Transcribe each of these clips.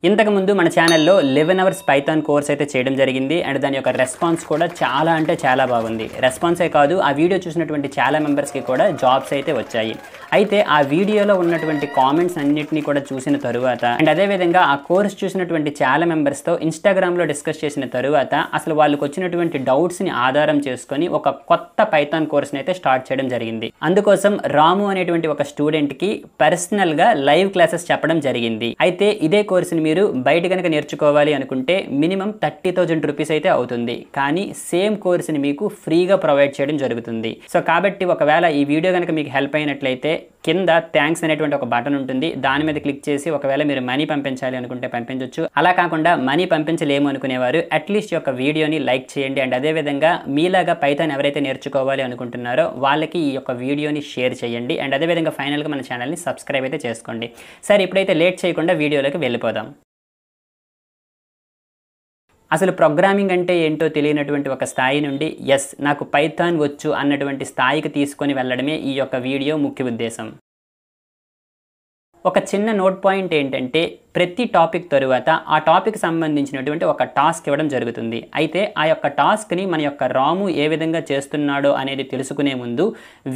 ఇంతకు ముందు మన ఛానల్లో 11 అవర్స్ పైథాన్ కోర్స్ అయితే చేయడం జరిగింది అండ్ దాని యొక్క రెస్పాన్స్ కూడా చాలా అంటే చాలా బాగుంది. రెస్పాన్సే కాదు, ఆ వీడియో చూసినటువంటి చాలా మెంబర్స్కి కూడా జాబ్స్ అయితే వచ్చాయి. అయితే ఆ వీడియోలో ఉన్నటువంటి కామెంట్స్ అన్నిటినీ కూడా చూసిన తరువాత అండ్ అదేవిధంగా ఆ కోర్స్ చూసినటువంటి చాలా మెంబర్స్తో ఇన్స్టాగ్రామ్లో డిస్కస్ చేసిన తరువాత అసలు వాళ్ళకి వచ్చినటువంటి డౌట్స్ని ఆధారం చేసుకొని ఒక కొత్త పైథాన్ కోర్స్ని అయితే స్టార్ట్ చేయడం జరిగింది. అందుకోసం రాము అనేటువంటి ఒక స్టూడెంట్కి పర్సనల్గా లైవ్ క్లాసెస్ చెప్పడం జరిగింది. అయితే ఇదే కోర్సుని మీరు బయట కనుక నేర్చుకోవాలి అనుకుంటే మినిమం 30,000 రూపీస్ అయితే అవుతుంది. కానీ సేమ్ కోర్సుని మీకు ఫ్రీగా ప్రొవైడ్ చేయడం జరుగుతుంది. సో కాబట్టి ఒకవేళ ఈ వీడియో కనుక మీకు హెల్ప్ అయినట్లయితే కింద థ్యాంక్స్ అనేటువంటి ఒక బటన్ ఉంటుంది. దాని మీద క్లిక్ చేసి ఒకవేళ మీరు మనీ పంపించాలి అనుకుంటే పంపించవచ్చు. అలా కాకుండా మనీ పంపించలేము అనుకునేవారు అట్లీస్ట్ ఈ యొక్క వీడియోని లైక్ చేయండి. అండ్ అదేవిధంగా మీలాగా పైథాన్ ఎవరైతే నేర్చుకోవాలి అనుకుంటున్నారో వాళ్ళకి ఈ యొక్క వీడియోని షేర్ చేయండి. అండ్ అదేవిధంగా ఫైనల్గా మన ఛానల్ని సబ్స్క్రైబ్ అయితే చేసుకోండి. సరే, ఇప్పుడైతే లేట్ చేయకుండా వీడియోలోకి వెళ్ళిపోదాం. అసలు ప్రోగ్రామింగ్ అంటే ఏంటో తెలియనటువంటి ఒక స్థాయి నుండి నాకు పైథాన్ వచ్చు అన్నటువంటి స్థాయికి తీసుకొని వెళ్ళడమే ఈ యొక్క వీడియో ముఖ్య ఉద్దేశం. ఒక చిన్న నోట్ పాయింట్ ఏంటంటే ప్రతి టాపిక్ తరువాత ఆ టాపిక్ సంబంధించినటువంటి ఒక టాస్క్ ఇవ్వడం జరుగుతుంది. అయితే ఆ యొక్క టాస్క్ని మన యొక్క రాము ఏ విధంగా చేస్తున్నాడో అనేది తెలుసుకునే ముందు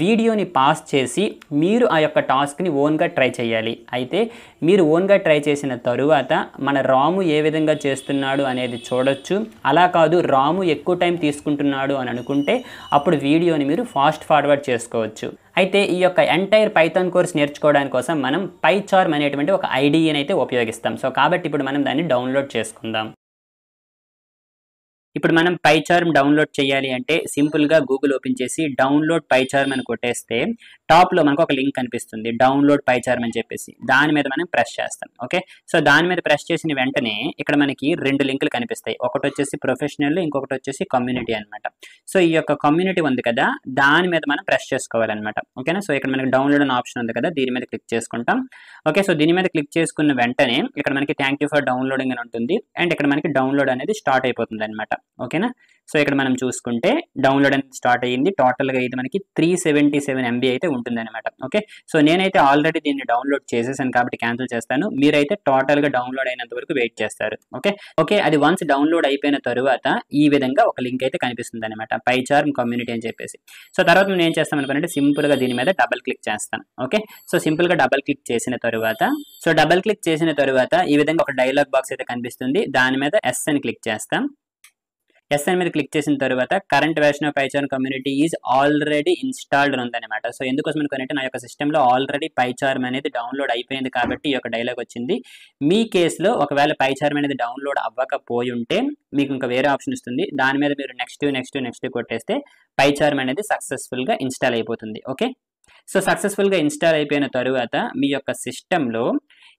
వీడియోని పాస్ చేసి మీరు ఆ యొక్క టాస్క్ని ఓన్గా ట్రై చేయాలి. అయితే మీరు ఓన్గా ట్రై చేసిన తరువాత మన రాము ఏ విధంగా చేస్తున్నాడు అనేది చూడొచ్చు. అలా కాదు, రాము ఎక్కువ టైం తీసుకుంటున్నాడు అని అనుకుంటే అప్పుడు వీడియోని మీరు ఫాస్ట్ ఫార్వర్డ్ చేసుకోవచ్చు. అయితే ఈ యొక్క ఎంటైర్ పైథాన్ కోర్స్ నేర్చుకోవడానికి కోసం మనం పైచార్మ్ అనేటువంటి ఒక ఐడిని అయితే ఉపయోగిస్తాం. సో కాబట్టి ఇప్పుడు మనం దాన్ని డౌన్లోడ్ చేసుకుందాం. ఇప్పుడు మనం పైచార్మ్ డౌన్లోడ్ చేయాలి అంటే సింపుల్గా గూగుల్ ఓపెన్ చేసి డౌన్లోడ్ పైచార్మ్ అని కొట్టేస్తే టాప్లో మనకు ఒక లింక్ కనిపిస్తుంది, డౌన్లోడ్ పైచార్మ్ అని చెప్పేసి. దాని మీద మనం ప్రెస్ చేస్తాం. ఓకే, సో దాని మీద ప్రెస్ చేసిన వెంటనే ఇక్కడ మనకి 2 లింకులు కనిపిస్తాయి. ఒకటి వచ్చేసి ప్రొఫెషనల్, ఇంకొకటి వచ్చేసి కమ్యూనిటీ అనమాట. సో ఈ యొక్క కమ్యూనిటీ ఉంది కదా, దాని మీద మనం ప్రెస్ చేసుకోవాలన్నమాట. ఓకేనా, సో ఇక్కడ మనకి డౌన్లోడ్ అనే ఆప్షన్ ఉంది కదా, దీని మీద క్లిక్ చేసుకుంటాం. ఓకే, సో దీని మీద క్లిక్ చేసుకున్న వెంటనే ఇక్కడ మనకి థ్యాంక్ యూ ఫర్ డౌన్లోడింగ్ అని ఉంటుంది అండ్ ఇక్కడ మనకి డౌన్లోడ్ అనేది స్టార్ట్ అయిపోతుంది అనమాట. ఓకేనా, సో ఇక్కడ మనం చూసుకుంటే డౌన్లోడ్ అనేది స్టార్ట్ అయ్యింది. టోటల్గా ఇది మనకి 377 MB అయితే ఉంటుంది అనమాట. ఓకే, సో నేనైతే ఆల్రెడీ దీన్ని డౌన్లోడ్ చేసేసాను కాబట్టి క్యాన్సిల్ చేస్తాను. మీరైతే టోటల్గా డౌన్లోడ్ అయినంత వరకు వెయిట్ చేస్తారు. ఓకే, అది వన్స్ డౌన్లోడ్ అయిపోయిన తరువాత ఈ విధంగా ఒక లింక్ అయితే కనిపిస్తుంది అనమాట, పైచార్మ్ కమ్యూనిటీ అని చెప్పేసి. సో తర్వాత నేను ఏం చేస్తాను అనుకుంటే సింపుల్గా దీని మీద డబల్ క్లిక్ చేస్తాను. ఓకే, సో సింపుల్గా డబల్ క్లిక్ చేసిన తరువాత ఈ విధంగా ఒక డైలాగ్ బాక్స్ అయితే కనిపిస్తుంది. దాని మీద ఎస్ అని క్లిక్ చేస్తాం. ఎస్ అని మీద క్లిక్ చేసిన తర్వాత current version of PyCharm community is already installed ఉందన్నమాట. సో ఎందుకోసం అనుకుంటే నా యొక్క సిస్టంలో ఆల్రెడీ పైచార్మ్ అనేది డౌన్లోడ్ అయిపోయింది కాబట్టి ఈ యొక్క డైలాగ్ వచ్చింది. మీ కేసులో ఒకవేళ పైచార్మ్ అనేది డౌన్లోడ్ అవ్వకపోయి ఉంటే మీకు ఇంకా వేరే ఆప్షన్ ఇస్తుంది. దాని మీద మీరు నెక్స్ట్ కొట్టేస్తే పైచార్మ్ అనేది సక్సెస్ఫుల్గా ఇన్స్టాల్ అయిపోతుంది. ఓకే, సో సక్సెస్ఫుల్గా ఇన్స్టాల్ అయిపోయిన తరువాత మీ యొక్క సిస్టంలో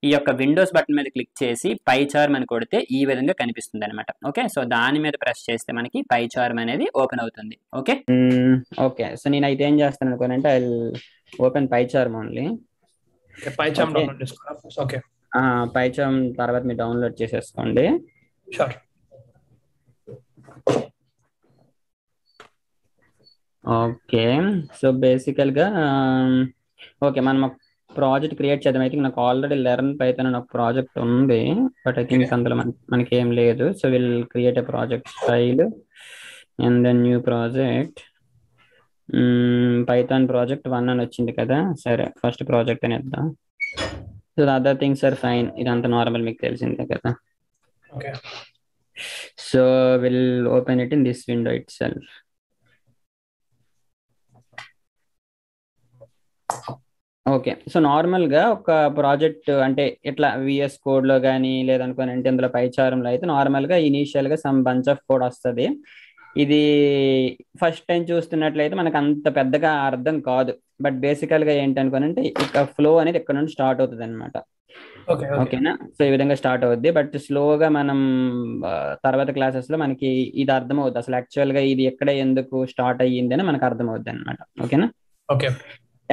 ఈ యొక్క విండోస్ బటన్ మీద క్లిక్ చేసి పైచార్మ్ అని కొడితే ఈ విధంగా కనిపిస్తుంది అనమాట. ఓకే, సో దాని మీద ప్రెస్ చేస్తే మనకి పైచార్మ్ అనేది ఓపెన్ అవుతుంది. ఓకే, సో నేను అయితే ఏం చేస్తాను అనుకోనంటే ఐ ఓపెన్ పైచార్మ్ ఓన్లీ. పైచార్మ్ తర్వాత మీరు డౌన్లోడ్ చేసేసుకోండి. ఓకే, సో బేసికల్గా ఓకే మనం ఒక ప్రాజెక్ట్ క్రియేట్ చేద్దాం. అయితే నాకు ఆల్రెడీ లెర్న్ పైథాన్ అని ఒక ప్రాజెక్ట్ ఉంది, బట్ ఐ థింక్ అందులో మనకి ఏం లేదు. So will create a project file and then new project Python project 1 అని వచ్చింది కదా. సరే, ఫస్ట్ ప్రాజెక్ట్ అని ఇద్దాం. So the other things are fine, ఇదంతా నార్మల్, మీకు తెలిసిందే కదా. So will open it in this window itself. Okay, so నార్మల్గా ఒక ప్రాజెక్ట్ అంటే ఇట్లా విఎస్ కోడ్లో కానీ లేదనుకోని అంటే ఇందులో పైచార్మ్లో అయితే నార్మల్గా ఇనీషియల్గా సమ్ బంచ్ ఆఫ్ కోడ్ వస్తుంది. ఇది ఫస్ట్ టైం చూస్తున్నట్లయితే మనకు అంత పెద్దగా అర్థం కాదు, బట్ బేసికల్గా ఏంటనుకోని అంటే ఇక ఫ్లో అనేది ఇక్కడ నుండి స్టార్ట్ అవుతుంది అనమాట. ఓకేనా, సో ఈ విధంగా స్టార్ట్ అవుద్ది. బట్ స్లోగా మనం తర్వాత క్లాసెస్లో మనకి ఇది అర్థమవుద్ది, అసలు యాక్చువల్గా ఇది ఎక్కడ ఎందుకు స్టార్ట్ అయ్యింది అని మనకు అర్థమవుద్ది అనమాట. ఓకేనా,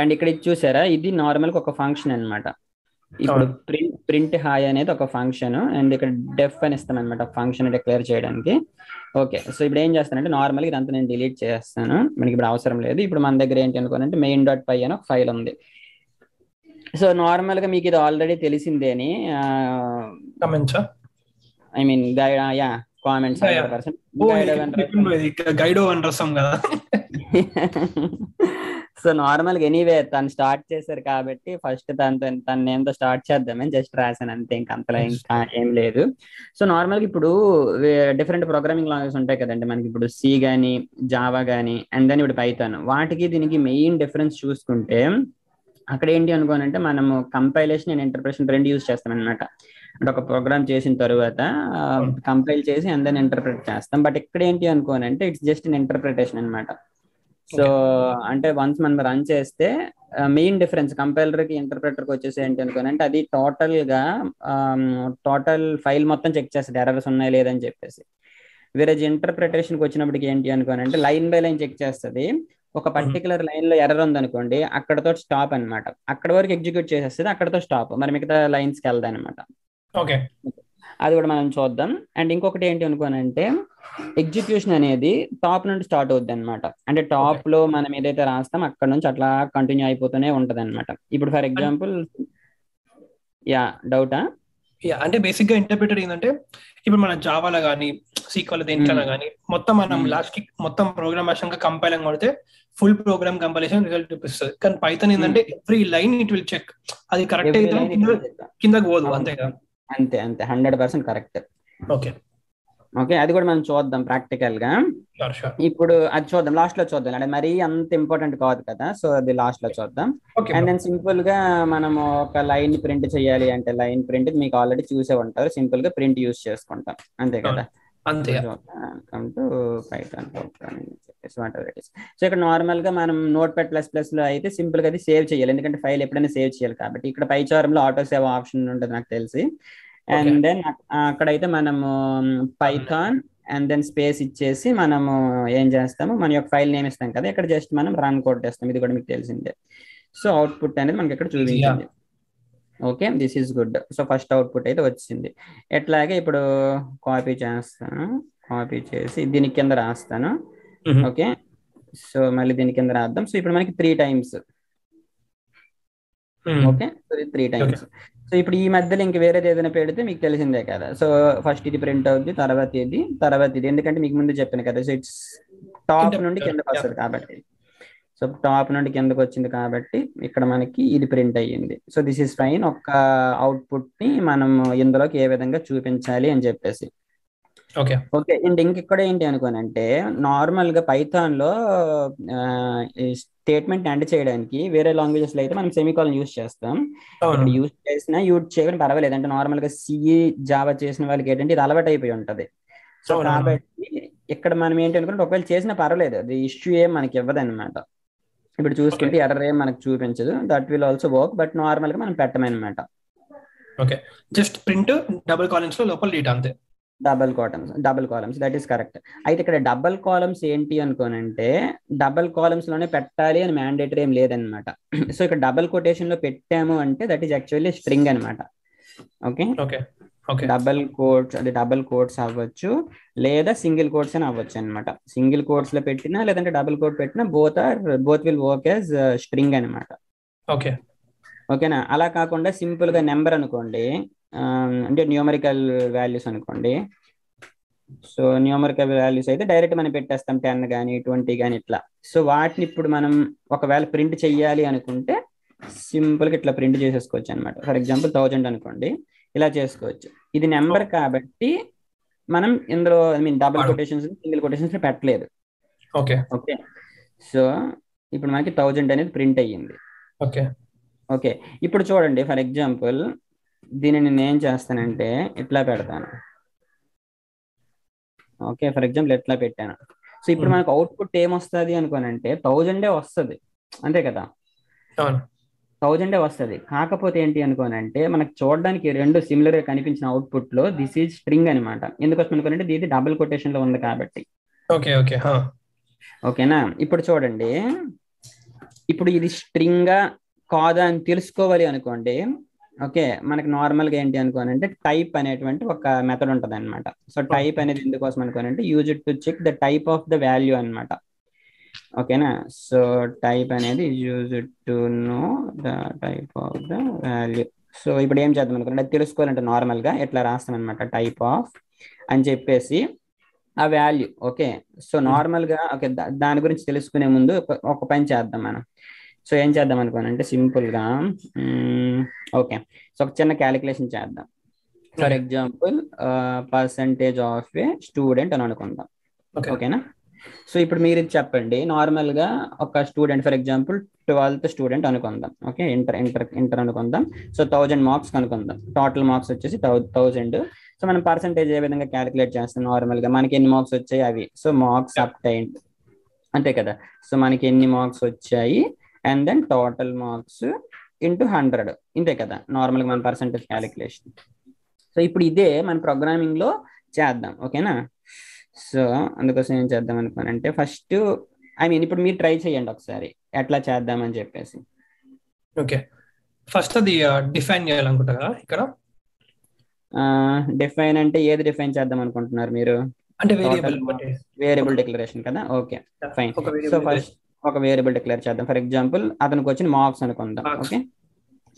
అండ్ ఇక్కడ చూసారా, ఇది నార్మల్ ఒక ఫంక్షన్ అనమాట. ఇప్పుడు ప్రింట్ హాయ్ అనేది ఒక ఫంక్షన్ అండ్ ఇక్కడ డెఫ్ అని ఇస్తాం అనమాట ఫంక్షన్ డిక్లేర్ చేయడానికి. ఓకే, సో ఇప్పుడు ఏం చేస్తానంటే నార్మల్గా ఇదంతా నేను డిలీట్ చేస్తాను, మనకి ఇప్పుడు అవసరం లేదు. ఇప్పుడు మన దగ్గర ఏంటి అనుకోనంటే మెయిన్.py అని ఒక ఫైల్ ఉంది. సో నార్మల్గా మీకు ఇది ఆల్రెడీ తెలిసిందేని, కమెంట్సా? I mean guide, ya comments ya. 100%. Oh guide నీకు చెప్పిండు ఇది గైడో అని రసం కదా. సో నార్మల్గా ఎనీవే తను స్టార్ట్ చేశారు కాబట్టి ఫస్ట్ తన నేమ్తో స్టార్ట్ చేద్దామని జస్ట్ రాశాను అంతే, ఇంకా అంతలో ఇంకా ఏం లేదు. సో నార్మల్గా ఇప్పుడు డిఫరెంట్ ప్రోగ్రామింగ్ లాంగ్వేజ్ ఉంటాయి కదండి మనకి, ఇప్పుడు సి కానీ జావా కానీ అండ్ దెన్ ఇప్పుడు పైథాన్, వాటికి దీనికి మెయిన్ డిఫరెన్స్ చూసుకుంటే అక్కడ ఏంటి అనుకోనంటే మనము కంపైలేషన్ అండ్ ఇంటర్ప్రిటేషన్ రెండు యూజ్ చేస్తాం అనమాట. అంటే ఒక ప్రోగ్రామ్ చేసిన తర్వాత కంపైల్ చేసి అండ్ దెన్ ఇంటర్ప్రిట్ చేస్తాం. బట్ ఇక్కడ ఏంటి అనుకోనంటే ఇట్స్ జస్ట్ ఇన్ ఇంటర్ప్రిటేషన్ అనమాట. సో అంటే వన్స్ మనం రన్ చేస్తే మెయిన్ డిఫరెన్స్ కంపైలర్ కి ఇంటర్ప్రిటర్ కి వచ్చేసి ఏంటి అనుకోనంటే అది టోటల్ ఫైల్ మొత్తం చెక్ చేస్తుంది ఎర్రర్స్ ఉన్నాయి లేదని చెప్పేసి. వేరే ఇంటర్ప్రిటేషన్కి వచ్చినప్పటికి ఏంటి అనుకోనంటే లైన్ బై లైన్ చెక్ చేస్తుంది. ఒక పర్టికులర్ లైన్ లో ఎర్రర్ ఉందనుకోండి అక్కడతో స్టాప్ అనమాట, అక్కడ వరకు ఎగ్జిక్యూట్ చేసేస్తుంది, అక్కడతో స్టాప్, మరి మిగతా లైన్స్ కి వెళ్దాం అనమాట. ఓకే, అది కూడా మనం చూద్దాం. అండ్ ఇంకొకటి ఏంటి అనుకోనంటే ఎగ్జిక్యూషన్ అనేది టాప్ నుండి స్టార్ట్ అవుద్ది అనమాట. అంటే టాప్ లో మనం ఏదైతే రాస్తాం అక్కడ నుంచి అట్లా కంటిన్యూ అయిపోతూనే ఉంటది అనమాట. ఇప్పుడు ఫర్ ఎగ్జాంపుల్, యా డౌటా? అంటే బేసిక్ గా ఇంటర్ప్రిటర్ ఏంటంటే ఇప్పుడు మన జావాలో కానీ సీక్వల్ దేంట్లో కానీ మొత్తం మనం లాస్ట్ కి మొత్తం ప్రోగ్రామ్ భాషంగా కంపైల్ కొడితే ఫుల్ ప్రోగ్రామ్ కంపైలేషన్ రిజల్ట్ చూపిస్తుంది. కానీ పైథాన్ ఏంటంటే every line it will check, అది కరెక్ట్ అయితే కిందకి పోదు, అంతే కదా? అంతే అంతే 100% కరెక్ట్. ఓకే ఓకే, అది కూడా మనం చూద్దాం ప్రాక్టికల్ గా. ఇప్పుడు అది చూద్దాం, లాస్ట్ లో చూద్దాం, అంటే మరీ అంత ఇంపార్టెంట్ కాదు కదా, సో అది లాస్ట్ లో చూద్దాం. అండ్ దెన్ సింపుల్ గా మనం ఒక లైన్ ప్రింట్ చేయాలి అంటే లైన్ ప్రింట్ మీకు ఆల్రెడీ చూసే ఉంటారు, సింపుల్ గా ప్రింట్ యూస్ చేసుకుంటాం అంతే కదా. సో ఇక్కడ నార్మల్ గా మనం నోట్ ప్యాడ్ ప్లస్ ప్లస్ లో అయితే సింపుల్ గా అది సేవ్ చేయాలి, ఎందుకంటే ఫైల్ ఎప్పుడైనా సేవ్ చేయాలి కాబట్టి. ఇక్కడ పైచారం లో ఆటో సేవ్ ఆప్షన్ ఉంటుంది నాకు తెలిసి. అండ్ దెన్ అక్కడైతే మనము పైథాన్ అండ్ దెన్ స్పేస్ ఇచ్చేసి మనము ఏం చేస్తాము, మన యొక్క ఫైల్ నేమ్ ఇస్తాం కదా, ఇక్కడ జస్ట్ మనం రన్ కోడ్ చేస్తాం, ఇది కూడా మీకు తెలిసిందే. సో అవుట్పుట్ అనేది మనకి ఇక్కడ చూపించింది. Okay, this is good. So first output అయితే వచ్చింది. ఎట్లాగే ఇప్పుడు కాపీ చేస్తాను, కాపీ చేసి దీని కింద రాస్తాను. ఓకే, సో మళ్ళీ దీని కింద రాద్దాం. సో ఇప్పుడు మనకి 3 times. Okay, so 3 times. So ఇప్పుడు ఈ మధ్యలో ఇంక వేరేది ఏదైనా పెడితే మీకు తెలిసిందే కదా. సో ఫస్ట్ ఇది ప్రింట్ అవుద్ది, తర్వాత ఇది, ఎందుకంటే మీకు ముందు చెప్పాను కదా. సో ఇట్స్ టాప్ నుండి కిందకి వస్తుంది కాబట్టి. సో టాప్ నుండి కిందకి వచ్చింది కాబట్టి ఇక్కడ మనకి ఇది ప్రింట్ అయ్యింది. So this is fine. ఒక అవుట్పుట్ ని మనం ఇందులోకి ఏ విధంగా చూపించాలి అని చెప్పేసి. ఓకే, అండ్ ఇంకెక్కడ ఏంటి అనుకోనంటే నార్మల్ గా పైథాన్ లో స్టేట్మెంట్ ఎండ్ చేయడానికి వేరే లాంగ్వేజెస్ లో అయితే మనం సెమీకాలన్ యూజ్ చేస్తాం. ఇక్కడ యూజ్ చేసినా యూజ్ చేయడం పర్వాలేదు, అంటే నార్మల్ గా సిఈ జావా చేసిన వాళ్ళకి ఏంటంటే ఇది అలవాటు అయిపోయి ఉంటది. సో కాబట్టి ఇక్కడ మనం ఏంటి అనుకుంటే ఒకవేళ చేసినా పర్వాలేదు, అది ఇష్యూ ఏం మనకి ఇవ్వదు అనమాట. ఇప్పుడు చూసుకుంటే ఎర్రర్ ఏం మనకు చూపించదు, that will also work, but normal గా మనం పెట్టమన్నమాట. Okay, just print double columns లో లోపల డేటా అంతే. Double columns that is correct. అయితే ఇక్కడ డబుల్ కాలమ్స్ ఏంటి అనుకోనంటే డబుల్ కాలమ్స్ లోనే పెట్టాలి అని మ్యాండేటరీ ఏం లేదనమాట. సో ఇక్కడ డబుల్ కొటేషన్ లో పెట్టాము అంటే దట్ ఈస్ యాక్చువల్లీ స్ట్రింగ్ అనమాట. ఓకే, డబుల్ కోట్స్, అది డబుల్ కోట్స్ అవ్వచ్చు లేదా సింగిల్ కోట్స్ అని అవ్వచ్చు అనమాట. సింగిల్ కోట్స్ లో పెట్టినా లేదంటే డబుల్ కోట్ పెట్టినా both will work as string అనమాట. ఓకేనా? అలా కాకుండా సింపుల్ గా నెంబర్ అనుకోండి, అంటే న్యూమరికల్ వాల్యూస్ అనుకోండి. సో న్యూమరికల్ వాల్యూస్ అయితే డైరెక్ట్ మనం పెట్టేస్తాం 10 కానీ 20 కానీ ఇట్లా. సో వాటిని ఇప్పుడు మనం ఒకవేళ ప్రింట్ చెయ్యాలి అనుకుంటే సింపుల్ గా ఇట్లా ప్రింట్ చేసేసుకోవచ్చు అనమాట. ఫర్ ఎగ్జాంపుల్ 1000 అనుకోండి, ఇలా చేసుకోవచ్చు. ఇది నెంబర్ కాబట్టి మనం ఇందులో డబుల్ కొటేషన్స్ సింగిల్ కొటేషన్స్ పెట్టలేదు. ఓకే, సో ఇప్పుడు మనకి 1000 అనేది ప్రింట్ అయ్యింది. ఓకే, ఇప్పుడు చూడండి ఫర్ ఎగ్జాంపుల్ దీనిని నేను ఏం చేస్తానంటే ఇట్లా పెడతాను. ఓకే, ఫర్ ఎగ్జాంపుల్ ఎట్లా పెట్టాను. సో ఇప్పుడు మనకు అవుట్పుట్ ఏమొస్తుంది అనుకోనంటే 1000 వస్తుంది, అంతే కదా? 1000 వస్తుంది. కాకపోతే ఏంటి అనుకోనంటే మనకు చూడడానికి రెండు సిమిలర్ గా కనిపించిన అవుట్పుట్ లో దిస్ ఈజ్ స్ట్రింగ్ అనమాట. ఎందుకోసం అనుకోనంటే ఇది డబుల్ కొటేషన్ లో ఉంది కాబట్టి. ఓకేనా? ఇప్పుడు చూడండి, ఇప్పుడు ఇది స్ట్రింగా కాదా అని తెలుసుకోవాలి అనుకోండి. ఓకే, మనకి నార్మల్ గా ఏంటి అనుకోనంటే టైప్ అనేటువంటి ఒక మెథడ్ ఉంటుంది అనమాట. సో టైప్ అనేది ఎందుకోసం అనుకోనంటే use it to check the type of the value అనమాట. ఓకేనా. సో టైప్ అనేది use to know the type of the value. So ఇప్పుడు ఏం చేద్దాం అనుకున్నా, అది తెలుసుకోవాలంటే నార్మల్గా ఎట్లా రాస్తాం అనమాట, టైప్ ఆఫ్ అని చెప్పేసి ఆ వాల్యూ. ఓకే, సో నార్మల్గా ఓకే, దాని గురించి తెలుసుకునే ముందు ఒక పని చేద్దాం మనం. సో ఏం చేద్దాం అనుకోనంటే సింపుల్గా, ఓకే, సో ఒక చిన్న క్యాలిక్యులేషన్ చేద్దాం. For example percentage of A student అని అనుకుందాం. ఓకేనా. సో ఇప్పుడు మీరు ఇది చెప్పండి, నార్మల్గా ఒక student for example 12th student అనుకుందాం. ఓకే, ఇంటర్ అనుకుందాం. సో 1000 మార్క్స్ అనుకుందాం, టోటల్ మార్క్స్ వచ్చేసి 1000. సో మనం పర్సంటేజ్ ఏ విధంగా క్యాలిక్యులేట్ చేస్తాం, నార్మల్గా మనకి ఎన్ని మార్క్స్ వచ్చాయి అవి, సో మార్క్స్ అప్టైన్డ్ అంతే కదా. సో మనకి ఎన్ని మార్క్స్ వచ్చాయి and then total marks into 100 ఇంతే కదా నార్మల్గా మన పర్సంటేజ్ క్యాలిక్యులేషన్. సో ఇప్పుడు ఇదే మన ప్రోగ్రామింగ్ లో చేద్దాం. ఓకేనా. సో అందుకోసం ఏం చేద్దాం అనుకోనంటే ఫస్ట్ ఇప్పుడు మీరు ట్రై చేయండి ఒకసారి ఎట్లా చేద్దామని చెప్పేసి. ఓకే, ఫస్ట్ అది డిఫైన్ చేయాలనుకుంటా కదా ఇక్కడ. డిఫైన్ అంటే ఏది డిఫైన్ చేద్దాం అనుకుంటున్నారు మీరు? అంటే వేరియబుల్ డిక్లరేషన్ కదా. Okay fine. సో ఫస్ట్ ఒక వేరియబుల్ డిక్లేర్ చేద్దాం. ఫర్ ఎగ్జాంపుల్ అతనికి వచ్చిన మార్క్స్ అనుకుందాం. ఓకే,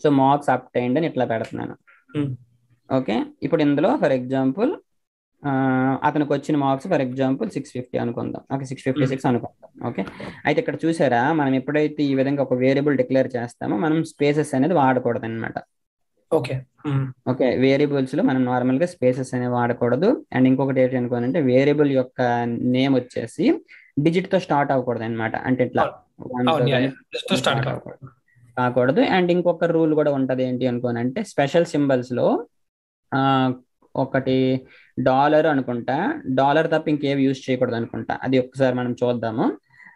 సో మార్క్స్ అప్టైన్డ్ అని ఇట్లా పెడుతున్నాను. ఓకే, ఇప్పుడు ఇందులో ఫర్ ఎగ్జాంపుల్ అతనికి వచ్చిన మార్క్స్ ఫర్ ఎగ్జాంపుల్ 650 అనుకుందాం. ఓకే, 656 అనుకుందాం. ఓకే, అయితే ఇక్కడ చూసారా, మనం ఎప్పుడైతే ఈ విధంగా ఒక వేరియబుల్ డిక్లేర్ చేస్తామో మనం స్పేసెస్ అనేది వాడకూడదు అనమాట. ఓకే ఓకే, వేరియబుల్స్ లో మనం నార్మల్ గా స్పేసెస్ అనేవి వాడకూడదు. అండ్ ఇంకొకటి ఏంటి అనుకోనంటే వేరియబుల్ యొక్క నేమ్ వచ్చేసి డిజిట్ తో స్టార్ట్ అవ్వకూడదు అనమాట. అంటే ఇట్లా కాకూడదు. అండ్ ఇంకొక రూల్ కూడా ఉంటది, ఏంటి అనుకోనంటే స్పెషల్ సింబల్స్ లో ఒకటి డాలర్ అనుకుంటా, డాలర్ తప్ప ఇంకేవి యూజ్ చేయకూడదు అనుకుంటా. అది ఒకసారి మనం చూద్దాము.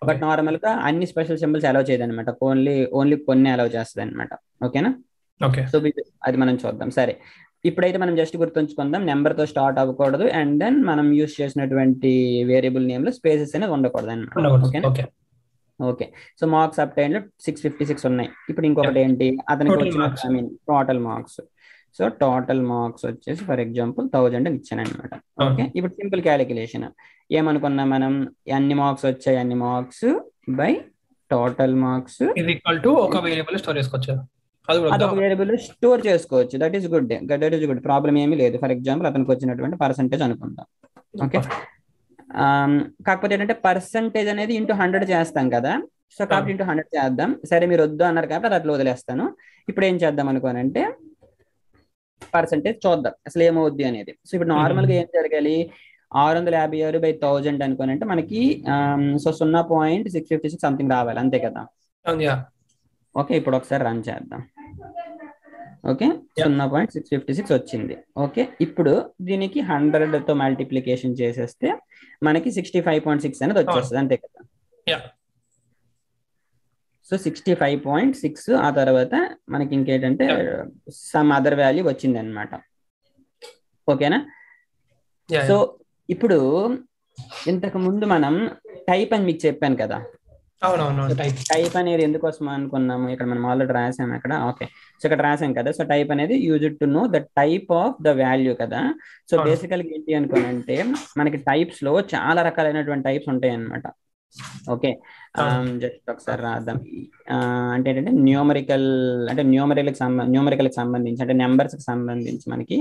బట్ నార్మల్ గా అన్ని స్పెషల్ సింబల్స్ అలౌ చేయదు అనమాట, ఓన్లీ కొన్ని అలౌ చేస్తుంది అనమాట. ఓకేనా. సో అది మనం చూద్దాం. సరే, ఇప్పుడైతే మనం జస్ట్ గుర్తుంచుకుందాం, నెంబర్ తో స్టార్ట్ అవ్వకూడదు అండ్ దెన్ మనం యూజ్ చేసినటువంటి వేరియబుల్ నేమ్ లో స్పేసెస్ అనేది ఉండకూడదు అనమాట. ఓకేనా. ఓకే, సో మార్క్స్ అప్టైన్డ్ 656 ఉన్నాయి. ఇప్పుడు ఇంకొకటి ఏంటి, అతనికి వచ్చిన total marks. So total marks వచ్చేసి ఫర్ ఎగ్జాంపుల్ 1000 అని ఇచ్చాను అనమాట. ఓకే, ఇప్పుడు సింపుల్ క్యాలిక్యులేషన్ ఏమనుకున్నాం మనం, ఎన్ని మార్క్స్ వచ్చాయి అన్ని మార్క్స్ బై టోటల్ మార్క్స్ ఒక వేరియబుల్ స్టోర్ చేసుకోవచ్చు. అదొక వేరియబుల్ స్టోర్ చేసుకోవచ్చు. దట్ ఈస్ గుడ్, ప్రాబ్లం ఏమీ లేదు. ఫర్ ఎగ్జాంపుల్ అతనికి వచ్చినటువంటి పర్సంటేజ్ అనుకుందాం. ఓకే, కాకపోతే ఏంటంటే పర్సంటేజ్ అనేది ఇంటూ 100 చేస్తాం కదా. సో కాబట్టి ఇంటూ 100 చేద్దాం. సరే, మీరు వద్దు అన్నారు కాబట్టి అది అట్లా వదిలేస్తాను. ఇప్పుడు ఏం చేద్దాం అనుకోనంటే పర్సంటేజ్ చూద్దాం అసలు ఏమవుద్ది అనేది. సో ఇప్పుడు నార్మల్ గా ఏం జరగాలి, 656/1000 అనుకోనంటే మనకి సో 0.656 సంథింగ్ రావాలి అంతే కదా. ఓకే, ఇప్పుడు ఒకసారి రన్ చేద్దాం. ఓకే, 0.656 వచ్చింది. ఓకే, ఇప్పుడు దీనికి 100 తో మల్టిప్లికేషన్ చేసేస్తే మనకి 65.6 అనేది వచ్చేస్తుంది అంతే కదా. సో 65.6 ఆ తర్వాత మనకి ఇంకేంటంటే సమ్ అదర్ వాల్యూ వచ్చింది అనమాట. ఓకేనా. సో ఇప్పుడు ఇంతకు ముందు మనం టైప్ అని మీకు చెప్పాను కదా. టైప్ అనేది ఎందుకోసం అనుకున్నాము, ఇక్కడ మనం ఆల్రెడీ రాసాము అక్కడ. ఓకే, సో ఇక్కడ రాసాం కదా. సో టైప్ అనేది use to know the type of the value కదా. సో బేసికల్గా ఏంటి అనుకోనంటే మనకి టైప్స్ లో చాలా రకాలైనటువంటి టైప్స్ ఉంటాయి అన్నమాట. ఓకే, జస్ట్ ఒకసారి రాద్దాం. అంటే ఏంటంటే న్యూమరికల్ కి సంబంధించి అంటే నెంబర్స్ కి సంబంధించి మనకి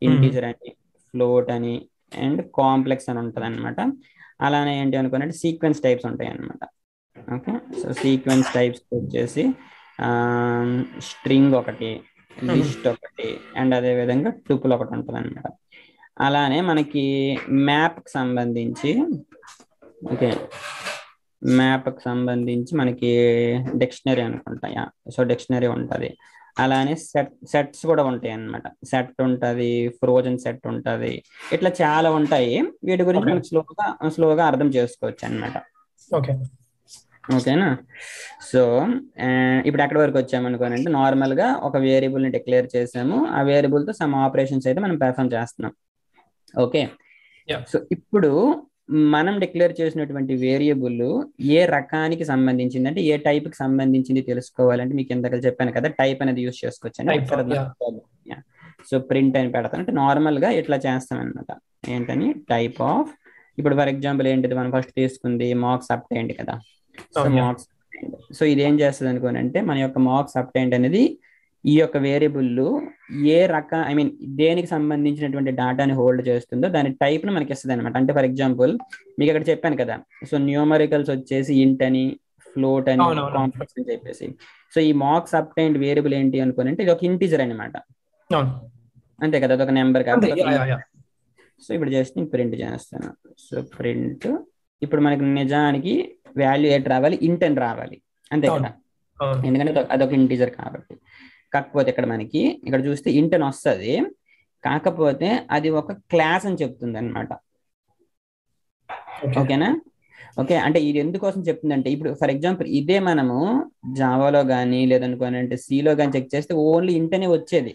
ఇంటీజర్ అని, ఫ్లోట్ అని అండ్ కాంప్లెక్స్ అని ఉంటది అనమాట. అలానే ఏంటి అనుకోనంటే సీక్వెన్స్ టైప్స్ ఉంటాయి అనమాట. ఓకే, సో సీక్వెన్స్ టైప్స్ వచ్చేసి స్ట్రింగ్ ఒకటి, లిస్ట్ ఒకటి అండ్ అదే విధంగా టూపుల్ ఒకటి ఉంటుంది అనమాట. అలానే మనకి మ్యాప్ కి సంబంధించి ఓకే, మ్యాప్ కి సంబంధించి మనకి డిక్షనరీ అనుకుంటా. సో డిక్షనరీ ఉంటుంది. అలానే సెట్స్ కూడా ఉంటాయి అన్నమాట. సెట్ ఉంటుంది, ఫ్రోజన్ సెట్ ఉంటుంది, ఇట్లా చాలా ఉంటాయి. వీటి గురించి మనకి స్లోగా అర్థం చేసుకోవచ్చు అన్నమాట. ఓకేనా. సో ఇప్పుడు ఎక్కడి వరకు వచ్చామనుకోనంటే నార్మల్ గా ఒక వేరియబుల్ ని డిక్లేర్ చేసాము, ఆ వేరియబుల్ తో సమ్ ఆపరేషన్స్ అయితే మనం పెర్ఫామ్ చేస్తున్నాం. ఓకే, సో ఇప్పుడు మనం డిక్లేర్ చేసినటువంటి వేరియబుల్ ఏ రకానికి సంబంధించింది అంటే ఏ టైప్ కి సంబంధించింది తెలుసుకోవాలంటే మీకు ఇందాక చెప్పాను కదా, టైప్ అనేది యూజ్ చేసుకోవచ్చు. సో ప్రింట్ అని పెడతాను అంటే నార్మల్ గా ఇట్లా చేస్తాం అనమాట. ఏంటని టైప్ ఆఫ్, ఇప్పుడు ఫర్ ఎగ్జాంపుల్ ఏంటిది మనం ఫస్ట్ తీసుకుంది మార్క్స్ అప్టైన్డ్ కదా. సో మార్క్స్ సో ఇది ఏం చేస్తుంది అనుకోనంటే మన యొక్క మార్క్స్ అప్టైండ్ అనేది ఈ యొక్క వేరియబుల్ ఏ ఐ మీన్ దేనికి సంబంధించినటువంటి డేటాని హోల్డ్ చేస్తుందో దాని టైప్ ను మనకి ఇస్తుంది అనమాట. అంటే ఫర్ ఎగ్జాంపుల్ మీకు ఇక్కడ చెప్పాను కదా, సో న్యూమరికల్స్ వచ్చేసి ఇంట్ అని, ఫ్లోట్ అని, కాంప్లెక్స్ అని చెప్పేసి. సో ఈ మార్క్స్ అప్టైండ్ వేరియబుల్ ఏంటి అనుకోనంటే ఇది ఒక ఇంటీజర్ అనమాట, అంతే కదా, అదొక నెంబర్ కాబట్టి. సో ఇప్పుడు జస్ట్ నేను ప్రింట్ చేస్తాను. సో ప్రింట్ ఇప్పుడు మనకి నిజానికి వాల్యూ ఏంటి రావాలి, ఇంట్ అని రావాలి, అంతే కదా, ఎందుకంటే అదొక ఇంటీజర్ కాబట్టి. కాకపోతే ఇక్కడ మనకి ఇక్కడ చూస్తే ఇంట్ అని వస్తుంది, కాకపోతే అది ఒక క్లాస్ అని చెప్తుంది అనమాట. ఓకేనా? ఓకే, అంటే ఇది ఎందుకోసం చెప్తుందంటే ఇప్పుడు ఫర్ ఎగ్జాంపుల్ ఇదే మనము జావాలో కానీ లేదనుకోనంటే సిలో కానీ చెక్ చేస్తే ఓన్లీ ఇంట్ అనే వచ్చేది.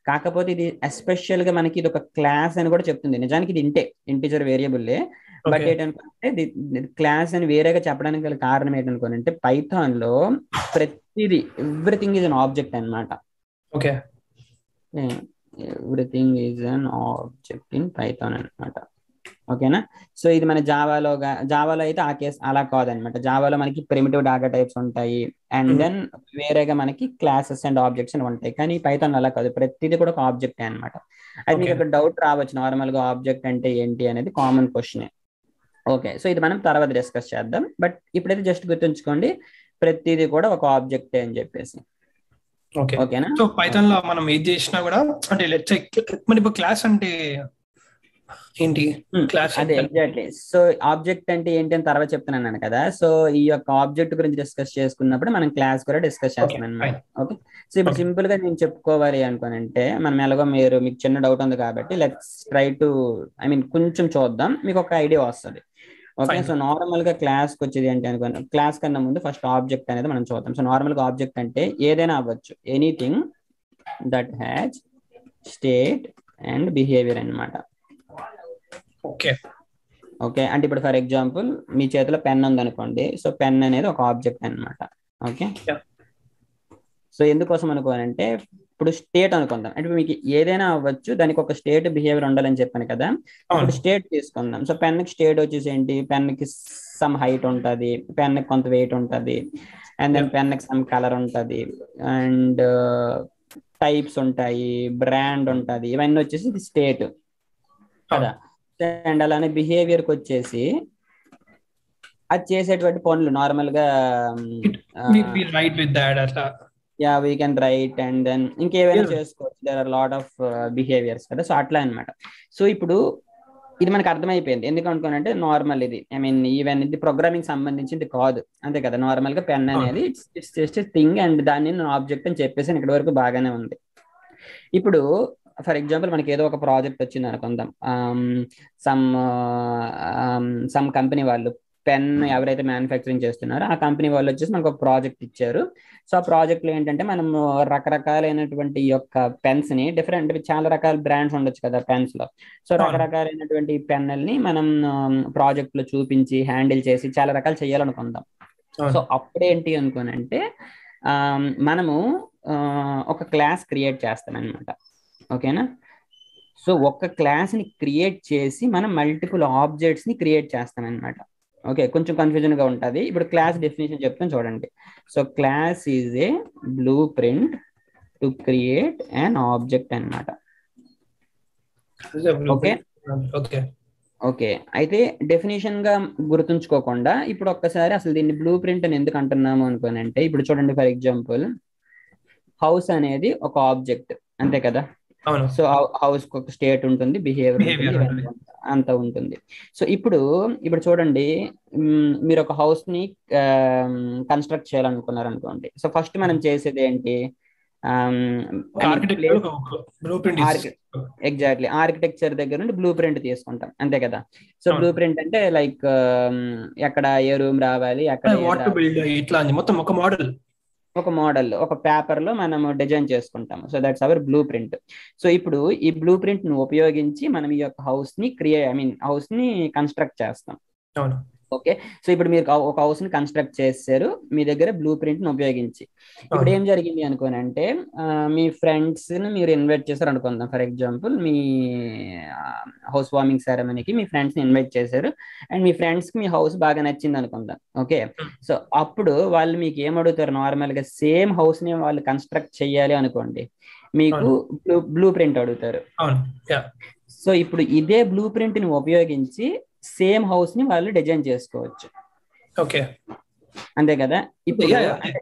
కాకపోతే ఇది ఎస్పెషల్ గా మనకి ఇది ఒక క్లాస్ అని కూడా చెప్తుంది. నిజానికి ఇది ఇంటీజర్ వేరియబుల్లే, బట్ ఏంటనుకుంటే క్లాస్ అని వేరేగా చెప్పడానికి గల కారణం ఏంటనుకోనంటే పైథాన్ లో ప్రతిదీ ఎవ్రీథింగ్ ఈజ్ అన్ ఆబ్జెక్ట్ అనమాట. Okay, everything is an object in Python అనమాట. ఓకేనా? సో ఇది మన జావాలో అయితే ఆ కేసు అలా కాదనమాట. జావాలో మనకి ప్రిమిటివ్ డేటా టైప్స్ ఉంటాయి, అండ్ దెన్ వేరేగా మనకి క్లాసెస్ అండ్ ఆబ్జెక్ట్స్ అని ఉంటాయి. కానీ పైథాన్ అలా కాదు, ప్రతిదీ కూడా ఒక ఆబ్జెక్ట్ అనమాట. అది మీకు ఒక డౌట్ రావచ్చు, నార్మల్ గా ఆబ్జెక్ట్ అంటే ఏంటి అనేది కామన్ క్వశ్చనే. ఓకే, సో ఇది మనం తర్వాత డిస్కస్ చేద్దాం, బట్ ఇప్పుడైతే జస్ట్ గుర్తుంచుకోండి ప్రతిదీ కూడా ఒక ఆబ్జెక్టే అని చెప్పేసి. ఓకేనా? సో పైథాన్ లో మనం ఏది చేసినా కూడా అంటే లెట్స్ సే మరి ఇప్పుడు క్లాస్ అంటే ఏంటి? క్లాస్ అదే ఎగ్జాక్ట్లీ. సో ఆబ్జెక్ట్ అంటే ఏంటి అని తర్వాత చెప్తున్నాను కదా. సో ఈ యొక్క ఆబ్జెక్ట్ గురించి డిస్కస్ చేసుకున్నప్పుడు మనం క్లాస్ కూడా డిస్కస్ చేస్తున్నాం అనమాట. ఓకే, సో ఇప్పుడు సింపుల్ గా నేను చెప్పుకోవాలి అనుకోనంటే మనం ఎలాగో మీకు చిన్న డౌట్ ఉంది కాబట్టి let's try to I mean కొంచెం చూద్దాం, మీకు ఒక ఐడియా వస్తుంది. ఓకే, సో నార్మల్ గా క్లాస్ కి వచ్చేది ఏంటి అనుకోండి, క్లాస్ కన్నా ముందు ఫస్ట్ ఆబ్జెక్ట్ అనేది మనం చూద్దాం. సో నార్మల్ గా ఆబ్జెక్ట్ అంటే ఏదైనా అవ్వచ్చు, anything that has state and behaviour అనమాట. ఓకే ఓకే, అంటే ఇప్పుడు ఫర్ ఎగ్జాంపుల్ మీ చేతిలో పెన్ ఉంది అనుకోండి, సో పెన్ అనేది ఒక ఆబ్జెక్ట్ అనమాట. ఓకే, సో ఎందుకోసం అనుకోనంటే ఇప్పుడు స్టేట్ అనుకుందాం, అంటే మీకు ఏదైనా అవ్వచ్చు, దానికి ఒక స్టేట్ బిహేవియర్ ఉండాలని చెప్పాను కదా. ఇప్పుడు స్టేట్ తీసుకుందాం. సో పెన్ కి స్టేట్ వచ్చేసి ఏంటి, పెన్ కి సమ్ హైట్ ఉంటుంది, పెన్ కి కొంత వెయిట్ ఉంటుంది, అండ్ దెన్ పెన్ కి సమ్ కలర్ ఉంటుంది, అండ్ టైప్స్ ఉంటాయి, బ్రాండ్ ఉంటుంది, ఇవన్నీ వచ్చేసి ఇది స్టేట్ కదా. అండ్ అలానే బిహేవియర్ కి వచ్చేసి అది చేసేటువంటి పనులు నార్మల్ గా yeah we can write and then ఇంకేమైనా చేసుకోవచ్చు, there are lot of behaviours కదా. సో అట్లా అనమాట. సో ఇప్పుడు ఇది మనకు అర్థమైపోయింది, ఎందుకు అనుకోనంటే నార్మల్ ఇది ఐ మీన్ ఈవెన్ ఇది ప్రోగ్రామింగ్ సంబంధించింది కాదు, అంతే కదా. నార్మల్ గా పెన్ అనేది ఇట్స్ జస్ట్ థింగ్ అండ్ దాన్ని ఆబ్జెక్ట్ అని చెప్పేసి ఇక్కడ వరకు బాగానే ఉంది. ఇప్పుడు ఫర్ ఎగ్జాంపుల్ మనకి ఏదో ఒక ప్రాజెక్ట్ వచ్చింది అనుకుందాం, సమ్ కంపెనీ వాళ్ళు పెన్ ఎవరైతే మ్యానుఫ్యాక్చరింగ్ చేస్తున్నారో ఆ కంపెనీ వాళ్ళు వచ్చేసి మనకు ఒక ప్రాజెక్ట్ ఇచ్చారు. సో ఆ ప్రాజెక్ట్ లో ఏంటంటే మనం రకరకాలైనటువంటి యొక్క పెన్స్ ని డిఫరెంట్ చాలా రకాల బ్రాండ్స్ ఉండొచ్చు కదా పెన్స్ లో. సో రకరకాలైనటువంటి పెన్నుల్ని మనం ప్రాజెక్ట్ లో చూపించి హ్యాండిల్ చేసి చాలా రకాలు చేయాలనుకుందాం. సో అప్పుడేంటి అనుకోనంటే మనము ఒక క్లాస్ క్రియేట్ చేస్తాం అనమాట. ఓకేనా? సో ఒక క్లాస్ ని క్రియేట్ చేసి మనం మల్టిపుల్ ఆబ్జెక్ట్స్ ని క్రియేట్ చేస్తాం అనమాట. ఓకే, కొంచెం కన్ఫ్యూజన్ గా ఉంటుంది. ఇప్పుడు క్లాస్ డెఫినేషన్ చెప్తాను చూడండి. So class is a blue print to create an object అనమాట. ఓకే ఓకే, అయితే డెఫినేషన్ గా గుర్తుంచుకోకుండా ఇప్పుడు ఒక్కసారి అసలు దీన్ని బ్లూ ప్రింట్ అని ఎందుకు అంటున్నాము అనుకోనంటే ఇప్పుడు చూడండి, ఫర్ ఎగ్జాంపుల్ హౌస్ అనేది ఒక ఆబ్జెక్ట్, అంతే కదా. సో హౌస్ కి ఒక స్టేట్ ఉంటుంది, బిహేవియర్ అంతా ఉంటుంది. సో ఇప్పుడు చూడండి, మీరు ఒక హౌస్ ని కన్స్ట్రక్ట్ చేయాలనుకున్నారు అనుకోండి. సో ఫస్ట్ మనం చేసేది ఏంటి, ఎగ్జాక్ట్లీ ఆర్కిటెక్చర్ దగ్గర నుండి బ్లూ ప్రింట్ తీసుకుంటాం, అంతే కదా. సో బ్లూ ప్రింట్ అంటే లైక్ ఎక్కడ ఏ రూమ్ రావాలి, ఎక్కడ మొత్తం ఒక మోడల్ ఒక పేపర్ లో మనం డిజైన్ చేసుకుంటాం. So that's our blue print. So ఇప్పుడు ఈ బ్లూ ప్రింట్ ను ఉపయోగించి మనం ఈ యొక్క హౌస్ ని హౌస్ ని కన్స్ట్రక్ట్ చేస్తాం. ఓకే. సో ఇప్పుడు మీరు ఒక హౌస్ ని కన్స్ట్రక్ట్ చేశారు మీ దగ్గర బ్లూ ప్రింట్ ని ఉపయోగించి. ఇప్పుడు అవును. ఏం జరిగింది అనుకోనంటే మీ ఫ్రెండ్స్ ని మీరు ఇన్వైట్ చేశారు అనుకుందాం. ఫర్ ఎగ్జాంపుల్ మీ హౌస్ వార్మింగ్ సెరమనీకి మీ ఫ్రెండ్స్ ని ఇన్వైట్ చేశారు అండ్ మీ ఫ్రెండ్స్ కి మీ హౌస్ బాగా నచ్చింది అనుకుందాం. ఓకే. సో అప్పుడు వాళ్ళు మీకు ఏం అడుగుతారు, నార్మల్ గా సేమ్ హౌస్ ని వాళ్ళు కన్స్ట్రక్ట్ చేయాలి అనుకోండి, మీకు అవును. బ్లూ ప్రింట్ అడుగుతారు. అవును. యా. సో ఇప్పుడు ఇదే బ్లూ ప్రింట్ ని ఉపయోగించి సేమ్ హౌస్ ని వాళ్ళు డిజైన్ చేసుకోవచ్చు. ఓకే. అంతే కదా. ఇప్పుడు యా, యా, అదే.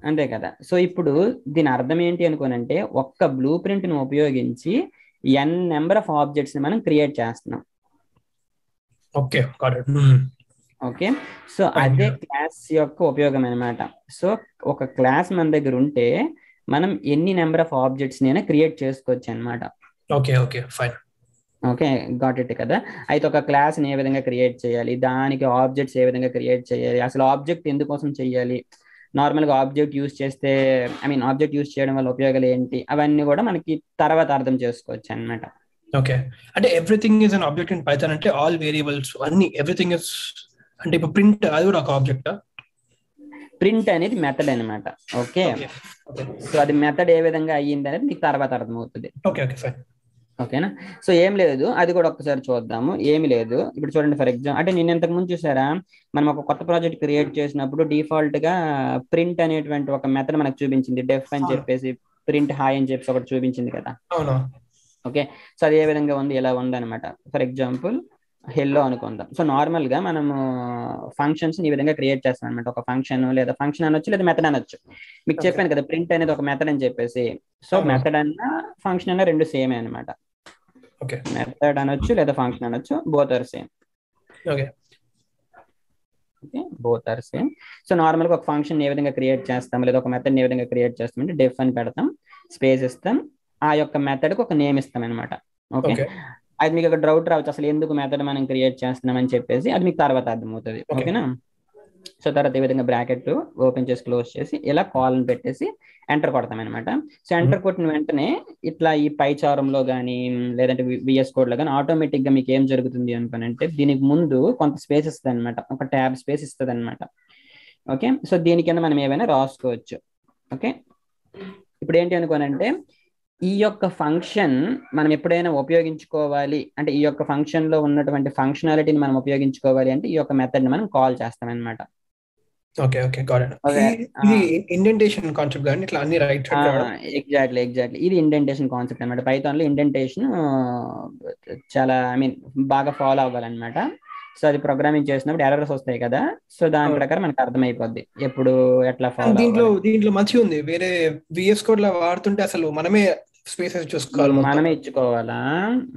అంతే కదా. సో ఇప్పుడు దీని అర్థం ఏంటి అనుకోనంటే ఒక్క బ్లూ ప్రింట్ ని ఉపయోగించి ఎన్ నెంబర్ ఆఫ్ ఆబ్జెక్ట్స్ ని మనం క్రియేట్ చేస్తున్నాం. Okay, got it. Okay. So fine. అదే క్లాస్ యొక్క ఉపయోగం అనమాట. సో ఒక క్లాస్ మన దగ్గర ఉంటే మనం ఎన్ని నెంబర్ ఆఫ్ ఆబ్జెక్ట్స్ అయినా క్రియేట్ చేసుకోవచ్చు అనమాట. Okay, okay, fine. Okay, got it కదా. అయితే ఒక క్లాస్ని ఏ విధంగా క్రియేట్ చేయాలి, దానికి ఆబ్జెక్ట్స్ ఏ విధంగా క్రియేట్ చేయాలి, అసలు ఆబ్జెక్ట్ ఎందుకోసం చేయాలి, నార్మల్గా ఆబ్జెక్ట్ యూస్ చేస్తే ఆబ్జెక్ట్ యూస్ చేయడం వల్ల ఉపయోగాలు ఏంటి, అవన్నీ కూడా మనకి తర్వాత అర్థం చేసుకోవచ్చు అన్నమాట. ఓకే. అంటే everything is an object in Python అంటే ఆల్ వేరియబుల్స్ అన్ని ఎవ్రీథింగ్ ఇస్ అంటే ఇప్పుడు ప్రింట్ అది కూడా ఒక ఆబ్జెక్ట్. ప్రింట్ అనేది మెథడ్ అనమాట. ఓకే. ఓకే. ఓకే. సో అది మెథడ్ ఏ విధంగా అయ్యింది అనేది మీకు తర్వాత అర్థమవుతుంది. Okay, okay, fine. ఓకేనా. సో ఏం లేదు, అది కూడా ఒక్కసారి చూద్దాము. ఏమి లేదు, ఇప్పుడు చూడండి ఫర్ ఎగ్జాంపుల్ అంటే నేను ఇంతకు ముందు చూసారా, మనం ఒక కొత్త ప్రాజెక్ట్ క్రియేట్ చేసినప్పుడు డిఫాల్ట్ గా ప్రింట్ అనేటువంటి ఒక మెథడ్ మనకు చూపించింది. డెఫ్ అని అవును. చెప్పేసి ప్రింట్ హాయ్ అని చెప్పేసి ఒకటి చూపించింది కదా. అవును. ఓకే. సో అది ఏ విధంగా ఉంది, ఎలా ఉంది అనమాట. ఫర్ ఎగ్జాంపుల్ హెల్లో అనుకుందాం. సో నార్మల్ గా మనము ఫంక్షన్స్ ఈ విధంగా క్రియేట్ చేస్తాం అనమాట. ఒక ఫంక్షన్ లేదా ఫంక్షన్ అనొచ్చు లేదా మెథడ్ అనొచ్చు. మీకు ఓకే. చెప్పాను కదా ప్రింట్ అనేది ఒక మెథడ్ అని చెప్పేసి. సో అవును. మెథడ్ అన్నా ఫంక్షన్ అన్నా రెండు సేమే అనమాట. ఓకే. మెథడ్ అనొచ్చు లేదా ఫంక్షన్ అనొచ్చు, both are same. Okay. Okay, both are same. So normal గా ఒక ఫంక్షన్ ఏ విధంగా క్రియేట్ చేస్తాం లేదా ఒక మెథడ్ ఏ విధంగా క్రియేట్ చేస్తాం అంటే డెఫ్ అని పెడతాం, స్పేస్ ఇస్తాం, ఆ యొక్క మెథడ్ కి ఒక నేమ్ ఇస్తాం అనమాట. ఓకే. ఓకే. అది మీకు ఒక డౌట్ రావచ్చు, అసలు ఎందుకు మెథడ్ మనం క్రియేట్ చేస్తున్నాం అని చెప్పేసి, అది మీకు తర్వాత అర్థమవుతుంది. ఓకే. ఓకేనా. సో తర్వాత ఈ విధంగా బ్రాకెట్ ఓపెన్ చేసి క్లోజ్ చేసి ఇలా కాలన్ పెట్టేసి ఎంటర్ కొడతాం అనమాట. సో ఎంటర్ కొట్టిన వెంటనే ఇట్లా ఈ పైచారంలో కానీ లేదంటే విఎస్ కోడ్ లో కానీ ఆటోమేటిక్ గా మీకు ఏం జరుగుతుంది అనుకోనంటే దీనికి ముందు కొంత స్పేస్ ఇస్తుంది అనమాట, ఒక ట్యాబ్ స్పేస్ ఇస్తుంది అనమాట. ఓకే. సో దీని కింద మనం ఏమైనా రాసుకోవచ్చు. ఓకే. ఇప్పుడు ఏంటి అనుకోనంటే ఈ యొక్క ఫంక్షన్ మనం ఎప్పుడైనా ఉపయోగించుకోవాలి అంటే ఈ యొక్క ఫంక్షన్ లో ఉన్నటువంటి ఫంక్షనాలిటీని మనం ఉపయోగించుకోవాలి అంటే ఈ యొక్క మెథడ్ ని మనం కాల్ చేస్తాం అనమాట. ఓకే. Okay, got it. ఇది ఇండెంటేషన్ కాన్సెప్ట్ కానీ ఇట్లా అన్ని రైట్ సైడ్ రావడం. ఎగ్జాక్ట్లీ ఇది ఇండెంటేషన్ కాన్సెప్ట్ అనమాట. పైథాన్ లో ఇండెంటేషన్ చాలా బాగా ఫాలో అవ్వాలన్నమాట. సో అది ప్రోగ్రామింగ్ చేసినప్పుడు ఎర్రర్స్ వస్తాయి కదా, సో దాని ప్రకారం మనకు అర్థమైపోద్ది ఎప్పుడు ఎట్లా ఫాలో దీంట్లో అవ్వాలి. దీంట్లో మంచిగా ఉంది. వేరే విఎస్ కోడ్ లా వాడుతుంటే అసలు మనమే స్పేసెస్ చూసుకోవాలి మొత్తం. మనమే ఇచ్చుకోవాలా.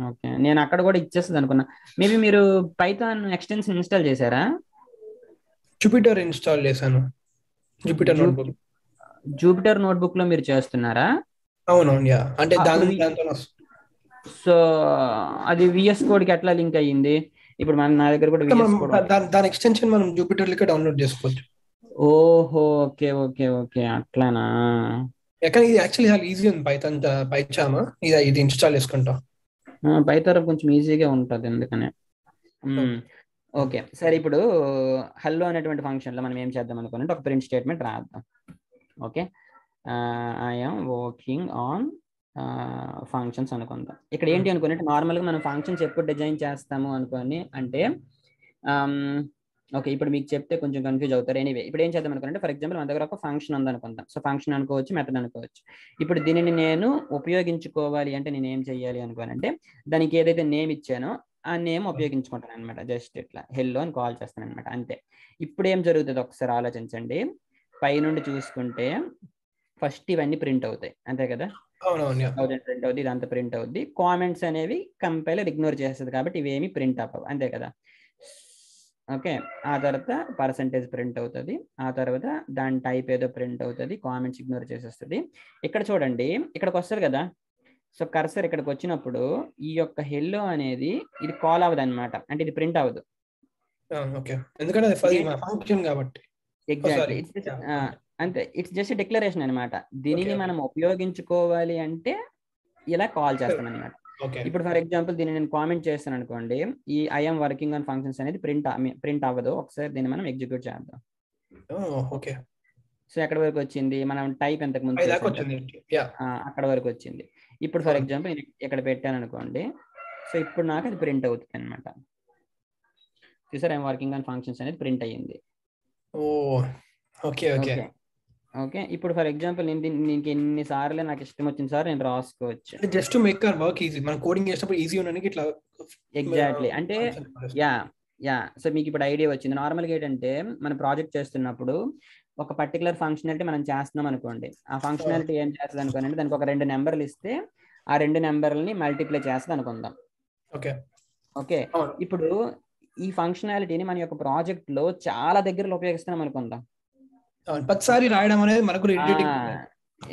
ఓకే, నేను అక్కడ కూడా ఇచ్చేస్తుంది అనుకున్నా. మేబీ మీరు పైథాన్ ఎక్స్టెన్షన్ ఇన్స్టాల్ చేశారా? జూపిటర్ ఇన్స్టాల్ చేశాను. Jupiter notebook. జూపిటర్ నోట్బుక్ లో మీరు చేస్తున్నారా? అవునవును, యా. అంటే అప్పుడు దాంతో సో అది విఎస్ కోడ్ కి ఎట్లా లింక్ అయ్యింది? ఇప్పుడు నా దగ్గర కూడా విఎస్ కోడ్. దాని ఎక్స్టెన్షన్ మనం జూపిటర్ లకి డౌన్లోడ్ చేసుకోవచ్చు. ఓహో, ఓకే ఓకే ఓకే, అట్లానా. కానీ ఇది యాక్చువల్లీ చాలా ఈజీ ఉంది. పైథాన్ పైచామా ఇది ఇన్స్టాల్ చేసుకుంటాం. పైథాన్ కొంచెం ఈజీగా ఉంటుంది ఎందుకనే. ఓకే సరే, ఇప్పుడు హల్లో అనేటువంటి ఫంక్షన్ లో మనం ఏం చేద్దాం అనుకున్నట్టు ఒక ప్రింట్ స్టేట్మెంట్ రాద్దాం. Okay, I'm working on functions అనుకుందాం. ఇక్కడ ఏంటి అనుకున్నట్టు నార్మల్గా మనం ఫంక్షన్స్ ఎప్పుడు డిజైన్ చేస్తాము అనుకోని అంటే ఓకే ఇప్పుడు మీకు చెప్తే కొంచెం కన్ఫ్యూజ్ అవుతారు. ఎనీవే ఇప్పుడు ఏం చేద్దాం అనుకుంటే ఫర్ ఎగ్జాంపుల్ మన దగ్గర ఒక ఫంక్షన్ ఉంది అనుకుందాం. సో ఫంక్షన్ అనుకోవచ్చు, మెథడ్ అనుకోవచ్చు. ఇప్పుడు దీనిని నేను ఉపయోగించుకోవాలి అంటే నేను ఏం చెయ్యాలి అనుకోనంటే దానికి ఏదైతే నేమ్ ఇచ్చానో ఆ నేమ్ ఉపయోగించుకుంటాను అనమాట. జస్ట్ ఇట్లా హెల్లో అని కాల్ చేస్తాను అనమాట, అంతే. ఇప్పుడు ఏం జరుగుతుంది ఒకసారి ఆలోచించండి. పై నుండి చూసుకుంటే ఫస్ట్ ఇవన్నీ ప్రింట్ అవుతాయి, అంతే కదా. ప్రింట్ అవుతుంది, ఇదంతా ప్రింట్ అవుద్ది. కామెంట్స్ అనేవి కంపైలర్ ఇగ్నోర్ చేస్తుంది కాబట్టి ఇవేమి ప్రింట్ అవ్వవు, అంతే కదా. ఓకే, ఆ తర్వాత పర్సంటేజ్ ప్రింట్ అవుతుంది, ఆ తర్వాత దాని టైప్ ఏదో ప్రింట్ అవుతుంది, కామెంట్స్ ఇగ్నోర్ చేసేస్తుంది. ఇక్కడ చూడండి ఇక్కడికి వస్తుంది కదా. సో కర్సర్ ఇక్కడికి వచ్చినప్పుడు ఈ యొక్క హెల్లో అనేది ఇది కాల్ అవ్వదు అనమాట, అంటే ఇది ప్రింట్ అవ్వదు. ఎగ్జాక్ట్లీ, అంతే. ఇట్స్ జస్ట్ డిక్లరేషన్ అనమాట. దీనిని మనం ఉపయోగించుకోవాలి అంటే ఇలా కాల్ చేస్తాం అనమాట. ఓకే. ఇప్పుడు ఫర్ ఎగ్జాంపుల్ దీన్ని నేను కామెంట్ చేస్తాను అనుకోండి, ఈ ఐఎమ్ వర్కింగ్ ఆన్ ఫంక్షన్స్ అనేది ప్రింట్ అవ్వదు. ఒకసారి దీన్ని మనం ఎగ్జిక్యూట్ చేద్దాం. ఓకే. సో ఎక్కడ వరకు వచ్చింది, మనం టైప్ ఎంతకు ముందు 5 దాకా చేసాం కదా, వచ్చింది. యా, అక్కడ వరకు వచ్చింది. ఇప్పుడు ఫర్ ఎగ్జాంపుల్ నేను ఇక్కడ పెట్టాను అనుకోండి, సో ఇప్పుడు నాకు అది ప్రింట్ అవుతుంది అనమాట. చూసారు, ఐఎమ్ వర్కింగ్ ఆన్ ఫంక్షన్స్ అనేది ప్రింట్ అయ్యింది. ఓ ఓకే. ఓకే. ఓకే ఓకే ఇప్పుడు ఫర్ ఎగ్జాంపుల్ నేను దీనికి ఎన్నిసార్లు నాకు ఇష్టం వచ్చిన సార్ నేను రాసుకోవచ్చు. Just to make our work easy, మనం కోడింగ్ చేసేటప్పుడు ఈజీ ఉండడానికి ఇట్లా ఎగ్జాక్ట్లీ. అంటే యా సో మీకు ఇప్పుడు ఐడియా వచ్చింది. నార్మల్గా ఏంటంటే మనం ప్రాజెక్ట్ చేస్తున్నప్పుడు ఒక పర్టికులర్ ఫంక్షనాలిటీ మనం చేస్తున్నాం అనుకోండి, ఆ ఫంక్షనాలిటీ ఏం చేస్తుంది అనుకోండి, దానికి ఒక 2 నెంబర్లు ఇస్తే ఆ 2 నెంబర్లని మల్టిప్లై చేస్తుంది అనుకుందాం. ఓకే. ఓకే ఇప్పుడు ఈ ఫంక్షనాలిటీని మన యొక్క ప్రాజెక్ట్ లో చాలా దగ్గరలో ఉపయోగిస్తున్నాం అనుకుందాం. ప్రతిసారి రాయడం అనేది మనకు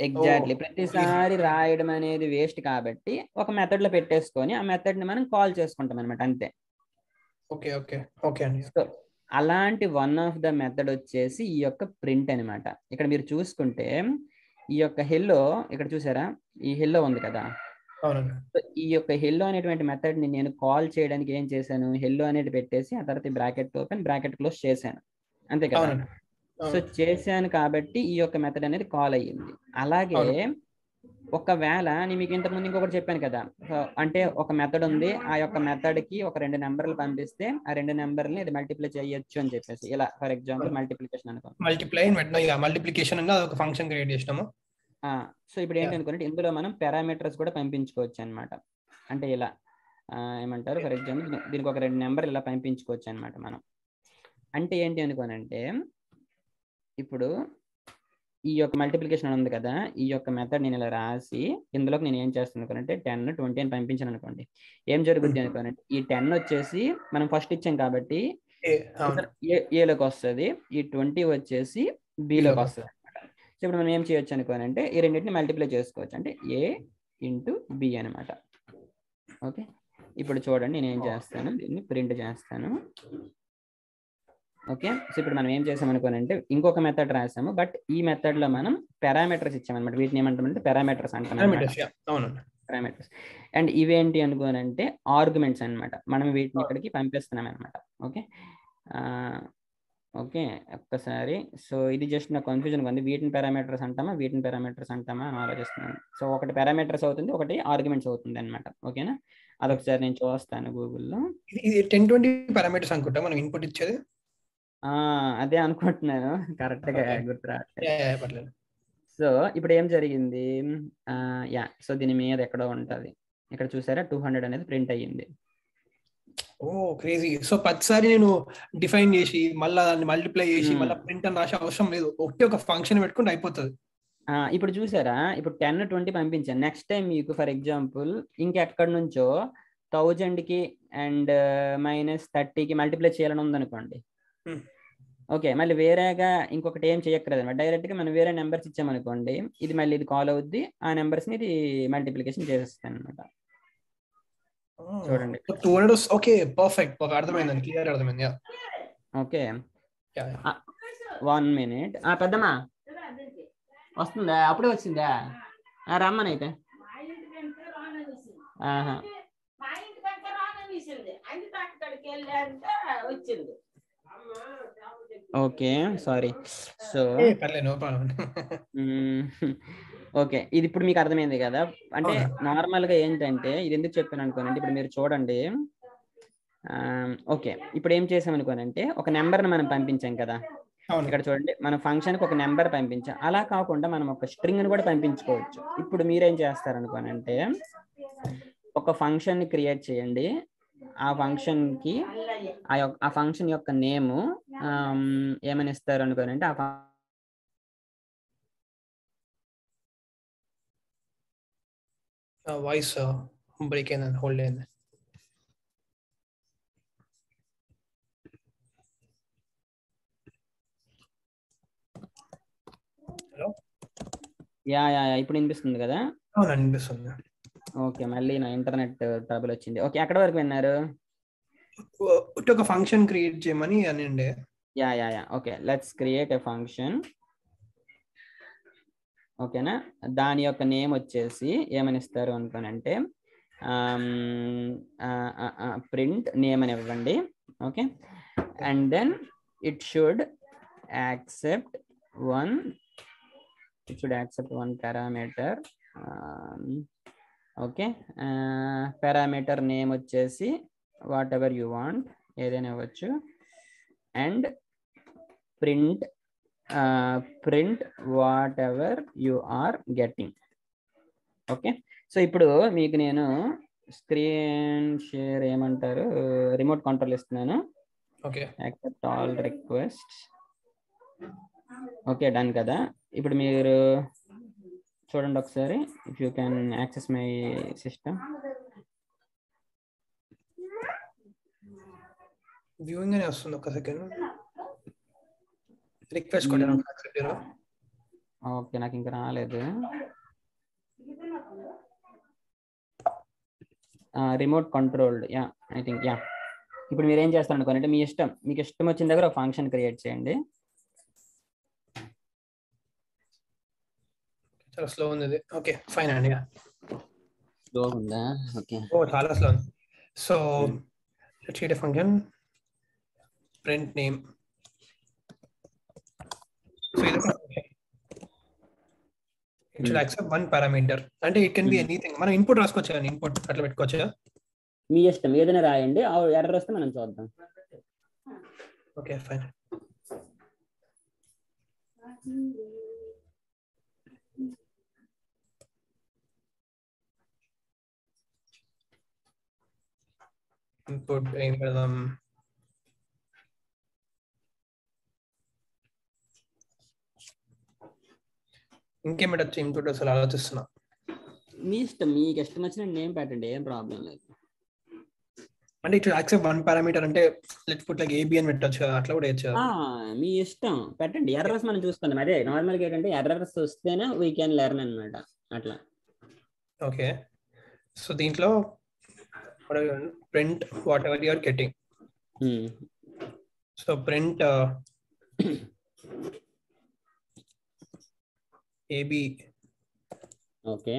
ఎగ్జాక్ట్లీ, ప్రతిసారి రాయడం అనేది వేస్ట్ కాబట్టి ఒక మెథడ్ లో పెట్టేసుకొని ఆ మెథడ్ ని మనం కాల్ చేసుకుంటాం అనమాట, అంతే. ఓకే. ఓకే. ఓకే అండి. సో అలాంటి వన్ ఆఫ్ ద మెథడ్ వచ్చేసి ఈ యొక్క ప్రింట్ అనమాట. ఇక్కడ మీరు చూసుకుంటే ఈ యొక్క హెల్లో ఇక్కడ చూసారా, ఈ హెల్లో ఉంది కదా, ఈ యొక్క హెల్లో అనేటువంటి మెథడ్ ని నేను కాల్ చేయడానికి ఏం చేశాను, హెల్లో అనేది పెట్టేసి ఆ తర్వాత బ్రాకెట్ ఓపెన్ బ్రాకెట్ క్లోజ్ చేశాను, అంతే కదా. సో చేశాను కాబట్టి ఈ యొక్క మెథడ్ అనేది కాల్ అయ్యింది. అలాగే ఒకవేళ నేను మీకు ఇంతకుముందు ఇంకొకటి చెప్పాను కదా, అంటే ఒక మెథడ్ ఉంది, ఆ యొక్క మెథడ్ కి ఒక 2 నెంబర్లు పంపిస్తే ఆ 2 నెంబర్ని ఇది మల్టిప్లై చేయొచ్చు అని చెప్పేసి, ఇలా ఫర్ ఎగ్జాంపుల్ మల్టిప్లికేషన్ అనుకో, మల్టిప్లికేషన్ ఒక ఫంక్షన్ క్రియేట్ చేసినాము. సో ఇప్పుడు ఏంటి అనుకుంటే ఇందులో మనం పారామీటర్స్ కూడా పంపించుకోవచ్చు అనమాట. అంటే ఇలా ఏమంటారు, ఫర్ ఎగ్జాంపుల్ దీనికి ఒక 2 నెంబర్లు ఇలా పంపించుకోవచ్చు అనమాట మనం. అంటే ఏంటి అనుకోనంటే ఇప్పుడు ఈ యొక్క మల్టిప్లికేషన్ ఉంది కదా, ఈ యొక్క మెథడ్ నేను ఇలా రాసి ఇందులోకి నేను ఏం చేస్తాను అనుకోనంటే 10, 20 అని పంపించాను అనుకోండి, ఏం జరుగుద్ది అనుకోనంటే ఈ 10 వచ్చేసి మనం ఫస్ట్ ఇచ్చాం కాబట్టి ఏలోకి వస్తుంది, ఈ 20 వచ్చేసి బిలోకి వస్తుంది అనమాట. సో ఇప్పుడు మనం ఏం చేయొచ్చు అనుకోనంటే ఈ రెండింటిని మల్టిప్లై చేసుకోవచ్చు, అంటే ఏ ఇంటూ బి అనమాట. ఓకే ఇప్పుడు చూడండి నేను ఏం చేస్తాను, దీన్ని ప్రింట్ చేస్తాను. ఓకే సో ఇప్పుడు మనం ఏం చేసాం అనుకోనంటే ఇంకొక మెథడ్ రాసాము, బట్ ఈ మెథడ్ లో మనం పారామీటర్స్ ఇచ్చామన్నమాట. వీటిని ఏమంటామంటే పారామీటర్స్ అంటాం, పారామీటర్స్. అండ్ ఇవేంటి అనుకోనంటే ఆర్గ్యుమెంట్స్ అనమాట, మనం వీటిని ఇక్కడికి పంపిస్తున్నాం అనమాట. ఓకే ఓకే ఒక్కసారి, సో ఇది జస్ట్ నాకు కన్ఫ్యూజన్ ఉంది, వీటిని పారామీటర్స్ అంటామా వీటిని పారామీటర్స్ అంటామా అని ఆలోచిస్తున్నాను. సో ఒకటి పారామీటర్స్ అవుతుంది, ఒకటి ఆర్గ్యుమెంట్స్ అవుతుంది అనమాట. ఓకేనా, అదొకసారి నేను చూస్తాను గూగుల్లో. 10-20 పారామీటర్స్ అనుకుంటా మనం ఇన్పుట్ ఇచ్చేది. అదే అనుకుంటున్నాను, కరెక్ట్ గా గుర్తు రావట్లేదు. సో ఇప్పుడు ఏం జరిగింది, సో దీని మీద ఎక్కడో ఉంటది, ఇక్కడ చూసారా 200 అనేది ప్రింట్ అయ్యింది. ఓ క్రేజీ. సో ప్రతిసారి నేను డిఫైన్ చేసి మళ్ళీ దాన్ని మల్టిప్లై చేసి మళ్ళీ ప్రింట్ అని రాసే అవసరం లేదు, ఒకటి ఒక ఫంక్షన్ పెట్టుకుంటే అయిపోతుంది. ఇప్పుడు చూసారా, ఇప్పుడు 10, 20 పంపించాను. నెక్స్ట్ టైం మీకు ఫర్ ఎగ్జాంపుల్ ఇంకెక్కడి నుంచో 1000కి అండ్ -30కి మల్టిప్లై చేయాలని ఉందనుకోండి, ఓకే మళ్ళీ వేరేగా ఇంకొకటి ఏం చేయక్కర్లేదు అనమాట, డైరెక్ట్ గా మనం వేరే నెంబర్స్ ఇచ్చామనుకోండి, ఇది మళ్ళీ ఇది కాల్ అవుద్ది, ఆ నెంబర్స్ ని ఇది మల్టిప్లికేషన్ చేసేస్తాను అనమాట. చూడండి 200. ఓకే పర్ఫెక్ట్, అర్థమైంది, క్లియర్ అర్థమైంది. Okay 1 minute. పెద్దమ్మా వస్తుందా, అప్పుడే వచ్చిందా, రమ్మనైతే. Okay sorry. సో ఓకే ఇది ఇప్పుడు మీకు అర్థమైంది కదా. అంటే నార్మల్ గా ఏంటంటే ఇది ఎందుకు చెప్పాను అనుకోనండి, ఇప్పుడు మీరు చూడండి. ఓకే ఇప్పుడు ఏం చేసాం అనుకోనంటే ఒక నెంబర్ని మనం పంపించాం కదా, ఇక్కడ చూడండి మన ఫంక్షన్ కి ఒక నెంబర్ పంపించాం. అలా కాకుండా మనం ఒక స్ట్రింగ్ ని కూడా పంపించుకోవచ్చు. ఇప్పుడు మీరేం చేస్తారు అనుకోనంటే ఒక ఫంక్షన్ ని క్రియేట్ చేయండి, ఆ ఫంక్షన్ కి ఆ ఫంక్షన్ యొక్క నేము ఏమని ఇస్తారు అనుకోనంటే వాయిస్ బ్రేక్ అయింది, హోల్డ్ అయింది. యా ఇప్పుడు వినిపిస్తుంది కదా. అనిపిస్తుంది. ఓకే మళ్ళీ నా ఇంటర్నెట్ ట్రబుల్ వచ్చింది. ఓకే ఎక్కడ వరకు విన్నారు, ఒక ఫంక్షన్ క్రియేట్ చేయమని అనండి. Yeah okay let's create a function. ఓకేనా, దాని యొక్క నేమ్ వచ్చేసి ఏమని ఇస్తారు అనుకోనంటే ప్రింట్ నేమ్ అని ఇవ్వండి. Okay, and then it should accept one parameter. Okay, parameter name వచ్చేసి వాట్ ఎవర్ యూ వాంట్, ఏదైనా ఇవ్వచ్చు. And print whatever you are getting. Okay, so ఇప్పుడు మీకు నేను స్క్రీన్ షేర్ ఏమంటారు, రిమోట్ కంట్రోల్ ఇస్తున్నాను. Okay, accept all request. Okay, done కదా. ఇప్పుడు మీరు చూడండి ఒకసారి, if you can access my system. Viewing అని వస్తుంది, ఒక్క సెకండ్. రిక్వెస్ట్ కొట్టాను, యాక్సెప్ట్ చేయరా? ఓకే, నాకు ఇంకా రాలేదు. Remote controlled, yeah I think, yeah. ఇప్పుడు మీరు ఏం చేస్తారు అనుకోండి, మీ ఇష్టం, మీకు ఇష్టం వచ్చిన దగ్గర ఒక ఫంక్షన్ క్రియేట్ చేయండి. చాలా స్లో ఉంది ఇది. ఓకే, ఫైన్ అండి. స్లో ఉందా? ఓకే, ఓ చాలా స్లో ఉంది. So let's create a function print name. So ఇది it should accept one parameter. అంటే ఇట్ కెన్ బి ఎనీథింగ్. మనం ఇన్పుట్ రాసుకోవచ్చు కదా, ఇన్పుట్ అట్లా పెట్టుకోవచ్చు. మీ ఇష్టం, ఏదైనా రాయండి. ఎర్రర్ వస్తే మనం చూద్దాం. Okay, fine. ఇన్పుట్ ఏం పెడదాం? ఇంకేం పెట్టచ్చు ఇన్పుట్? అసలు ఆలోచిస్తున్నా. మీ ఇష్టం, మీకు ఇష్టం వచ్చిన నేమ్ పెట్టండి, ఏం ప్రాబ్లం లేదు. అంటే ఇట్ యాక్సెప్ట్ వన్ పారామీటర్ అంటే లెట్స్ పుట్ లైక్ ఏబి అని పెట్టొచ్చు కదా, అట్లా కూడా వేయచ్చు కదా. మీ ఇష్టం పెట్టండి. ఎర్రర్స్ మనం చూసుకుందాం. అదే నార్మల్గా ఏంటంటే ఎర్రర్స్ వస్తేనే వీ కెన్ లెర్న్ అనమాట, అట్లా. ఓకే, సో దీంట్లో print whatever you are getting. So print AB. Okay,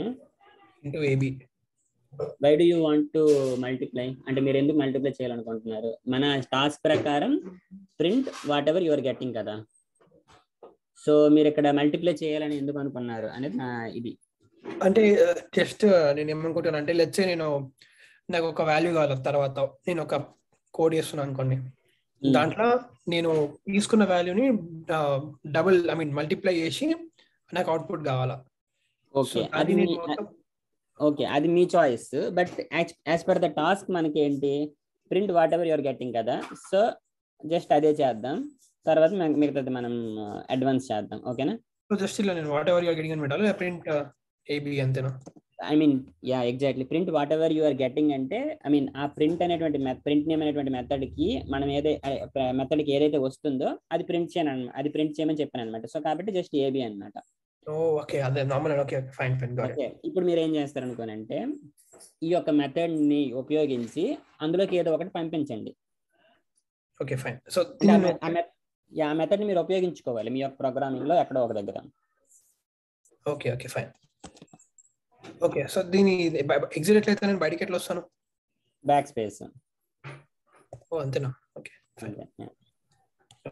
into AB. Why do you want to multiply అంటే మీరు ఎందుకు మల్టిప్లై చేయాలనుకుంటున్నారు? మన టాస్క్ ప్రకారం print whatever your getting కదా. సో మీరు ఇక్కడ మల్టిప్లై చేయాలని ఎందుకు అనుకున్నారు అనేది నా ఇది. అంటే జస్ట్ నేను ఏమనుకుంటాను అంటే లెట్స్ నేను నాకు ఒక వాల్యూ కావాలి, తర్వాత నేను ఒక కోడ్ చేస్తున్నాను అనుకోండి, దాంట్లో నేను తీసుకున్న వాల్యూని డబుల్ ఐ మీన్ మల్టిప్లై చేసి నాకు అవుట్పుట్ కావాలా. ఓకే, అది మీ choice. But as per the task మనకి ఏంటి, print whatever your getting కదా. సో జస్ట్ అదే చేద్దాం, తర్వాత మిగతాది మనం అడ్వాన్స్ చేద్దాం. ఓకేనా? సో జస్ట్ ఇలా నేను వాట్ ఎవర్ యువర్ గెట్టింగ్ అని పెట్టాలి, ప్రింట్ ఏబి అంతేనా? I mean yeah exactly, print whatever your getting అంటే ఐ మీన్ ఆ ప్రింట్ అనేటువంటి ప్రింట్ నేమ్ అనేటువంటి మెథడ్కి మనం మెథడ్కి ఏదైతే వస్తుందో అది ప్రింట్ చేయమని చెప్పాను అనమాట. సో కాబట్టి జస్ట్ ఏబి అనమాట. ఓకే, అదే normal. Okay, fine fine, got it. Okay, ఇప్పుడు మీరు ఏం చేస్తారు అనుకోనంటే ఈ యొక్క మెథడ్ ని ఉపయోగించి అందులోకి ఏదో ఒకటి పంపించండి. Okay, fine. సో ఆ మెథడ్ ని మీరు ఉపయోగించుకోవాలి మీ యొక్క ప్రోగ్రామింగ్ లో ఎక్కడో ఒక దగ్గర. Okay okay, fine. Okay, so దీని ఎగ్జిట్ ఎట్లయితే నేను బయటికి ఎట్లా వస్తాను? Back space. ఓ అంతేనా? Okay, fine.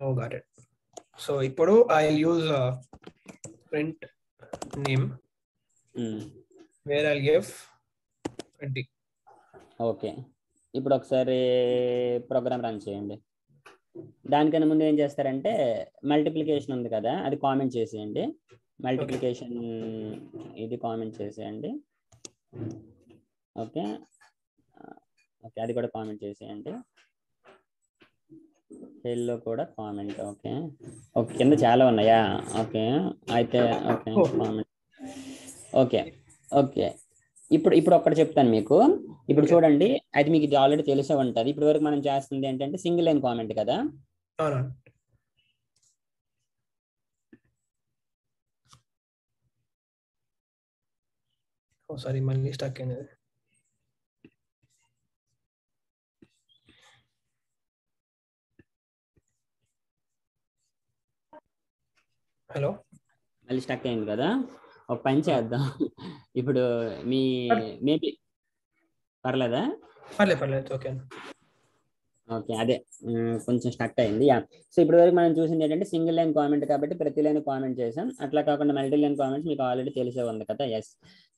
Oh got it. So ఇప్పుడు I use print name where I give 20. Okay, ఇప్పుడు ఒకసారి ప్రోగ్రామ్ రన్ చేయండి. దానికన్నా ముందు ఏం చేస్తారంటే మల్టిప్లికేషన్ ఉంది కదా, అది కామెంట్ చేసేయండి. మల్టిప్లికేషన్ ఇది కామెంట్ చేసేయండి. ఓకే ఓకే, అది కూడా కామెంట్ చేసేయండి. హెల్లో కూడా కామెంట్. ఓకే ఓకే, కింద చాలా ఉన్నాయా? ఓకే అయితే ఓకే కామెంట్. ఓకే ఓకే, ఇప్పుడు ఒక్కటి చెప్తాను మీకు. ఇప్పుడు చూడండి, అది మీకు ఆల్రెడీ తెలిసే ఉంటుంది. ఇప్పటి వరకు మనం చేస్తుంది ఏంటంటే సింగిల్ లైన్ కామెంట్ కదా. సారీ, మళ్ళీ స్టక్ అయింది. హలో, మళ్ళీ స్టక్ అయింది కదా. ఒక పని చేద్దాం. ఇప్పుడు మేబీ పర్లేదా? పర్లేదు ఓకే. ఓకే, అదే కొంచెం స్టక్ అయింది. యా, సో ఇప్పుడు వరకు మనం చూసింది ఏంటంటే సింగిల్ లైన్ కామెంట్ కాబట్టి ప్రతి లైన్ కామెంట్ చేసాం. అట్లా కాకుండా మల్టీ లైన్ కామెంట్స్ మీకు ఆల్రెడీ తెలిసే ఉంది కదా. ఎస్,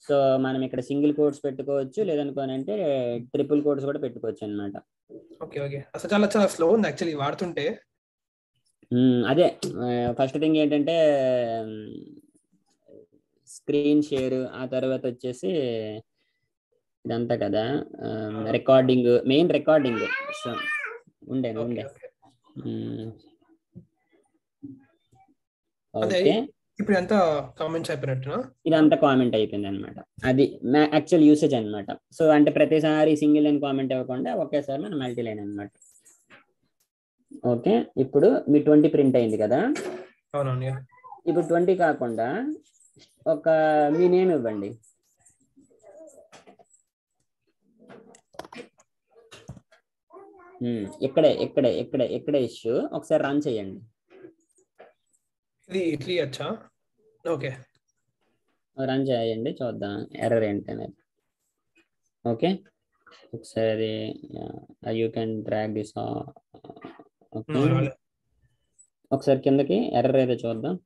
సో మనం ఇక్కడ సింగిల్ కోట్స్ పెట్టుకోవచ్చు, లేదనుకోనంటే ట్రిపుల్ కోట్స్ కూడా పెట్టుకోవచ్చు అనమాట. ఓకే ఓకే, అసలు చాలా చాలా స్లో ఉంది యాక్చువల్లీ వాడుతుంటే. అదే ఫస్ట్ థింగ్ ఏంటంటే స్క్రీన్ షేర్, ఆ తర్వాత వచ్చేసి ఇదంతా కదా రికార్డింగ్, మెయిన్ రికార్డింగ్. సో ఉండే ఓకే అదే ఓకే, ఇప్పుడు ఎంత కామెంట్స్ అయిపోయినట్టునా? ఇదంతా కామెంట్ అయిపోయింది అనమాట. అది యాక్చువల్ యూసేజ్ అనమాట. సో అంటే ప్రతిసారి సింగిల్ లైన్ కామెంట్ ఇవ్వకుండా ఒకేసారి మనం మల్టీ లైన్ అనమాట. ఓకే, ఇప్పుడు మీ 20 ప్రింట్ అయింది కదా. అవునవును. ఇప్పుడు 20 కాకుండా ఒక మీ నేమ్ ఇవ్వండి. ఇక్కడే ఇష్యూ. ఒకసారి రన్ చేయండి. ఇది ఇట్లీ అచ్చా. ఓకే, రన్ చేయండి, చూద్దాం ఎర్రర్ ఏంటనేది. ఓకే, ఒకసారి you can drag this. Okay, ఒకసారి కిందకి ఎర్రర్ అయితే చూద్దాం.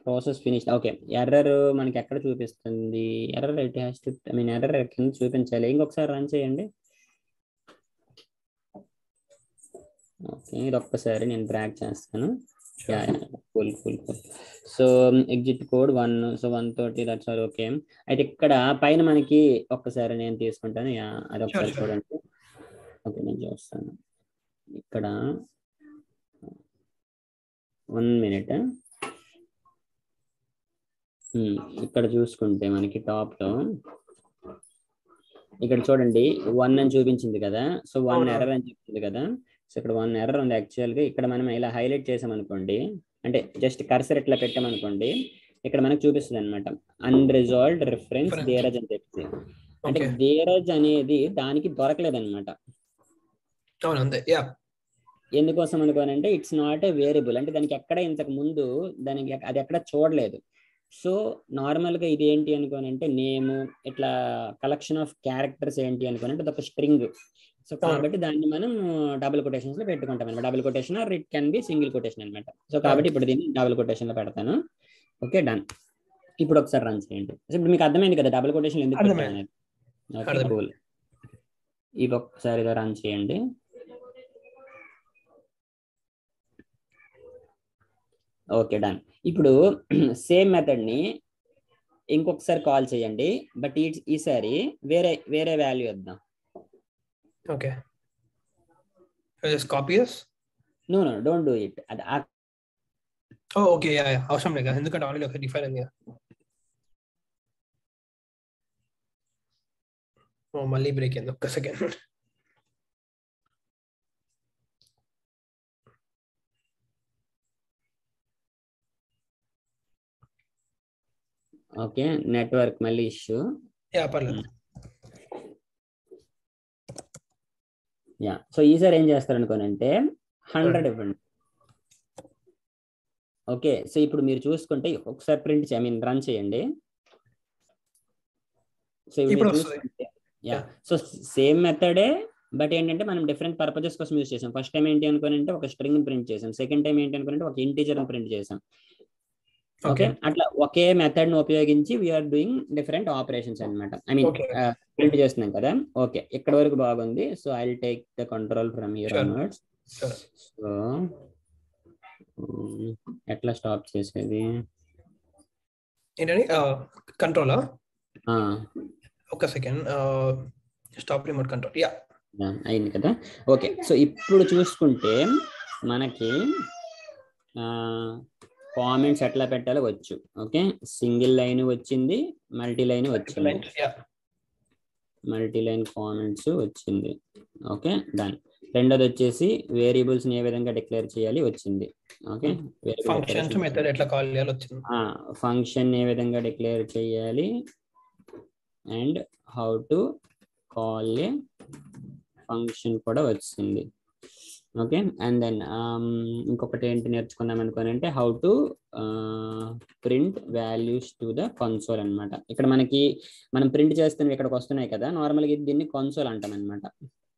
Process finish. ఓకే, ఎర్రర్ మనకి ఎక్కడ చూపిస్తుంది? Error it has to, I mean error కింద చూపించాలి. ఇంకొకసారి రన్ చేయండి. ఓకే, ఇది ఒక్కసారి నేను డ్రాగ్ చేస్తాను. Cool. So exit code 1, so 130, that's all. Okay, అయితే ఇక్కడ పైన మనకి ఒక్కసారి నేను తీసుకుంటాను. అది ఒకసారి చూడండి. ఓకే, నేను చూస్తాను ఇక్కడ 1 మినిట్. ఇక్కడ చూసుకుంటే మనకి టాప్ లో ఇక్కడ చూడండి 1 అని చూపించింది కదా. సో 1 ఎర్రర్ అని చెప్తుంది కదా. సో ఇక్కడ 1 ఎర్రర్ ఉంది యాక్చువల్ గా. ఇక్కడ మనం ఇలా హైలైట్ చేసామనుకోండి, అంటే జస్ట్ కర్సర్ ఇట్లా పెట్టామనుకోండి, ఇక్కడ మనకు చూపిస్తుంది అనమాట అన్రిజాల్వ్డ్ రిఫరెన్స్ దేరజ్ అని చెప్పి. అంటే దేరజ్ అనేది దానికి దొరకలేదన్నమాట. ఎందుకోసం అనుకోనంటే ఇట్స్ నాట్ ఏ వేరియబుల్, అంటే దానికి ఎక్కడ ఇంతకు ముందు దానికి అది ఎక్కడ చూడలేదు. సో నార్మల్ గా ఇది ఏంటి అనుకోనంటే నేమ్, ఇట్లా కలెక్షన్ ఆఫ్ క్యారెక్టర్స్ ఏంటి అనుకోనంటే అది ఒక స్ట్రింగ్. సో కాబట్టి దాన్ని మనం డబుల్ కొటేషన్స్ లో పెట్టుకుంటాం అనమాట. Double quotation or it can be single quotation అనమాట. సో కాబట్టి ఇప్పుడు దీన్ని డబుల్ కొటేషన్ లో పెడతాను. Okay, done. ఇప్పుడు ఒకసారి రన్ చేయండి. ఇప్పుడు మీకు అర్థమైంది కదా డబుల్ కొటేషన్ ఎందుకు పెట్టాను అనేది. Okay, cool. ఇది ఒకసారిగా రన్ చేయండి. Okay, done. ఇప్పుడు సేమ్ మెథడ్ ని ఇంకొకసారి కాల్ చేయండి, బట్ ఈసారి వేరే వాల్యూ ఇద్దాం. Okay, copy no don't do it. అది ఓకే, అవసరం లేదు ఎందుకంటే ఆల్రెడీ ఒక డిఫైన్ అయింది. మళ్ళీ బ్రేక్ అయింది, ఒక్క సెకండ్. ఓకే, నెట్వర్క్ మళ్ళీ ఇష్యూ. పర్లేదు. సో ఈసారి ఏం చేస్తారు అనుకోనంటే 100 ఇవ్వండి. ఓకే, సో ఇప్పుడు మీరు చూసుకుంటే ఒకసారి ప్రింట్ ఐ మీన్ రన్ చేయండి. సో ఇప్పుడు చూసుకుంటే సో సేమ్ మెథడే, బట్ ఏంటంటే మనం డిఫరెంట్ పర్పజెస్ కోసం యూస్ చేసాం. ఫస్ట్ టైం ఏంటి అనుకోనంటే ఒక స్ట్రింగ్ ప్రింట్ చేసాం. సెకండ్ టైం ఏంటి అనుకోనంటే ఒక ఇంటీజర్ ప్రింట్ చేసాం. ఓకే, అట్లా ఒకే మెథడ్ ని ఉపయోగించి వీఆర్ డూయింగ్ డిఫరెంట్ ఆపరేషన్స్ అనమాట. ఐ మీన్ ప్రింట్ చేస్తున్నాం కదా. ఓకే, ఇక్కడ వరకు బాగుంది. So I will take the control from here onwards. So ఎట్లా స్టాప్ చేసేది ఏంటని? కంట్రోలా? ఒక సెకండ్, స్టాప్ రిమోట్ కంట్రోల్. అయింది కదా. ఓకే, సో ఇప్పుడు చూసుకుంటే మనకి కామెంట్స్ ఎట్లా పెట్టాలో వచ్చు. ఓకే, సింగిల్ లైన్ వచ్చింది, మల్టీ లైన్ వచ్చింది, మల్టీ లైన్ కామెంట్స్ వచ్చింది. Okay, done. రెండోది వచ్చేసి వేరియబుల్స్ ని ఏ విధంగా డిక్లేర్ చేయాలి వచ్చింది. ఓకే, ఫంక్షన్స్ మెథడ్ ఎట్లా కాల్ చేయాలి వచ్చింది. ఫంక్షన్ ఏ విధంగా డిక్లేర్ చేయాలి and how to call a function కూడా వచ్చింది. ఓకే, అండ్ దెన్ ఇంకొకటి ఏంటి నేర్చుకుందాం అనుకోనంటే how to print values to the console అన్నమాట. ఇక్కడ మనకి మనం ప్రింట్ చేస్తున్నవి ఇక్కడికి వస్తున్నాయి కదా, నార్మల్గా దీన్ని కన్సోల్ అంటాం అనమాట.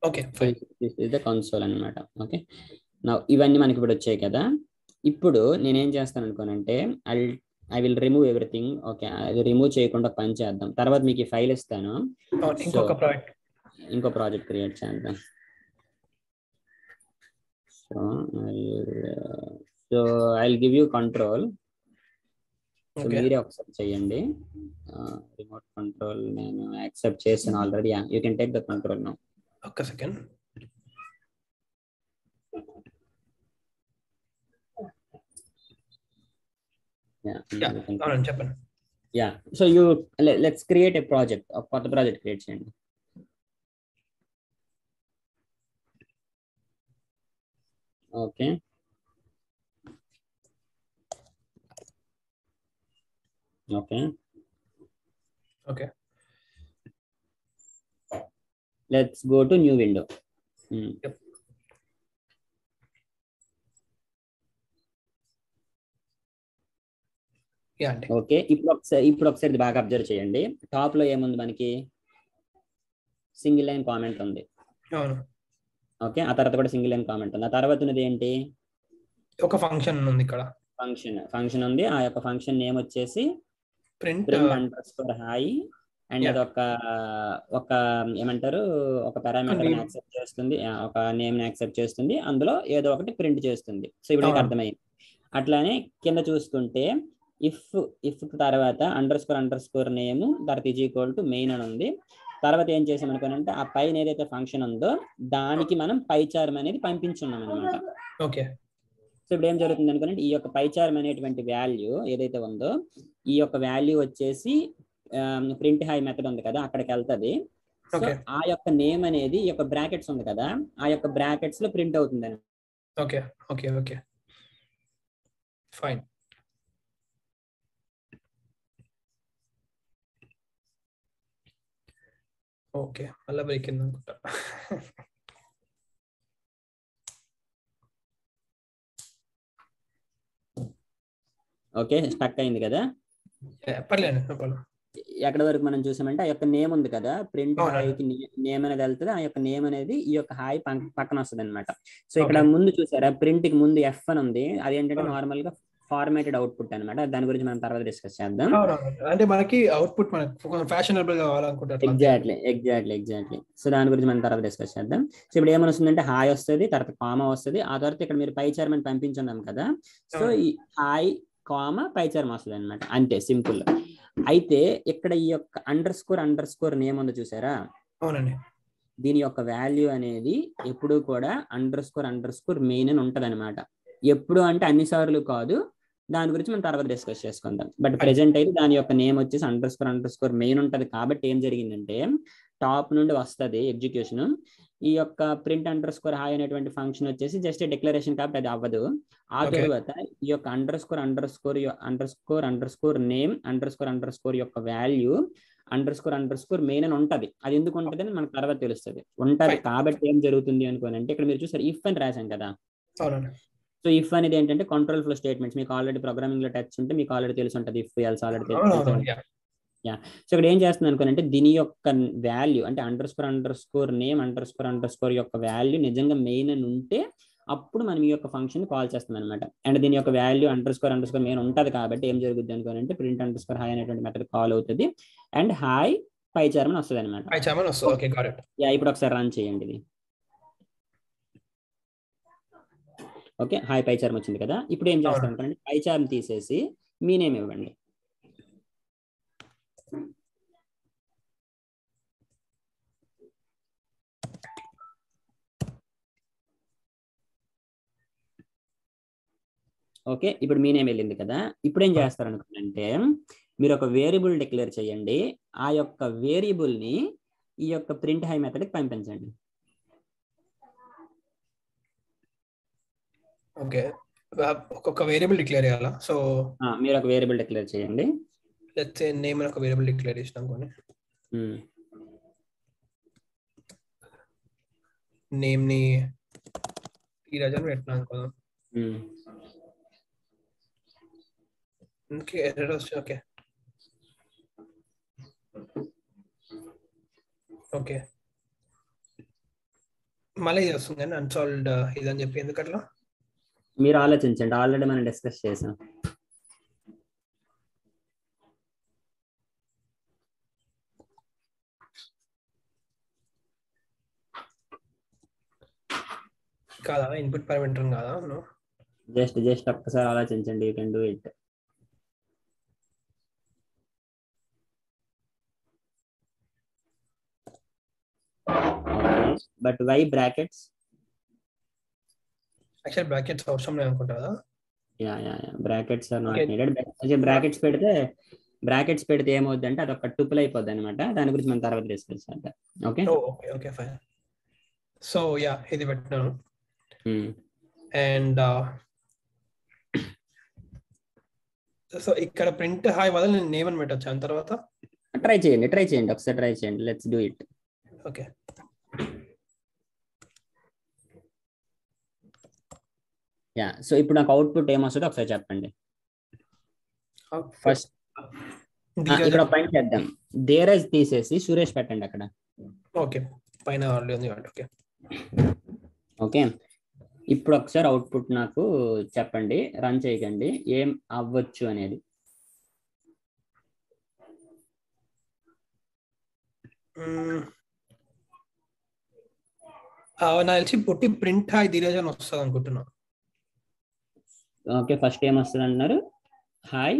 Okay so fine. This is the console అనమాట. ఓకే, ఇవన్నీ మనకి ఇప్పుడు వచ్చాయి కదా. ఇప్పుడు నేనేం చేస్తాను అనుకోనంటే I I will remove everything. Okay, అది రిమూవ్ చేయకుండా పని చేద్దాం, తర్వాత మీకు ఈ ఫైల్ ఇస్తాను. సో ఇంకొక ప్రాజెక్ట్. ఇంకో ప్రాజెక్ట్ క్రియేట్ చేద్దాం. So so I will give you control. So okay మీరే ఒకసారి చెయ్యండి. రిమోట్ కంట్రోల్ నేను యాక్సెప్ట్ చేశాను already. You can take the control now. ఒక్క సెకండ్. అవునండి చెప్పండి. Yeah, so you let's create a project. ఒక కొత్త ప్రాజెక్ట్ క్రియేట్ చేయండి. Okay, okay, okay let's go to new window. Yeah అండి. ఓకే, ఇప్పుడు ఒకసారి ఇది బాగా అబ్జర్వ్ చేయండి. టాప్ లో ఏముంది మనకి? సింగిల్ లైన్ కామెంట్ ఉంది. అవును, ఓకే, ఆ తర్వాత కూడా సింగిల్ లైన్ కామెంట్ ఉంది. ఆ తర్వాత ఉన్నది ఏంటి? ఒక ఫంక్షన్ ఉంది ఇక్కడ. ఫంక్షన్ ఉంది. ఆ యొక్క ఫంక్షన్ నేమ్ వచ్చేసి print. Print under score hi. And అది ఒక ఏమంటారు, ఒక పారామీటర్ ని యాక్సెప్ట్ చేస్తుంది, ఒక నేమ్ ని యాక్సెప్ట్ చేస్తుంది, అందులో ఏదో ఒకటి ప్రింట్ చేస్తుంది. సో ఇప్పుడు మీకు అర్థమైంది. అట్లానే కింద చూసుకుంటే ఇఫ్ ఇఫ్ తర్వాత అండర్ స్కోర్ నేమ్ తర్వాత ఈజ్ ఈక్వల్ టు మెయిన్ అని ఉంది. తర్వాత ఏం చేసాం అనుకోనంటే ఆ పైన ఏదైతే ఫంక్షన్ ఉందో దానికి మనం పైచార్మ్ అనేది పంపించున్నాం అనమాట. ఓకే, సో ఇప్పుడు ఏం జరుగుతుంది అనుకోండి, ఈ యొక్క పైచార్మ్ అనేటువంటి వాల్యూ ఏదైతే ఉందో ఈ యొక్క వాల్యూ వచ్చేసి ప్రింట్ హై మెథడ్ ఉంది కదా అక్కడికి వెళ్తుంది. సో ఓకే ఆ యొక్క నేమ్ అనేది ఈ యొక్క బ్రాకెట్స్ ఉంది కదా ఆ యొక్క బ్రాకెట్స్ లో ప్రింట్ అవుతుంది. Okay okay okay fine. Okay, మళ్ళీ బ్రేక్ అయింది అనుకుంటా. ఓకే, స్టక్ అయింది కదా. పర్లేదు. ఎక్కడ వరకు మనం చూసామంటే ఆ యొక్క నేమ్ ఉంది కదా, ప్రింట్ హాయ్కి నేమ్ అనేది వెళ్తుంది. ఆ యొక్క నేమ్ అనేది ఈ యొక్క హాయ్ పక్కన వస్తుంది అనమాట. సో ఇక్కడ ముందు చూసారా ప్రింట్ కి ముందు ఎఫ్ అని ఉంది, అది ఏంటంటే నార్మల్ గా ఫార్మాటెడ్ అవుట్పుట్ అనమాట. దాని గురించి మనం తర్వాత డిస్కస్ చేద్దాం. అంటే మనకి అవుట్పుట్ మనకి ఫ్యాషనబుల్ గా కావాలనుకుంటారు. ఎగ్జాక్ట్లీ. సో దాని గురించి మనం తర్వాత డిస్కస్ చేద్దాం. సో ఇప్పుడు ఏమొస్తుందంటే హాయ్ వస్తుంది, తర్వాత కామా వస్తుంది, ఆ తర్వాత ఇక్కడ మీరు పైచార్మ్ అని పంపించున్నాం కదా. సో ఈ హాయ్ కామా పైచార్మ్ వస్తుంది అనమాట, అంతే సింపుల్. అయితే ఇక్కడ ఈ యొక్క అండర్ స్కోర్ నేమ్ ఉందో చూసారా. అవునండి. దీని యొక్క వాల్యూ అనేది ఎప్పుడు కూడా అండర్ స్కోర్ మెయిన్ అని ఉంటది అనమాట. ఎప్పుడు అంటే అన్ని సార్లు కాదు, దాని గురించి మనం తర్వాత డిస్కస్ చేసుకుందాం. బట్ ప్రెసెంట్ అయితే దాని యొక్క నేమ్ వచ్చేసి అండర్ స్కోర్ మెయిన్ ఉంటది. కాబట్టి ఏం జరిగిందంటే టాప్ నుండి వస్తుంది ఎగ్జిక్యూషన్. ఈ యొక్క ప్రింట్ అండర్ స్కోర్ హాయ్ అనేటువంటి ఫంక్షన్ వచ్చేసి జస్ట్ డిక్లరేషన్ కాబట్టి అది అవ్వదు. ఆ తర్వాత ఈ యొక్క under score name under score యొక్క వాల్యూ అండర్ స్కోర్ మెయిన్ అని ఉంటది. అది ఎందుకు ఉంటది అని మనకు తర్వాత తెలుస్తుంది. ఉంటది కాబట్టి ఏం జరుగుతుంది అనుకోనంటే ఇక్కడ మీరు చూసారు ఇఫ్ అని రాశాం కదా. సో ఇఫ్ అనేది ఏంటంటే కంట్రోల్ ఫ్లో స్టేట్మెంట్స్. మీకు ఆల్రెడీ ప్రోగ్రామింగ్ లో టచ్ ఉంటే మీకు ఆల్రెడీ తెలిసి ఉంటుంది. ఇఫ్ ఎల్స్ ఆల్రెడీ తెలిసి. సో ఇక్కడ ఏం చేస్తుంది అనుకోనంటే దీని యొక్క వాల్యూ అంటే under score name under score యొక్క వాల్యూ నిజంగా మెయిన్ అని ఉంటే అప్పుడు మనం ఈ యొక్క ఫంక్షన్ కాల్ చేస్తాం అనమాట. అండ్ దీని యొక్క వాల్యూ అండర్ స్కోర్ మెయిన్ ఉంటుంది కాబట్టి ఏం జరుగుద్ది అనుకోనంటే ప్రింట్ అండర్ స్కోర్ హాయ్ అనేటువంటి మెథడ్ కాల్ అవుతుంది అండ్ హాయ్ పైచార్మ్ అని వస్తుంది అనమాట. ఇప్పుడు ఒకసారి రన్ చేయండి ఇది. ఓకే, హాయ్ పైచార్మ్ వచ్చింది కదా. ఇప్పుడు ఏం చేస్తారు అనుకోండి, పైచార్మ్ తీసేసి మీ నేమ్ ఇవ్వండి. ఓకే, ఇప్పుడు మీ నేమ్ వెళ్ళింది కదా. ఇప్పుడు ఏం చేస్తారు అనుకోండి, మీరు ఒక వేరియబుల్ డిక్లేర్ చేయండి. ఆ యొక్క వేరియబుల్ ని ఈ యొక్క ప్రింట్ హై మెథడ్ కి పంపించండి. ఓకే, ఒక్కొక్క వేరియబుల్ డిక్లేర్ చేయాలా? సో మీరు ఒక వేరియబుల్ డిక్లేర్ చేయండి. లెట్స్ సే నేమ్ అని ఒక వేరియబుల్ డిక్లేర్ చేసినాం అనుకోండి. నేమ్ ని ధీరజ్ అని పెట్టినా అనుకోదాం. ఓకే ఎర్రర్ వస్తుంది. ఓకే ఓకే మళ్ళీ ఇది వస్తుంది అండి అన్సాల్వ్డ్ ఇదని చెప్పి. ఎందుకట్లా? మీరు ఆలోచించండి, ఆల్రెడీ మనం డిస్కస్ చేసాం. కాదా ఇన్పుట్ పారామీటర్ కాదా? నో, జస్ట్ ఒక్కసారి ఆలోచించండి, you can do it. But why brackets? Actual brackets అవసరం లేదు అనుకుంటా కదా. Brackets are not needed. Brackets పెడితే ఏమవుద్ది అంటే అదొక టుపుల్ అయిపోద్ది అనమాట. దాని గురించి మనం తర్వాత డిస్కస్ చేద్దాం. Okay okay fine. So yeah ఇది పెట్టినాను. అండ్ సో ఇక్కడ ప్రింట్ హాయ్ వల్ల నేను నేమ్ అని పెట్టొచ్చు. దాని తర్వాత ట్రై చేయండి ఒకసారి ట్రై చేయండి. Let's do it. Okay so ఇప్పుడు నాకు అవుట్పుట్ ఏమొస్తుందో ఒకసారి చెప్పండి. ఫస్ట్ ఇక్కడ పైన చేద్దాం. ధీరజ్ తీసేసి సురేష్ పెట్టండి అక్కడ. ఓకే పైన ఆల్రెడీ ఉంది కాబట్టి. ఓకే ఓకే ఇప్పుడు ఒకసారి అవుట్పుట్ నాకు చెప్పండి, రన్ చేయకండి, ఏం అవ్వచ్చు అనేది. నాకు తెలిసి పుట్టి ప్రింట్ హాయ్ ధీరజ్ అని వస్తుంది అనుకుంటున్నా. ఓకే ఫస్ట్ ఏం వస్తుంది అంటున్నారు? హాయ్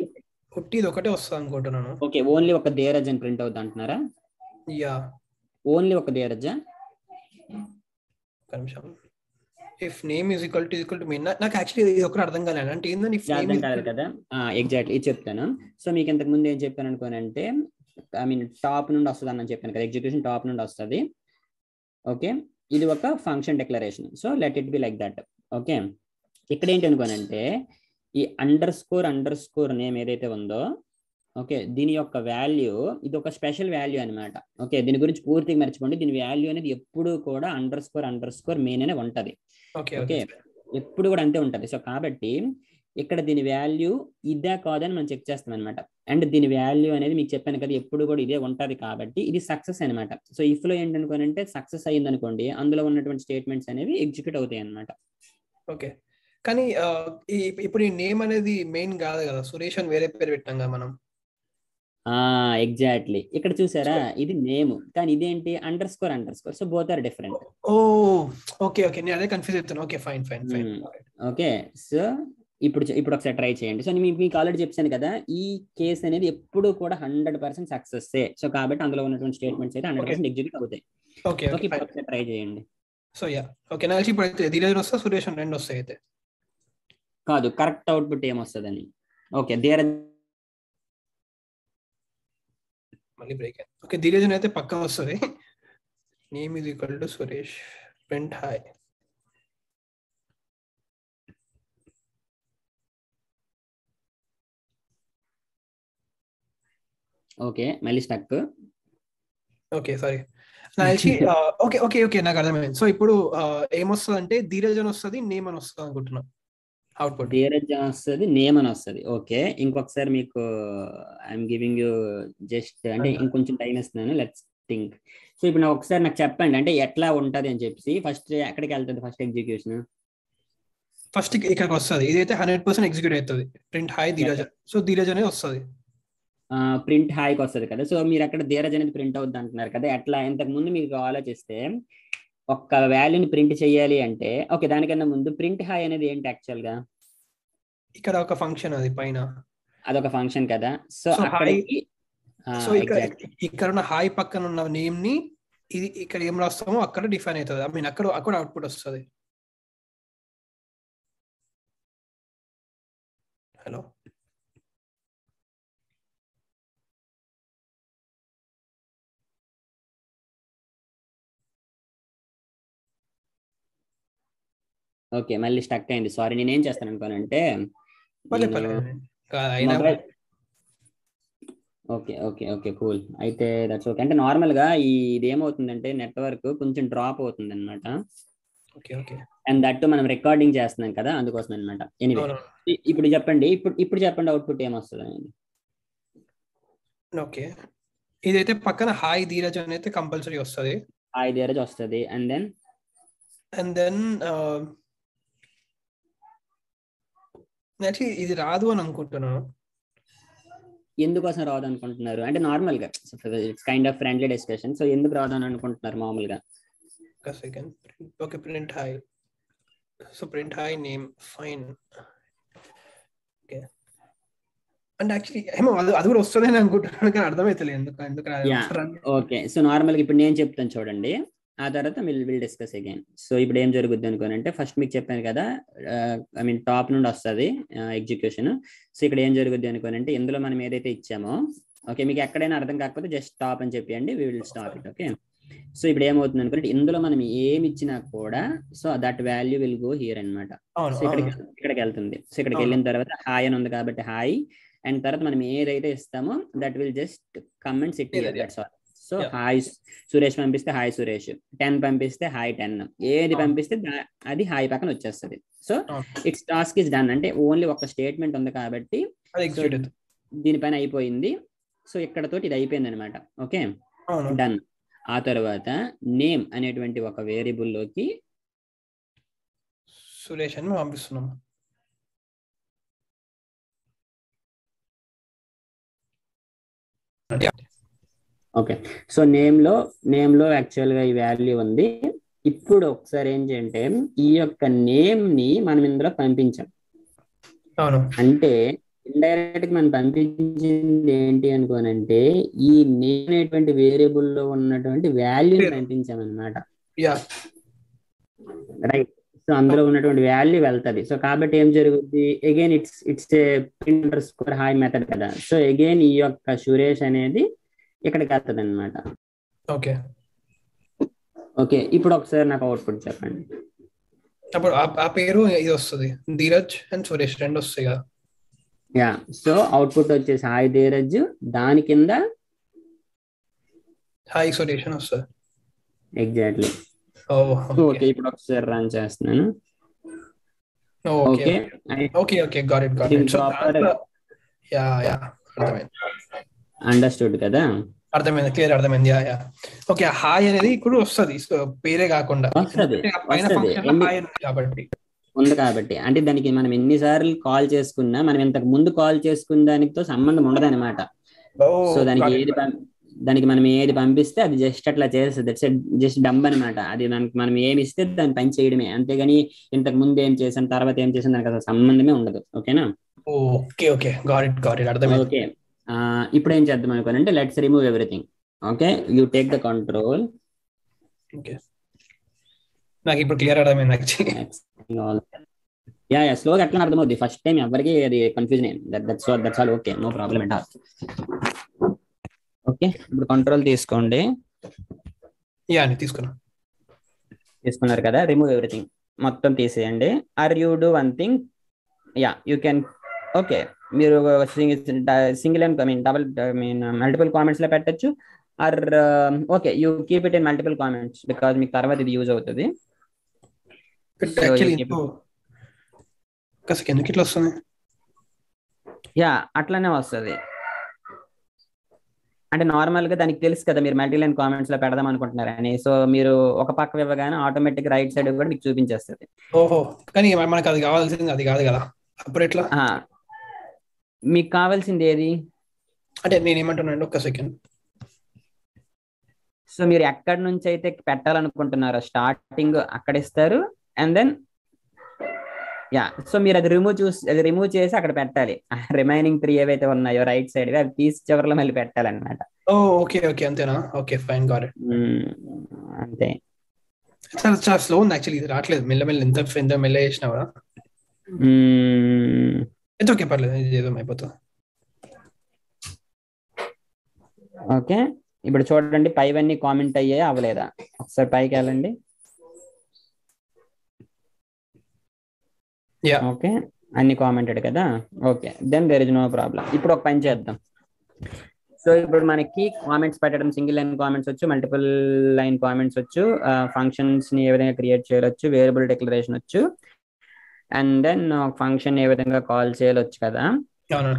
పుట్టి ఇది ఒకటే వస్తుంది అనుకుంటున్నాను. ఓకే ఓన్లీ ఒక ధీరజ్ అని ప్రింట్ అవుతుంది అంటున్నారా? యా ఓన్లీ ఒక ధీరజ్. నిమిషం. If name is equal to mean, నాకు యాక్చువల్లీ ఇది ఒకటి అర్థం కాలేదు. అంటే ఏంటంటే అర్థం కాదు కదా. ఎగ్జాక్ట్లీ ఇది చెప్తాను. సో మీకు ఇంతకు ముందు ఏం చెప్పాను అనుకోనంటే, ఐ మీన్ టాప్ నుండి వస్తుంది అని చెప్పాను కదా, ఎగ్జిక్యూషన్ టాప్ నుండి వస్తుంది. ఓకే ఇది ఒక function declaration. So let it be like that. Okay ఇక్కడ ఏంటి అనుకోనంటే, ఈ అండర్ స్కోర్ నేమ్ ఏదైతే ఉందో, ఓకే దీని యొక్క వాల్యూ ఇది ఒక స్పెషల్ వాల్యూ అనమాట. ఓకే దీని గురించి పూర్తిగా మర్చిపోండి. దీని వాల్యూ అనేది ఎప్పుడు కూడా అండర్ స్కోర్ మెయిన్ అనే ఉంటది. ఓకే ఎప్పుడు కూడా అంతే ఉంటది. సో కాబట్టి ఇక్కడ దీని వాల్యూ ఇదే కాదని మనం చెక్ చేస్తాం అనమాట. అండ్ దీని వాల్యూ అనేది మీకు చెప్పాను కదా ఎప్పుడు కూడా ఇదే ఉంటది కాబట్టి ఇది సక్సెస్ అనమాట. సో ఇఫ్ లో ఏంటనుకోనంటే సక్సెస్ అయ్యింది అనుకోండి, అందులో ఉన్నటువంటి స్టేట్మెంట్స్ అనేవి ఎగ్జిక్యూట్ అవుతాయి అనమాట. ఓకే కానీ ఇప్పుడు ఈ నేమ్ అనేది మెయిన్ కాదు కదా, సురేష్ అని వేరే పేరు పెట్టాం కదా మనం. ఎగ్జాక్ట్లీ ఇక్కడ చూసారా, ఇది నేమ్ కానీ ఇదేంటి underscore. So both are different. Okay నేను అదే కన్ఫ్యూజ్ అవుతాను. Okay fine. ఓకే సో ఇప్పుడు ఒకసారి ట్రై చేయండి. సో మీకు ఆల్రెడీ చెప్పాను కదా, ఈ కేస్ అనేది ఎప్పుడు కూడా 100% సక్సెస్. సో కాబట్టి అందులో ఉన్నటువంటి స్టేట్మెంట్స్ అయితే 100% ఎగ్జిక్యూట్ అవుతాయి. ఓకే ఒకసారి ట్రై చేయండి. సో ఓకే నాకు ఇప్పుడు అయితే ధీరజ్ వస్తా, సురేష్ రెండు వస్తాయి. అయితే కాదు, కరెక్ట్ అవుట్పుట్ ఏమొస్తుందని. ఓకే ధీరజ్ మళ్ళీ బ్రేక్. ఓకే ధీరజ్ అయితే పక్కా వస్తుంది. Name is equal to Suresh print hi. Okay మళ్ళీ స్టక్. ఓకే సారీ ఓకే నాకు అర్థమైంది. సో ఇప్పుడు ఏమొస్తుంది అంటే ధీరజ్ అని వస్తుంది, నేమ్ అని వస్తుంది అనుకుంటున్నా. అవుట్పుట్ ధీరజ్ అని వస్తుంది, నేమ్ అని వస్తుంది. ఓకే ఇంకొకసారి మీకు ఐఎమ్ గివింగ్ యూ జస్ట్ అంటే ఇంకొంచెం టైం ఇస్తున్నాను, లెట్స్ థింక్. సో ఇప్పుడు ఒకసారి నాకు చెప్పండి అంటే ఎట్లా ఉంటది అని చెప్పి. ఫస్ట్ ఎక్కడికి వెళ్తుంది ఫస్ట్ ఎగ్జిక్యూషన్? ఫస్ట్ ఇక్కడికి వస్తుంది. ఇదైతే 100% ఎగ్జిక్యూట్ అవుతుంది. Print hi Dheeraj. So Dheeraj అనేది వస్తుంది, ప్రింట్ హాయ్కి వస్తుంది కదా. సో మీరు అక్కడ ధీరజ్ అనేది ప్రింట్ అవుద్ది అంటున్నారు కదా. ఎట్లా ఇంతకు ముందు మీకు ఆలోచిస్తే ఒక వాల్యూని ప్రింట్ చేయాలి అంటే, ఓకే దానికన్నా ముందు ప్రింట్ హాయ్ అనేది ఏంటి యాక్చువల్ గా? ఇక్కడ ఒక ఫంక్షన్, అది పైన అదొక ఫంక్షన్ కదా. సో అక్కడికి ఇక్కడ ఉన్న హాయ్ పక్కన ఉన్న నేమ్ ని ఇది ఇక్కడ ఏం రాస్తామో అక్కడ డిఫైన్ అవుతుంది. ఐ మీన్ అక్కడ అవుట్పుట్ వస్తుంది. హలో ఓకే మళ్ళీ స్టక్ అయింది, సారీ. నేనేం చేస్తాను అనుకోనంటే ఓకే కూల్ అయితే దట్స్ ఓకే. అంటే నార్మల్ గా ఇది ఏమవుతుందంటే నెట్వర్క్ కొంచెం డ్రాప్ అవుతుంది అనమాట. అండ్ దట్టు మనం రికార్డింగ్ చేస్తున్నాం కదా, అందుకోసం అనమాట. ఎనీవే, ఇప్పుడు చెప్పండి, ఇప్పుడు చెప్పండి అవుట్పుట్ ఏమొస్తుంది అనేది. ఓకే, ఇదైతే పక్కన హాయ్ ధీరజ్ అని అయితే కంపల్సరీ వస్తుంది. హాయ్ ధీరజ్ వస్తుంది. అండ్ దెన్ ఇది రాదు అని అనుకుంటున్నాను. ఎందుకోసం రాదు అనుకుంటున్నారు అంటే నార్మల్ గా it's kind of friendly discussion, so ఎందుకు రాదు అని అనుకుంటున్నారు మామూలుగా? ఒక second. Okay, print hi. So print hi name fine. Okay, అంటే యాక్చువల్లీ ఏమో అది కూడా వస్తుందని అనుకుంటున్నాను, కానీ అర్థమైతలేదు ఎందుకు ఓకే, సో నార్మల్గా ఇప్పుడు నేను చెప్తాను చూడండి, ఆ తర్వాత విల్ డిస్కస్ అగైన్. సో ఇప్పుడు ఏం జరుగుద్ది అనుకోనంటే, ఫస్ట్ మీకు చెప్పాను కదా, ఐ మీన్ టాప్ నుండి వస్తుంది ఎగ్జిక్యూషన్. సో ఇక్కడ ఏం జరుగుద్ది అనుకోనంటే, ఇందులో మనం ఏదైతే ఇచ్చామో, ఓకే, మీకు ఎక్కడైనా అర్థం కాకపోతే జస్ట్ స్టాప్ అని చెప్పండి, we will stop it. Okay, so ఇప్పుడు ఏమవుతుంది అనుకోండి, ఇందులో మనం ఏమి ఇచ్చినా కూడా so that value will go here అనమాట. సో ఇక్కడికి వెళ్తుంది. సో ఇక్కడికి వెళ్ళిన తర్వాత హాయ్ అని ఉంది కాబట్టి హాయ్, అండ్ తర్వాత మనం ఏదైతే ఇస్తామో that will just come and SIT here, that's all. So hi Suresh పంపిస్తే హాయ్ సురేష్, 10 పంపిస్తే హాయ్ 10, ఏది పంపిస్తే అది హాయ్ పక్కన వచ్చేస్తుంది. So it's task is done, అంటే ఓన్లీ ఒక స్టేట్మెంట్ ఉంది కాబట్టి దీనిపైన అయిపోయింది. సో ఇక్కడతోటి ఇది అయిపోయింది అనమాట. Okay, done. ఆ తర్వాత నేమ్ అనేటువంటి ఒక వేరియబుల్ లోకి సురేష్ అని పంపిస్తున్నాం. ఓకే, సో నేమ్ లో యాక్చువల్ గా ఈ వాల్యూ ఉంది. ఇప్పుడు ఒకసారి ఏం చేయంటే, ఈ యొక్క నేమ్ ని మనం ఇందులో పంపించాం. అంటే ఇండైరెక్ట్ గా మనం పంపించింది ఏంటి అనుకోనంటే, ఈ నేమ్ అనేటువంటి వేరియబుల్ లో ఉన్నటువంటి వాల్యూని పంపించాం అనమాట. రైట్, సో అందులో ఉన్నటువంటి వాల్యూ వెళ్తుంది. సో కాబట్టి ఏం జరుగుతుంది, again it's a print under score hi method కదా. సో అగైన్ ఈ యొక్క సురేష్ అనేది ఇక్కడికి వెళ్తుంది అనమాట. ఓకే ఓకే, ఇప్పుడు ఒకసారి నాకు అవుట్పుట్ చెప్పండి. అప్పుడు ఆ పేరు ఇది వస్తుంది, ధీరజ్ అండ్ సురేష్ రెండు వస్తాయి కదా. యా, సో అవుట్పుట్ వచ్చేసి హాయ్ ధీరజ్, దాని కింద హాయ్ సురేష్ అని వస్తుంది. ఎగ్జాక్ట్లీ. ఓకే, ఇప్పుడు ఒకసారి రన్ చేస్తున్నాను. Okay okay okay got it. So yeah yeah అర్థమైంది. అండర్స్టూడ్ కదా? అర్థమైంది, క్లియర్ అర్థమైంది. యా యా ఓకే, హాయ్ అనేది ఇప్పుడు వస్తుంది, పేరే కాకుండా ఉంది కాబట్టి. అంటే దానికి మనం ఎన్నిసార్లు కాల్ చేసుకున్నా, మనం ఇంతకు ముందు కాల్ చేసుకున్న దానితో సంబంధం ఉండదు అనమాట. సో దానికి మనం ఏది పంపిస్తే అది జస్ట్ అట్లా చేస్తుంది, జస్ట్ డంబ్ అనమాట. అది మనం ఏమి ఇస్తే దాన్ని పని చేయడమే, అంతేగాని ఇంతకు ముందు ఏం చేసాం తర్వాత ఏం చేసాం దానికి అసలు సంబంధమే ఉండదు. ఓకేనా? ఓకే ఓకే గాట్ ఇట్ అర్థమైంది. ఓకే, ఇప్పుడు ఏం చేద్దాం అనుకోనంటే, let's remove everything. Okay, you take the control. Okay, నాకు ఇప్పుడు క్లియర్ అర్థమైంది. యా స్లోగా ఎట్లా అర్థమవుద్ది, ఫస్ట్ టైం ఎవరికి అది కన్ఫ్యూజన్ అయింది. That's all. Okay, no problem at all. Okay, ఇప్పుడు కంట్రోల్ తీసుకోండి. తీసుకున్నారు కదా, రిమూవ్ ఎవ్రీథింగ్ మొత్తం తీసేయండి. Or you do one thing, ya you can. Okay, మీరు single I mean double multiple comments లో పెట్టచ్చు. Or okay, you keep it in multiple comments because మీకు తర్వాత ఇది యూజ్ అవుతుంది. యా అట్లానే వస్తుంది. అంటే నార్మల్ గా దానికి తెలుసు కదా మీరు మల్టీ లైన్ కామెంట్స్ లో పెడదాం అనుకుంటున్నారని. సో మీరు ఒక పక్క ఇవ్వగానే ఆటోమేటిక్ రైట్ సైడ్ కూడా మీకు చూపించేస్తుంది. ఓహో, కానీ మనకు అది కావాల్సింది అది కాదు కదా, అప్పుడు ఎట్లా? మీకు కావాల్సింది ఏది అంటే నేనేమంటున్నాను, ఒక్క సెకండ్. సో మీరు ఎక్కడి నుంచి అయితే పెట్టాలనుకుంటున్నారో స్టార్టింగ్ అక్కడ ఇస్తారు, అండ్ దెన్ యా సో మీరు అది రిమూవ్ చేసి అక్కడ పెట్టాలి. రిమైనింగ్ 3 ఏవైతే ఉన్నాయో రైట్ సైడ్ అవి తీసి చివరిలో మళ్ళీ పెట్టాలన్నమాట. ఓకే ఓకే అంతేనా? Okay fine got it. అంతే. చాలా స్లో ఉంది యాక్చువల్లీ, ఇది రావట్లేదు. మెల్లమెల్ల ఎంత మెల్ల చేసినావా? ఎంత ఓకే పర్లేదు, ఇది ఏదో అయిపోతుంది. ఓకే, ఇప్పుడు చూడండి పైవన్నీ కామెంట్ అయ్యాయి అవ్వలేదా? ఒకసారి పైకి వెళ్ళండి. ఓకే, అన్ని కామెంటెడ్ కదా. Okay, then there is no problem. ఇప్పుడు ఒక పని చేద్దాం. సో ఇప్పుడు మనకి కామెంట్స్ పెట్టడం, సింగిల్ లైన్ కామెంట్స్ వచ్చు, మల్టిపుల్ లైన్ కామెంట్స్ వచ్చు, ఫంక్షన్స్ ని ఏ విధంగా క్రియేట్ చేయవచ్చు, వేరియబుల్ డిక్లరేషన్ వచ్చు, అండ్ దెన్ ఫంక్షన్ ఏ విధంగా కాల్ చేయవచ్చు కదా.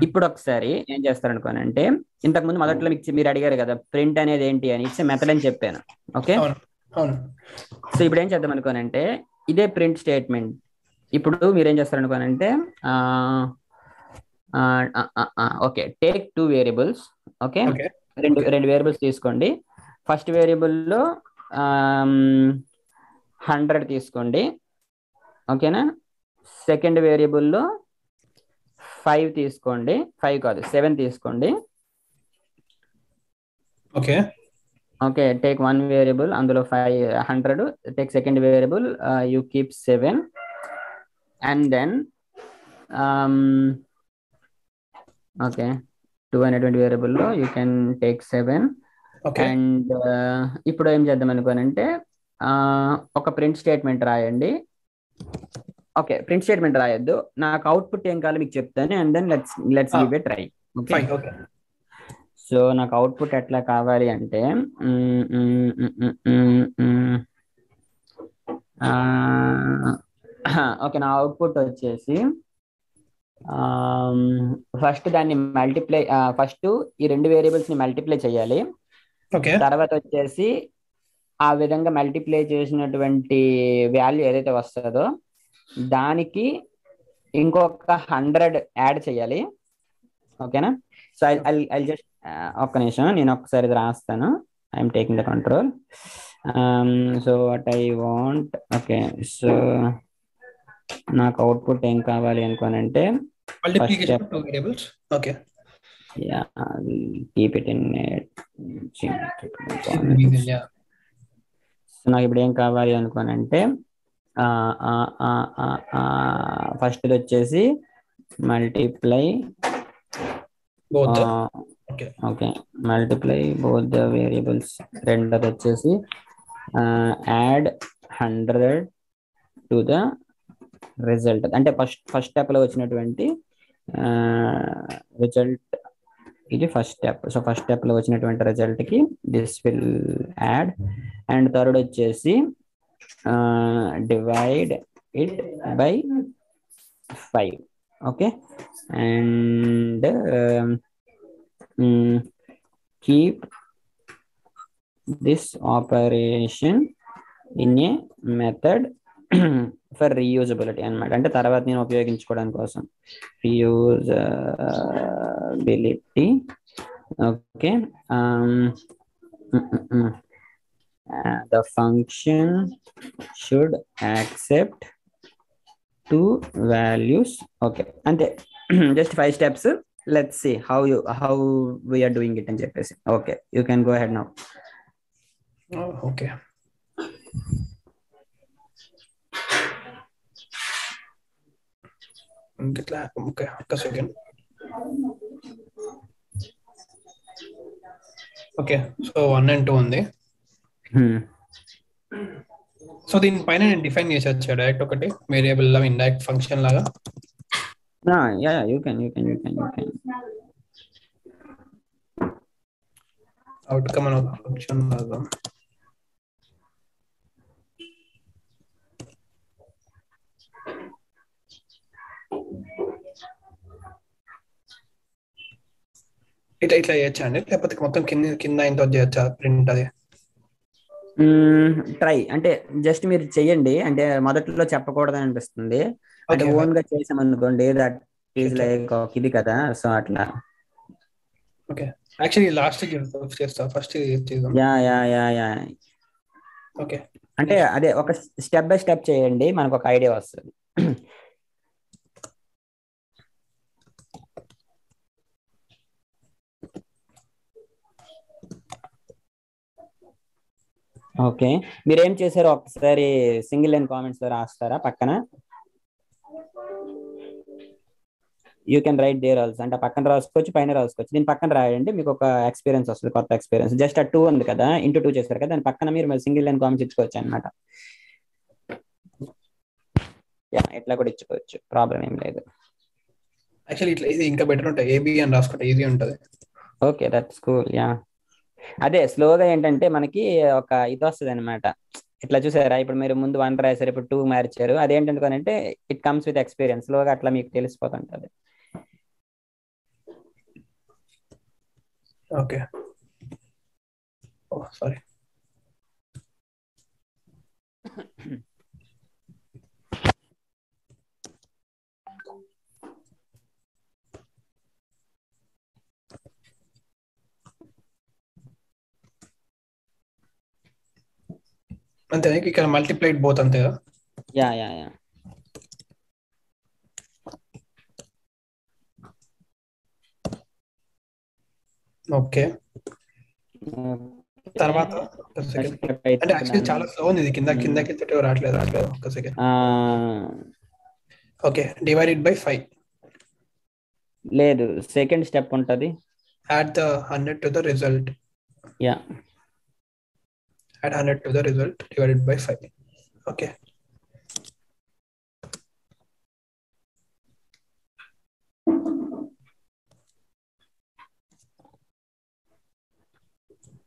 ఇప్పుడు ఒకసారి ఏం చేస్తారనుకోనంటే, ఇంతకు ముందు మొదట్లో మీరు అడిగారు కదా ప్రింట్ అనేది ఏంటి అని, ఇట్స్ మెథడ్ అని చెప్పాను. ఓకే, సో ఇప్పుడు ఏం చేద్దాం అనుకోనంటే, ఇదే ప్రింట్ స్టేట్మెంట్. ఇప్పుడు మీరేం చేస్తారనుకోనంటే, ఓకే, టేక్ 2 వేరియబుల్స్. ఓకే, రెండు వేరియబుల్స్ తీసుకోండి. ఫస్ట్ వేరియబుల్లో 100 తీసుకోండి. ఓకేనా. సెకండ్ వేరియబుల్లో 5 తీసుకోండి. 5 కాదు, 7 తీసుకోండి. ఓకే ఓకే, టేక్ 1 వేరియబుల్, అందులో 500. Take second variable, you keep 7, and then okay 2 అనేటువంటి వేరియబుల్లో యూ కెన్ టేక్ 7. అండ్ ఇప్పుడు ఏం చేద్దాం అనుకోనంటే, ఒక ప్రింట్ స్టేట్మెంట్ రాయండి. ఓకే, ప్రింట్ స్టేట్మెంట్ రాయొద్దు, నాకు అవుట్పుట్ ఏం కావాలో మీకు చెప్తాను, and then let's give a try. Okay, so నాకు అవుట్పుట్ ఎట్లా కావాలి అంటే, ఓకే, నా అవుట్పుట్ వచ్చేసి ఫస్ట్ దాన్ని మల్టిప్లై, ఫస్ట్ ఈ రెండు వేరియబుల్స్ ని మల్టిప్లై చేయాలి. తర్వాత వచ్చేసి ఆ విధంగా మల్టిప్లై చేసినటువంటి వాల్యూ ఏదైతే వస్తుందో దానికి ఇంకొక 100 యాడ్ చేయాలి. ఓకేనా. సో ఐ జస్ట్ ఒక్క నిమిషం, నేను ఒక్కసారి ఇది రాస్తాను. I'm taking the control. So what I want, okay, so నాకు అవుట్పుట్ ఏం కావాలి అనుకోనంటే, కీప్ ఇట్ ఇన్ నాకు ఇప్పుడు ఏం కావాలి అనుకోనంటే, ఫస్ట్ వచ్చేసి multiply, okay, multiply both the variables. రెండోది వచ్చేసి యాడ్ 100 టు ద రిజల్ట్. అంటే ఫస్ట్ స్టెప్ లో వచ్చినటువంటి రిజల్ట్ ఇది first step. So first step లో వచ్చినటువంటి రిజల్ట్ కి this will add. And third వచ్చేసి divide it by 5. Okay, and keep this operation in a method for reusability అన్నమాట. అంటే తర్వాత నేను ఉపయోగించుకోవడం కోసం, reusability. Okay, the function should accept 2 values. Okay, అంతే, just 5 steps. Let's see how we are doing it అని చెప్పేసి. Okay, you can go ahead now. Okay, ఒక సెకండ్. ఓకే, సో 1 and 2 ఉంది. సో దీని పైన నేను డిఫైన్ చేసేచ్చా డైరెక్ట్ ఒకటి variable లాగా, ఇండైరెక్ట్ ఫంక్షన్ లాగా. Yeah, you can. అవుట్కమ్ అనే ఫంక్షన్ లాగా. ఇట్లా చేయొచ్చా అండి, లేకపోతే మొత్తం కింద ఇంత చేయొచ్చా ప్రింట్? అది ట్రై అంటే జస్ట్ మీరు చెయ్యండి, అంటే మొదట్లో చెప్పకూడదని అనిపిస్తుంది. అంటే ఓన్ గా చేసామనుకోండి, దట్ ఈజ్ లైక్ ఇది కదా, సో అట్లా. ఓకే, యాక్చువల్లీ లాస్ట్ చేస్తా, ఫస్ట్ చేద్దాం. యా ఓకే, అంటే అదే ఒక స్టెప్ బై స్టెప్ చేయండి, మనకు ఒక ఐడియా వస్తుంది. ఓకే, మీరేం చేశారో ఒకసారి సింగిల్ లైన్ కామెంట్స్ లో రాస్తారా పక్కన? You can write there also, అంటే పక్కన రాసుకోవచ్చు, పైన రాసుకోవచ్చు. దీని పక్కన రాయండి, మీకు ఒక ఎక్స్పీరియన్స్ వస్తుంది, కొత్త ఎక్స్పీరియన్స్. జస్ట్ 2 ఉంది కదా, ఇంటూ 2 చేశారు కదా, దాని పక్కన మీరు సింగిల్ లైన్ కామెంట్స్ ఇచ్చుకోవచ్చు అనమాట. ఇట్లా కూడా ఇచ్చుకోవచ్చు, ప్రాబ్లం ఏం లేదు. యాక్చువల్లీ ఇట్లా ఇది ఇంకా బెటర్ ఉంటాయి, ఏబి అని రాసుకుంటే ఈజీ ఉంటుంది. Okay, that's cool. యా, అదే స్లోగా ఏంటంటే మనకి ఒక ఇది వస్తుంది అనమాట. ఇట్లా చూసారా, ఇప్పుడు మీరు ముందు 1 రాశారు, ఇప్పుడు 2 మార్చారు. అదేంటంటే ఇట్ కమ్స్ విత్ ఎక్స్పీరియన్స్. స్లోగా అట్లా మీకు తెలిసిపోతుంటది. ఓకే. ఓ సారీ. అంతే, ఇక్కడ మల్టిప్లైడ్ బోత్ అంతే కదా. Yeah ya yeah. ఓకే. తర్వాత ఒక సెకండ్, అంటే యాక్చువల్లీ చాలా స్లో ఉంది ఇది, కిందకి రావట్లేదు ఒక సెకండ్. Okay, divided by 5. లేదు, సెకండ్ స్టెప్ ఉంటది. Add the 100 to the result. Yeah. Add 100 to the result divided by 5. Okay.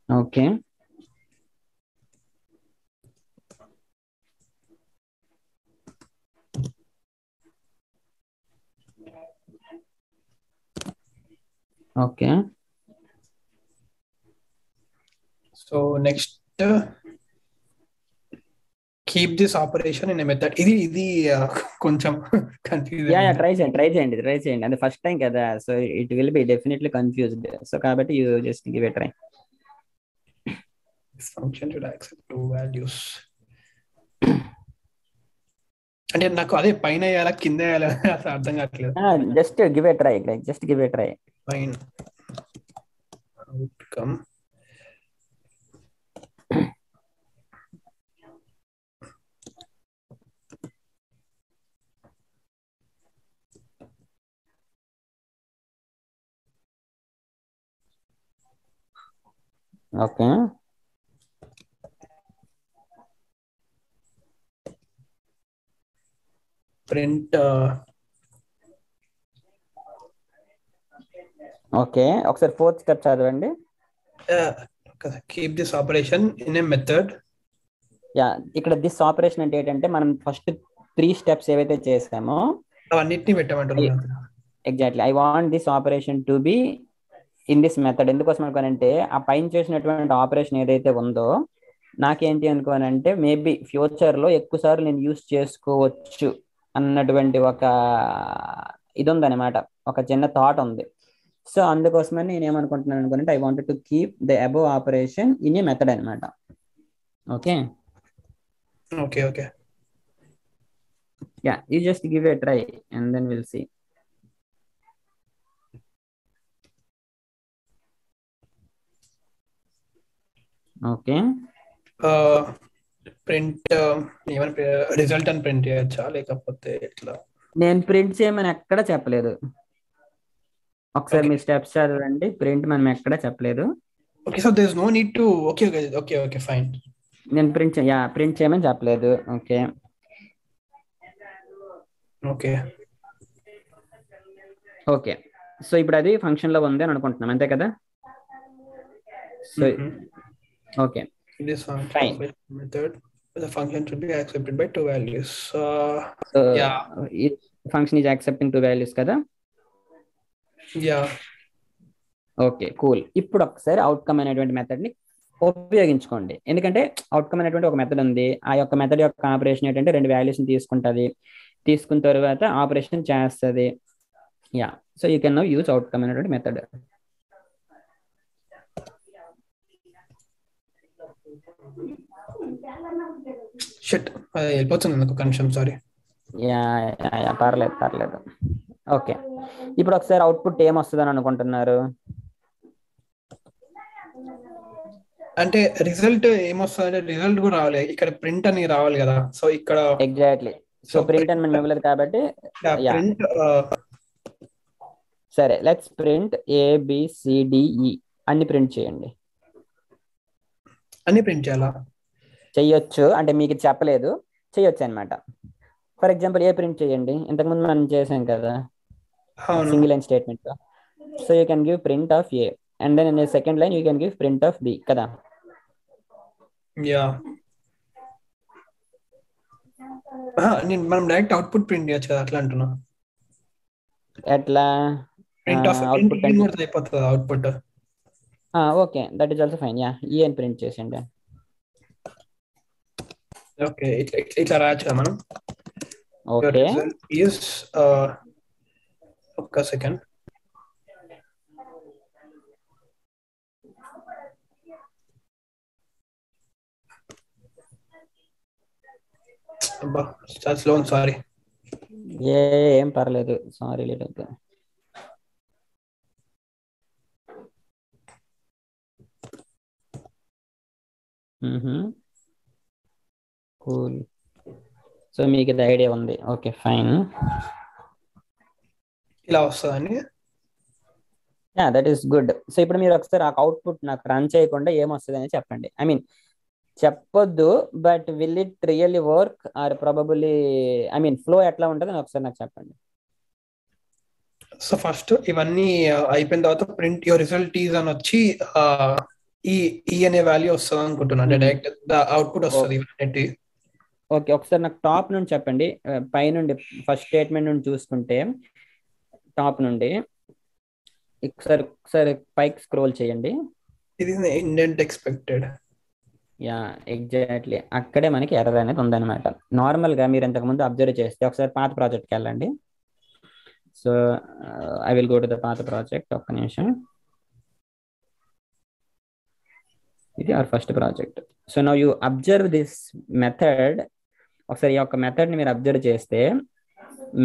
Okay. Okay. So next, keep this operation in a method. ఇది కొంచెం కన్ఫ్యూజన్. యా ట్రై చేయండి. అంటే first time కదా, so it will be definitely confused. So కాబట్టి you just give a try. This function should accept 2 values. అంటే నాకు అదే పైన వేయాలా కింద వేయాలా అసలు అర్థం కావట్లేదు. Just give a try, just give a try. Fine outcome. Okay. Print. Okay, ఒకసారి 4th స్టెప్ చదవండి. Keep this operation in a method. Ya, ఇక్కడ దిస్ ఆపరేషన్ అంటే ఏంటంటే మనం ఫస్ట్ 3 స్టెప్స్ ఏవైతే చేసామో అవన్నిటిని పెట్టమంటున్నాను. Exactly, I want this operation to be in this method. ఎందుకోసం అనుకోనంటే ఆ పైన చేసినటువంటి ఆపరేషన్ ఏదైతే ఉందో నాకేంటి అనుకోనంటే మేబీ ఫ్యూచర్ లో ఎక్కువ సార్లు నేను యూస్ చేసుకోవచ్చు అన్నటువంటి ఒక ఇది ఉందన్నమాట, ఒక చిన్న థాట్ ఉంది. సో అందుకోసమని నేను ఏమనుకుంటున్నాను అనుకుంటే I wanted to keep the above operation in a method అనమాట. Okay. Okay okay. Ya, you just give a try and then will see. Okay. Print ఏమైనా రిజల్ట్ అని ప్రింట్ చేయొచ్చా లేకపోతే ఎట్లా? నేను ప్రింట్ చేయమని ఎక్కడ చెప్పలేదు. ఒకసారి మీ స్టెప్స్ చదవండి. ప్రింట్ మనం ఎక్కడ చెప్పలేదు. Okay, so there is no need to. Okay okay okay okay fine. నేను ప్రింట్ చేయమని చెప్పలేదు. Okay okay okay. సో ఇప్పుడు అది ఫంక్షన్ లో ఉంది అని అనుకుంటున్నాం, అంతే కదా? So okay this fine. method the function should be accepted by 2 values. So yeah, function is accepting 2 values కదా? yeah. Okay cool. ఇప్పుడు ఒకసారి అవుట్కమ్ అనేటువంటి మెథడ్ ని ఉపయోగించుకోండి. ఎందుకంటే అవుట్కమ్ అనేటువంటి ఒక మెథడ్ ఉంది. ఆ యొక్క మెథడ్ యొక్క ఆపరేషన్ ఏంటంటే 2 values ని తీసుకుంటది. తీసుకున్న తర్వాత ఆపరేషన్ చేస్తుంది. Yeah, so you can now use outcome అనేటువంటి మెథడ్. షిట్, వెళ్ళిపోతుంది నాకు కన్ఫ్యూషన్, సారీ. యా యా పర్లేదు. ఓకే, ఇప్పుడు ఒకసారి అవుట్పుట్ ఏమొస్తుందని అనుకుంటున్నారు? అంటే రిజల్ట్ ఏమొస్తుంది అంటే రిజల్ట్ కూడా రావాలి, ఇక్కడ ప్రింట్ అని రావాలి కదా. సో ఇక్కడ ఎగ్జాక్ట్లీ, సో ప్రింట్ అని మనం ఇవ్వలేదు కాబట్టి ప్రింట్. సరే, లెట్స్ ప్రింట్ ABCDE అన్ని ప్రింట్ చేయండి. అన్ని ప్రింట్ చేయాలా? చెయ్యొచ్చు, అంటే మీకు చెప్పలేదు, చెయ్యొచ్చు అనమాట. ఫర్ ఎగ్జాంపుల్ ఏ ప్రింట్ చేయండి, ఇంతకుముందు మనం చేసాం కదా single line statement. So you can give print of A. and then in the second line you can give print of b kada. Yeah. మనం డైరెక్ట్ అవుట్పుట్ ప్రింట్ చేయొచ్చు కదా, అట్లా అంటున్నా. ఎట్లా ప్రింట్ ఆఫ్ అవుట్పుట్ ప్రింట్ అంటే కూడా అయిపోతుంది output. Okay, that is also fine. Yeah ఈ అని ప్రింట్ చేసేయండి. ఓకే, ఇట్లా రాయొచ్చు కదా మనం. ఓకే, ఈస్ ఒక్క సెకండ్. అబ్బా చాలా స్లో, సారీ. ఏం పర్లేదు, సారీ లేదు. కూల్. సో మీకు ఇది ఐడియా ఉంది. Okay fine. ఇలా వస్తుందని. Yeah that is good. So ఇప్పుడు మీరు ఒకసారి ఆ అవుట్పుట్ నాకు రన్ చేయకుండా ఏమొస్తుంది అని చెప్పండి. ఐ మీన్ చెప్పొద్దు, but will it really work or probably, I mean flow ఎట్లా ఉంటుంది అని ఒకసారి నాకు చెప్పండి. సో ఫస్ట్ ఇవన్నీ అయిపోయిన తర్వాత ప్రింట్ యువర్ రిజల్ట్ ఈజ్ అని వచ్చి ఈ ఈ అనే వాల్యూ వస్తుంది అనుకుంటున్నా. డైరెక్ట్ అవుట్పుట్ వస్తుంది ఇవన్నీ. ఓకే, ఒకసారి నాకు టాప్ నుండి చెప్పండి. పైనుండి ఫస్ట్ స్టేట్మెంట్ నుండి చూసుకుంటే టాప్ నుండి ఒకసారి పైకి స్క్రోల్ చేయండి. ఇది ఇండెంట్ ఎక్స్పెక్టెడ్. యా ఎగ్జాక్ట్లీ, అక్కడే మనకి ఎర్రర్ అనేది ఉందన్నమాట. నార్మల్ గా మీరు ఇంతకు ముందు అబ్జర్వ్ చేస్తే ఒకసారి పాత ప్రాజెక్ట్కి వెళ్ళండి. So I will go to the పాత ప్రాజెక్ట్. ఒక్క నిమిషం, ఇది our first project. So now you observe this method. ఒకసారి ఈ యొక్క మెథడ్ ని మీరు అబ్జర్వ్ చేస్తే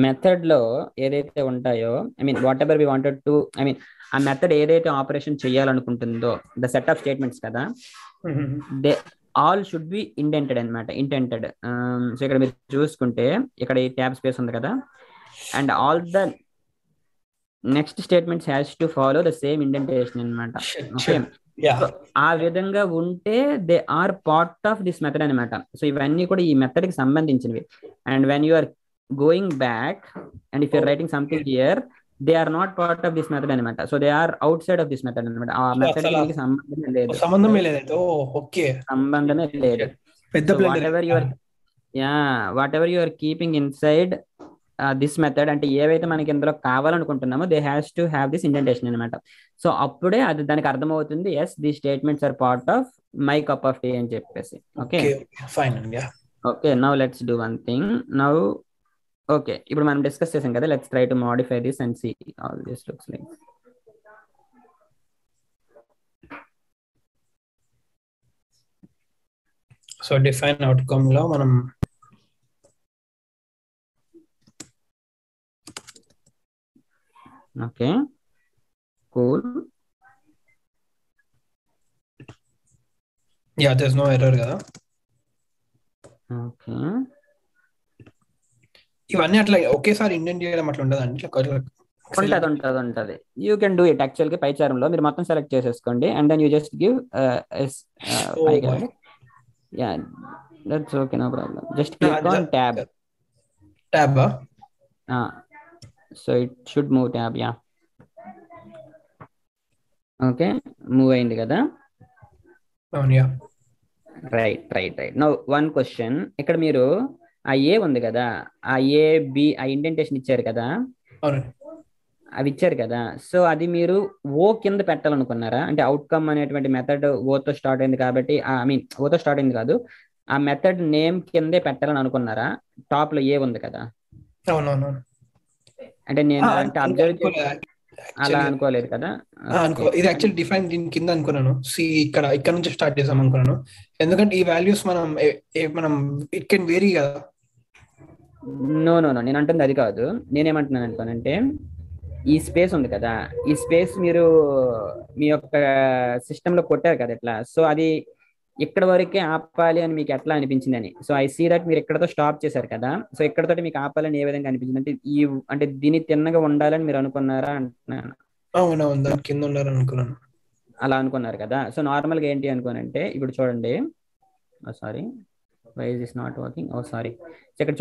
మెథడ్ లో ఏదైతే ఉంటాయో, I mean whatever we wanted to, I mean ఆ మెథడ్ ఏదైతే ఆపరేషన్ చేయాలనుకుంటుందో ద సెట్ ఆఫ్ స్టేట్మెంట్స్ కదా, they all should be indented అనమాట. ఇండెంటెడ్. సో ఇక్కడ మీరు చూసుకుంటే ఇక్కడ ఈ ట్యాబ్ స్పేస్ ఉంది కదా, and all the next statements has to follow the same indentation అనమాట. ఓకే, ఆ విధంగా ఉంటే they are part of this method అనమాట. సో ఇవన్నీ కూడా ఈ మెథడ్ కి సంబంధించినవి. And when you are going back and if you're writing something here, they are not part of this method అనమాట. So they are outside of this method అనమాట. ఆ method కి సంబంధమే లేదు. సంబంధమే లేదు. Whatever you are keeping inside this method, అంటే ఏవైతే మనకి ఇందులో కావాలనుకుంటున్నామో they has to have this indentation అనమాట. సో అప్పుడే అది దానికి అర్థమవుతుంది, as the statements are part of my cup of టీ అని చెప్పేసి. Okay fine. Okay, now let's do one thing. Now okay, ఇప్పుడు మనం డిస్కస్ చేసాం కదా, let's try to modify this and see all this looks like. So define outcome లో మనం okay cool. Yeah there is no error కదా. Okay, ఇవన్నీ అట్లా ఒకేసారి ఇండెంట్ చేయడం అట్లా ఉండదండి. ఉంటది. You can do it. Actual గా పైచారంలో మీరు మొత్తం సెలెక్ట్ చేసేసుకోండి and then you just give yeah that's okay, no problem. Just click on tab. So it should move tab. Yeah okay, move అయింది కదా. రైట్. Now one question. ఇక్కడ మీరు ఆ ఏ ఉంది కదా, ఆ ఏ బి ఆ ఇండెంటేషన్ ఇచ్చారు కదా, అవి ఇచ్చారు కదా. సో అది మీరు ఓ కింద పెట్టాలనుకున్నారా? అంటే అవుట్కమ్ అనేటువంటి మెథడ్ ఓతో స్టార్ట్ అయింది కాబట్టి, ఐ మీన్ ఓతో స్టార్ట్ అయింది కాదు, ఆ మెథడ్ నేమ్ కిందే పెట్టాలని అనుకున్నారా? టాప్ లో ఏ ఉంది కదా. అంటే నేను అంటే అబ్జర్వ్ అలా అనుకోలేదు కదా. ఇది యాక్చువల్లీ డిఫైన్ దీని కింద అనుకున్నాను. ఇక్కడ నుంచి స్టార్ట్ చేసాం అనుకున్నాను. ఎందుకంటే ఈ వాల్యూస్ మనం ఇట్ కెన్ వేరీ కదా. నో నేను అంటుంది అది కాదు. నేనేమంటున్నాను అనుకోనంటే, ఈ స్పేస్ ఉంది కదా, ఈ స్పేస్ మీరు మీ యొక్క సిస్టమ్ లో కొట్టారు కదా ఇట్లా. సో అది ఇక్కడ వరకే ఆపాలి అని మీకు ఎట్లా అనిపించింది అని. సో ఐ సీ దట్ మీరు ఎక్కడతో స్టాప్ చేశారు కదా. సో ఎక్కడతోటి మీకు ఆపాలని ఏ విధంగా అనిపించింది అంటే, అంటే దీని తిన్నగా ఉండాలని మీరు అనుకున్నారా అంటున్నాను. అవునవును, దాని కింద ఉండాలని అనుకున్నాను. అలా అనుకున్నారు కదా. సో నార్మల్ గా ఏంటి అనుకోనంటే, ఇప్పుడు చూడండి, sorry why is this not working, oh sorry. ఇక్కడ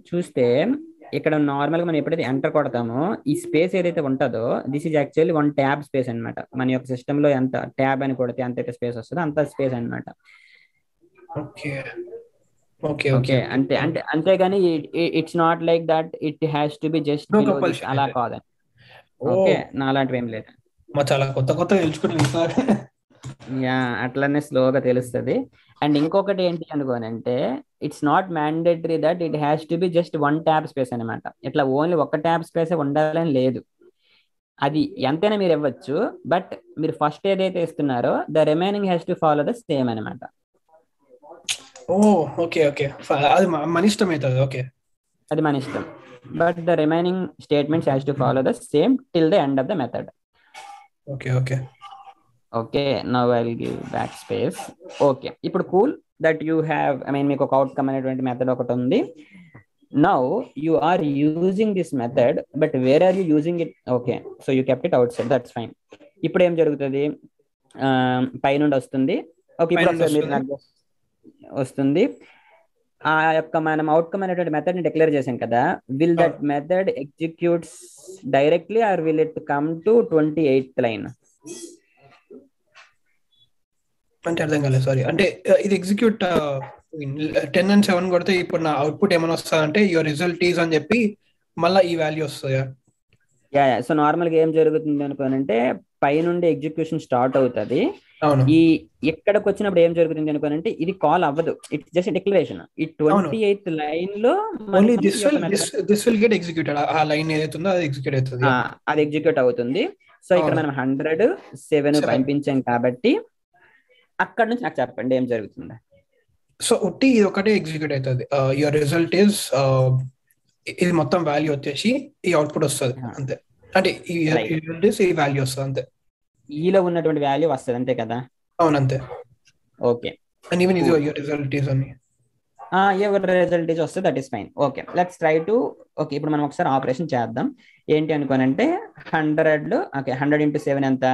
చూస్తే ఇక్కడ నార్మల్ గా మనం ఎప్పుడైతే ఎంటర్ కొడతామో ఈ స్పేస్ ఏదైతే ఉంటుందో this is actually one tab space అన్నమాట. మన యొక్క సిస్టమ్ లో ఎంత ట్యాబ్ అని కొడితే ఎంతైతే స్పేస్ వస్తుందో అంత స్పేస్ అన్నమాట. Okay okay okay okay, okay. అంతే అంటే అంతేగాని it's not like that it has to be just no below this compulsion అలా అయితే. కాదని. ఓ ఓకే, నా అలాంటివి ఏం లేదు. మా చాలా కొత్త కొత్త తెలుసుకుంటాను సార్. యా, అట్లనే స్లోగా తెలుస్తుంది. అండ్ ఇంకొకటి ఏంటి అనుకోనంటే it's not mandatory that it has to be just one tab space అనమాట. ఇట్లా ఓన్లీ ఒక ట్యాబ్ స్పేస్ ఉండాలని లేదు. అది ఎంతైనా మీరు ఇవ్వచ్చు, బట్ మీరు ఫస్ట్ ఏదైతే ఇస్తున్నారో the remaining has to follow the same అనమాట. Oh okay okay. అది మన ఇష్టం అవుతుంది. ఓకే అది మన ఇష్టం, but the remaining statements has to follow the same till the end of the method. Okay okay okay, now I will give back space. Okay, ఇప్పుడు cool that you have, I mean మీకు ఒక outcome అనేటువంటి method ఒకటి ఉంది. Now you are using this method, but wear are you using it? Okay, so you kept it outside, that's fine. ఇప్పుడు ఏం జరుగుతుంది? పైనుండి వస్తుంది. ఓకే, ఇప్పుడు పైన ఒకసారి మీరు వస్తుంది. నాకు వస్తుంది. ఆ యొక్క మనం అవుట్కమ్ అనేటువంటి మెథడ్ ని డిక్లేర్ చేసాం కదా, will that method executes directly or will it come to 28th line? అంటే అర్థం కాలేదు, సారీ. అంటే ఇది ఎగ్జిక్యూట్ 10 and 7 కొడితే ఇప్పుడు నా అవుట్పుట్ ఏమైనా వస్తుంది అంటే యువర్ రిజల్ట్ ఈజ్ అని చెప్పి మళ్ళీ ఈ వాల్యూ వస్తుంది. యా, సో నార్మల్ గా ఏం జరుగుతుంది అనుకోనంటే పైనుండి ఎగ్జిక్యూషన్ స్టార్ట్ అవుతుంది. అవును ఈ ఎక్కడికి వచ్చినప్పుడు ఏం జరుగుతుంది అనుకోనంటే ఇది కాల్ అవ్వదు, ఇట్స్ జస్ట్ డిక్లరేషన్. ఈ అవును. 28th లైన్ లో ఓన్లీ మనం ఈ యొక్క method this will get executed. ఆ లైన్ ఏదైతే ఉందో అది ఎగ్జిక్యూట్ అవుతుంది. అది ఎగ్జిక్యూట్ అవుతుంది. సో ఇక్కడ అవును మనం 107 7. పంపించాం కాబట్టి అక్కడ నుంచి నాకు చెప్పండి ఏం జరుగుతుంది. సో ఉట్టి ఇది ఒకటే ఎగ్జిక్యూట్ అవుతుంది. యువర్ రిజల్ట్ ఈస్, ఇది మొత్తం వాల్యూ వచ్చేసి ఈ అవుట్పుట్ వస్తుంది అంతే. అంటే ఈ Right. రిజల్ట్ ఈస్ ఈ వాల్యూ వస్తుంది అంతే. ఈలో ఉన్నటువంటి వాల్యూ వస్తుంది అంతే కదా. అవును అంతే. ఓకే, అండ్ ఈవెన్ ఇది యువర్ రిజల్ట్ ఈస్ అని ఎవరి రిజల్ట్ వస్తే that is fine. Okay, let's try to. Okay, ఇప్పుడు మనం ఒకసారి ఆపరేషన్ చేద్దాం. ఏంటి అనుకోనంటే 100 ఓకే 100 into 7 ఎంత?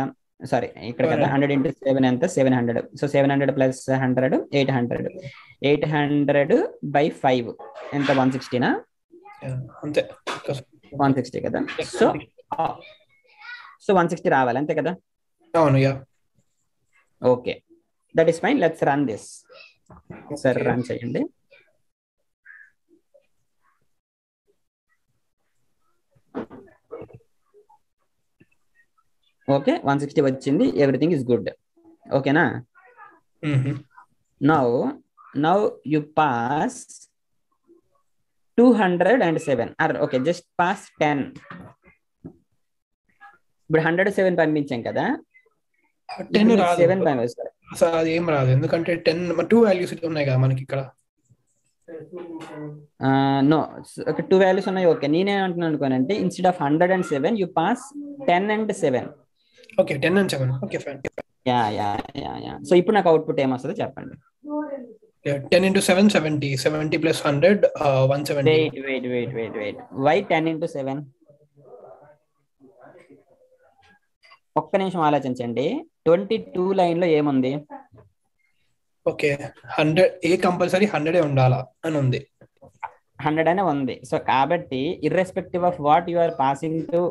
సారీ ఇక్కడ కదా, 100 into 7 ఎంత? 700. So 700 plus 100 800. 800 by 5 ఎంత? 160 నా? అంతే. 160 కదా. సో సో 160 రావాలి అంతే కదా. అవును ya. Okay, that is fine. Let's run this. సరే రన్ చేయండి. ఓకే, 160 వచ్చింది. Everything is good. ఓకేనా? Now you pass 207 or okay just pass 10. ఇప్పుడు 107 పంపించాం కదా, 10 రాదు 7 పంపిస్తారు. అసలు అది ఏం రాదు, ఎందుకంటే 10 2 వాల్యూస్ ఉన్నాయి కదా మనకి ఇక్కడ. నో, ఓకే 2 వాల్యూస్ ఉన్నాయి. ఓకే, నేనేమంటున్నాను అనుకోనంటే instead of 107 you pass 10 and 7. Okay 10 and 7. Okay fine. Ya ya ya ya. So ఇప్పుడు నాకు అవుట్పుట్ ఏమొస్తుందో చెప్పండి. 10 into 7 70. 70 plus 100 170. Wait. Why 10 into 7? ఒక్క నిమిషం ఆలోచించండి. 22 లైన్ లో ఏముంది? ఓకే 100 కంపల్సరీ 100 ఉండాలా అని ఉంది. 100 అనే ఉంది. సో కాబట్టి irrespective of what you are passing to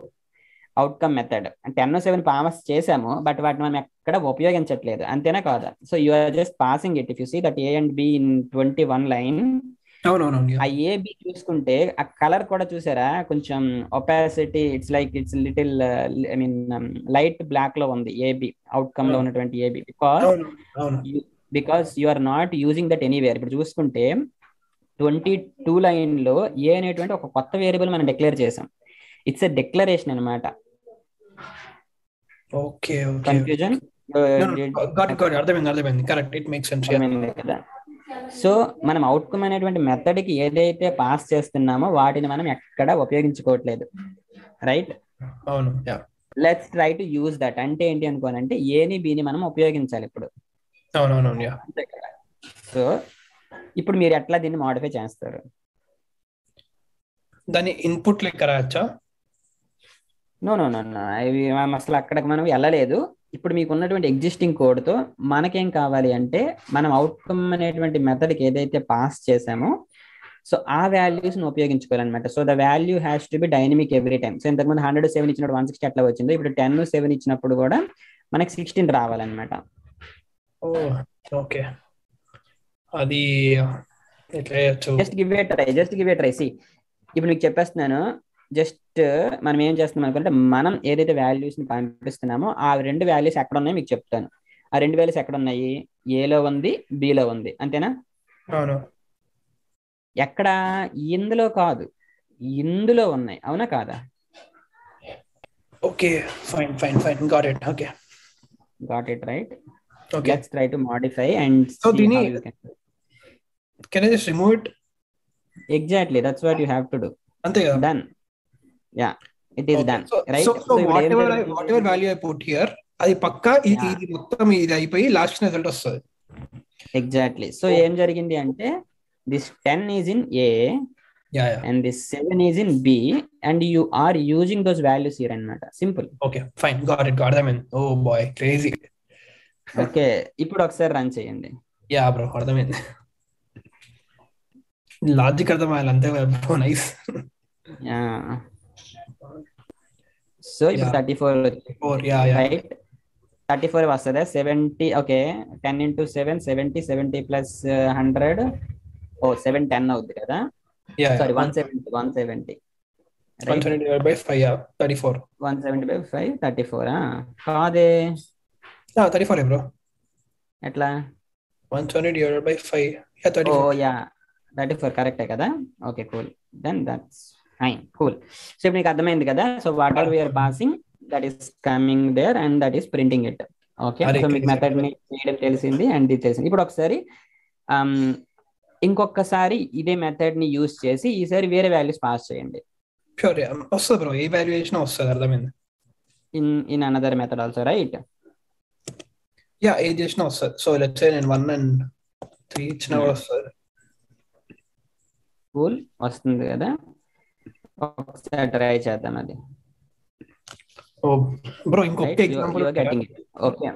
outcome method, 10 pass చేసాము, బట్ వాటిని మనం ఎక్కడ ఉపయోగించట్లేదు, అంతేనా కాదా? So you are just passing it. If you see that A and B in 21 line, ఆ ఏ బి చూసుకుంటే ఆ కలర్ కూడా చూసారా, కొంచెం opacity, it's like it's little I mean light black లో ఉంది ఏబి, అవుట్కమ్ లో ఉన్నటువంటి AB, because you are not using that anywhere. ఇప్పుడు చూసుకుంటే 22 లైన్ లో ఏ అనేటువంటి ఒక కొత్త వేరియబుల్ మనం డిక్లేర్ చేసాం. ఇట్స్ ఎ డిక్లరేషన్ అనమాట. ఓకే కన్ఫ్యూజన్ అర్థమైంది. కరెక్ట్, ఇట్ మేక్స్ సెన్స్ కదా. సో మనం అవుట్కమ్ అనేటువంటి మెథడ్ కి ఏదైతే పాస్ చేస్తున్నామో వాటిని మనం ఎక్కడ ఉపయోగించుకోవట్లేదు, రైట్? అవును. Let's try to use that. అంటే ఏంటి అనుకోనంటే ఏని బిని మనం ఉపయోగించాలి ఇప్పుడు. అవునవును. సో ఇప్పుడు మీరు ఎట్లా దీన్ని మోడిఫై చేస్తారు? దాన్ని ఇన్పుట్ లెక్క రాయచ్చా? నో, అవి అసలు అక్కడికి మనం వెళ్ళలేదు. ఇప్పుడు మీకు ఉన్నటువంటి ఎగ్జిస్టింగ్ కోడ్తో మనకేం కావాలి అంటే మనం అవుట్కమ్ అనేటువంటి మెథడ్కి ఏదైతే పాస్ చేసామో సో ఆ వాల్యూస్ ని ఉపయోగించుకోవాలన్నమాట. So the value has to be dynamic every time. So ఇంతకుముందు 107 ఇచ్చినప్పుడు 160 ఎట్లా వచ్చిందో ఇప్పుడు 10 7 ఇచ్చినప్పుడు కూడా మనకి 16 రావాలన్నమాట. ఓకే, అది ఎట్లా చేయొచ్చు? Just give a try see. ఇప్పుడు మీకు చెప్పేస్తున్నాను. జస్ట్ మనం ఏం చేస్తున్నాం అనుకుంటే, మనం ఏదైతే వాల్యూస్ ని పంపిస్తున్నామో ఆ రెండు వాల్యూస్ ఎక్కడ ఉన్నాయో మీకు చెప్తాను. ఆ రెండు వాల్యూస్ ఎక్కడ ఉన్నాయి? ఏలో ఉంది, బిలో ఉంది, అంతేనా? అవును. ఎక్కడ? ఇందులో కాదు, ఇందులో ఉన్నాయి, అవునా కాదా? Okay, fine fine fine, got it. Okay, got it, right? Okay. Let's try to modify and so see how you can I just remove it? Exactly, that's what you have to do. అంతే కదా? Done. Yeah, it is done, right? So whatever value I put here, అది పక్కా ఇది మొత్తం ఇది అయిపోయి last result వస్తుంది. Exactly. సో ఏం జరిగింది అంటే, this 10 is in A and this 7 is in B and you are using those values here అన్నమాట. Simple. Okay, fine, got it, got them in. Oh boy, crazy. Okay, ఇప్పుడు ఒకసారి run చేయండి. Yeah bro, అర్థమైంది. Logic అర్థమయ్యాలి అంతే bro. Nice. Yeah. So ఇప్పుడు 34 right? 34 వస్తుందా? 70. Okay, 10 into 7 70, 70 plus 100, 710 అవుతుంది కదా? సారీ, 170. 170 divided by 5, 34. 170 by 5 34. కాదే, 34 బ్రో. ఎట్లా? 120 divided by 5, 34. యా, 34 కరెక్టే కదా? Okay, cool, then that's fine, cool. So ఇప్పుడు నీకు అర్థమైంది కదా? So whatever we are passing, that is coming there and that is printing it. Okay, so మీకు method ని చేయడం తెలిసింది అండ్ ఇది తెలిసింది. ఇప్పుడు ఒకసారి ఇంకొకసారి ఇదే మెథడ్ ని యూజ్ చేసి ఈసారి వేరే వాల్యూస్ పాస్ చేయండి. ష్యూర్, వస్తుంది బ్రో, ఏ వాల్యుయేషన్ వస్తుంది, అర్థమైంది. In another method also, right? Yeah, ఏ చేసినా వస్తుంది. సో లెట్స్ సే నేను 1 and 3 ఇచ్చినా వస్తుంది. కూల్, వస్తుంది కదా? ఒకసారి ట్రై చేద్దాం అది. ఓ బ్రో, ఇంకొక ఎగ్జాంపుల్. ఓకే,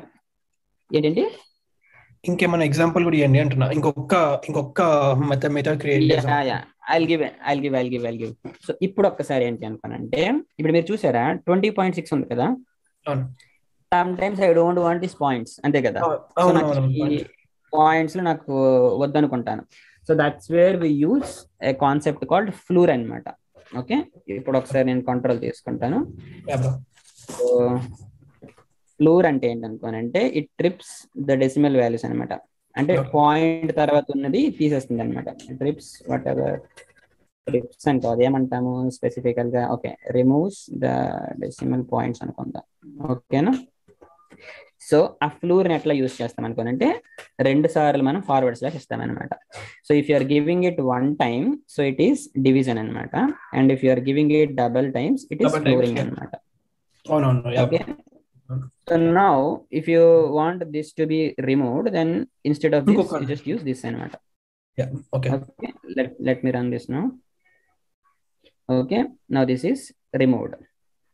ఏంటండి? ఇంకేమైనా ఎగ్జాంపుల్ కూడా ఇవ్వండి అంటున్నా. ఇంకొక మెథడ్ క్రియేట్ చేద్దాం. I'll give. సో ఇప్పుడు ఒక్కసారి ఏంటి అనుకోనంటే, ఇప్పుడు మీరు చూసారా 20.6 ఉంది కదా? అవును. Sometimes I don't want this points, అంతే కదా? సో నాకు ఈ పాయింట్స్ లో నాకు వద్దనుకుంటాను. So that's where we use a concept called floor అన్నమాట. ఓకే, ఇప్పుడు ఒకసారి నేను కంట్రోల్ తీసుకుంటాను. సో ఫ్లూర్ అంటే ఏంటనుకోనంటే, it trips the decimal values అనమాట. అంటే పాయింట్ తర్వాత ఉన్నది తీసేస్తుంది అనమాట. ట్రిప్స్ వాట్ ఎవర్ ట్రిప్స్ అంటే అదేమంటాము స్పెసిఫికల్ గా? Okay, removes the decimal points అనుకుందాం. ఓకేనా? సో ఆ ఫ్లూర్ ని ఎట్లా యూస్ చేస్తాం అనుకోనంటే, 2 సార్లు మనం ఫార్వర్డ్ స్లాష్ ఇస్తాం అనమాట. So if you are giving it 1 time, so it is division అనమాట. And if you are giving it double times, it is flooring అనమాట. Okay, so now if you want this to be removed, then instead of this you just use this anamata. Okay, let me run this now. Okay, now this is removed.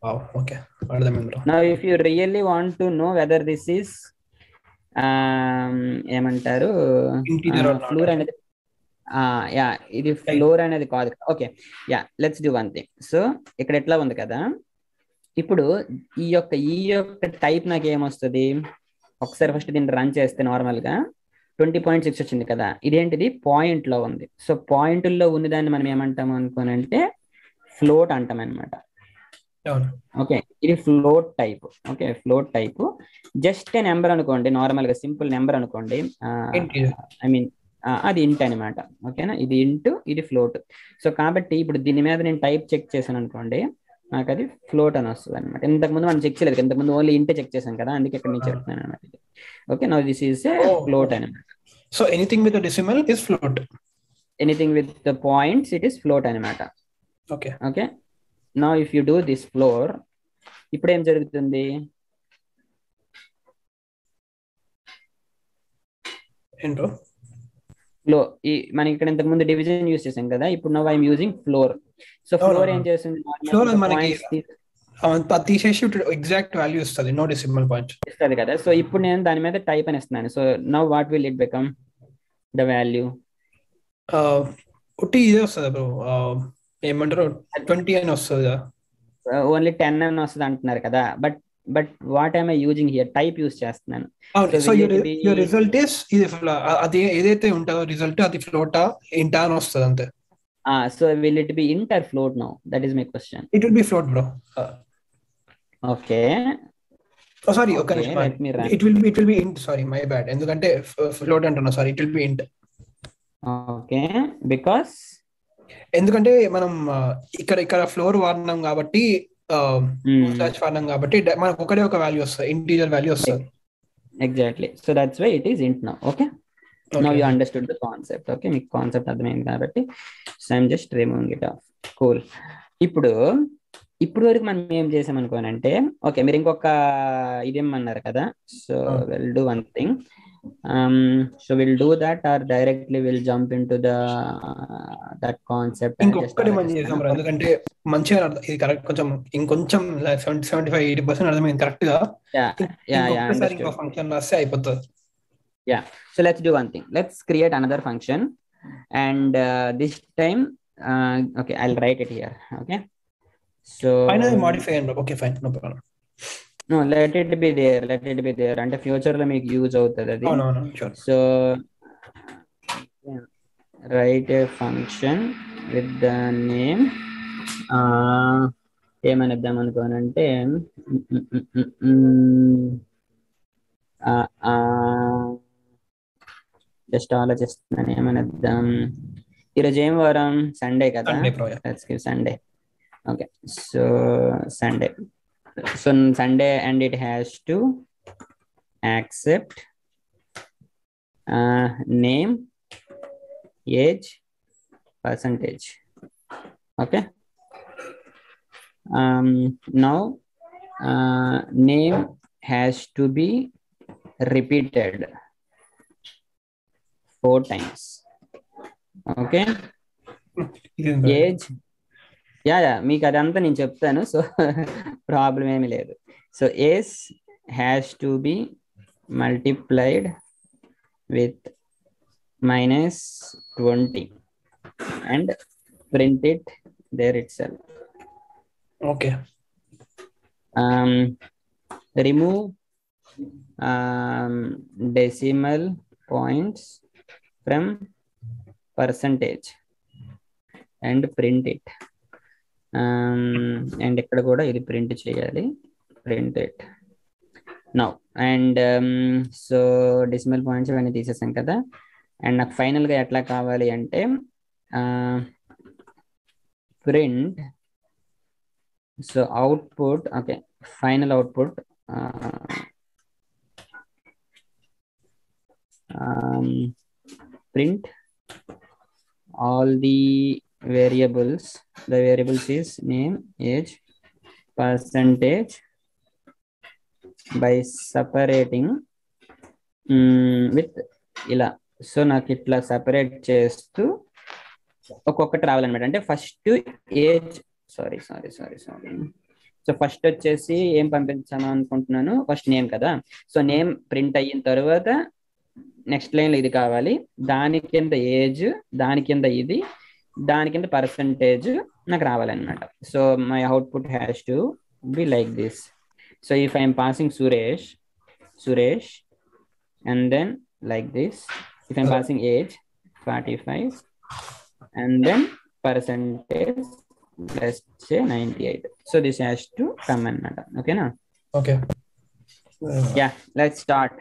Wow, okay. Now if you really want to know whether this is ఏమంటారు floor అనేది, ఇది floor అనేది కాదు. Okay, let's do one thing. So ఇక్కడ ఎట్లా ఉంది కదా? ఇప్పుడు ఈ యొక్క టైప్ నాకు ఏమొస్తుంది? ఒకసారి ఫస్ట్ దీన్ని రన్ చేస్తే నార్మల్ గా 20.6 వచ్చింది కదా? ఇదేంటిది? పాయింట్ లో ఉంది. సో పాయింట్లో ఉంది దాన్ని మనం ఏమంటాము అనుకోనంటే ఫ్లోట్ అంటాం అనమాట. ఓకే, ఇది float type. Okay, float type just number అనుకోండి, నార్మల్ గా సింపుల్ నెంబర్ అనుకోండి. ఐ మీన్ అది ఇంట్ అనమాట. ఓకేనా? ఇది ఇంట్, ఇది ఫ్లోట్. సో కాబట్టి ఇప్పుడు దీని మీద నేను టైప్ చెక్ చేశాను అనుకోండి, నాకు అది ఫ్లోట్ అని వస్తుంది అనమాట. ఇంతకుముందు మనం చెక్ చేయలేదు, ఇంతకుముందు ఓన్లీ ఇంటే చెక్ చేసాం కదా, అందుకే ఇక్కడ నేను చెప్తున్నాను అనమాట. Okay, now this is a float అనమాట. So anything with decimal is float, anything with the points it is float అనమాట. Okay, okay, now if you do this floor, ఇప్పుడు ఏం జరుగుతుంది? ఏంటో ఫ్లో, మనకి ఇక్కడ ఇంతకు ముందు డివిజన్ యూస్ చేసాం కదా, ఇప్పుడు now I'm using floor. So floor ఏం చేస్తుంది? తీసేసి ఎగ్జాక్ట్ వాల్యూ ఇస్తుంది, నో డెసిమల్ పాయింట్ ఇస్తుంది కదా. సో ఇప్పుడు నేను దాని మీద టైప్ అని ఇస్తున్నాను. So now what will it become the value? ఒకటి ఇదే వస్తుంది బ్రో, ఏమంటారు 20 అని వస్తుంది కదా. ఓన్లీ 10 అని వస్తుంది అంటున్నారు కదా, but what I'm I using here, type use చేస్తున్నాను. అవును. So so will it be your result is ఇది అది ఏదైతే ఉంటుందో రిజల్ట్ అది ఫ్లోటా ఇంటా అని వస్తుంది అంతే. So will it be int or float now, that is my question. It will be float bro. Okay sorry, ఒక ఓకే నిమిషం. Let me run. It will be int, sorry my bad, ఎందుకంటే float అంటున్నా, sorry it will be int. Okay because ఎందుకంటే మనం ఇక్కడ floor వాడినాం కాబట్టి, slash వాడినాం కాబట్టి మనకు ఒకటే ఒక వాల్యూ వస్తుంది, ఇంటీజర్ వాల్యూ వస్తుంది. Exactly, so that's why it is int now. Okay now you understood the concept. Okay, మీకు కాన్సెప్ట్ అర్థమైంది కాబట్టి so I'm just removing it off. Cool. ఇప్పుడు వరకు మనం ఏం చేసాం అనుకోనంటే, ఓకే మీరు ఇంకొక ఇదేమన్నారు కదా, so will do one thing. So we'll do that or directly we'll jump into that concept. ఇంకొకటి మనం చేసాం, ఎందుకంటే మంచిగా ఇది కరెక్ట్, ఇంకొంచెం 75-80% అర్థమైంది కరెక్ట్ గా. ఇంకో ఫంక్షన్ రాస్తే అయిపోతుంది. Yeah, so let's do one thing. Let's create another function, and this time okay, I'll write it here. Okay, so finally modify and okay fine, no problem. No, let it be there అంటే future లో మీకు use అవుతుంది అది. So write a function with the name, ఏమనిద్దాం అనుకోనంటే జస్ట్ ఆలోచిస్తున్నాను ఏమనిద్దాం. ఈరోజు ఏం వారం, సండే కదా, let's give Sunday. Okay, so Sunday. So Sunday, and it has to accept name, age, percentage. Okay. Now name has to be repeated 4 times. Okay. Age, yeah మీకు అదంతా నేను చెప్తాను, సో ప్రాబ్లం ఏమి లేదు. So age has to be multiplied with -20 and print it there itself. Okay. Remove decimal points from percentage and print it. And ఇక్కడ కూడా ఇది print చేయాలి, print it now. And so decimal points ఇవన్నీ తీసేసాం కదా. And నాకు ఫైనల్గా ఎట్లా కావాలి అంటే print, so output, okay final output print all the variables. The variables is name, age, percentage by separating with ఇలా. సో నాకు ఇట్లా సెపరేట్ చేస్తూ ఒక్కొక్కటి రావాలన్నమాట. అంటే first age, sorry. So first వచ్చేసి ఏం పంపించాను అనుకుంటున్నాను, ఫస్ట్ నేమ్ కదా. సో నేమ్ ప్రింట్ అయిన తర్వాత నెక్స్ట్ లైన్ లో ఇది కావాలి, దాని కింద ఏజ్, దాని కింద ఇది, దాని కింద పర్సంటేజ్ నాకు రావాలన్నమాట. So my output has to be like this. So if I'm passing Suresh and then like this, if I'm passing age 45 and then percentage, let's say 98. So this has to come in matter. Okay na? Okay. Yeah, let's start.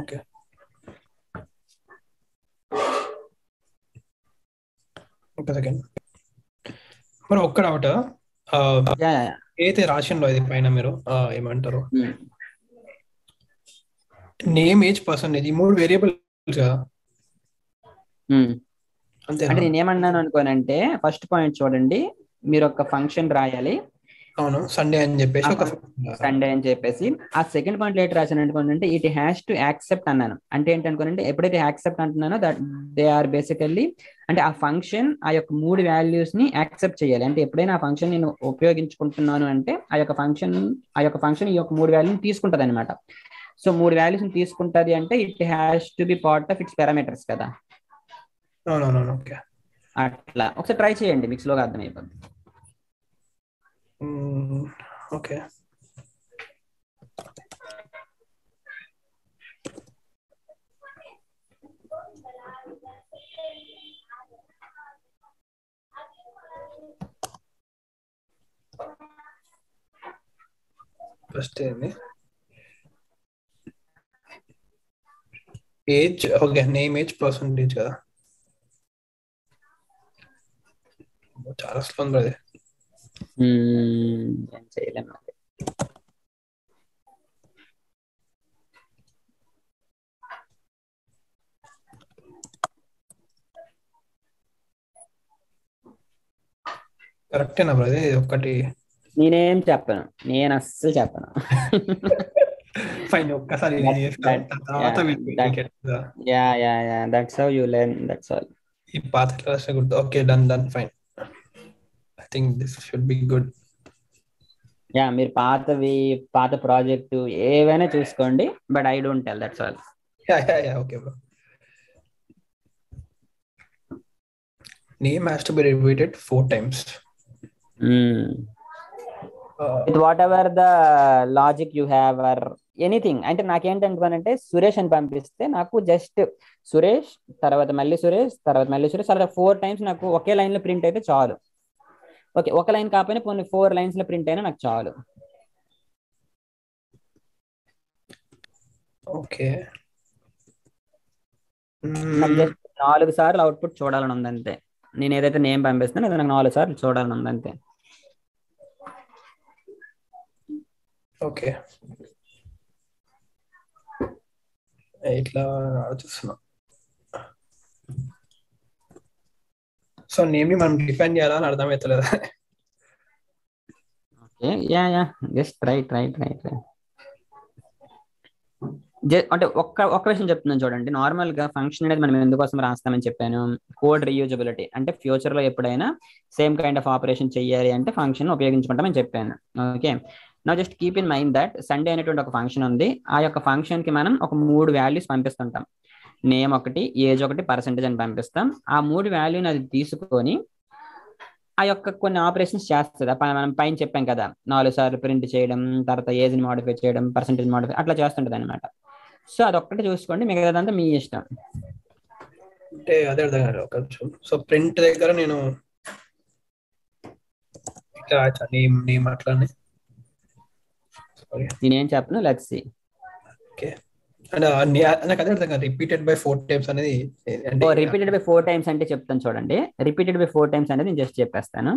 Okay. ఒక second మరి ఒక్క doubt, ఏదైతే రాసిందో ఇది పైన మీరు ఏమంటారు, name, age, percentage, ఈ 3 variables కదా. అంటే నేను ఏమన్నాను అనుకోనంటే, ఫస్ట్ పాయింట్ చూడండి, మీరు ఒక ఫంక్షన్ రాయాలి. అవును, సండే అని చెప్పేసి ఆ సెకండ్ పాయింట్ లేటర్ రాశాను అనుకోండి, ఇట్ హ్యాస్ టు యాక్సెప్ట్ అన్నాను. అంటే ఏంటనుకోనంటే, ఎప్పుడైతే యాక్సెప్ట్ అంటున్నానో దట్ దే ఆర్ బేసికల్లీ, అంటే ఆ ఫంక్షన్ ఆ యొక్క 3 వాల్యూస్ ని యాక్సెప్ట్ చేయాలి. అంటే ఎప్పుడైనా ఆ ఫంక్షన్ నేను ఉపయోగించుకుంటున్నాను అంటే ఆ యొక్క ఫంక్షన్ ఈ యొక్క 3 వాల్యూని తీసుకుంటది అనమాట. సో 3 వాల్యూస్ తీసుకుంటది అంటే it has to B part of it's parameters కదా. అవునవునవును, ఓకే. అట్లా ఒకసారి ట్రై చేయండి, మీకు స్లోగా అర్థమైపోతుంది. ఓకే. ఫస్ట్ ఏంది age, okay, name age percentage కదా. చాలా స్లో ఉంది అది. ఏం చేయలేము. కరెక్టేనా బ్రదర్ ఇది ఒక్కటి? నేనేం చెప్పను, నేను అస్సలు చెప్పను. ఫైన్, ఒక్కసారి That నేను చేస్తాను, that తర్వాత yeah that మీకు ఎట్లా yeah that's how you learn, that's all. ఈ పాత క్లాస్ గుర్తు. Okay, done done, fine. I think this should be good. మీరు పాత ప్రాజెక్టు ఏవైనా చూసుకోండి, but I don't tell, that's all. Okay bro. Name has to be repeated 4 times. With what ever the logic you have or anything. అంటే నాకేంటంటే సురేష్ అని పంపిస్తే నాకు just Suresh తర్వాత మళ్ళీ సురేష్ తర్వాత మళ్ళీ సురేష్ అలా 4 టైమ్స్ నాకు ఒకే లైన్ లో ప్రింట్ అయితే చాలు. ఓకే, ఒక లైన్ కాకపోయినా కొన్ని 4 లైన్స్ లో ప్రింట్ అయినా నాకు చాలు. ఓకే. నాకు జస్ట్ 4 సార్లు అవుట్పుట్ చూడాలని ఉంది అంతే. నేను ఏదైతే నేమ్ పంపిస్తానో అది నాకు 4 సార్లు చూడాలని ఉంది అంతే. ఓకే, ఇట్లా ఆలోచిస్తున్నా. సో నేమ్ ని మనం డిఫైన్ చేయాలని అర్థమవుతలేదు. Okay, just try. అంటే ఒక్క విషయం చెప్తున్నాను చూడండి. నార్మల్ గా ఫంక్షన్ అనేది మనం ఎందుకోసం రాస్తామని చెప్పాను, కోడ్ రీయూజబిలిటీ. అంటే ఫ్యూచర్ లో ఎప్పుడైనా సేమ్ కైండ్ ఆఫ్ ఆపరేషన్ చెయ్యాలి అంటే ఫంక్షన్ ఉపయోగించుకుంటామని చెప్పాను. ఓకే, నా just keep in mind that Sunday అనేటువంటి ఒక ఫంక్షన్ ఉంది. ఆ యొక్క ఫంక్షన్ కి మనం ఒక 3 వాల్యూస్ పంపిస్తుంటాం. నేమ్ ఒకటి, ఏజ్ ఒకటి, పర్సెంటేజ్ అని పంపిస్తాం. ఆ 3 వాల్యూని అది తీసుకొని ఆ యొక్క కొన్ని ఆపరేషన్స్ చేస్తుంది. మనం పైన చెప్పాం కదా, 4 సార్లు ప్రింట్ చేయడం, తర్వాత ఏజ్ ని మాడిఫై చేయడం, పర్సెంటేజ్ మాడిఫై అట్లా చేస్తుంటది అనమాట. సో అదొక్కటి చూసుకోండి, మిగతాదంతా మీ ఇష్టం. అంటే అదే అర్థం కాదు ఒక నిమిషం. సో ప్రింట్ దగ్గర నేను ఇట్లా నేమ్ అట్లానే. నేనేం చెప్పను, లెట్స్ సీ. ఓకే, అంటే నాకు అదే అర్థం కాదు, రిపీటెడ్ బై 4 టైమ్స్ అనేది అంటే రిపీటెడ్ బై 4 టైమ్స్ అంటే చెప్తాను చూడండి. రిపీటెడ్ బై 4 టైమ్స్ అనేది నేను జస్ట్ చెప్పేస్తాను.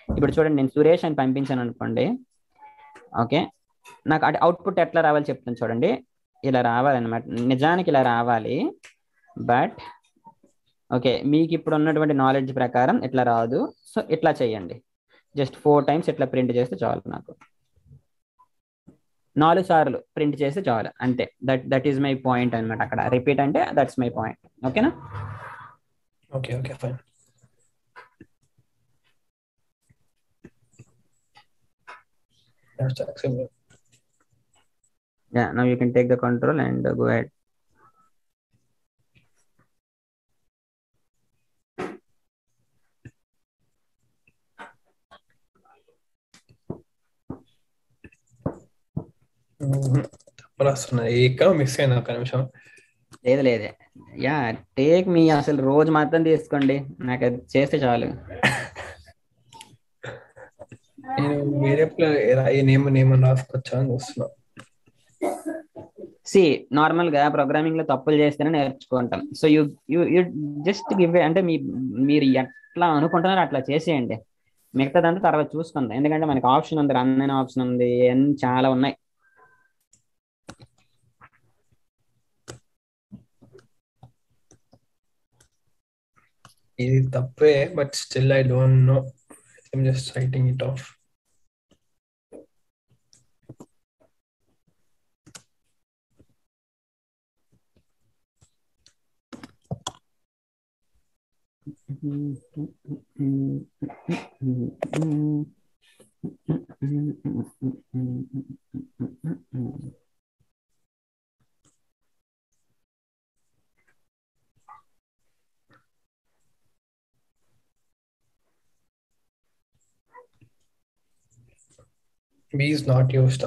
ఇప్పుడు చూడండి, నేను సురేష్ అని పంపించాను అనుకోండి. ఓకే, నాకు అంటే అవుట్పుట్ ఎట్లా రావాలి చెప్తాను చూడండి. ఇలా రావాలన్నమాట, నిజానికి ఇలా రావాలి. బట్ ఓకే, మీకు ఇప్పుడు ఉన్నటువంటి నాలెడ్జ్ ప్రకారం ఇట్లా రాదు. సో ఇట్లా చేయండి, జస్ట్ 4 టైమ్స్ ఇట్లా ప్రింట్ చేస్తే చాలు. నాకు 4 సార్లు ప్రింట్ చేస్తే చాలు అంతే. దట్ ఈస్ మై పాయింట్ అనమాట. అక్కడ రిపీట్ అంటే దట్స్ మై పాయింట్. ఓకేనా? Okay okay, fine. Yeah, now you can take the control and go ahead. వస్తున్నాయి, ఎక్కడ మిస్ అయింది ఒక నిమిషం. లేదు టేక్ మీ అసలు రోజు మాత్రం తీసుకోండి, నాకు అది చేస్తే చాలు. నేను వేరే నేమ్ రాసుకొచ్చా అని చూస్తున్నా. సి నార్మల్ గా ప్రోగ్రామింగ్ లో తప్పులు చేస్తేనే నేర్చుకుంటాం. So you you you just give అంటే మీరు ఎట్లా అనుకుంటున్నారో అట్లా చేసేయండి. మిగతాదంతా తర్వాత చూసుకుందాం. ఎందుకంటే మనకి ఆప్షన్ ఉంది, రన్ అనే ఆప్షన్ ఉంది, అన్ని చాలా ఉన్నాయి. ఇది తప్పే, but still I don't no. I'm just writing it of. B is not used.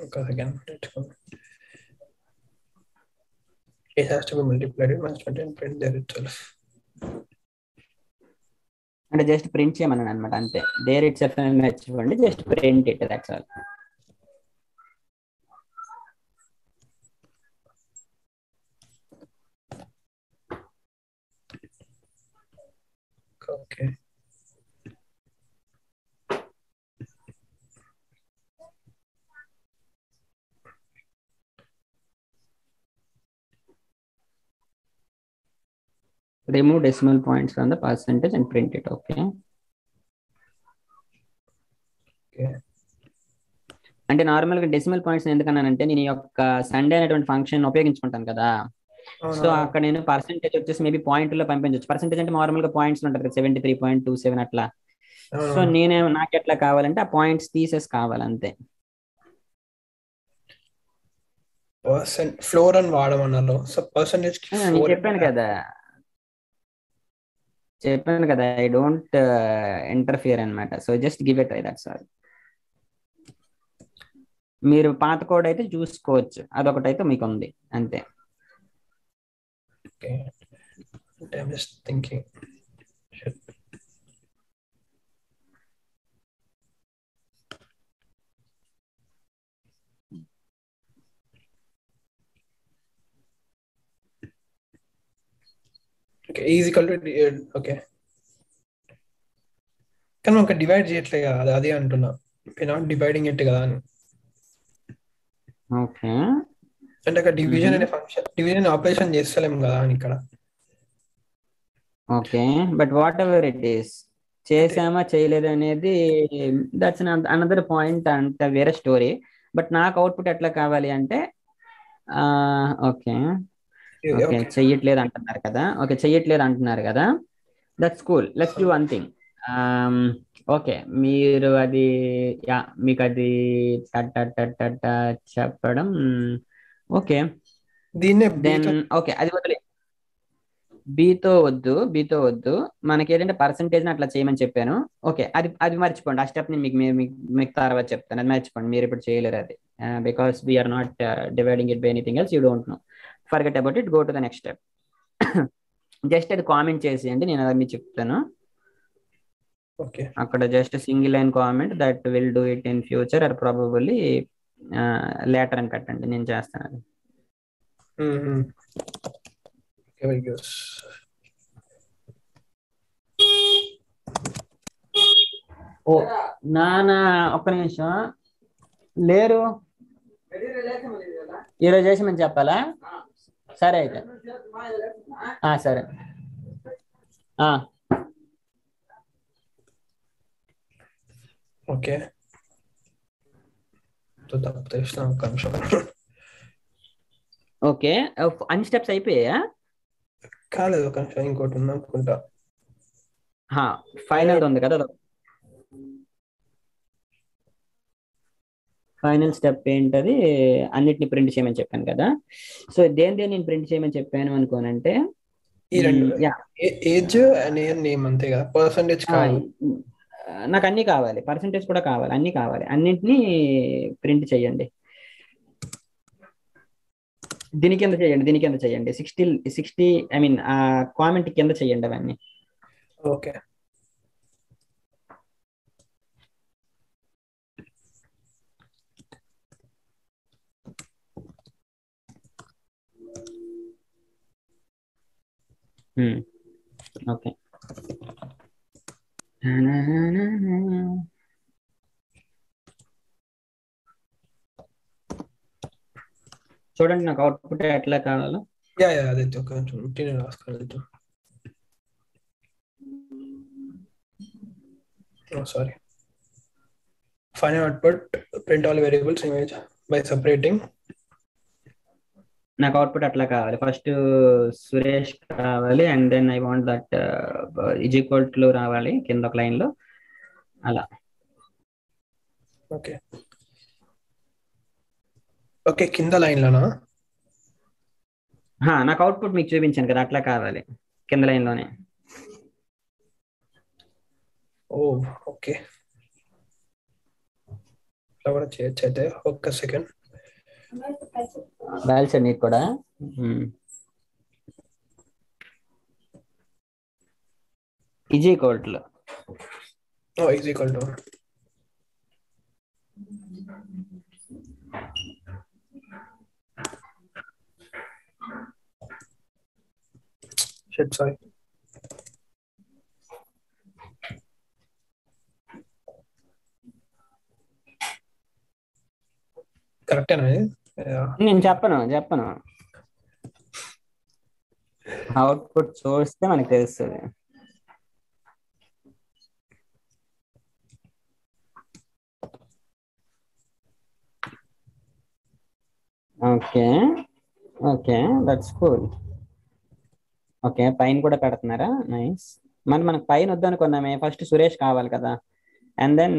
Okay, again, it has to be multiplied with -20 and print there itself. అంటే జస్ట్ ప్రింట్ చేయమన్నాను అనమాట, అంతే. దేర్ ఇట్స్ ఎఫ్ మర్చిపోండి, just print it, that's all. Okay. Remove decimal points from the percentage and print it. Okay. అంటే నార్మల్గా decimal points ఎందుకన్నానంటే, నేను ఈ యొక్క Sunday అనేటువంటి ఫంక్షన్ ఉపయోగించుకుంటాను కదా. సో అక్కడ నేను పర్సెంటేజ్ వచ్చేసి మేబీ పాయింట్లో పంపించవచ్చు. పర్సెంటేజ్ అంటే మామూలుగా పాయింట్స్ ఉంటుంది కదా, 73.27 అట్లా. సో నాకు ఎట్లా కావాలంటే ఆ పాయింట్స్ తీసేసి కావాలి, అంతే. ఫ్లోర్ అని వాడమన్నారు. సో పర్సెంటేజ్ చెప్పాను కదా, ఐ డోంట్ ఇంటర్ఫియర్ అనమాట. So just give it, that's all. మీరు పాత కోడ్ అయితే చూసుకోవచ్చు, అదొకటైతే మీకు ఉంది, అంతే. ఓకే, కానీ ఒక డివైడ్ చేయట్లే కదా, అదే అంటున్నా. నాట్ డివైడింగ్ ఇట్ కదా అని. ఓకే, అంటే ఒక డివిజన్ అనే ఫంక్షన్, డివిజన్ ఆపరేషన్ చేస్తలేం కదా అని ఇక్కడ. Okay, but what ever it is, చేసామా చేయలేదు అనేది దట్స్ అనదర్ పాయింట్, అంత వేరే స్టోరీ. బట్ నాకు అవుట్పుట్ ఎట్లా కావాలి అంటే, ఓకే ఓకే చెయ్యట్లేదు అంటున్నారు కదా. ఓకే, చెయ్యట్లేదు అంటున్నారు కదా, that's cool. Let's do one thing. Okay, మీరు అది మీకు అది చెప్పడం ఓకే. దెన్ ఓకే, అది వదిలే, బీతో వద్దు. మనకి ఏంటంటే పర్సంటేజ్ అట్లా చేయమని చెప్పాను. ఓకే, అది మర్చిపోండి. ఆ స్టెప్ నేను మీకు తర్వాత చెప్తాను, అది మర్చిపోండి. మీరు ఇప్పుడు చేయలేరు అది, because we are not dividing it by anything else. You don't know, forget about it, go to the next step. Just అది కామెంట్ చేసేయండి, నేను అది మీకు చెప్తాను. అక్కడ just single line comment, that will do it in future or probably later అని పెట్టండి, నేను చేస్తాను అది. ఓ నానా, ఒక్క నిమిషం, లేరు ఈరోజు చేసామని చెప్పాలా? సరే అయితే, సరే. ఓకే, ఓకే, అన్ని స్టెప్స్ అయిపోయా? కాలేదు, ఒక నిమిషం, ఇంకోటి ఉంది అనుకుంటా. ఫైనల్ ఉంది కదా, ఫైనల్ స్టెప్ ఏంటది, అన్నిటిని ప్రింట్ చేయమని చెప్పాను కదా. సో దేని నేను ప్రింట్ చేయమని చెప్పాను అనుకోనంటే, ఏజ్ నేమ్ అంతే కదా, పర్సంటేజ్ నాకు అన్ని కావాలి, పర్సంటేజ్ కూడా కావాలి, అన్ని కావాలి, అన్నింటినీ ప్రింట్ చేయండి. దీని కింద చేయండి 60 ఐ మీన్ కామెంట్ కింద చేయండి అవన్నీ. Okay, okay. చూడండి నాకు అవుట్పుట్ ఎట్లా కావాలో. అదే కొంచెం రాసుకోలేదు. Sorry, final output print all variables image by separating. నాకు అవుట్పుట్ అట్లా కావాలి, ఫస్ట్ సురేష్ కావాలి, and then I want that is equal to రావాలి కింద ఒక లైన్ లో అలా. ఓకే ఓకే, కింద లైన్ లోనా? నాకు అవుట్పుట్ మీకు చూపించాను కదా, అట్లా కావాలి కింద లైన్లోనే. ఓ ఓకే, అట్లా కూడా చేయొచ్చు అయితే. ఒక్క సెకండ్. బ్యాల్స్ నీకు కూడా ఈజీ కోడ్లు. Is equal to shit sorry. కరెక్టేనా ఇది? నేను చెప్పను అవుట్పుట్ చూస్తే మనకి తెలుస్తుంది. Okay okay, that's cool. Okay, పైన కూడా పెడుతున్నారా? నైస్. మనకు పైన వద్దనుకున్నామే, ఫస్ట్ సురేష్ కావాలి కదా, అండ్ దెన్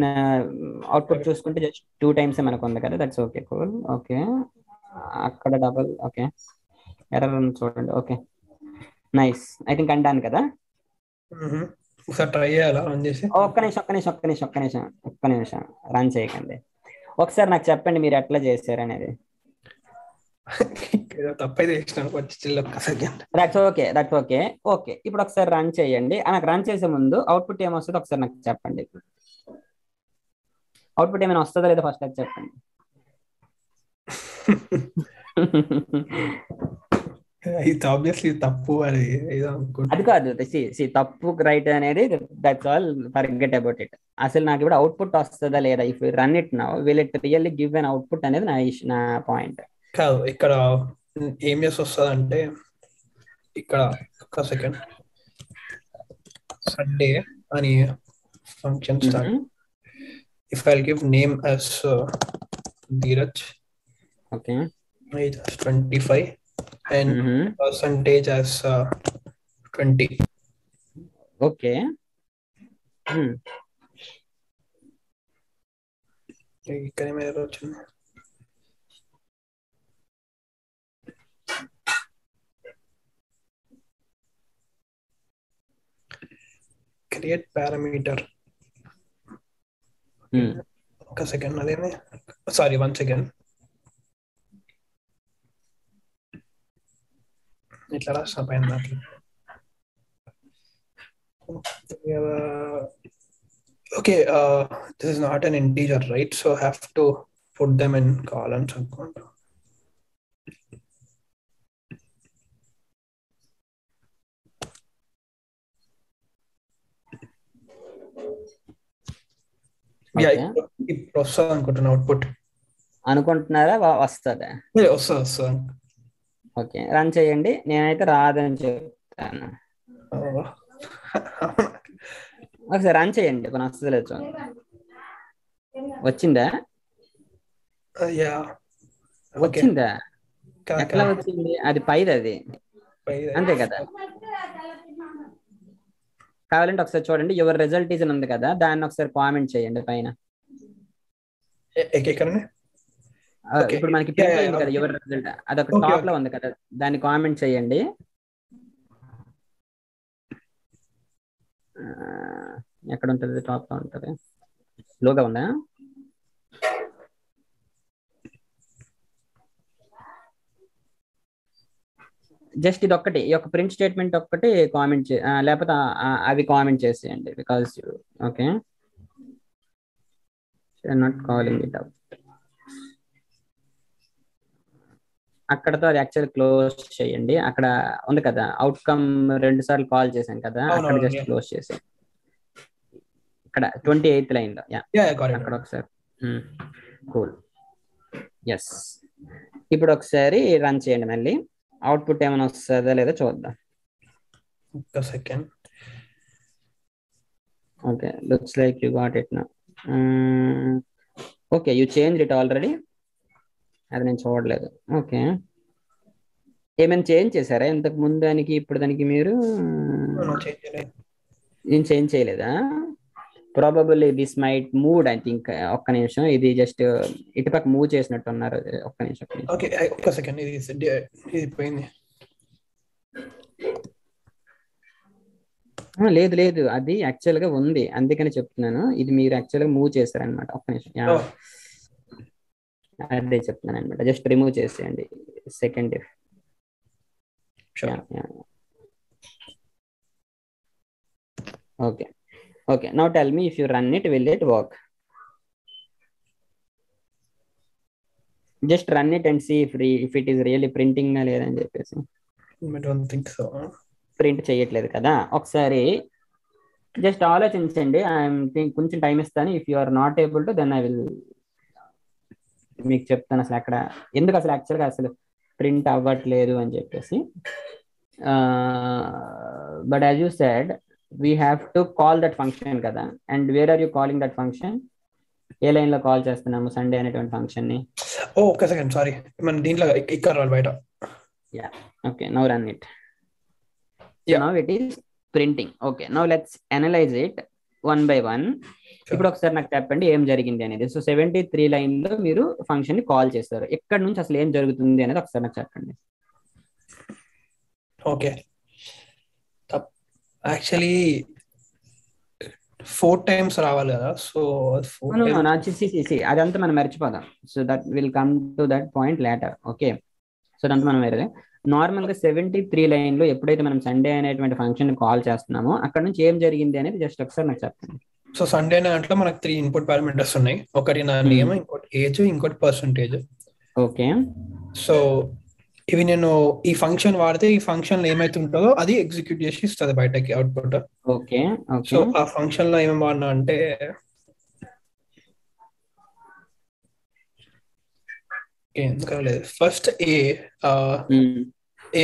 అవుట్పుట్ చూసుకుంటే జస్ట్ 2 times మనకు ఉంది కదా, దట్స్ ఓకే కూల్. ఓకే, అక్కడ డబుల్. ఓకే, ఎర్రర్ ఉంది చూడండి. ఓకే నైస్, ఐ థింక్ అంటాను కదా. ఒకసారి ట్రై చేయాలా రన్ చేసి? ఒక్క నిమిషం రన్ చేయకండి. ఒకసారి నాకు చెప్పండి మీరు ఎట్లా చేశారు అనేది. ఏదో తప్పైతే చేసినాను, బట్ స్టిల్ ఒక్క సెకండ్. That's okay. ఓకే, ఇప్పుడు ఒకసారి రన్ చేయండి. నాకు రన్ చేసే ముందు అవుట్పుట్ ఏమొస్తుందో ఒకసారి నాకు చెప్పండి. అవుట్పుట్ ఏమైనా వస్తుందో లేదో ఫస్ట్ అది చెప్పండి. ఇది ఆబ్వియస్లీ తప్పు అని ఏదో అది కాదు, తప్పు రైట్ అనేది, that's all, forget about it. అసలు నాకు ఇప్పుడు అవుట్పుట్ వస్తుందా లేదా, if run it now will it really give an output అనేది నా పాయింట్. కాదు, ఇక్కడ ఏం చేసి వస్తుంది అంటే, ఇక్కడ ఒక్క సెకండ్, సండే అని function start. If I give name as Dheeraj, okay, age as 25 and percentage as 20. Okay, ఇక్కడ ఏమైనా వచ్చింది? Create parameter. ఒక సెకండ్, అదేమి, సారీ 1 second. ఇట్లా రాసిన పైన దాంట్లో. Okay, this is not an integer, right? So I have to put them in columns. ఇప్పుడు వస్తుంది అనుకుంటున్నా అవుట్పుట్. అనుకుంటున్నారా? వస్తుందా? వస్తుంది. ఓకే, రన్ చేయండి. నేనైతే రాదని చెప్తాను. ఒకసారి రన్ చేయండి, కొన్ని వస్తుంది లేదు చూడండి. వచ్చిందా? వచ్చిందా? ఎట్లా వచ్చింది? అది పైది, అది అంతే కదా. కావాలంటే ఒకసారి చూడండి, యువర్ రిజల్ట్ ఈజ్ అని ఉంది కదా, దాన్ని ఒకసారి కామెంట్ చేయండి పైన. ఇప్పుడు మనకి ప్రింట్ అయింది కదా యువర్ రిజల్ట్, అదొక టాప్ లో ఉంది కదా, దాన్ని కామెంట్ చేయండి. ఎక్కడ ఉంటుంది? టాప్ లో ఉంటుంది. స్లోగా ఉందా? జస్ట్ ఇది ఒక్కటి, ఈ యొక్క ప్రింట్ స్టేట్మెంట్ ఒక్కటి కామెంట్ లేకపోతే అవి కామెంట్ చేసేయండి. Because okay, not calling it out. అక్కడతో అది యాక్చువల్ క్లోజ్ చేయండి. అక్కడ ఉంది కదా అవుట్కమ్, 2 సార్లు కాల్ చేశాం కదా, అక్కడ జస్ట్ క్లోజ్ చేసేయండి. ఇక్కడ 28th లైన్ లో అక్కడ ఒకసారి. Cool, yes. ఇప్పుడు ఒకసారి రన్ చేయండి మళ్ళీ, అవుట్పుట్ ఏమైనా వస్తుందా లేదా చూద్దాం. ఒక్క second. Okay, looks like you got it now. Okay, you change it already. అది నేను చూడలేదు. ఓకే, ఏమైనా చేంజ్ చేశారా ఇంతకు ముందు దానికి ఇప్పుడు దానికి? మీరు నేను చేంజ్ చేయలేదా? Probably this might move, I think. ఒక్క నిమిషం, ఇది జస్ట్ ఇటుపక్క మూవ్ చేసినట్టు ఉన్నారు. ఒక్క నిమిషం. ఓకే, ఒక్క సెకండ్, ఇది పోయింది. లేదు లేదు, అది యాక్చువల్ గా ఉంది, అందుకని చెప్తున్నాను. ఇది మీరు యాక్చువల్ గా మూవ్ చేశారనమాట. ఒక్క నిమిషం. Oh, అదే చెప్తున్నాను అనమాట. జస్ట్ రిమూవ్ చేసేయండి. Second if. sure. Okay. Okay, now tell me, if you run it, will it work? Just run it and see if it is really printing లేదని చెప్పేసి. I don't think so. Print చేయట్లేదు కదా, ఒకసారి just ఆలోచించండి. I'm కొంచెం time ఇస్తాను. If you are not able to, then I will మీకు చెప్తాను అసలు అక్కడ ఎందుకు అసలు యాక్చువల్గా అసలు ప్రింట్ అవ్వట్లేదు అని చెప్పేసి. But as you said, we have to call that function కదా. And where are you calling that function? ఏ లైన్ లో కాల్ చేస్తున్నాము సండే అనేటువంటి ఫంక్షన్ ని? ఒక సెకండ్, సారీ, మన దీంట్లో ఇక్కడ రావాలి బయట. Yeah, okay, now run it. Now it is printing. Okay, now let's analyze it one by one. ఇప్పుడు ఒకసారి నాకు చెప్పండి ఏం జరిగింది అనేది. సో 73 లైన్ లో మీరు ఫంక్షన్ ని కాల్ చేస్తారు. ఎక్కడ నుంచి అసలు ఏం జరుగుతుంది అనేది ఒకసారి నాకు చెప్పండి. ఓకే, యాక్చువల్లీ 4 times రావాలి కదా. సో అదంతా మనం మర్చిపోదాం. So that will come to that point later. Okay, so అదంతా మనం వేరే. నార్మల్ గా 73 లైన్ లో ఎప్పుడైతే మనం సండే అనేటువంటి ఫంక్షన్ కాల్ చేస్తున్నామో అక్కడ నుంచి ఏం జరిగింది అనేది జస్ట్ ఒకసారి నాకు చెప్పండి. సో సండే దాంట్లో మనకు 3 ఇన్పుట్ పారామీటర్స్ ఉన్నాయి. ఒకటి నా నేమ్, ఇంకోటి ఏజ్, ఇంకోటి పర్సంటేజ్. ఓకే, సో ఇవి నేను ఈ ఫంక్షన్ వాడితే ఈ ఫంక్షన్ ఏమైతే ఉంటుందో అది ఎగ్జిక్యూట్ చేసి ఇస్తుంది బయటకి అవుట్పుట్. ఓకే. సో ఆ ఫంక్షన్ లో ఏమేమి వాడినా అంటే లేదు, ఫస్ట్ ఏ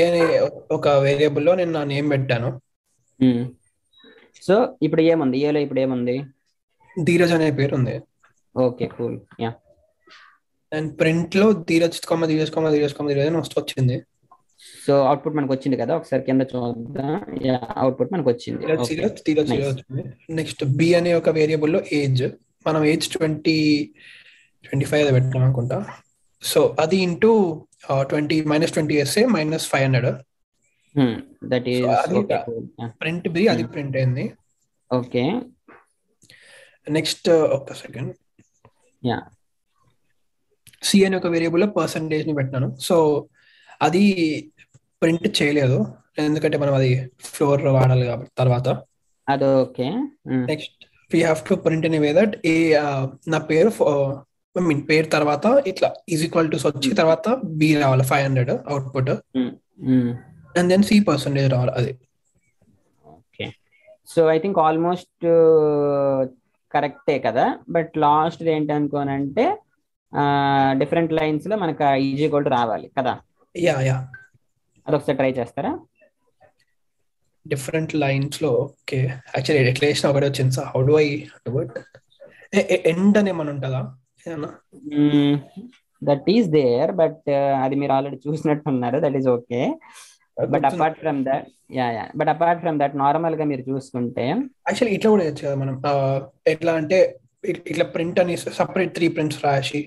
అనే ఒక వేరియబుల్ లో నేను నా నేమ్ పెట్టాను. సో ఇప్పుడు ఏముంది ఏలో? ఇప్పుడు ఏముంది? ధీరజ్ అనే పేరు ఉంది. Okay, cool. Yeah, and print లో ధీరజ్ అని వచ్చింది. సో అవుట్పుట్ మనకు వచ్చింది కదా, ఒకసారి కింద చూద్దాం. యా, అవుట్పుట్ మనకు వచ్చింది. నెక్స్ట్ బి అనే ఒక వేరియబుల్ లో ఏజ్, మనం ఏజ్ 25 పెట్టాం అనుకుంటా. సో అది ఇంటూ 20 వేస్తే -500. That is okay. Print B, అది ప్రింట్ అయింది. ఓకే, నెక్స్ట్ ఒక్క సెకండ్. యా, సి అనే ఒక వేరియబుల్ లో పర్సంటేజ్ ని పెట్టినాను. సో అది ప్రింట్ చేయలేదు, ఎందుకంటే మనం అది ఫ్లోర్ లో వాడాలి కాబట్టి తర్వాత. అది okay. Next we have to print in a way that నా పేరు పేరు తర్వాత ఇట్లా ఈజ్ ఈక్వల్ టు వచ్చి తర్వాత బి రావాలి 500 output. And then C percentage రావాలి. అది okay. So I think almost కరెక్టే కదా. బట్ లాస్ట్ ఏంటి అనుకోనంటే డిఫరెంట్ లైన్స్ లో మనకు ఈజ్ ఈక్వల్ టు రావాలి కదా. యా యా, అదొకసారి ట్రై చేస్తారా? డిఫరెంట్ లైన్స్ లో. ఓకే, యాక్చువల్లీ ఎట్లా చేసినా ఒకటే వచ్చింది. So how do I do it? End అని ఏమన్నా ఉంటుందా? దట్ ఈస్ దేర్, బట్ అది మీరు ఆల్రెడీ చూసినట్టున్నారు. That is okay. But apart from that normal గా మీరు చూసుకుంటే యాక్చువల్లీ ఇట్లా కూడా చేయొచ్చు కదా మనం. ఎట్లా అంటే ఇట్లా ప్రింట్ అని సపరేట్ 3 ప్రింట్స్ రాసి.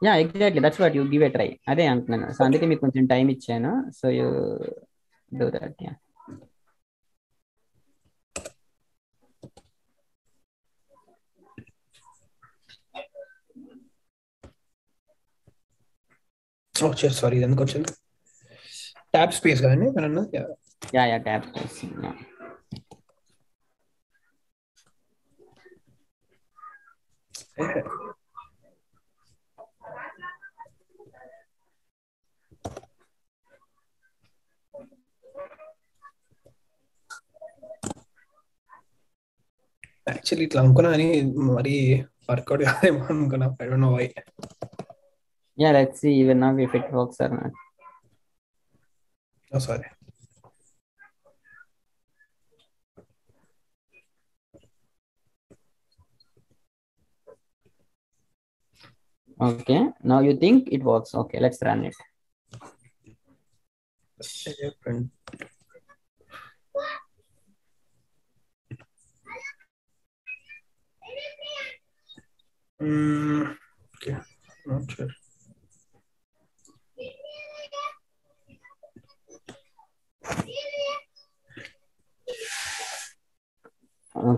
Yeah, exactly, that's what you give a try. అదే అంటున్నాను. సో అందుకే మీకు కొంచెం టైం ఇచ్చాను. So you do that. Yeah, sorry, ఇది ఎందుకు వచ్చింది? ట్యాబ్ స్పేస్ కదండి మీరు అన్నది. Yeah yeah, tab space. Actually ఇట్లా అనుకున్నా అని మరి వర్కౌట్ కాదేమో అనుకున్నా. I don't know why. Yeah, let's see even now if it works or not. Oh, sorry. Okay, now you think it works. Okay, let's run it. Okay, not sure.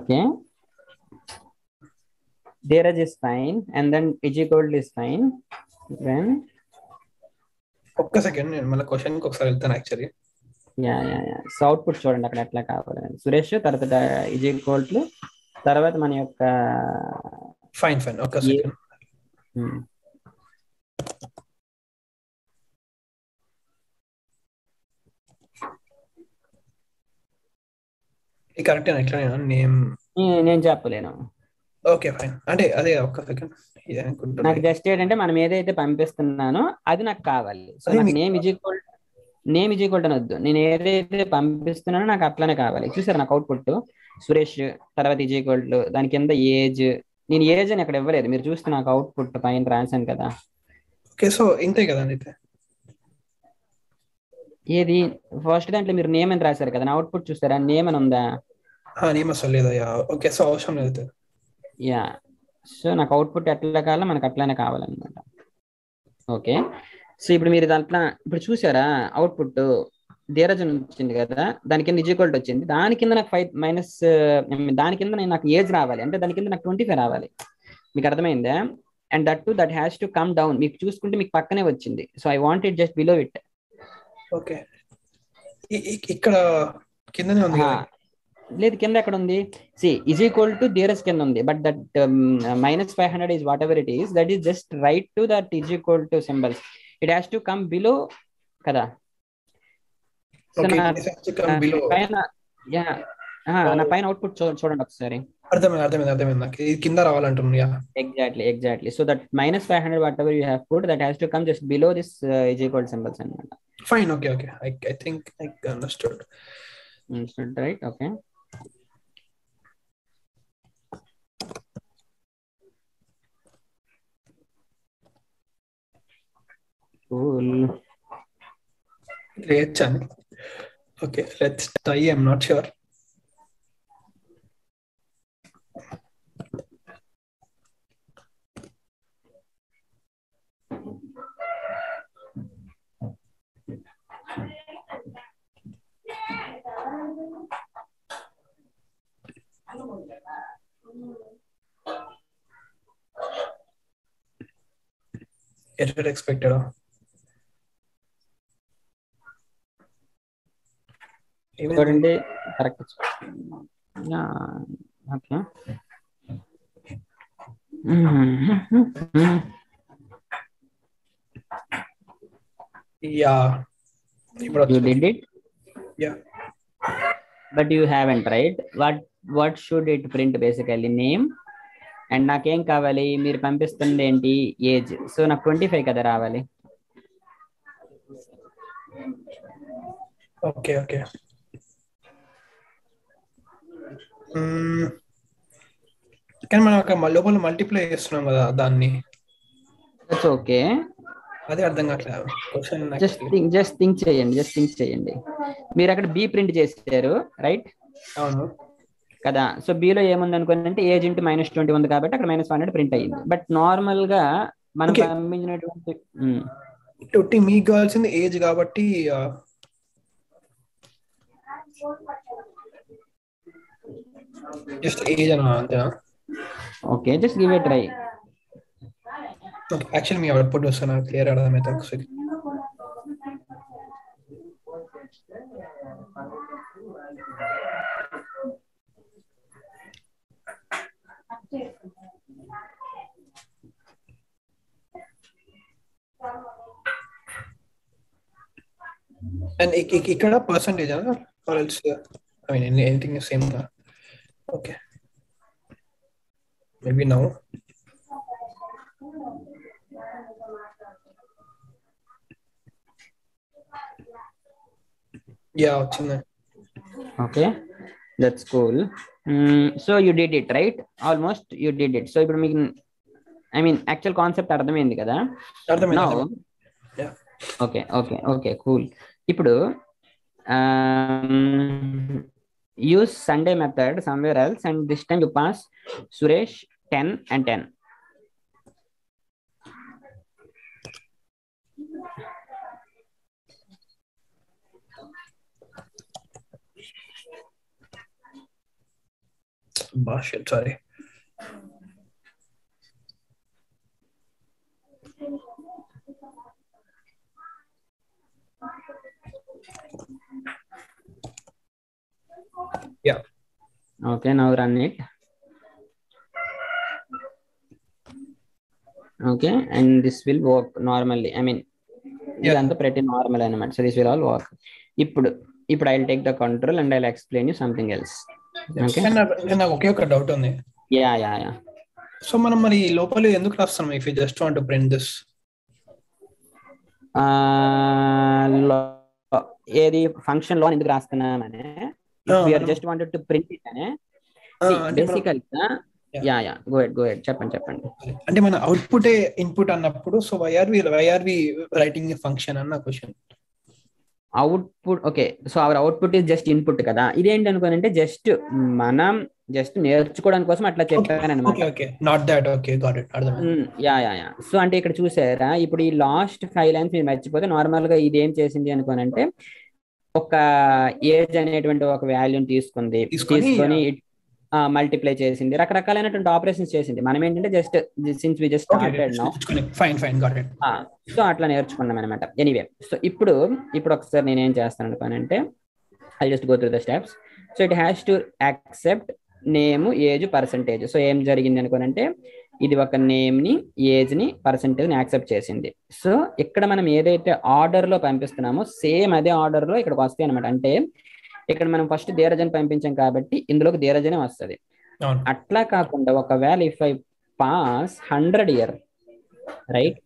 Okay. Dheeraj is fine, and then Ijikold is fine. Then ఒక్క second నేను మళ్ళీ క్వశ్చన్కి ఒకసారి వెళ్తాను actually. Yeah so output చూడండి అక్కడ ఎట్లా కావాలి. సురేష్ తర్వాత ఈక్వల్ తర్వాత మన యొక్క ఫైన్ ఒక్క సెకండ్. ఇది కరెక్టేనా ఎట్లా నేమ్? నేను చెప్పలేను. ఓకే ఫైన్, అంటే అదే ఒక్క సెకండ్ నాకు జస్ట్ ఏంటంటే మనం ఏదైతే పంపిస్తున్నానో అది నాకు కావాలి. సో నాకు నేమ్ ఈజ్ ఈక్వల్ అని వద్దు, నేను ఏదైతే పంపిస్తున్నానో నాకు అట్లానే కావాలి. చూసారు నాకు అవుట్పుట్ సురేష్ తర్వాత ఈజ్ ఈక్వల్ దాని కింద ఏజ్. నేను ఏజ్ అని అక్కడ ఇవ్వలేదు, మీరు చూస్తే నాకు అవుట్పుట్ పైన రాశాను కదా. ఓకే సో ఇంతే కదా అయితే. ఏది ఫస్ట్ దాంట్లో మీరు నేమ్ అని రాశారు కదా, నా అవుట్పుట్ చూస్తారా నేమ్ అని ఉందా? నేమ్ అసలు లేదా? ఓకే సో అవసరం లేదు. యా సో నాకు అవుట్పుట్ ఎట్లా కావాలో మనకు అట్లానే కావాలన్నమాట. ఓకే సో ఇప్పుడు మీరు దాంట్లో ఇప్పుడు చూసారా అవుట్పుట్ ధీరజ్ అని వచ్చింది కదా, దాని కింద ఈక్వల్ వచ్చింది, దాని కింద నాకు 5 మైనస్, దాని కింద నాకు ఏజ్ రావాలి, అంటే దాని కింద నాకు 25 రావాలి. మీకు అర్థమైందా? And that to that has to come down. మీకు చూసుకుంటే మీకు పక్కనే వచ్చింది, so I want it just below it. Okay ఇక్కడ కిందనే ఉంది కదా? లేదు కింద ఎక్కడ ఉంది? C is equal to Dheeraj కింద ఉంది, but that -500 is whatever it is, that is just right to that is equal to symbols. It has to come below కదా. నా పైన అవుట్పుట్ చూడండి ఒకసారి. అర్థమైంది నాకు ఇది కింద రావాలంటున్నా. Exactly so that -500 whatever you have put, that has to come just below this is equal symbols అన్నమాట. Fine okay I think I understood right. Okay. Cool. Great channel. Okay, let's try. I'm not sure. Error expected. చూడండి correct. Okay yeah you did it, yeah, but you haven't, right? What should it print? Basically name, and నాకేం కావాలి, మీరు పంపిస్తుంది ఏంటి? Age. So నాకు 25 కదా రావాలి. Okay కానీ మనం ఒక లోపల మల్టిప్లై చేస్తున్నాం కదా దాన్ని. దట్స్ ఓకే, అదే అర్థం కావట్లేదు క్వశ్చన్. జస్ట్ థింక్ చేయండి. మీరు అక్కడ బి ప్రింట్ చేశారు రైట్? అవును కదా. సో బిలో ఏముంది అనుకోండి అంటే ఏజ్ ఇంటూ -20 ఉంది కాబట్టి అక్కడ -100 ప్రింట్ అయ్యింది. బట్ నార్మల్ గా మనం పంపించినటువంటి మీకు కావాల్సింది ఏజ్ కాబట్టి జస్ట్ ఏజ్ అన్న అంతేనా? Okay just give it try. Okay actually మీ అవుట్పుట్ వస్తున్నా క్లియర్ అర్థమైతే ఒకసారి. అండ్ ఇక్కడ percentage or else I mean anything same గా? Okay maybe now. యా వచ్చింది. Okay that's cool. So you did it right, almost you did it. So ఇప్పుడు మీకు I mean actual concept అర్థమైంది కదా? Okay cool. ఇప్పుడు use Sunday method somewhere else, and this time you pass Suresh 10 and 10. Shit, sorry. Yeah. Okay, now run it. Okay, and this will work normally. I mean, ఇదంతా pretty normal అనమాట. So this will all work. ఇప్పుడు I'll take the control and I'll explain you something else. Okay. నాకు ఒకే ఒక doubt ఉంది. Yeah. So మనం మరి లోపల ఎందుకు రాస్తాం if you just want to print this? ఏది ఫంక్షన్ లో ఎందుకు రాస్తున్నామనే we are just wanted to print it అనే బేసికల్ గా go ahead చెప్పండి అంటే మన అవుట్పుట్ ఇన్పుట్ అన్నప్పుడు so why are we writing a function అన్న question. Output okay, so our output is just input కదా. ఇదేంటి అనుకోనంటే జస్ట్ మనం జస్ట్ నేర్చుకోవడానికి కోసం అట్లా చెప్పాను అనమాట. సో అంటే ఇక్కడ చూసారా, ఇప్పుడు ఈ లాస్ట్ 5 లైన్స్ మీరు మర్చిపోతే నార్మల్ గా ఇది ఏం చేసింది అనుకోనంటే ఒక ఏజ్ అనేటువంటి ఒక వాల్యూని తీసుకొని మల్టిప్లై చేసింది, రకరకాలైనటువంటి ఆపరేషన్స్ చేసింది. మనం ఏంటంటే just since we just started now so అట్లా నేర్చుకున్నాం అనమాట. ఎనీవే, సో ఇప్పుడు ఒకసారి నేనేం చేస్తాను అనుకోనంటే I just go through the steps. So it has to accept name, age, percentage. So ఏం జరిగింది అనుకోనంటే ఇది ఒక నేమ్ ని, ఏజ్ ని, పర్సంటేజ్ ని యాక్సెప్ట్ చేసింది. సో ఇక్కడ మనం ఏదైతే ఆర్డర్ లో పంపిస్తున్నామో సేమ్ అదే ఆర్డర్ లో ఇక్కడికి వస్తాయి అనమాట. అంటే ఇక్కడ మనం ఫస్ట్ ధీరజని పంపించాం కాబట్టి ఇందులోకి ధీరజనే వస్తుంది. అట్లా కాకుండా ఒకవేళ if I pass 100 year, right,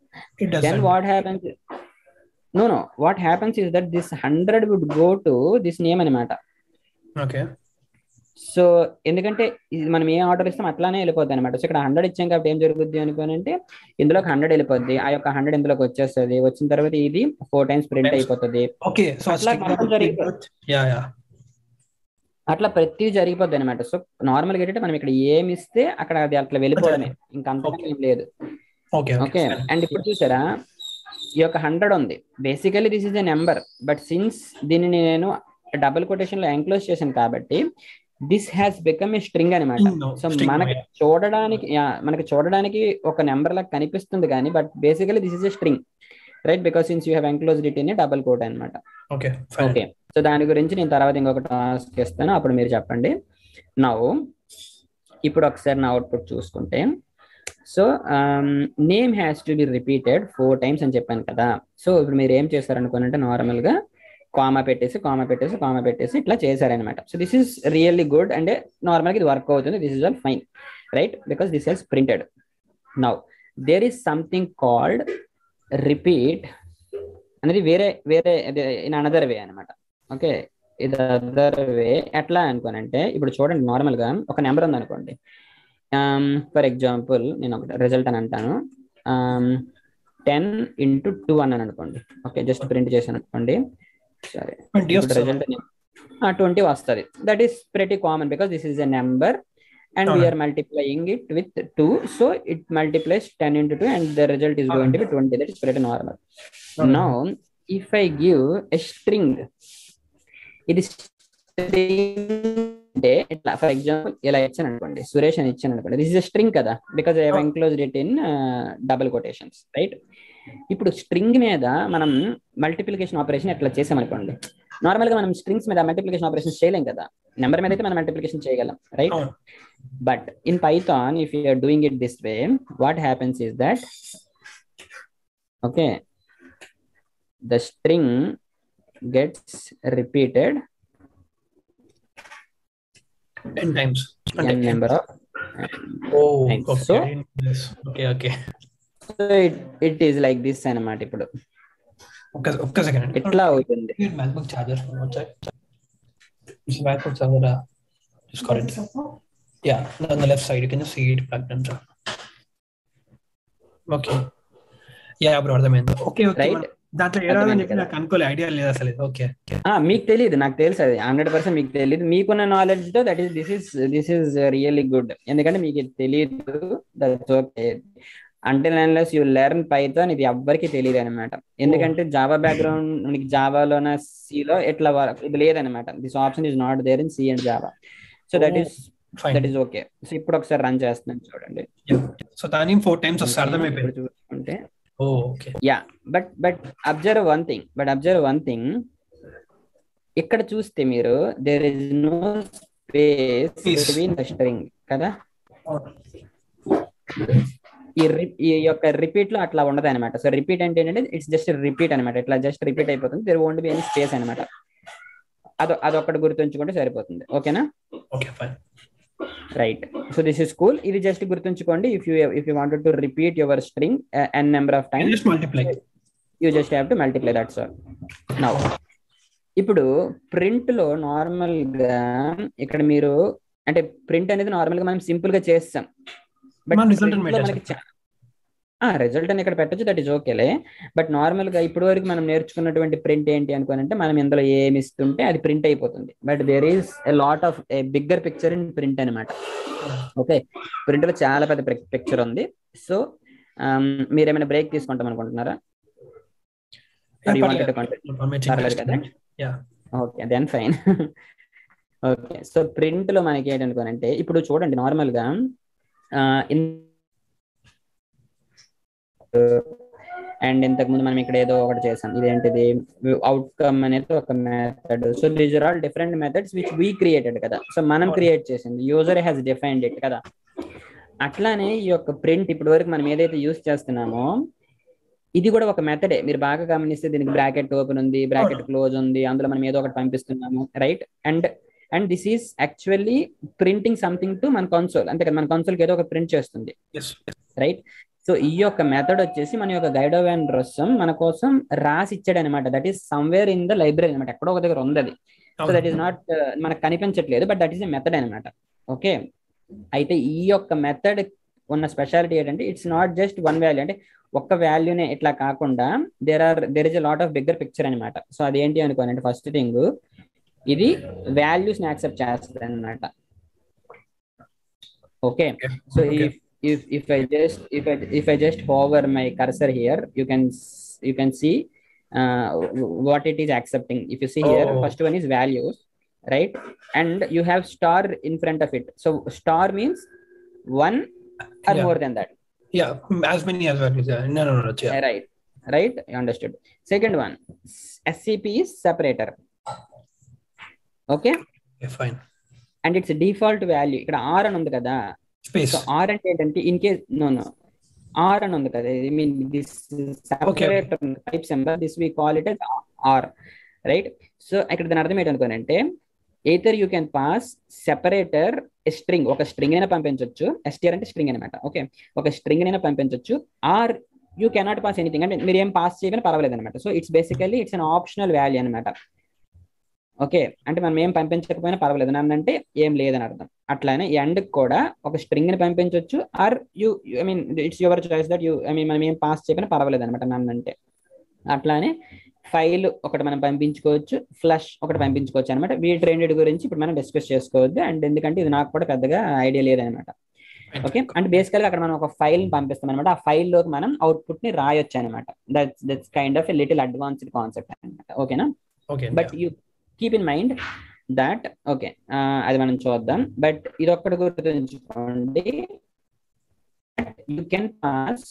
then what happens? No, what happens is that this 100 would go to this name అనమాట. ఓకే, సో ఎందుకంటే మనం ఏ ఆర్డర్ ఇస్తాం అట్లానే వెళ్ళిపోద్ది అనమాట. సో ఇక్కడ 100 ఇచ్చాం కాబట్టి ఏం జరుగుద్ది అనుకోనంటే ఇందులోకి 100 వెళ్ళిపోద్ది. ఆ యొక్క 100 ఇందులోకి వచ్చేస్తుంది. వచ్చిన తర్వాత ఇది 4 టైమ్స్ ప్రింట్ అయిపోతుంది. అట్లా ప్రతి జరిగిపోద్ది అనమాట. సో నార్మల్ గా ఏంటంటే మనం ఇక్కడ ఏమి ఇస్తే అక్కడ అది అట్లా వెళ్ళిపోవడమే, ఇంకా అంతగా ఏం లేదు. ఓకే, అండ్ ఇప్పుడు చూసారా ఈ యొక్క 100 ఉంది. Basically this is a number, but since దీన్ని నేను డబుల్ కొటేషన్ లో ఎంక్లోజ్ చేశాను కాబట్టి this has become a string అనమాట. సో మనకి చూడడానికి ఒక నెంబర్ లాగా కనిపిస్తుంది కానీ but basically this is a string, right, because since you have enclosed it in a double quote అనమాట. ఓకే, సో దాని గురించి నేను తర్వాత ఇంకొక టాస్క్ ఇస్తాను, అప్పుడు మీరు చెప్పండి. నౌ ఇప్పుడు ఒకసారి నా అవుట్పుట్ చూసుకుంటే so name has to be repeated 4 times అని చెప్పాను కదా. సో ఇప్పుడు మీరు ఏం చేస్తారనుకోనంటే నార్మల్ గా కామా పెట్టేసి ఇట్లా చేశారనమాట. So this is really good and నార్మల్గా ఇది వర్క్ అవుతుంది. This is all fine, right, because this has printed. Now there is something called repeat అనేది వేరే ఇన్ అనదర్ వే అనమాట. ఓకే, ఇది అదర్ వే ఎట్లా అనుకోనంటే ఇప్పుడు చూడండి, నార్మల్ గా ఒక నెంబర్ ఉంది అనుకోండి. ఫర్ ఎగ్జాంపుల్ నేను ఒక రిజల్ట్ అని అంటాను 10 into 2 అన్నాను అనుకోండి. ఓకే, జస్ట్ ప్రింట్ చేశాను అనుకోండి. సరే, రిజల్ట్ 20 వస్తుంది. That is pretty common because this is a number and we are multiplying it with 2. So it multiplies 10 into 2 and the result is going to be 20. That is pretty normal. Now if I give a string, ఇది అంటే ఇట్లా for example ఇలా ఇచ్చాను అనుకోండి, సురేష్ అని ఇచ్చాను అనుకోండి. This is string కదా, because I have enclosed it in double quotations, right. ఇప్పుడు స్ట్రింగ్ మీద మనం మల్టిప్లికేషన్ ఆపరేషన్ ఎట్లా చేసామనుకోండి, నార్మల్ గా మనం స్ట్రింగ్స్ మీద మల్టిప్లికేషన్ ఆపరేషన్ చేయలేం కదా. నెంబర్ మీద అయితే మనం మల్టిప్లికేషన్ చేయగలం, right. But in Python if you are doing it this way, what happens is that okay the string gets repeated n times, n number of times. So okay so it is like this అన్నమాట. ఇప్పుడు ఒక్క second ఇట్లా అవుతుంది. MacBook charger MacBook charger just got it. Yeah, on the left side you can just see it plugged in. Okay, yeah bro, అర్థమైంది. Okay right, దాంట్లో ఏరాదని చెప్పి నాకు అనుకోలే, ఐడియా లేదు అసలు. ఓకే, మీకు తెలియదు, నాకు తెలుసు అది 100% మీకు తెలియదు. మీకున్న నాలెడ్జ్ తో that is this is really good. ఎందుకంటే మీకు తెలియదు, దట్స్ ఓకే. అంటే అన్లెస్ యూ లెర్న్ పైథాన్ ఇది ఎవ్వరికి తెలియదు అనమాట. ఎందుకంటే జావా బ్యాక్గ్రౌండ్ మనకి జావాలోన సిలో ఎట్లా ఇది లేదనమాట. This option is not there in C and Java. So that is fine. That is okay. So ఇప్పుడు ఒకసారి రన్ చేస్తున్నాను చూడండి. సో దాని 4 టైమ్స్ వస్తుంది, ఇప్పుడు అర్థమైపోయింది. చూసుకుంటే okay. Yeah, but observe one thing, ఇక్కడ చూస్తే మీరు there is no space between the string కదా. ఈ యొక్క రిపీట్ లో అట్లా ఉండదు అనమాట. సో రిపీట్ అంటే ఏంటంటే ఇట్స్ జస్ట్ రిపీట్ అనమాట, ఇట్లా జస్ట్ రిపీట్ అయిపోతుంది. There won't be any space అనమాట. అదొక్కటి గుర్తుంచుకుంటే సరిపోతుంది. ఓకేనా? Okay fine. Right. So this is cool. ఇది జస్ట్ గుర్తుంచుకోండి. If you wanted to repeat your string n number of times, just multiply, you just have to multiply, that's all. Now ఇప్పుడు print లో normal గా ఇక్కడ మీరు అంటే print అనేది normal గా మనం సింపుల్ గా చేస్తాం, బట్ మనకి రిజల్ట్ అని ఇక్కడ పెట్టచ్చు, దట్ ఈస్ ఓకేలే. బట్ నార్మల్ గా ఇప్పటి వరకు మనం నేర్చుకున్నటువంటి ప్రింట్ ఏంటి అనుకోనంటే మనం ఇందులో ఏమి ఇస్తుంటే అది ప్రింట్ అయిపోతుంది. But there is a lot of a bigger picture in print అనమాట. ఓకే, ప్రింట్ లో చాలా పెద్ద పిక్చర్ ఉంది. సో మీరేమైనా బ్రేక్ తీసుకుంటాం అనుకుంటున్నారా? పర్లేదు కదా? Okay, then fine. Okay, so print లో మనకి ఏంటనుకోనంటే ఇప్పుడు చూడండి నార్మల్ గా అండ్ ఇంతకు ముందు మనం ఇక్కడ ఏదో ఒకటి చేసాం, ఇదేంటిది అవుట్కమ్ అనేది ఒక method. So these are all different methods which we created కదా. సో మనం క్రియేట్ చేసింది, యూజర్ హ్యాస్ డిఫైన్డ్ ఇట్ కదా. అట్లానే ఈ యొక్క ప్రింట్ ఇప్పటి వరకు మనం ఏదైతే యూస్ చేస్తున్నామో ఇది కూడా ఒక మెథడే. మీరు బాగా గమనిస్తే దీనికి బ్రాకెట్ ఓపెన్ ఉంది, బ్రాకెట్ క్లోజ్ ఉంది, అందులో మనం ఏదో ఒకటి పంపిస్తున్నాము, right? And this is actually printing something to మన కన్సోల్, అంతే కదా. మన కన్సోల్కి ఏదో ఒక ప్రింట్ చేస్తుంది, రైట్? సో ఈ యొక్క మెథడ్ వచ్చేసి మన యొక్క గైడో వ్యాన్ రసం మన కోసం రాసి ఇచ్చాడు అనమాట. That is somewhere in the library అనమాట, ఎక్కడో ఒక దగ్గర ఉంది అది. సో దట్ ఈస్ నాట్ మనకు కనిపించట్లేదు, but that is a method అనమాట. ఓకే, అయితే ఈ యొక్క మెథడ్ ఉన్న స్పెషాలిటీ ఏంటంటే it's not just one value, అంటే ఒక్క వాల్యూనే ఇట్లా కాకుండా there is a lot of bigger picture అనమాట. సో అదేంటి అనుకోనంటే ఫస్ట్ థింగ్ ఇది వాల్యూస్ ని యాక్సెప్ట్ చేస్తుంది అనమాట. Okay, so if I just hover my cursor here, you can see what it is accepting. If you see here, first one is values, right? And you have star in front of it. So star means one or more than that. Yeah, as many as values. No. Yeah. Right, you understood. Second one, SCP is separator. Okay, fine. And its default value ఇక్కడ r అని ఉంది కదా. Space. So r అంటే ఏంటంటే in case no r అని ఉంది కదా, I mean this separator type symbol, this we call it as r, right? So ఇక్కడ దాని అర్థం ఏంటనుకోనంటే either you can pass separator a string, ఒక స్ట్రింగ్ అయినా పంపించవచ్చు, str అంటే స్ట్రింగ్ అనమాట. ఓకే, ఒక స్ట్రింగ్ అయినా పంపించవచ్చు, or you cannot pass anything, అంటే మీరు ఏం పాస్ చేయని పర్వాలేదు అనమాట. So it's basically it's an optional value అనమాట. ఓకే, అంటే మనం ఏం పంపించకపోయినా పర్వాలేదు అంటే ఏం లేదని అర్థం. అట్లానే ఎండ్ కూడా ఒక స్ట్రింగ్ ని పంపించవచ్చు, or you I mean it's your choice that you I mean మనం ఏం పాస్ చేయకపోయినా పర్వాలేదు అనమాట అంటే. అట్లానే ఫైల్ ఒకటి మనం పంపించుకోవచ్చు, ఫ్లష్ ఒకటి పంపించుకోవచ్చు అనమాట. వీటి రెండింటి గురించి ఇప్పుడు మనం డిస్కస్ చేసుకోవద్దు, అండ్ ఎందుకంటే ఇది నాకు కూడా పెద్దగా ఐడియా లేదనమాట. ఓకే, అంటే బేసికల్గా అక్కడ మనం ఒక ఫైల్ పంపిస్తాం అనమాట, ఆ ఫైల్ లోకి మనం అవుట్పుట్ ని రాయొచ్చు అనమాట. That's kind of a little advanced concept అనమాట. ఓకేనా? But you keep in mind that okay, అది మనం చూద్దాం. బట్ ఇది ఒక్కటి గుర్తుంచుకోండి, you can pass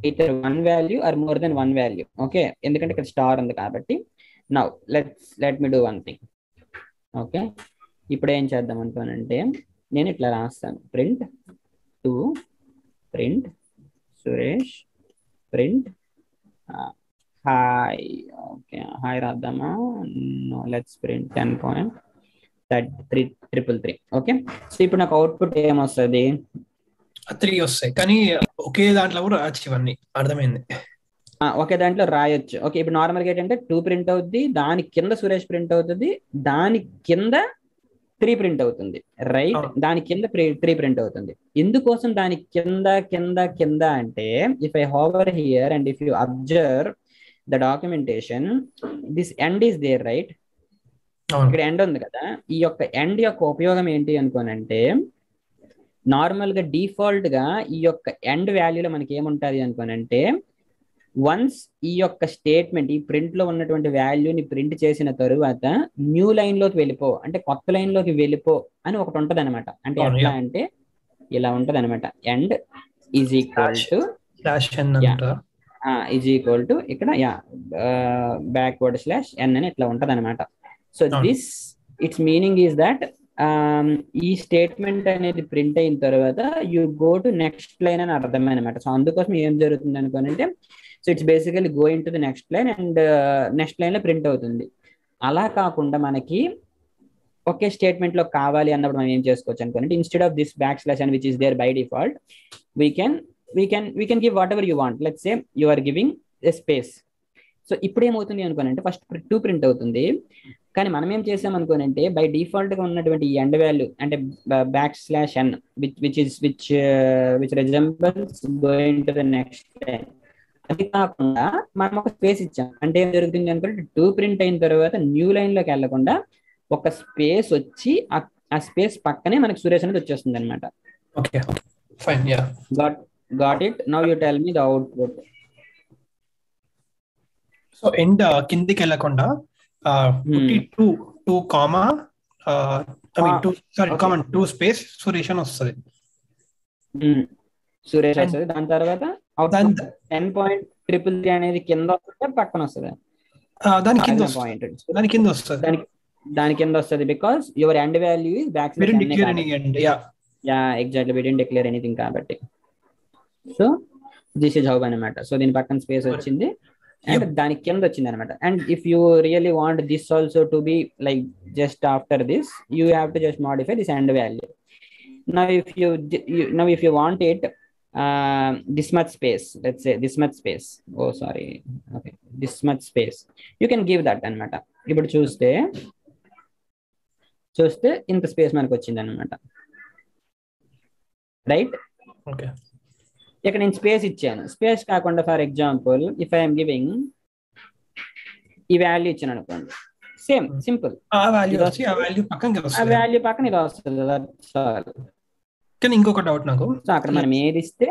either one value or more than one value. Okay, ఎందుకంటే ఇక్కడ స్టార్ ఉంది కాబట్టి. Now let me do one thing. Okay, ఇప్పుడు ఏం చేద్దాం అనుకోనంటే నేను ఇట్లా రాస్తాను, print to print Suresh print hi. Okay, hi రాద్దామా? No, let's print 10.333. Okay, so ఇప్పుడు నాకు అవుట్పుట్ ఏమొస్తుంది? 3 వస్తాయి, కానీ ఒకే దాంట్లో కూడా రాయొచ్చు. ఇవన్నీ అర్థమైంది, ఒకే దాంట్లో రాయొచ్చు. ఓకే, ఇప్పుడు నార్మల్గా ఏంటంటే 2 ప్రింట్ అవుతుంది, దాని కింద సురేష్ ప్రింట్ అవుతుంది, దాని కింద 3 ప్రింట్ అవుతుంది, రైట్? దాని కింద 3 ప్రింట్ అవుతుంది. ఎందుకోసం దాని కింద కింద కింద అంటే if I hover here and if you observe the documentation, this end is there, right? ఇక్కడ ఎండ్ ఉంది కదా. ఈ యొక్క ఎండ్ యొక్క ఉపయోగం ఏంటి అనుకోనంటే నార్మల్ గా డిఫాల్ట్ గా ఈ యొక్క ఎండ్ వాల్యూలో మనకి ఏముంటది అనుకోనంటే వన్స్ ఈ యొక్క స్టేట్మెంట్ ఈ ప్రింట్ లో ఉన్నటువంటి వాల్యూని ప్రింట్ చేసిన తరువాత న్యూ లైన్ లోకి వెళ్ళిపో, అంటే కొత్త లైన్ లోకి వెళ్ళిపో అని ఒకటి ఉంటది అనమాట. అంటే అవును, ఎట్లా yeah. అంటే ఇలా ఉంటది అనమాట. End is equal to slash n అంటారా? ఈజ్ ఈక్వల్ టు ఇక్కడ బ్యాక్వర్డ్ స్లాష్ ఎన్ అని ఇట్లా ఉంటది అనమాట. సో అవును. This its meaning is that ఈ స్టేట్మెంట్ అనేది ప్రింట్ అయిన తర్వాత you go to next line అని అర్థం అనమాట. సో అందుకోసం ఏం జరుగుతుంది అనుకోనంటే, so it's basically going to the next line and next line లో ప్రింట్ అవుతుంది. అలా కాకుండా మనకి ఒకే స్టేట్మెంట్ లో కావాలి అన్నప్పుడు మనం ఏం చేసుకోవచ్చు అనుకోండి, instead of this back slash and which is there by default, we can give whatever you want. Let's say you are giving a space. So ఇప్పుడు ఏమవుతుంది అనుకోనంటే ఫస్ట్ టూ ప్రింట్ అవుతుంది, కానీ మనం ఏం చేసాం అనుకోనంటే బై డిఫాల్ట్ గా ఉన్నటువంటి ఈ ఎండ్ వాల్యూ అంటే back slash n which resembles going to the next line, అది కాకుండా మనం ఒక స్పేస్ ఇచ్చాం. అంటే ఏం జరుగుతుంది అనుకుంటే టూ ప్రింట్ అయిన తర్వాత న్యూ లైన్ లోకి వెళ్లకుండా ఒక స్పేస్ వచ్చి ఆ స్పేస్ పక్కనే మనకి సురేష్ అనేది వచ్చేస్తుంది అనమాట. Okay, fine, yeah, got it. Now you tell me the output. So end కిందికి వెళ్ళకుండా two comma two space Suresh అని వస్తుంది. సురేష్ వస్తుంది. దాని తర్వాత 10.333 అనేది కింద వస్తుంది, పక్కన వస్తుంది, దాని కింద వస్తుంది. దాని కింద వస్తుంది because your end value is back slash n. Yeah exactly, we didn't declare anything కాబట్టి. సో దిస్ ఇస్ హౌ అనమాట. సో దీని పక్కన స్పేస్ వచ్చింది అండ్ దాని కింద వచ్చింది అనమాట. And if you really want this also to be like just after this, you have to just modify this end value. Now if you want it this much space, let's say this much space, oh sorry, okay, this much space, you can give that అనమాట. ఇప్పుడు చూస్తే ఇంత space మనకు వచ్చింది అనమాట, right? Okay, ఇక్కడ నేను space ఇచ్చాను. స్పేస్ కాకుండా for example if I'm giving ఈ వాల్యూ ఇచ్చాను అనుకోండి, సేమ్ సింపుల్, ఆ వాల్యూ పక్కన ఇలా వస్తుంది కదా. కానీ ఇంకొక డౌట్ నాకు, అక్కడ మనం ఏది ఇస్తే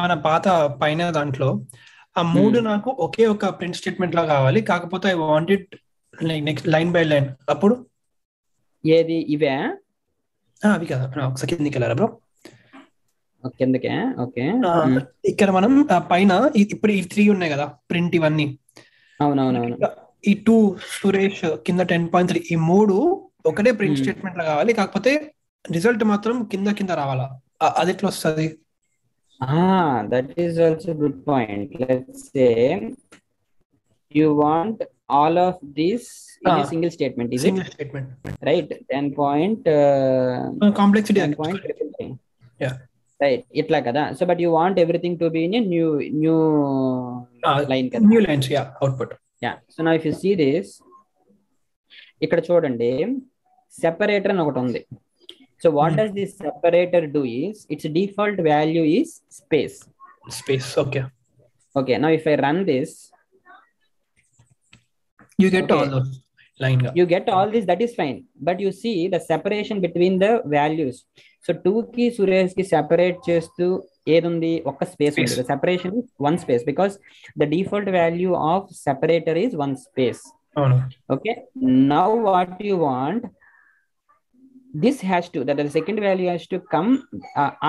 మన పాత పైన దాంట్లో ఆ మూడు నాకు ఒకే ఒక ప్రింట్ స్టేట్మెంట్ లా కావాలి, కాకపోతే I want it like next line by line. అప్పుడు ఏది ఇవే అవి కదా, ఒకసారి కిందకి వెళ్ళారా బ్రో? కిందకే, ఓకే. ఇక్కడ మనం పైన ఇప్పుడు ఈ 3 ఉన్నాయి కదా ప్రింట్, ఇవన్నీ అవునవునవును. ఈ 2 సురేష్ కింద 10.3 ఈ 3 ఒకటే ప్రింట్ స్టేట్మెంట్ లా కావాలి, కాకపోతే రిజల్ట్ మాత్రం కింద రావాలా? అది ఎట్లా వస్తుంది? That is also good point. Let's say you want all of this in a single statement, is single statement, right? 10 point complexity 10.3, yeah, right, itla kada. So but you want everything to be in a new line kada, new lines, yeah, output, yeah. So now if you see this, ikkada chodandi separator అని ఒకటి ఉంది. So what does this separator do is its default value is space. Okay, now if I run this, you get all those line, you get all this, that is fine, but you see the separation between the values. So 2 ki Suresh ki separate chestu ఏదుంది, ఒక్క space ఉంది. The separation is one space because the default value of separator is one space. Okay, now what you want, this has to, that the second value has to come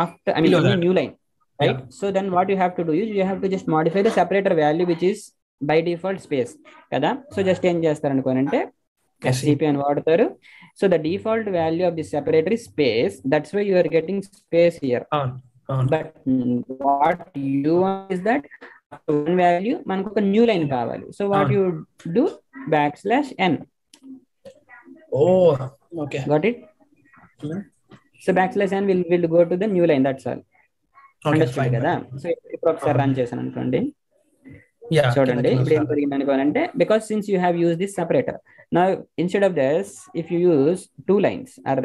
after, I mean in a new line, right? So then what you have to do is you have to just modify the separator value which is by default space kada. So just ఏం చేస్తారు అనుకోనంటే SCP అని వాడతారు. So the default value of the separator is space, that's why you are getting space here. But what you want is that one value మనకు ఒక new line కావాలి. So what you do, \n. Oh, okay, got it? So \n will go to the new line, that's all. Understood కదా? So ఇప్పుడు ఒకసారి run చేశాను అనుకోండి, చూడండి ఇప్పుడు ఏం జరిగింది అనుకోనంటే, because since you have used this separator, now instead of this if you use 2 lines or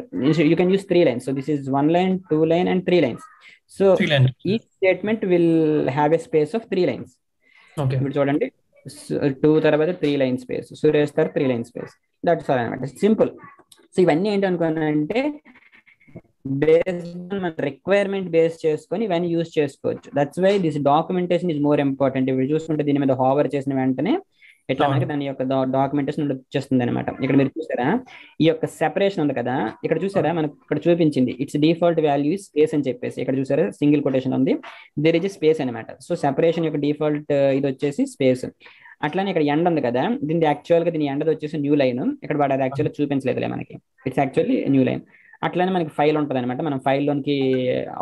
you can use 3 lines. So this is 1 line, 2 line and 3 lines. So each statement will have a space of 3 lines. Okay, ఇప్పుడు చూడండి 2 తర్వాత 3 line space, Suresh తర్వాత 3 line space, that's all అనమాట, simple. So ఇవన్నీ ఏంటి అనుకోనంటే based మన requirement base చేసుకొని ఇవన్నీ యూజ్ చేసుకోవచ్చు. That's why this documentation is more important. ఇప్పుడు చూసుకుంటే దీని మీద హోవర్ చేసిన వెంటనే ఇట్లా మనకి దాని యొక్క డాక్యుమెంటేషన్ వచ్చేస్తుంది అనమాట. ఇక్కడ మీరు చూసారా ఈ యొక్క సెపరేషన్ ఉంది కదా, ఇక్కడ చూసారా మనకు ఇక్కడ చూపించింది ఇట్స్ డిఫాల్ట్ వాల్యూ స్పేస్ అని చెప్పేసి. ఇక్కడ చూసారా సింగిల్ కొటేషన్ ఉంది, దేర్ ఇస్ స్పేస్ అనమాట. సో సెపరేషన్ యొక్క డిఫాల్ట్ ఇది వచ్చేసి స్పేస్. అట్లానే ఇక్కడ ఎండ్ ఉంది కదా, దీని యాక్చువల్ గా దీని ఎండ్ వచ్చేసి న్యూ లైన్. ఇక్కడ వాడు అది యాక్చువల్గా చూపించలేదులే మనకి, ఇట్స్ యాక్చువల్లీ న్యూ లైన్. అట్లానే మనకి ఫైల్ ఉంటుంది అనమాట, మనం ఫైల్లోనికి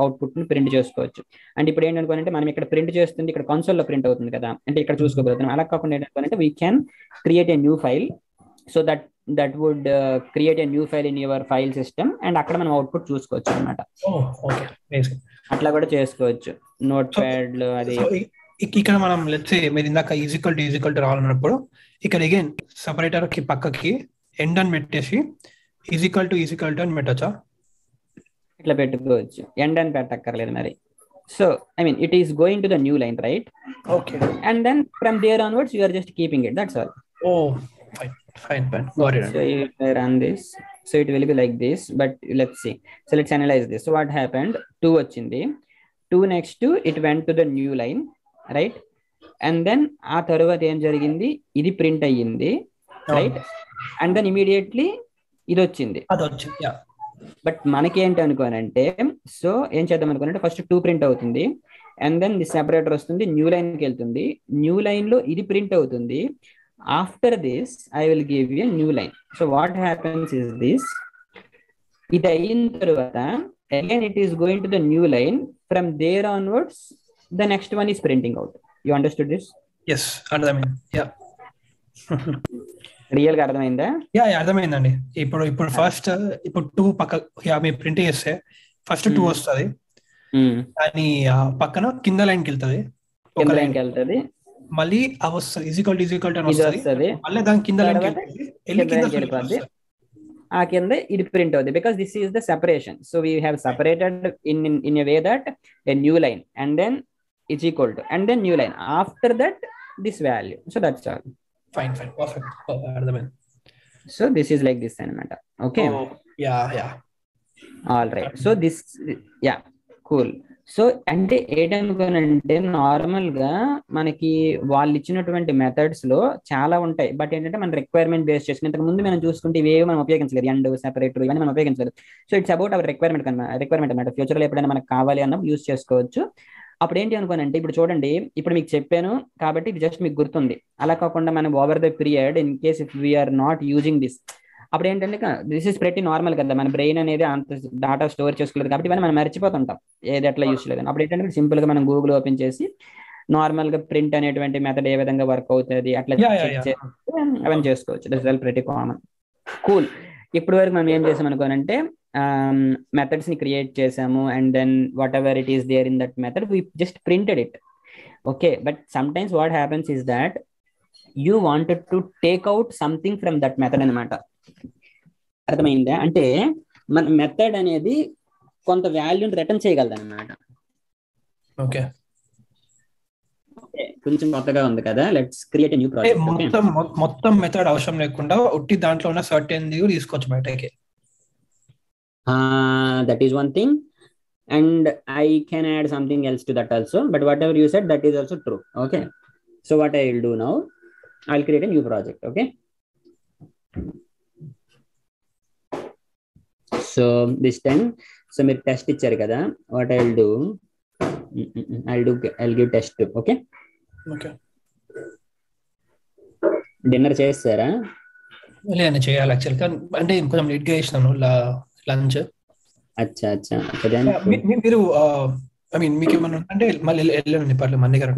అవుట్పుట్ ని ప్రింట్ చేసుకోవచ్చు. అంటే ఇప్పుడు ఏంటనుకోనంటే మనం ఇక్కడ ప్రింట్ చేస్తుంది ఇక్కడ కన్సోల్లో ప్రింట్ అవుతుంది కదా, అంటే ఇక్కడ చూసుకోగలుగుతున్నాం. అలా కాకుండా ఏంటంటే we can create a new file, so that would create a new file in your file system, and అక్కడ మనం అవుట్పుట్ చూసుకోవచ్చు అనమాట. అట్లా కూడా చేసుకోవచ్చు నోట్ ప్యాడ్ లో. అది ఇక్కడ మనం లెట్స్ సే మీరు ఇందాక ఈజికల్ టు రావాలన్నప్పుడు ఇక్కడ అగైన్ సెపరేటర్ కి పక్కకి ఎండ్ అని పెట్టేసి ఈజికల్ టు అని పెట్టచ్చా? ఇట్లా పెట్టుకోవచ్చు, ఎండ్ అని పెట్టక్కర్లేదు మరి. So I mean it is going to the new line, right? Okay. And then from there onwards you are just keeping it, that's all. Oh, fine. Got it. So if I run this, so it will be like this, but let's see. So let's analyze this. So what happened? 2 వచ్చింది, 2 next to it went to the new line, right? And then ఆ తర్వాత ఏం జరిగింది, ఇది print అయ్యింది, right? And then immediately ఇది వచ్చింది. But మనకేంటి అనుకోనంటే, సో ఏం చేద్దాం అనుకోనంటే ఫస్ట్ 2 ప్రింట్ అవుతుంది, అండ్ దెన్ ది సెపరేటర్ వస్తుంది, న్యూ లైన్కి వెళ్తుంది, న్యూ లైన్ లో ఇది ప్రింట్ అవుతుంది. After this I will give you a new line. So what happens is this, it అయిన తర్వాత again it is going to the new line. From there onwards the next one is printing out. You understood this? Yes, అర్థమైంది. Real గా అర్థమైందా? అర్థమైందండి. ఇప్పుడు first ఇప్పుడు 2 పక్క me print చేస్తే ఫస్ట్ 2 వస్తుంది, కానీ పక్కన కింద లైన్కి వెళ్తుంది, కింద లైన్కి వెళ్తుంది, మళ్ళీ వస్తుంది ఈజికల్ టు వస్తుంది, మళ్ళీ దాని కింద వెళ్ళిపోద్ది, ఆ కింద ఇది ప్రింట్ అవుతుంది. Because this is the separation. So we have separated in a way that a new line and then it's equal to and then new line, after that this value. So that's all. Fine perfect, అర్థమైంది. So this is like this అన్నమాట. Okay, all right. So this cool. So అంటే ఏంటనుకోనంటే normal గా మనకి వాళ్ళు ఇచ్చినటువంటి methods లో చాలా ఉంటాయి, బట్ ఏంటంటే మన రిక్వైర్మెంట్ బేస్ చేసుకుని ఇంతకు ముందు మనం చూసుకుంటే ఇవేవి మనం ఉపయోగించలేదు, ఎండ్ సెపరేటర్ ఇవన్నీ మనం ఉపయోగించలేదు. So it's about our requirement అనమాట. ఫ్యూచర్ లో ఎప్పుడైనా మనకు కావాలి అన్నప్పుడు యూజ్ చేసుకోవచ్చు. అప్పుడు ఏంటి అనుకోనంటే ఇప్పుడు చూడండి, ఇప్పుడు మీకు చెప్పాను కాబట్టి ఇది జస్ట్ మీకు గుర్తుంది. అలా కాకుండా మనం over the period in case if we're not using this, అప్పుడు ఏంటంటే దిస్ ఇస్ ప్రెటీ నార్మల్ కదా, మన బ్రెయిన్ అనేది అంత డాటా స్టోర్ చేసుకోలేదు కాబట్టి ఇవన్నీ మనం మర్చిపోతుంటాం ఏది ఎట్లా యూస్ చేయలేదు. అప్పుడు ఏంటంటే సింపుల్ గా మనం గూగుల్ ఓపెన్ చేసి నార్మల్ గా ప్రింట్ అనేటువంటి మెథడ్ ఏ విధంగా వర్క్ అవుతుంది అట్లా అవన్నీ చేసుకోవచ్చు. This is pretty common. Cool. ఇప్పుడు వరకు మనం ఏం చేసాం అనుకోనంటే మెథడ్స్ ని క్రియేట్ చేసాము, and then whatever it is there in that method we just printed it. Okay, but sometimes what happens is that you wanted to take out something from that method అనమాట. అర్థమైందా? అంటే మన method అనేది కొంత వాల్యూని return చేయగలదు అనమాట. Okay, కొంచెం కొత్తగా ఉంది కదా, let's create a new project. మొత్తం మెథడ్ అవసరం లేకుండా ఉట్టి దాంట్లో ఉన్న సర్టెన్ తీసుకోవచ్చు బయటకి. That is one thing, and I can add something else to that also, but what ever you said that is also true. Okay, so what I will do now, I will create a new project. Okay, so this time so మీరు test ఇచ్చారు కదా, what I will do, I will give test. Okay, dinner చేస్తారా? లేదు, చేయాలి యాక్చువల్గా, అంటే కొంచెం late గా చేసినాను లంచ్. అచ్చా మీరు ఐ మీన్ మీకు ఏమన్నా అంటే మళ్ళీ వెళ్ళండి, పర్లేదు మన దగ్గర.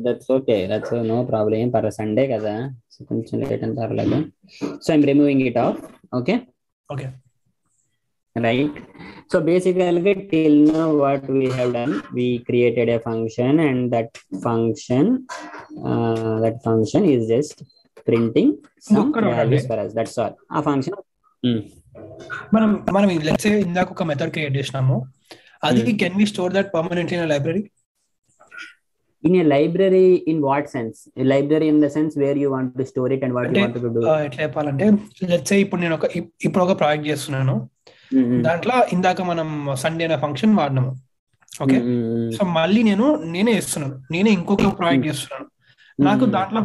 That's okay, that's no problem. ఏం పర్లేదు, సండే కదా, సో కొంచెం లేట్ అని పర్లేదు. So I'm removing it off. Okay, right? So basically till now what we have done, we created a function, and that function is just printing some values for us. That's all. A function. మనం let's say ఇందాక ఒక method create చేసినాము, అది can we store that permanently in a library? In a library in what sense? A library in the sense where you want to store it and what you want to do. ఎట్లా చెప్పాలంటే let's say ఇప్పుడు నేను ఇప్పుడు ఒక project చేస్తున్నాను, దాంట్లో ఇందాక మనం సండే అనే ఫంక్షన్ వాడినాము. ఓకే, సో మళ్ళీ నేనే ఇస్తున్నాను, నేనే ఇంకొక ప్రాజెక్ట్ చేస్తున్నాను. నాకు దాంట్లో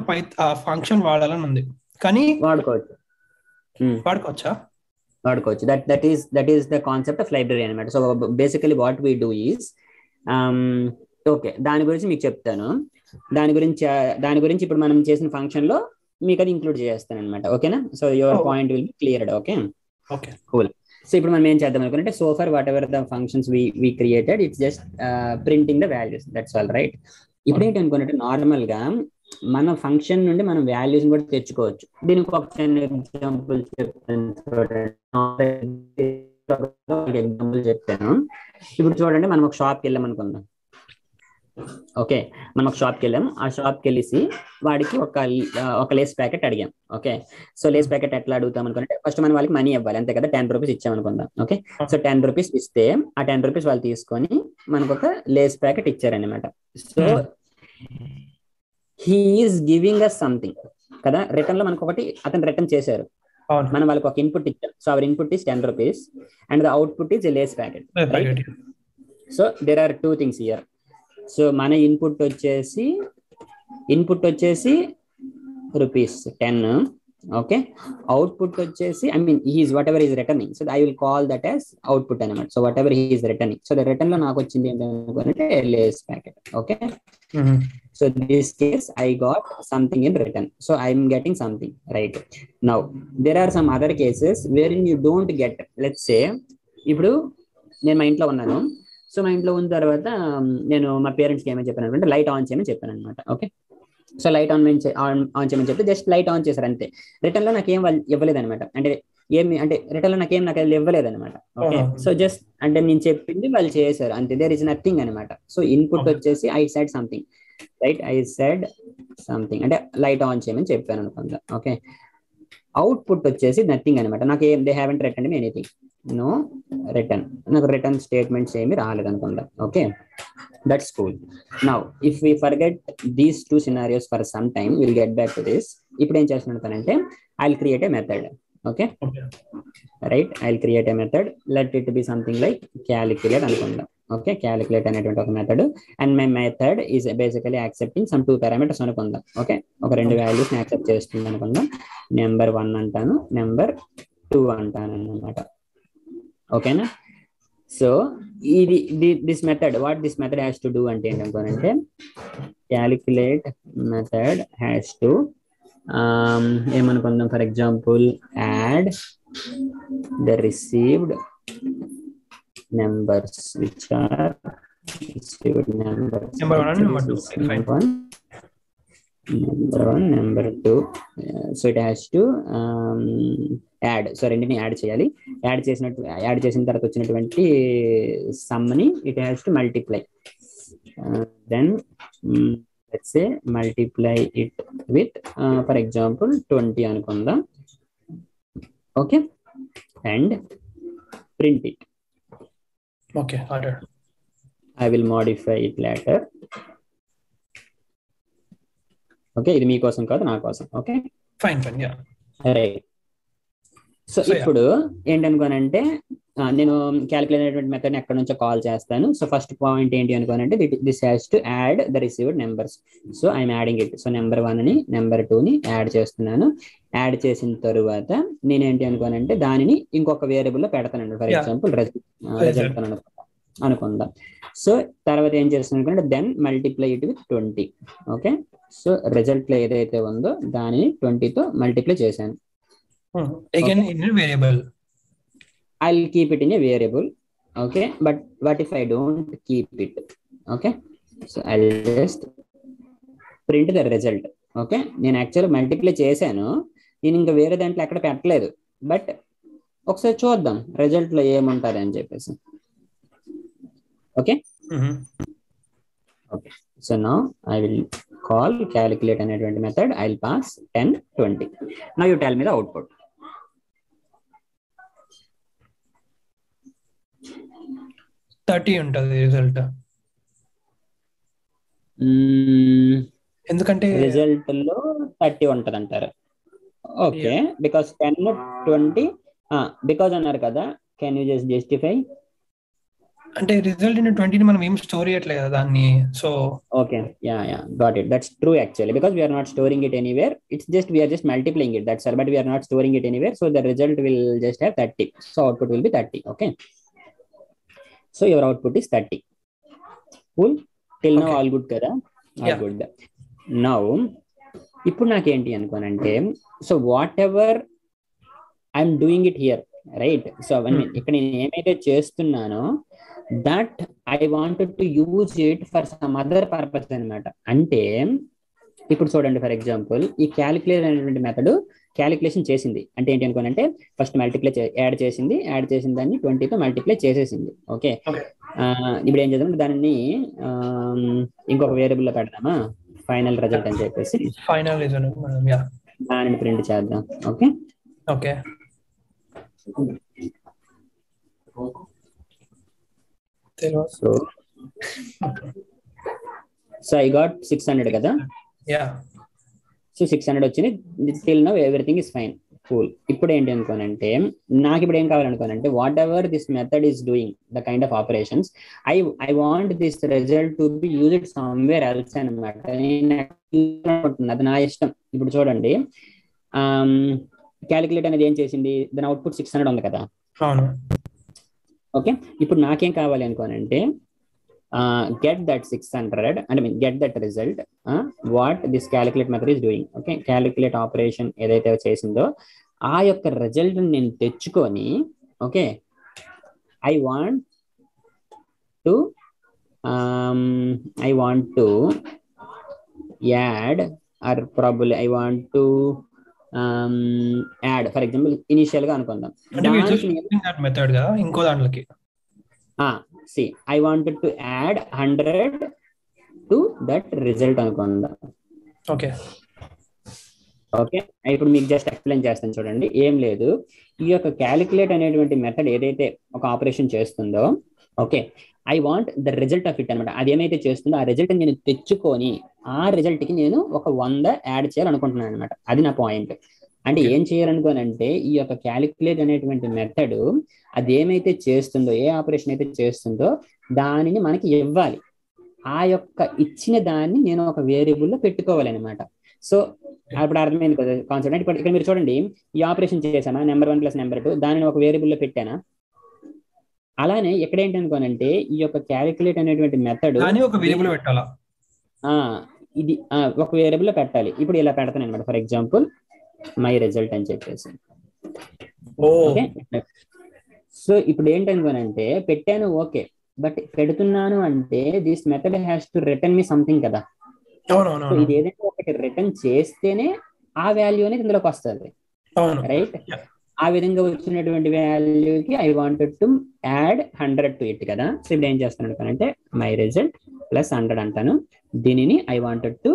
ఫంక్షన్ వాడాలని ఉంది, కానీ వాడుకోవచ్చా? వాడుకోవచ్చు. That is the concept of library అనమాట. So basically what we do is, okay, దాని గురించి మీకు చెప్తాను. దాని గురించి ఇప్పుడు మనం చేసిన ఫంక్షన్ లో మీకు అది ఇంక్లూడ్ చేస్తాను అనమాట. ఓకేనా? So your point will be cleared. Okay, cool. So ఇప్పుడు మనం ఏం చేద్దాం అనుకుంటే, so for whatever the functions we created, it's just printing the values, that's all right. ఇప్పుడు ఏంటి అనుకుంటే, నార్మల్ గా మన ఫంక్షన్ నుండి మనం వాల్యూస్ కూడా తెచ్చుకోవచ్చు. దీనికి ఒక చిన్న ఎగ్జాంపుల్ చెప్తాను. ఇప్పుడు చూడండి, మనం ఒక షాప్కి వెళ్ళాం అనుకుందాం. ఓకే, మనం ఒక షాప్కి వెళ్ళాం. ఆ షాప్కి వెళ్ళేసి వాడికి ఒక లేస్ ప్యాకెట్ అడిగాం. ఓకే, సో లేస్ ప్యాకెట్ ఎట్లా అడుగుతాం అనుకుంటే, ఫస్ట్ మనం వాళ్ళకి మనీ ఇవ్వాలి, అంతే కదా. 10 రూపీస్ ఇచ్చామనుకుందాం. ఓకే, సో 10 రూపీస్ ఇస్తే ఆ 10 రూపీస్ వాళ్ళు తీసుకొని మనకు ఒక లేస్ ప్యాకెట్ ఇచ్చారనమాట. So he is giving us something కదా. రిటర్న్ లో మనకు ఒకటి అతను రిటర్న్ చేశారు, మనం వాళ్ళకి ఒక ఇన్పుట్ ఇచ్చాం. So our input is 10 rupees and the output is Lay's packet, right? So there are 2 things here. So మన ఇన్పుట్ వచ్చేసి రూపీస్ 10. ఓకే, అవుట్పుట్ వచ్చేసి, I mean he's whatever is returning, so I will call that as output అనమాట. So whatever he's returning, so the return లో నాకు వచ్చింది ఏంటంటే Lay's packet. Okay, so this case I got something in return, so I'm getting something, right? Now there are some other cases wherein you don't get. Let's say ఇప్పుడు నేను మా ఇంట్లో ఉన్నాను. So మా ఇంట్లో ఉన్న తర్వాత నేను మా పేరెంట్స్కి ఏమని చెప్పాను అంటే, లైట్ ఆన్ చేయమని చెప్పాను అనమాట. ఓకే, సో లైట్ ఆన్ చేయమని చెప్తే జస్ట్ లైట్ ఆన్ చేశారు అంతే. రిటర్న్ లో నాకేం వాళ్ళు ఇవ్వలేదు అనమాట. అంటే రిటర్న్ లో నాకు ఇవ్వలేదు అనమాట. ఓకే, సో జస్ట్ అంటే నేను చెప్పింది వాళ్ళు చేశారు అంతే, దేర్ ఇస్ నథింగ్ అనమాట. సో ఇన్పుట్ వచ్చేసి I said something, right? I said something అంటే లైట్ ఆన్ చేయమని చెప్పాను అనుకుందా. ఓకే, అవుట్పుట్ వచ్చేసి నథింగ్ అనమాట. నాకు they haven't return me anything, no return, నాకు రిటర్న్ స్టేట్మెంట్స్ ఏమి రాలేదనుకుందా. Okay, that's cool. Now if we forget these 2 scenarios for some time, will get back to this. ఇప్పుడు ఏం చేస్తున్నానంటే, I will create a method. Okay, right, I will create a method, let it be something like calculate అనుకుందాం. Okay, calculate అనేటువంటి ఒక method, and my method is basically accepting some 2 parameters అనుకుందాం. Okay, ఒక 2 values accept చేస్తుంది అనుకుందాం. Number 1 అంటాను, number 2 అంటాను అన్నమాట. ఓకేనా? So this method, what this method has to do అంటే ఏంటంటే, క్యాలిక్యులేట్ మెథడ్ హ్యాస్ టు ఏమనుకుందాం, for example add the received numbers which are received numbers, number 1 and number 2, number 1 number 2. So it has to add, so రెండిని add చేయాలి. Add చేసిన తర్వాత వచ్చినటువంటి sum ని it has to multiply. Then let's say multiply it with for example 20 అనుకుందాం. Okay, and print it. Okay, order. I will modify it later. Okay, ఇది మీకోసం కాదు, నా కోసం. Okay, fine, yeah, right. So ఇప్పుడు ఏంటనుకోనంటే, నేను క్యాలిక్యులేట్ అనేటువంటి మెథడ్ ఎక్కడ నుంచో కాల్ చేస్తాను. సో ఫస్ట్ పాయింట్ ఏంటి అనుకోనంటే, this has to add the received numbers. So I'm adding it. So number 1 ని నెంబర్ 2 ని యాడ్ చేస్తున్నాను. యాడ్ చేసిన తరువాత నేనేంటి అనుకోనంటే, దానిని ఇంకొక వేరియబుల్ లో పెడతానండి. ఫర్ ఎగ్జాంపుల్ రిజల్ట్ అనుకుందాం. సో తర్వాత ఏం చేస్తున్నాను అనుకుంటే, then multiply it with 20. Okay, so result లో ఏదైతే ఉందో దానిని 20 తో మల్టిప్లై చేశాను. Again in a variable, I'll keep it in a variable. Okay, but what if I don't keep it? Okay, so I'll just print the result. Okay, నేను యాక్చువల్గా multiply చేశాను, నేను ఇంకా వేరే దాంట్లో ఎక్కడ పెట్టలేదు. బట్ ఒకసారి చూద్దాం రిజల్ట్ లో ఏముంటుంది అని చెప్పేసి. Okay, okay, so now I will call calculate అనేటువంటి method. I'll pass 10, 20. Now you tell me the output. 30 ఉంటుంది రిజల్ట్. ఎందుకంటే రిజల్ట్ లో 30 ఉంటది అంటారు. ఓకే, బికాస్ 10, 20 బికాస్ అన్నారు కదా, కెన్ యూ జస్ట్ జస్టిఫై? అంటే రిజల్ట్ ఇన్ 20 మనం ఏం స్టోర్ చేయట్లేదు కదా దాన్ని. So okay, yeah, got it. That's true actually, because we are not storing it anywhere. It's just we are just multiplying it, that's all, but we are not storing it anywhere, so the result will just have 30, so output will be 30. Okay, so your output is 30. Cool, till now Okay. all good kada? All Yeah. good. Now ఇప్పుడు నాకేంటి అనుకోనంటే, so whatever I'm doing it here, right? So ఇక్కడ నేను ఏమైతే చేస్తున్నానో that I wanted to use it for some other purpose అనమాట. అంటే ఇప్పుడు చూడండి, ఫర్ ఎగ్జాంపుల్ ఈ క్యాలిక్యులేట్ అనేటువంటి మెథడ్ క్యాలిక్యులేషన్ చేసింది అంటే ఏంటి అనుకోనంటే, ఫస్ట్ మల్టిప్లై యాడ్ చేసింది దాన్ని 20తో మల్టిప్లై చేసేసింది. ఓకే, ఇప్పుడు ఏం చేద్దాం, దాన్ని ఇంకొక వేరియబుల్ లో పెడదామా, ఫైనల్ రిజల్ట్ అని చెప్పేసి ఫైనల్ రిజల్ట్ దానిని ప్రింట్ చేద్దాం. Okay okay, so I got 600 కదా. సో 600 వచ్చింది. Till now everything is fine, cool. ఇప్పుడు ఏంటి అనుకోనంటే, నాకు ఇప్పుడు ఏం కావాలనుకోనంటే, whatever this method is doing the kind of operations, I want this result to be used somewhere else అనమాట. అది నా ఇష్టం. ఇప్పుడు చూడండి, క్యాలిక్యులేట్ అనేది ఏం చేసింది, దాని అవుట్పుట్ 600 ఉంది కదా. ఓకే, ఇప్పుడు నాకేం కావాలి అనుకోనంటే, get that 600, get that result, what this calculate method is doing. Okay, calculate operation ఏదైతే చేసిందో ఆ యొక్క రిజల్ట్ నేను తెచ్చుకొని, okay, I want to add or probably I want to add, for example initial గా అనుకుందాం, మెథడ్ గా ఇంకో దాంట్లోకి see I wanted to add 100 to that result అనుకుందాం. ఓకే ఓకే, ఇప్పుడు మీకు జస్ట్ ఎక్స్ప్లెయిన్ చేస్తాను చూడండి. ఏం లేదు, ఈ యొక్క క్యాలిక్యులేట్ అనేటువంటి మెథడ్ ఏదైతే ఒక ఆపరేషన్ చేస్తుందో, okay, I want the result of it అనమాట. అది ఏమైతే చేస్తుందో ఆ రిజల్ట్ నేను తెచ్చుకొని ఆ రిజల్ట్ కి నేను ఒక 100 యాడ్ చేయాలనుకుంటున్నాను అనమాట. అది నా పాయింట్. అంటే ఏం చేయాలనుకోనంటే, ఈ యొక్క క్యాలిక్యులేట్ అనేటువంటి మెథడ్ అది ఏమైతే చేస్తుందో, ఏ ఆపరేషన్ అయితే చేస్తుందో దానిని మనకి ఇవ్వాలి. ఆ యొక్క ఇచ్చిన దాన్ని నేను ఒక వేరియబుల్ లో పెట్టుకోవాలి అనమాట. సో అప్పుడు అర్థమైంది కదా కాన్సెప్ట్. అంటే ఇక్కడ మీరు చూడండి, ఈ ఆపరేషన్ చేశానా, నెంబర్ 1 + నెంబర్ 2, దానిని ఒక వేరియబుల్ లో పెట్టానా. అలానే ఇక్కడ ఏంటి అనుకోనంటే, ఈ యొక్క క్యాలిక్యులేట్ అనేటువంటి మెథడ్ ఒక వేరియబుల్ పెట్టాలా, ఇది ఒక వేరియబుల్ లో పెట్టాలి. ఇప్పుడు ఇలా పెడతాను అనమాట. ఫర్ ఎగ్జాంపుల్ మై రిజల్ట్ అని చెప్పేసి. ఓకే, సో ఇప్పుడు ఏంటనుకోనంటే పెట్టాను, ఓకే, బట్ పెడుతున్నాను అంటే this method has to return me something కదా. సో ఇది ఏదైనా ఒకటి రిటర్న్ చేస్తేనే ఆ వాల్యూ అనేది ఇందులోకి వస్తుంది, రైట్? ఆ విధంగా వచ్చినటువంటి వాల్యూకి I wanted to add 100 to it కదా. సో ఇప్పుడు ఏం చేస్తాను అనుకోనంటే, మై రిజల్ట్ ప్లస్ 100 అంటాను. దీనిని I wanted to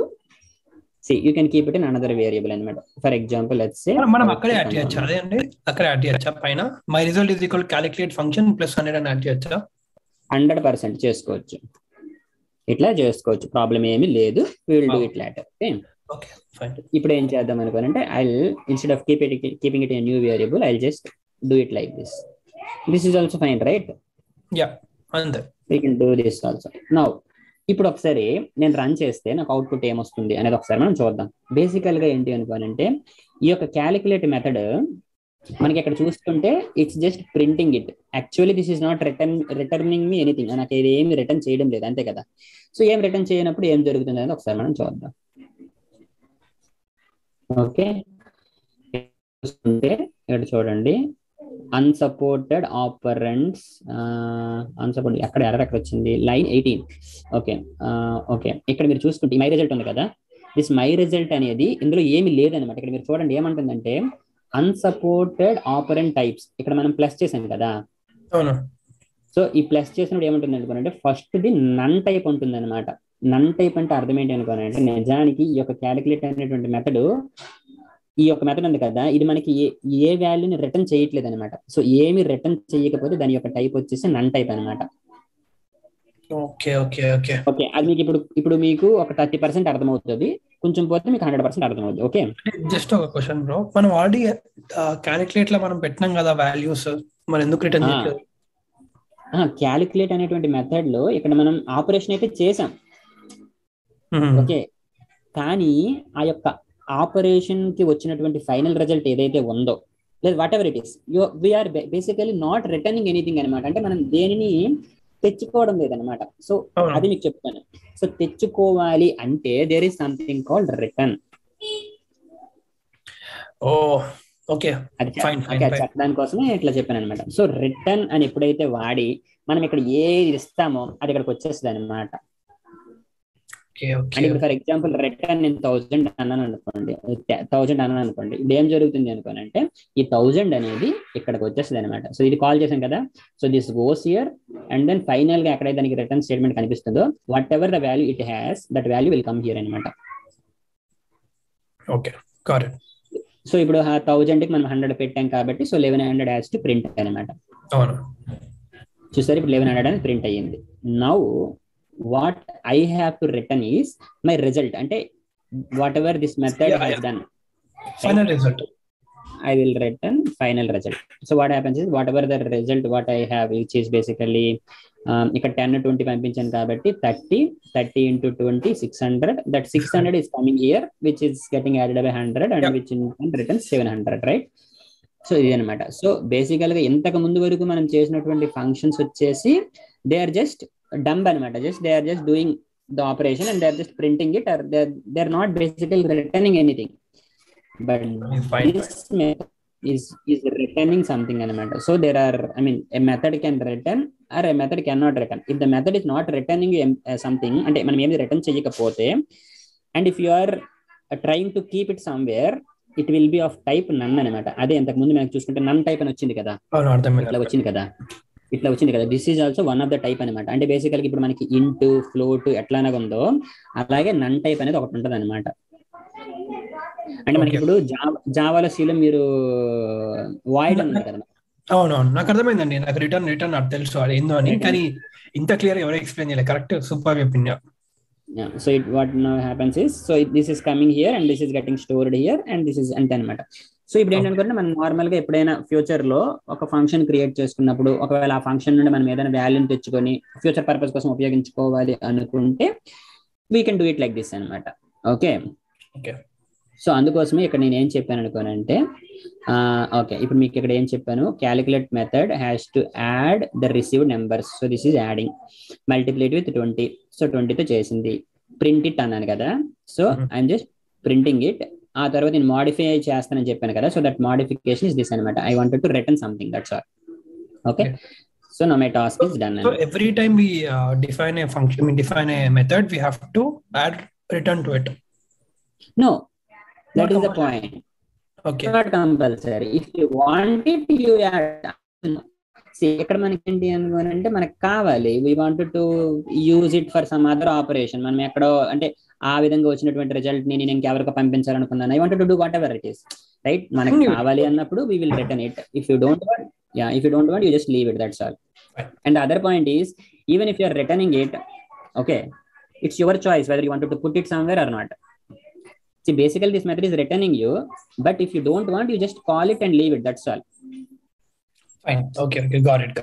see you can keep it in another variable అన్నమాట. ఫర్ ఎగ్జాంపుల్ లెట్స్ సే మనం అక్కడే యాడ్ చేయొచ్చు, అదే అండి అక్కడే యాడ్ చేయొచ్చా, పైన my result is equal calculate function plus 100 అని యాడ్ చేయొచ్చా? 100% చేసుకోవచ్చు, ఇట్లా చేసుకోవచ్చు, ప్రాబ్లం ఏమీ లేదు. Will do it later. Okay fine. ఇప్పుడు ఏం చేద్దాం అనుకోనంటే, I instead of keeping it in new variable, I just do it like this. This is also fine, right? Yeah, అంతే. We can do this also. Now ఇప్పుడు ఒకసారి నేను run చేస్తే నాకు అవుట్పుట్ ఏమొస్తుంది అనేది ఒకసారి మనం చూద్దాం. బేసికల్ గా ఏంటి అనుకోనంటే, ఈ యొక్క క్యాలిక్యులేట్ మెథడ్ మనకి ఇక్కడ చూస్తుంటే it's just printing it. Actually this is not returning me anything. నాకు ఇది ఏమి రిటర్న్ చేయడం లేదు, అంతే కదా. సో ఏం రిటర్న్ చేయనప్పుడు ఏం జరుగుతుంది అనేది ఒకసారి మనం చూద్దాం. ఓకే, ఇక్కడ చూడండి, అన్సపోర్టెడ్ ఆపరెంట్స్, అన్సపోర్టెడ్ అక్కడ ఎర్రర్ వచ్చింది, లైన్ 18. ఓకే ఓకే, ఇక్కడ మీరు చూసుకుంటే మై రిజల్ట్ ఉంది కదా, దిస్ మై రిజల్ట్ అనేది ఇందులో ఏమి లేదనమాట. ఇక్కడ మీరు చూడండి ఏమంటుందంటే, అన్సపోర్టెడ్ ఆపరెంట్ టైప్స్. ఇక్కడ మనం ప్లస్ చేసాం కదా. సో ఈ ప్లస్ చేసినప్పుడు ఏముంటుంది అనుకోనంటే, ఫస్ట్ ది నన్ టైప్ ఉంటుంది అనమాట. నన్ టైప్ అంటే అర్థం ఏంటి అనుకోనంటే, నిజానికి ఈ యొక్క క్యాలిక్యులేట్ అనేటువంటి మెథడ్, ఈ యొక్క మెథడ్ ఉంది కదా, ఇది మనకి ఏ వాల్యూని రిటర్న్ చేయట్లేదు అనమాట. సో ఏమి రిటర్న్ చేయకపోతే దాని యొక్క టైప్ వచ్చేసి నన్ టైప్ అనమాట. ఓకే ఓకే ఓకే ఓకే, అది మీకు ఇప్పుడు మీకు ఒక 30% అర్థమవుతుంది, కొంచెం పోతే మీకు 100% అర్థమవుతుంది. ఓకే, జస్ట్ ఒక క్వశ్చన్ బ్రో, మనం ఆల్రెడీ క్యాలిక్యులేట్ లో మనం పెట్టినాం కదా వాల్యూస్, మరి ఎందుకు రిటర్న్ చేయట్లేదు? క్యాలిక్యులేట్ అనేటువంటి మెథడ్ లో ఇక్కడ మనం ఆపరేషన్ అయితే చేసాం, ఓకే, కానీ ఆ యొక్క ఆపరేషన్ కి వచ్చినటువంటి ఫైనల్ రిజల్ట్ ఏదైతే ఉందో, లేదు whatever it is, we're basically not returning anything అనమాట. అంటే మనం దేనిని తెచ్చుకోవడం లేదనమాట. సో అది మీకు చెప్తాను. సో తెచ్చుకోవాలి అంటే there is something called return. Okay, అది చెప్పడానికి కోసమే ఇట్లా చెప్పాను అనమాట. సో రిటర్న్ అని ఎప్పుడైతే వాడి మనం ఇక్కడ ఏది ఇస్తామో అది ఇక్కడికి వచ్చేస్తుంది అనమాట. అంటే ఇప్పుడు ఫర్ ఎగ్జాంపుల్ రిటర్న్ నేను 1000 అన్నాను అనుకోండి, 1000 అన్నాను అనుకోండి, ఇప్పుడు ఏం జరుగుతుంది అనుకోని అంటే ఈ 1000 అనేది ఇక్కడికి వచ్చేస్తుంది అనమాట. సో ఇది కాల్ చేశాం కదా, so this goes here and then final గా ఎక్కడైతే దానికి రిటర్న్ స్టేట్మెంట్ కనిపిస్తుందో whatever the value it has that value will come here అనమాట. Okay, got it. సో ఇప్పుడు 1000 కి మనం 100 పెట్టాం కాబట్టి సో 1100 హ్యాస్ టు ప్రింట్ అనమాట. అవును, చూసారు, ఇప్పుడు 1100 అని ప్రింట్ అయ్యింది. Now what I have to return is my result. Ante whatever this method has done, final result, I will return final result. So what happens is whatever the result what I have, which is basically ఇక్కడ 10 20 పంపించాను కాబట్టి 30 into 20 600, that 600 is coming here which is getting added by 100 and which in return 700, right? So ఇది అనమాట. So బేసికల్ గా ఇంతకు ముందు వరకు మనం చేసినటువంటి ఫంక్షన్స్ వచ్చేసి దే ఆర్ జస్ట్ dumb అనమాట. Just they are just doing the operation and they are just printing it, or they are not basically returning anything, but this method is returning something అనమాట. So there are, I mean, a method can return or a method cannot return. If the method is not returning something, అంటే మనం ఏమి return చేయకపోతే, and if you are trying to keep it somewhere, it will be of type none అనమాట. అదే ఇంతకు ముందు మనకు చూసుకుంటే నన్ టైప్ అని వచ్చింది కదా, ఇట్లా వచ్చింది కదా, this is also one of the type అనమాట. అంటే బేసికల్ గా ఇప్పుడు మనకి ఇంట్ ఫ్లోట్ ఎట్లాగా ఉందో అలాగే నన్ టైప్ అనేది ఒకటి ఉంటుంది అనమాట. అంటే మనకి ఇప్పుడు జావాలో సీలో మీరు వాయిడ్ అన్నారు కదా. అవునవును, నాకు అర్థమైందండి. నాకు రిటర్న్ నాకు తెలుసు అది ఏందో అని, కానీ ఇంత క్లియర్ ఎవరు ఎక్స్ప్లెయిన్ చేయలేదు. కరెక్ట్, సూపర్ చెప్పింది. So what now happens is, so this is coming here and this is getting stored here and this is అంతే అనమాట. సో ఇప్పుడు ఏంటనుకుంటే మనం నార్మల్ గా ఎప్పుడైనా ఫ్యూచర్ లో ఒక ఫంక్షన్ క్రియేట్ చేసుకున్నప్పుడు ఒకవేళ ఆ ఫంక్షన్ నుండి మనం ఏదైనా వాల్యూని తెచ్చుకొని ఫ్యూచర్ పర్పస్ కోసం ఉపయోగించుకోవాలి అనుకుంటే we can do it like this అనమాట. ఓకే, సో అందుకోసమే ఇక్కడ నేను ఏం చెప్పాను అనుకోనంటే, ఓకే ఇప్పుడు మీకు ఇక్కడ ఏం చెప్పాను, calculate method has to add the received numbers. So this is adding, multiply with 20. So 20తో చేసింది, ప్రింట్ ఇట్ అన్నాను కదా. So I'm just printing it. ఆ తర్వాత నేను మాడిఫై చేస్తానని చెప్పాను కదా. So that modification is this అనమాట. I wanted to return something, that's all. Okay, so now my task is done. So every time we define a function, I mean define a method, we have to add return to it. No, that is the point. Okay, not compulsory. If you want it, you add. See, ఇక్కడ మనకి ఏంటి అనుకోనంటే మనకు కావాలి, we wanted to use it for some other operation. మనం ఎక్కడో అంటే ఆ విధంగా వచ్చినటువంటి రిజల్ట్ ని నేను ఇంకెవరికి పంపించాలనుకున్నాను, I wanted to do whatever it is, right? మనకి కావాలి అన్నప్పుడు we will return it. If you don't want, if you don't want, you just leave it, that's all. And the other point is, even if you are returning it, okay, it's your choice whether you wanted to put it somewhere or not. See, basically this method is returning you, but if you don't want, you just call it and leave it, that's all. fine, okay, got it,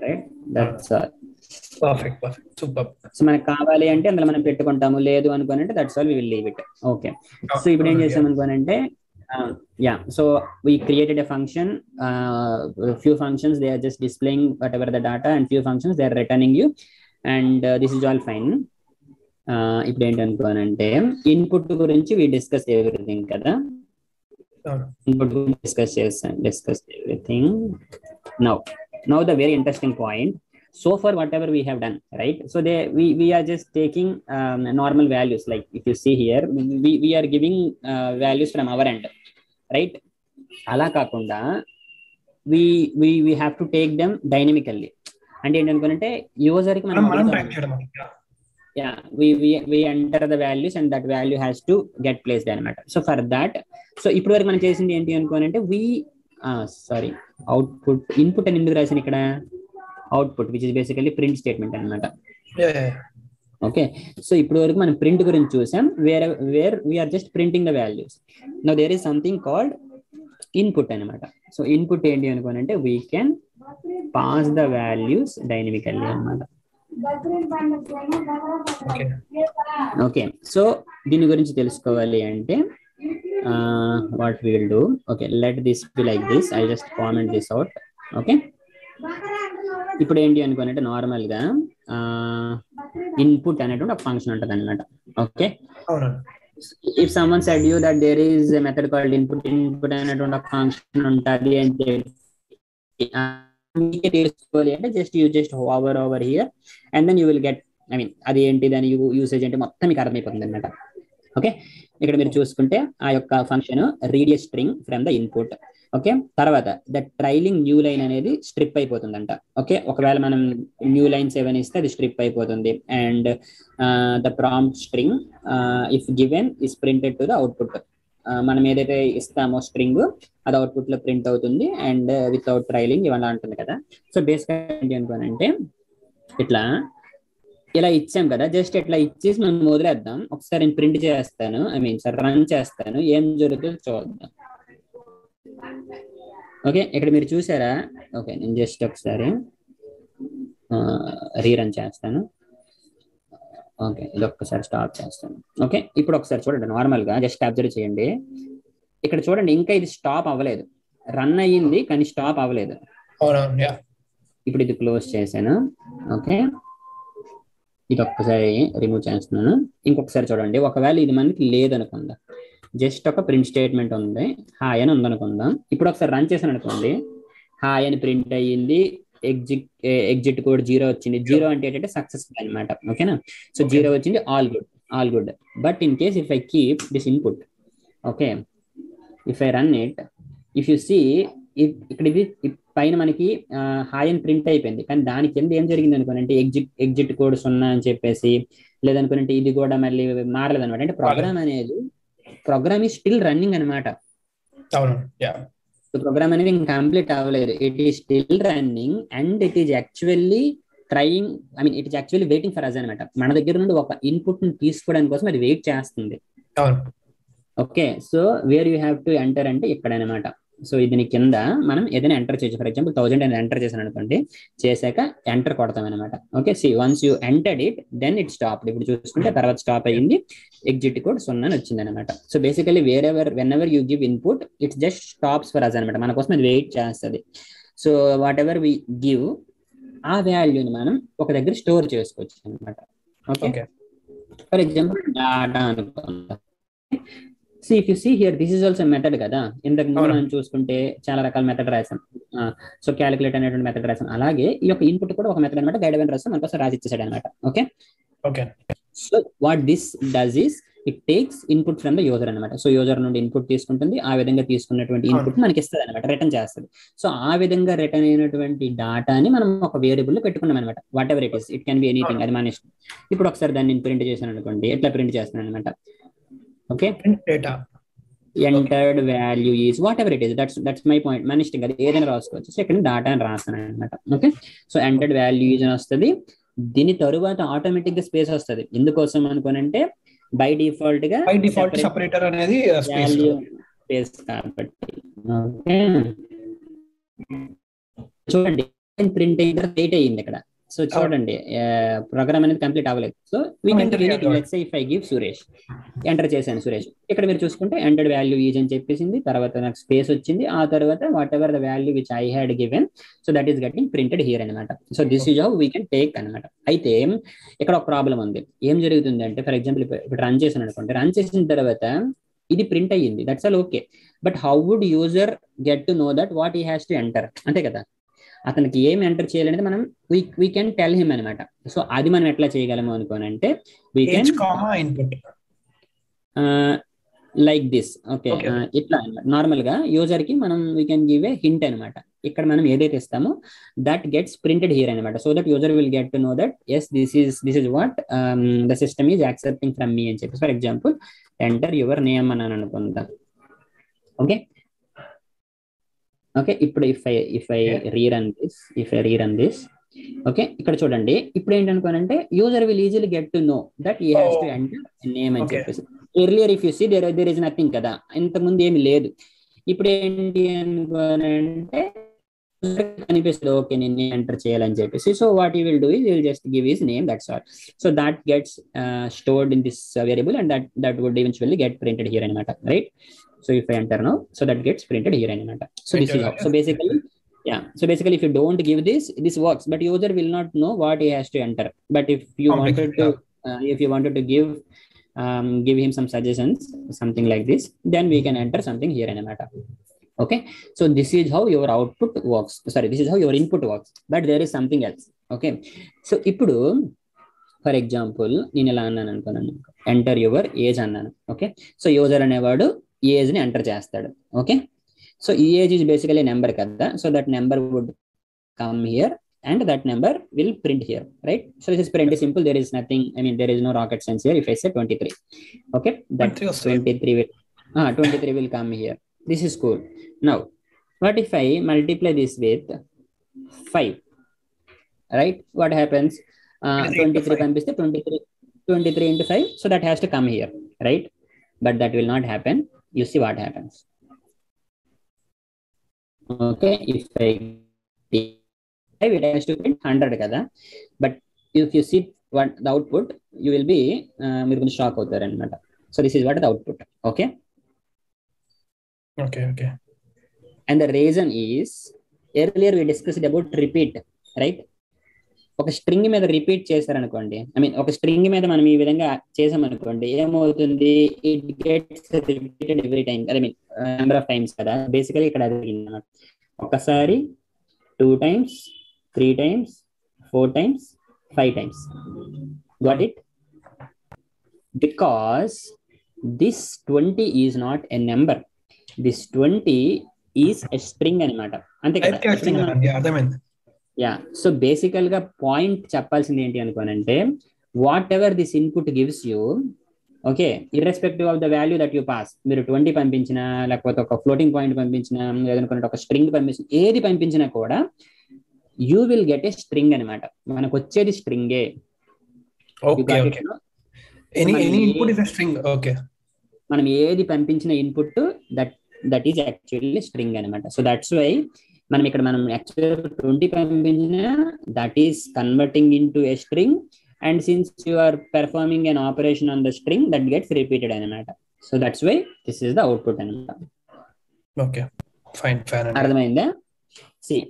right? That's all. Perfect, super. So మనకు కావాలి అంటే అందులో మనం పెట్టుకుంటాము, లేదు అనుకోనంటే that's all, we will leave it. Okay, so ఇప్పుడు ఏం చేసాం అనుకోనంటే, so we created a function, few functions they are just displaying whatever the data and few functions they are returning you, and this is all fine. ఇప్పుడు ఏంటి అనుకోనంటే input గురించి we discussed everything కదా. Input గురించి discuss everything. Now the very interesting point. So far whatever we have done, right? So we are just taking normal values, like if you see here we are giving values from our end, right? Ala kakunda we have to take them dynamically. And ఏంటనుకుంటే user కి మనం type చేయడం, we enter the values and that value has to get placed అనమాట. So for that, so ఇప్పుడు వరకు మనం చేసింది ఏంటి అనుకోనంటే అవుట్పుట్, ఇన్పుట్ అని ఎందుకు రాసాను ఇక్కడ, output which is basically print statement అనమాట. ఓకే, సో ఇప్పుడు వరకు మనం ప్రింట్ గురించి చూసాం, where we're just printing the values. Now there is something called input అనమాట. సో ఇన్పుట్ ఏంటి అనుకోనంటే we can pass the values dynamically అన్నమాట. ఓకే, సో దీని గురించి తెలుసుకోవాలి అంటే what we will do, okay let this be like this, I just comment this out. Okay, ఇప్పుడు ఏంటి అనుకోనంటే నార్మల్ గా ఇన్పుట్ అనేటువంటి ఒక ఫంక్షన్ ఉంటుంది అనమాట. Okay, if someone said you that there is a method called input అనేటువంటి ఒక function ఉంటుంది అని చెప్పి తెలుసుకోవాలి అంటే just hover over here and then you will get, I mean అది ఏంటి దాని యూసేజ్ అంటే మొత్తం మీకు అర్థమైపోతుంది అనమాట. ఓకే, ఇక్కడ మీరు చూసుకుంటే ఆ యొక్క function read a string from the input. Okay, తర్వాత ద ట్రైలింగ్ న్యూ లైన్ అనేది స్ట్రిప్ అయిపోతుందంట. ఓకే, ఒకవేళ మనం న్యూ లైన్స్ ఏమైనా ఇస్తే అది స్ట్రిప్ అయిపోతుంది. And the prompt string if given is printed to the output. మనం ఏదైతే ఇస్తామో స్ట్రింగ్ అది అవుట్పుట్ లో ప్రింట్ అవుతుంది అండ్ వితౌట్ ట్రైలింగ్ ఇవన్నీ ఉంటుంది కదా. సో బేసిక్గా ఏంటి అనుకోనంటే ఇట్లా ఇలా ఇచ్చాం కదా, జస్ట్ ఇట్లా ఇచ్చేసి మనం వదిలేద్దాం. ఒకసారి నేను ప్రింట్ చేస్తాను, ఐ మీన్ సార్ రన్ చేస్తాను, ఏం జరుగుతుందో చూద్దాం. ఓకే, ఇక్కడ మీరు చూసారా? ఓకే, నేను జస్ట్ ఒకసారి రీరన్ చేస్తాను. ఓకే, ఇది ఒక్కసారి స్టాప్ చేస్తాను. ఓకే, ఇప్పుడు ఒకసారి చూడండి, నార్మల్ గా జస్ట్ అబ్జర్వ్ చేయండి. ఇక్కడ చూడండి, ఇంకా ఇది స్టాప్ అవ్వలేదు, రన్ అయ్యింది కానీ స్టాప్ అవ్వలేదు. ఇప్పుడు ఇది క్లోజ్ చేశాను. ఓకే, ఇది ఒక్కసారి రిమూవ్ చేస్తున్నాను. ఇంకొకసారి చూడండి, ఒకవేళ ఇది మనకి లేదనుకుందాం, జస్ట్ ఒక ప్రింట్ స్టేట్మెంట్ ఉంది, హాయ్ అని ఉందనుకుందాం. ఇప్పుడు ఒకసారి రన్ చేశాను అనుకోండి, హాయ్ అని ప్రింట్ అయ్యింది, ఎగ్జిట్ కోడ్ 0 వచ్చింది. 0 అంటే ఏంటంటే సక్సెస్ఫుల్ అనమాట. ఓకేనా, సో 0 వచ్చింది, all good. But in case if I keep this input, okay if I run it, if you see ఇక్కడ ఇది పైన మనకి హాయ్ అని ప్రింట్ అయిపోయింది, కానీ దాని కింద ఏం జరిగింది అనుకోనంటే ఎగ్జిట్ కోడ్ 0 అని చెప్పేసి, లేదనుకోనంటే ఇది కూడా మళ్ళీ మారలేదు అనమాట. అంటే ప్రోగ్రామ్ ఈజ్ స్టిల్ రన్నింగ్ అనమాట. ప్రోగ్రామ్ అనేది కంప్లీట్ అవ్వలేదు, it is still running and it is actually trying, I mean it is actually waiting for us అనమాట. మన దగ్గర నుండి ఒక ఇన్పుట్ ని తీసుకోవడానికి కోసం అది వెయిట్ చేస్తుంది. Okay, so where you have to enter అంటే ఇక్కడ అనమాట. సో దీని కింద మనం ఏదైనా ఎంటర్ చేయొచ్చు. ఫర్ ఎగ్జాంపుల్ 1000 అని ఎంటర్ చేశాను అనుకోండి, చేశాక ఎంటర్ కొడతాం అనమాట. Okay, see once you entered it then it stop. ఇప్పుడు చూసుకుంటే తర్వాత స్టాప్ అయ్యింది, ఎగ్జిట్ కోడ్ 0 అని వచ్చింది అనమాట. So basically whenever you give input it's just stops for us అనమాట, మన కోసం అది వెయిట్ చేస్తుంది. So whatever we give ఆ వాల్యూని మనం ఒక దగ్గర స్టోర్ చేసుకోవచ్చు అనమాట. ఓకే, ఫర్ ఎగ్జాంపుల్ డాటా అనుకుందాం. So if you see here this is also method కదా. ఇంతకు ముందు మనం చూసుకుంటే చాలా రకాల మెథడ్ రాసాం. సో క్యాలిక్యులేట్ అనేటువంటి మెథడ్ రాసాం. అలాగే ఈ యొక్క ఇన్పుట్ కూడా ఒక మెథడ్ అనమాట, గైడ్ అని రాస్తాం, మనకోసం రాసి ఇచ్చేసాడు అనమాట. Okay, so what this does is it takes input from the user అనమాట. సో యూజర్ నుండి ఇన్పుట్ తీసుకుంటుంది, ఆ విధంగా తీసుకున్నటువంటి ఇన్పుట్ మనకి ఇస్తుంది అనమాట, రిటర్న్ చేస్తుంది. సో ఆ విధంగా రిటర్న్ అయినటువంటి డాటాని మనం ఒక వేరియబుల్ లో పెట్టుకున్నాం అనమాట. What ever it is, it can be anything, అది మన ఇష్టం. ఇప్పుడు ఒకసారి దాన్ని నేను ప్రింట్ చేశాను అనుకోండి, ఎట్లా ప్రింట్ చేస్తున్నాను అనమాట. Okay, data entered value is what ever it is, that's my point. మన ఇష్టం కదా, ఏదైనా రాసుకోవచ్చు. సో ఇక్కడ డాటా అని రాస్తాను అనమాట. Okay, so entered value is అని వస్తుంది. దీని తరువాత ఆటోమేటిక్ గా స్పేస్ వస్తుంది. ఎందుకోసం అనుకోనంటే బై డిఫాల్ట్ గా సెపరేటర్ అనేది వాల్యూ స్పేస్ కాబట్టి. ఓకే, చూడండి ప్రింట్ అయింది, వెయిట్ అయ్యింది ఇక్కడ. సో చూడండి, ప్రోగ్రామ్ అనేది కంప్లీట్ అవ్వలేదు. So we can do anything. Let's say if I give Suresh, enter చేశాను సురేష్. ఇక్కడ మీరు చూసుకుంటే ఎంటర్డ్ వాల్యూ ఈజ్ అని చెప్పేసింది, తర్వాత నాకు స్పేస్ వచ్చింది, ఆ తర్వాత whatever the value which I had given, so that is getting printed here అనమాట. So this is how we can take అనమాట. అయితే ఇక్కడ ఒక ప్రాబ్లం ఉంది. ఏం జరుగుతుంది అంటే, ఫర్ ఎగ్జాంపుల్ ఇప్పుడు రన్ చేశాను అనుకోండి, రన్ చేసిన తర్వాత ఇది ప్రింట్ అయ్యింది, that's all okay. But how would user get to know that what he has to enter, అంతే కదా. అతనికి ఏం ఎంటర్ చేయాలనేది మనం వీ కెన్ టెల్ హిమ్ అనమాట. సో అది మనం ఎట్లా చేయగలము అనుకోనంటే we can like this. Okay, ఇట్లా నార్మల్ గా యూజర్ కి మనం we can give a hint అనమాట. ఇక్కడ మనం ఏదైతే ఇస్తామో దట్ గెట్స్ ప్రింటెడ్ హియర్ అనమాట. So that user will get to know that as this is what the system is accepting from me అని చెప్పి. For example enter your name అని అనుకుందాం. ఓకే, ఓకే, ఇప్పుడు if I rerun this, okay ఇక్కడ చూడండి, ఇప్పుడు ఏంటనుకోనంటే user will easily get to know that he has to enter name అని చెప్పేసి. Earlier if you see there is nothing కదా, ఇంతకుముందు ఏమి లేదు. ఇప్పుడు ఏంటి అనుకోనంటే కనిపిస్తుంది, ఓకే నేను ఎంటర్ చేయాలని చెప్పేసి. So what you will do is will just give his name, that's all. So that gets stored in this variable and that would eventually get printed here అనమాట, right? So if I enter now, so that gets printed here అనమాట. So this is how. So basically yeah, so basically if you don't give this works, but user will not know what he has to enter. But if you wanted to give him some suggestions, something like this, then we can enter something here in a matter. Okay, so this is how your output works, sorry, this is how your input works, but there is something else. Okay, so ఇప్పుడు for example నేను ఇలా అన్నాను అనుకున్నాను, enter your age అన్నాను. Okay, so user అనేవాడు age ని enter చేస్తాడు. Okay, so age is basically a number kada, so that number would come here and that number will print here, right? So this is pretty simple, there is nothing, I mean there is no rocket science here. If I say 23, okay, that 23 will come here. This is cool. Now what if I multiply this with 5, right? What happens? 23 పంపిస్తే 23 into 5, so that has to come here, right? But that will not happen. You see what happens. Okay, if I take it has to print 100 kada, but if you see what the output, you will be మీరు కొంచెం shock అవుతారు అన్నమాట. So this is what the output. Okay, and the reason is earlier we discussed about repeat, right? ఒక string మీద repeat చేశారనుకోండి, I mean ఒక string మీద మనం ఈ విధంగా చేసామనుకోండి, ఏమవుతుంది? It gets repeated every time, I mean number of times కదా. బేసికలీ ఇక్కడ అది ఒకసారి, 2 times, 3 times, 4 times, 5 times. Got it? Because this 20 is not a number, this 20 is a string అనమాట. అంతే కదా? యా, సో బేసికల్ గా పాయింట్ చెప్పాల్సింది ఏంటి అనుకోనంటే, whatever this input gives you, okay, irrespective of the value that you pass, మీరు 20 పంపించినా, లేకపోతే ఒక ఫ్లోటింగ్ పాయింట్ పంపించినా, లేదనుకున్నట్టు ఒక స్ట్రింగ్ పంపించిన, ఏది పంపించినా కూడా you will get a string అనమాట. మనకు వచ్చేది స్ట్రింగే. మనం ఏది పంపించిన input that is actually string అనమాట. సో దట్స్ వై మనం యాక్చువల్ 20 పంపించిన, that is converting into a string, and since you are performing an operation on the string, that gets repeated anamata. So that's why this is the output anamata. Okay, fine. Ardhamainda? See,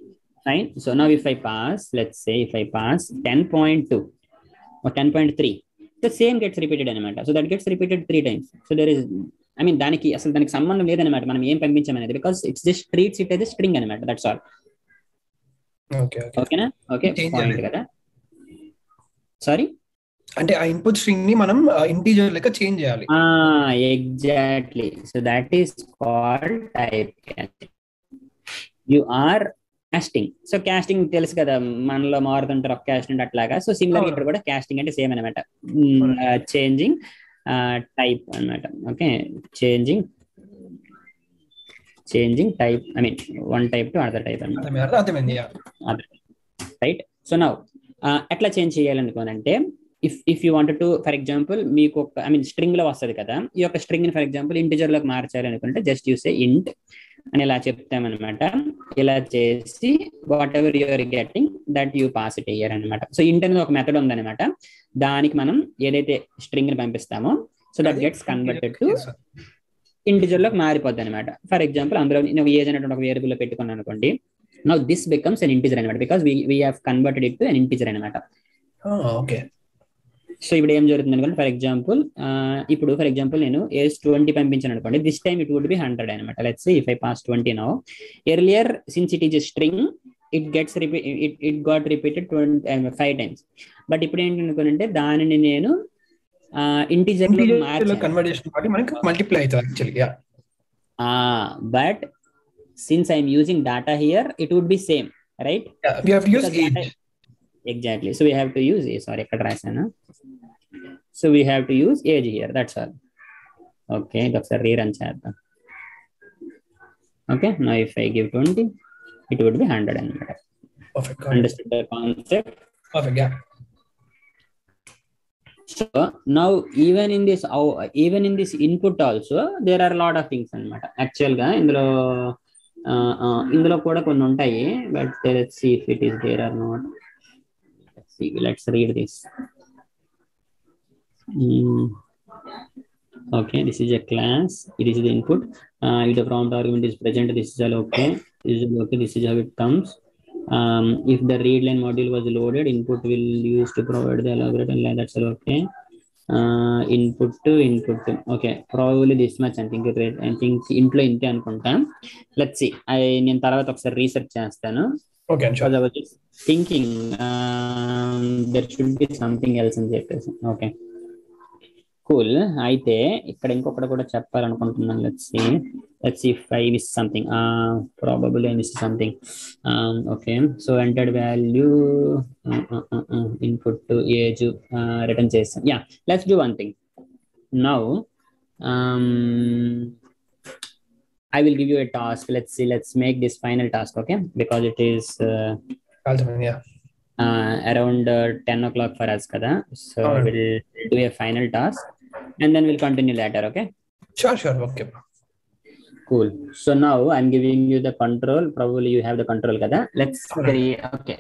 fine. So now if I pass, let's say if I pass 10.2 or 10.3, the same gets repeated anamata. So that gets repeated 3 times. So there is, I mean దానికి సంబంధం లేదన్నమాట మనం ఏం పంపించామనేది, because it's just treats it as a string అనమాట. That's all. ఓకేనా? Okay, point కదా. Sorry, అంటే ఆ ఇన్పుట్ స్ట్రింగ్ ని మనం ఇంటిజర్ లెక్క చేంజ్ చేయాలి. Exactly. So that is called type casting. You are casting. So casting తెలుసు కదా, మనలో మారుతుంటారు ఒక కాస్ట్ అంటే అట్లాగా. సో సిమిలర్ ఇక్కడ కూడా కాస్టింగ్ అంటే సేమ్ అనమాట, చేంజింగ్ టైప్ అనమాట. Okay, changing type, I mean one type to other type అనమాట, రైట్? సో నౌ ఎట్లా చేంజ్ చేయాలనుకోనంటే, if you wanted to, for example మీకు ఒక, ఐ మీన్ స్ట్రింగ్ లో వస్తుంది కదా, ఈ యొక్క స్ట్రింగ్ ని ఫర్ ఎగ్జాంపుల్ ఇంటిజర్ లోకి మార్చాలి అనుకుంటే, జస్ట్ యూస్ ఏ ఇంట్ అని ఇలా చెప్తామన్నమాట. ఇలా చేసి whatever you're getting that you pass it here అనమాట. సో ఇంట్ అనేది ఒక మెథడ్ ఉందన్నమాట, దానికి మనం ఏదైతే స్ట్రింగ్ ని పంపిస్తామో, so that gets converted to integer లోకి మారిపోద్ది అనమాట. ఫర్ ఎగ్జాంపుల్ అందులో నేను ఏజ్ అనేటువంటి ఒక వేరియబుల్ లో పెట్టుకున్నాను అనుకోండి, now this becomes an integer అనమాట, because we have converted it to an integer అనమాట. ఓకే, సో ఇప్పుడు ఏం జరుగుతుంది అనుకోండి, ఫర్ ఎగ్జాంపుల్ నేను ఏజ్ 20 పంపించాను అనుకోండి, this time it would be 100 అనమాట. Let's say if I pass 20 now, earlier since it is a string, it got repeated 5 times. బట్ ఇప్పుడు ఏంటి అనుకోనంటే, దానిని నేను ఇంటిజర్ లో మార్చాను, కన్వర్ట్ చేసిన వాటి మనకి మల్టిప్లై అవుతుంది actually. Yeah, but since I'm using data here, it would be same, right? Yeah, we have to use age. Exactly. So we have to use age. Sorry, so we have to use age here. That's all. Okay, that's a rerun chat. Okay, now if I give 20, it would be 100 and perfect. Understood the concept? Perfect. Yeah. So now even in this input also there are a lot of things అన్నమాట. Actual గా ఇందులో కూడా కొన్ని ఉంటాయి, but let's see if it is there or not. Let's read this. Okay, this is a class. It is the input. If the prompt argument is present, this is all okay. This is okay. This is how it comes. If the read line module was loaded, input will use to provide the algorithm line. That's all okay. Input to input. Okay, probably this much. I think ఇంట్లో ఇంతే అనుకుంటా. Let's see. నేను తర్వాత ఒకసారి research చేస్తాను. Okay, sure. I was just thinking there should be something else అని చెప్పేసి. Okay. Cool. అయితే ఇక్కడ ఇంకొకటి కూడా చెప్పాలనుకుంటున్నాను. Let's see if I missed something. Probably I missed something. Okay, so entered value, input to age, return చేస్తాం. Yeah, let's do one thing. Now I will give you a task. Let's make this final task, okay? Because it is Yeah. Around 10 o'clock for us kada. So we'll do a final task and then we'll continue later, okay? Sure. Okay. Cool. So now I'm giving you the control. Probably you have the control kada. Let's create. Okay,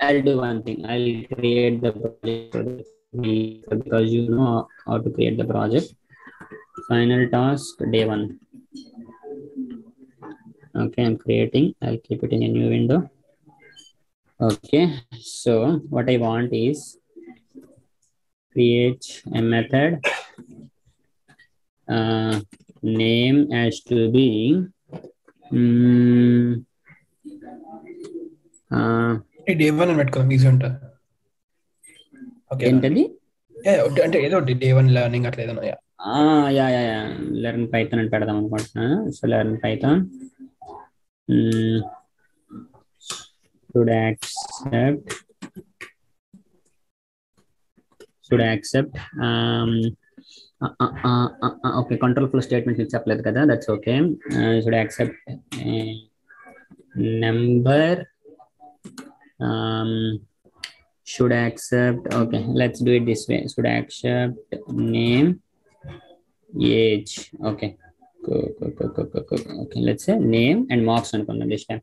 I'll do one thing. I'll create the project because you know how to create the project. Final task day 1. Okay, I'm creating. I'll keep it in a new window. Okay, so what I want is create a method. Name has to be day 1 అని పెట్టుకోండి, easy ఉంటుంది. Okay, ఏంటది? అంటే ఏదో day 1 learning అట్లా ఏదైనా. Yeah learn Python అని పెడదాం అనుకుంటున్నాను. So learn Python should accept okay, control flow statement is చెప్పలేదు కదా, that's okay. Should accept number, should accept, okay, let's do it this way. Should accept name, age. Okay, okay, let's say name and marks అనుకున్నాం this time.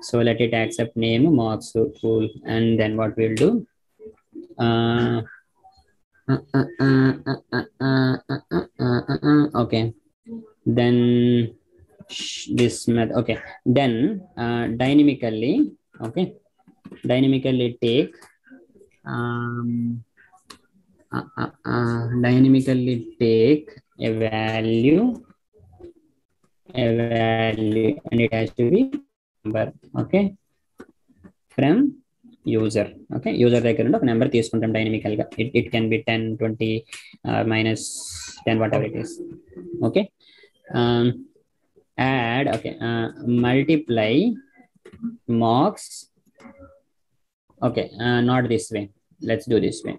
So let it accept name, marks. So cool. And then what we'll do, okay, then this method. Okay, then dynamically take dynamically take a value and it has to be number. Okay, from user. Okay, user దగ్గర నుండి ఒక number తీసుకుంటాం dynamical గా. It can be 10, 20, minus 10, whatever it is. Okay, add, okay, multiply marks. Okay, not this way. Let's do this way.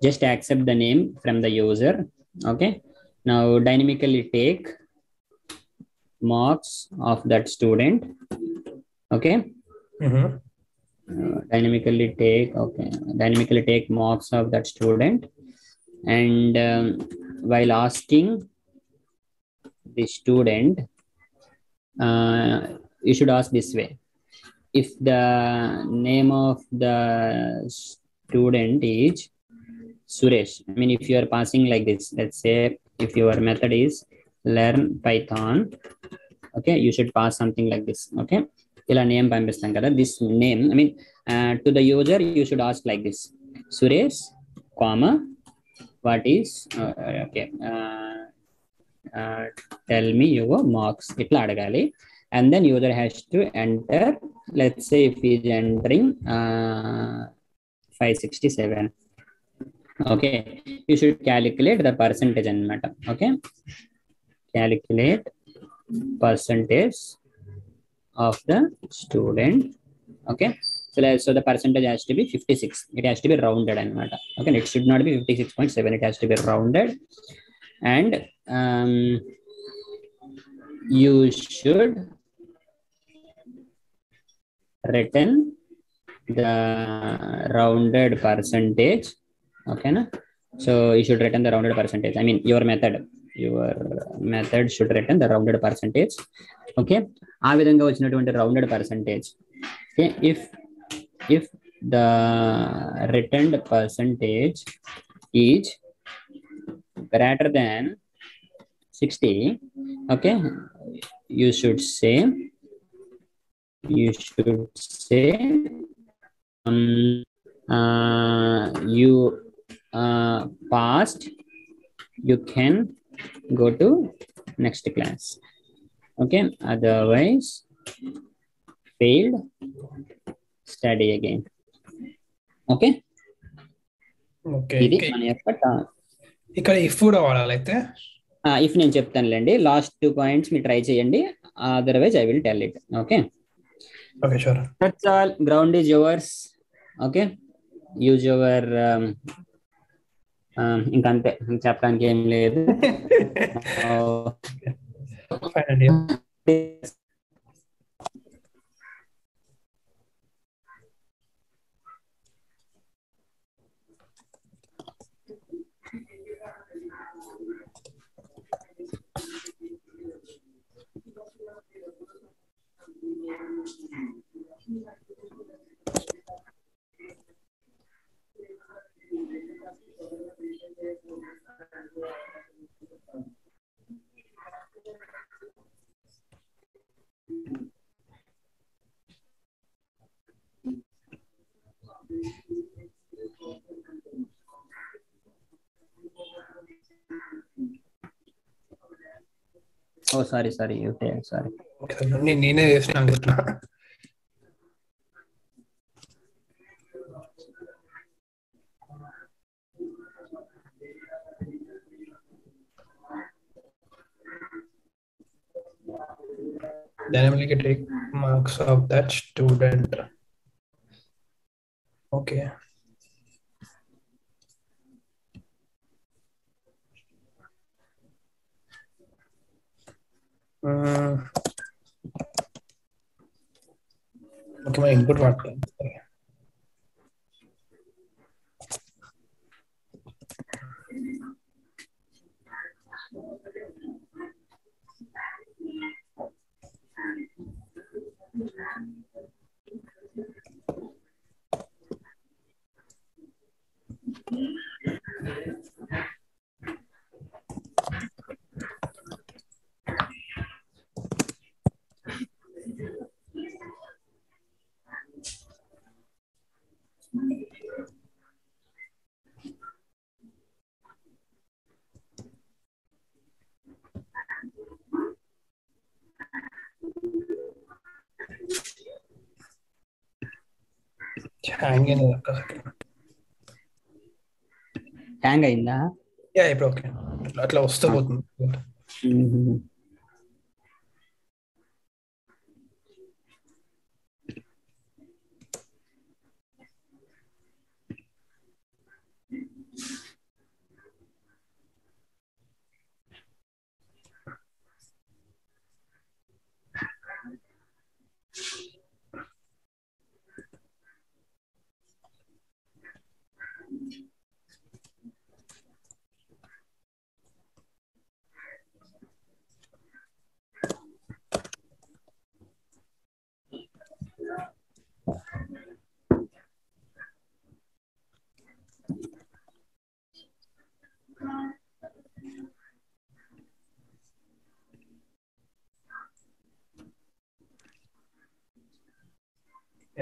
Just accept the name from the user. Okay, now dynamically take marks of that student. Okay, dynamically take marks of that student, and while asking the student, you should ask this way. If the name of the student is Suresh, I mean, if you are passing like this, let's say if your method is learn Python, okay, you should pass something like this. Okay, ila name పంపిస్తాం కదా, this name, I mean, to the user you should ask like this: Suresh, comma, what is okay, tell me your marks. Itla అడగాలి. And then user has to enter, let's say if he is entering 567. Okay, you should calculate the percentage annamata. Okay, calculate percentage of the student. Okay, so the percentage has to be 56. It has to be rounded annamata. Okay, it should not be 56.7. It has to be rounded, and you should return the rounded percentage. Okay na? So you should return the rounded percentage. I mean, your method should return the rounded percentage. Okay. ఆ విధంగా వచ్చినటువంటి rounded percentage. Okay. If the returned percentage is greater than 60, okay, you should say you passed, you can go to next class. Okay, otherwise failed, study again. Okay, okay ఇది మన యొక్క ఇక్కడ if కూడా వాడాలి అయితే. ఇఫ్ నేను చెప్తానులేండి, last 2 points మీరు try చేయండి, otherwise I will tell it. Okay okay sure. That's all. Ground is yours. Okay, use your, ఇంకంతే, చెప్పడానికి ఏం లేదు. ఓ సారీ సారీ. నేనే చేసిన అనుకుంటున్నా. Dynamically take marks of that student. Okay. Okay, my input what? Hang అయిందా? ఇప్పుడు ఓకే, అట్లా వస్తూ పోతుంది.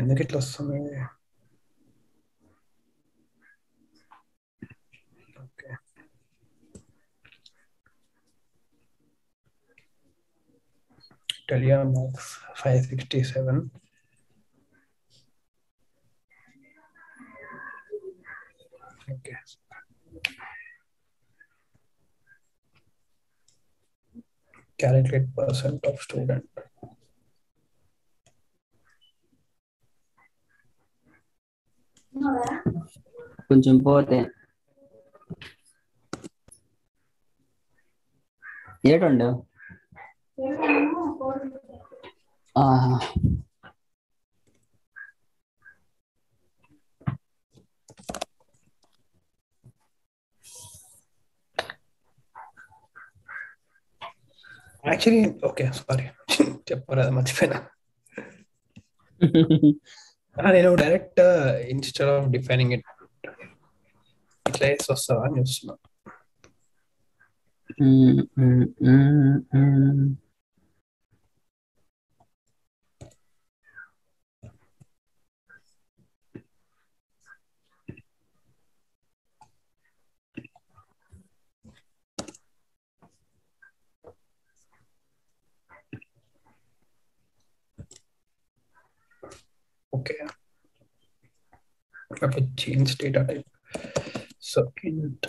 ఎందుకు ఇట్లా వస్తుంది? Okay, Telia Max 567. Okay. Calculate percent of student. కొంచెం పోతే ఏటండు యాక్చువల్లీ ఓకే సారీ చెప్పరా మర్చిపోయినా. నేను direct instead of defining it ఇట్లా వేసి వస్తావా అని చూస్తున్నా. ఓకే అప్పుడు change data type so int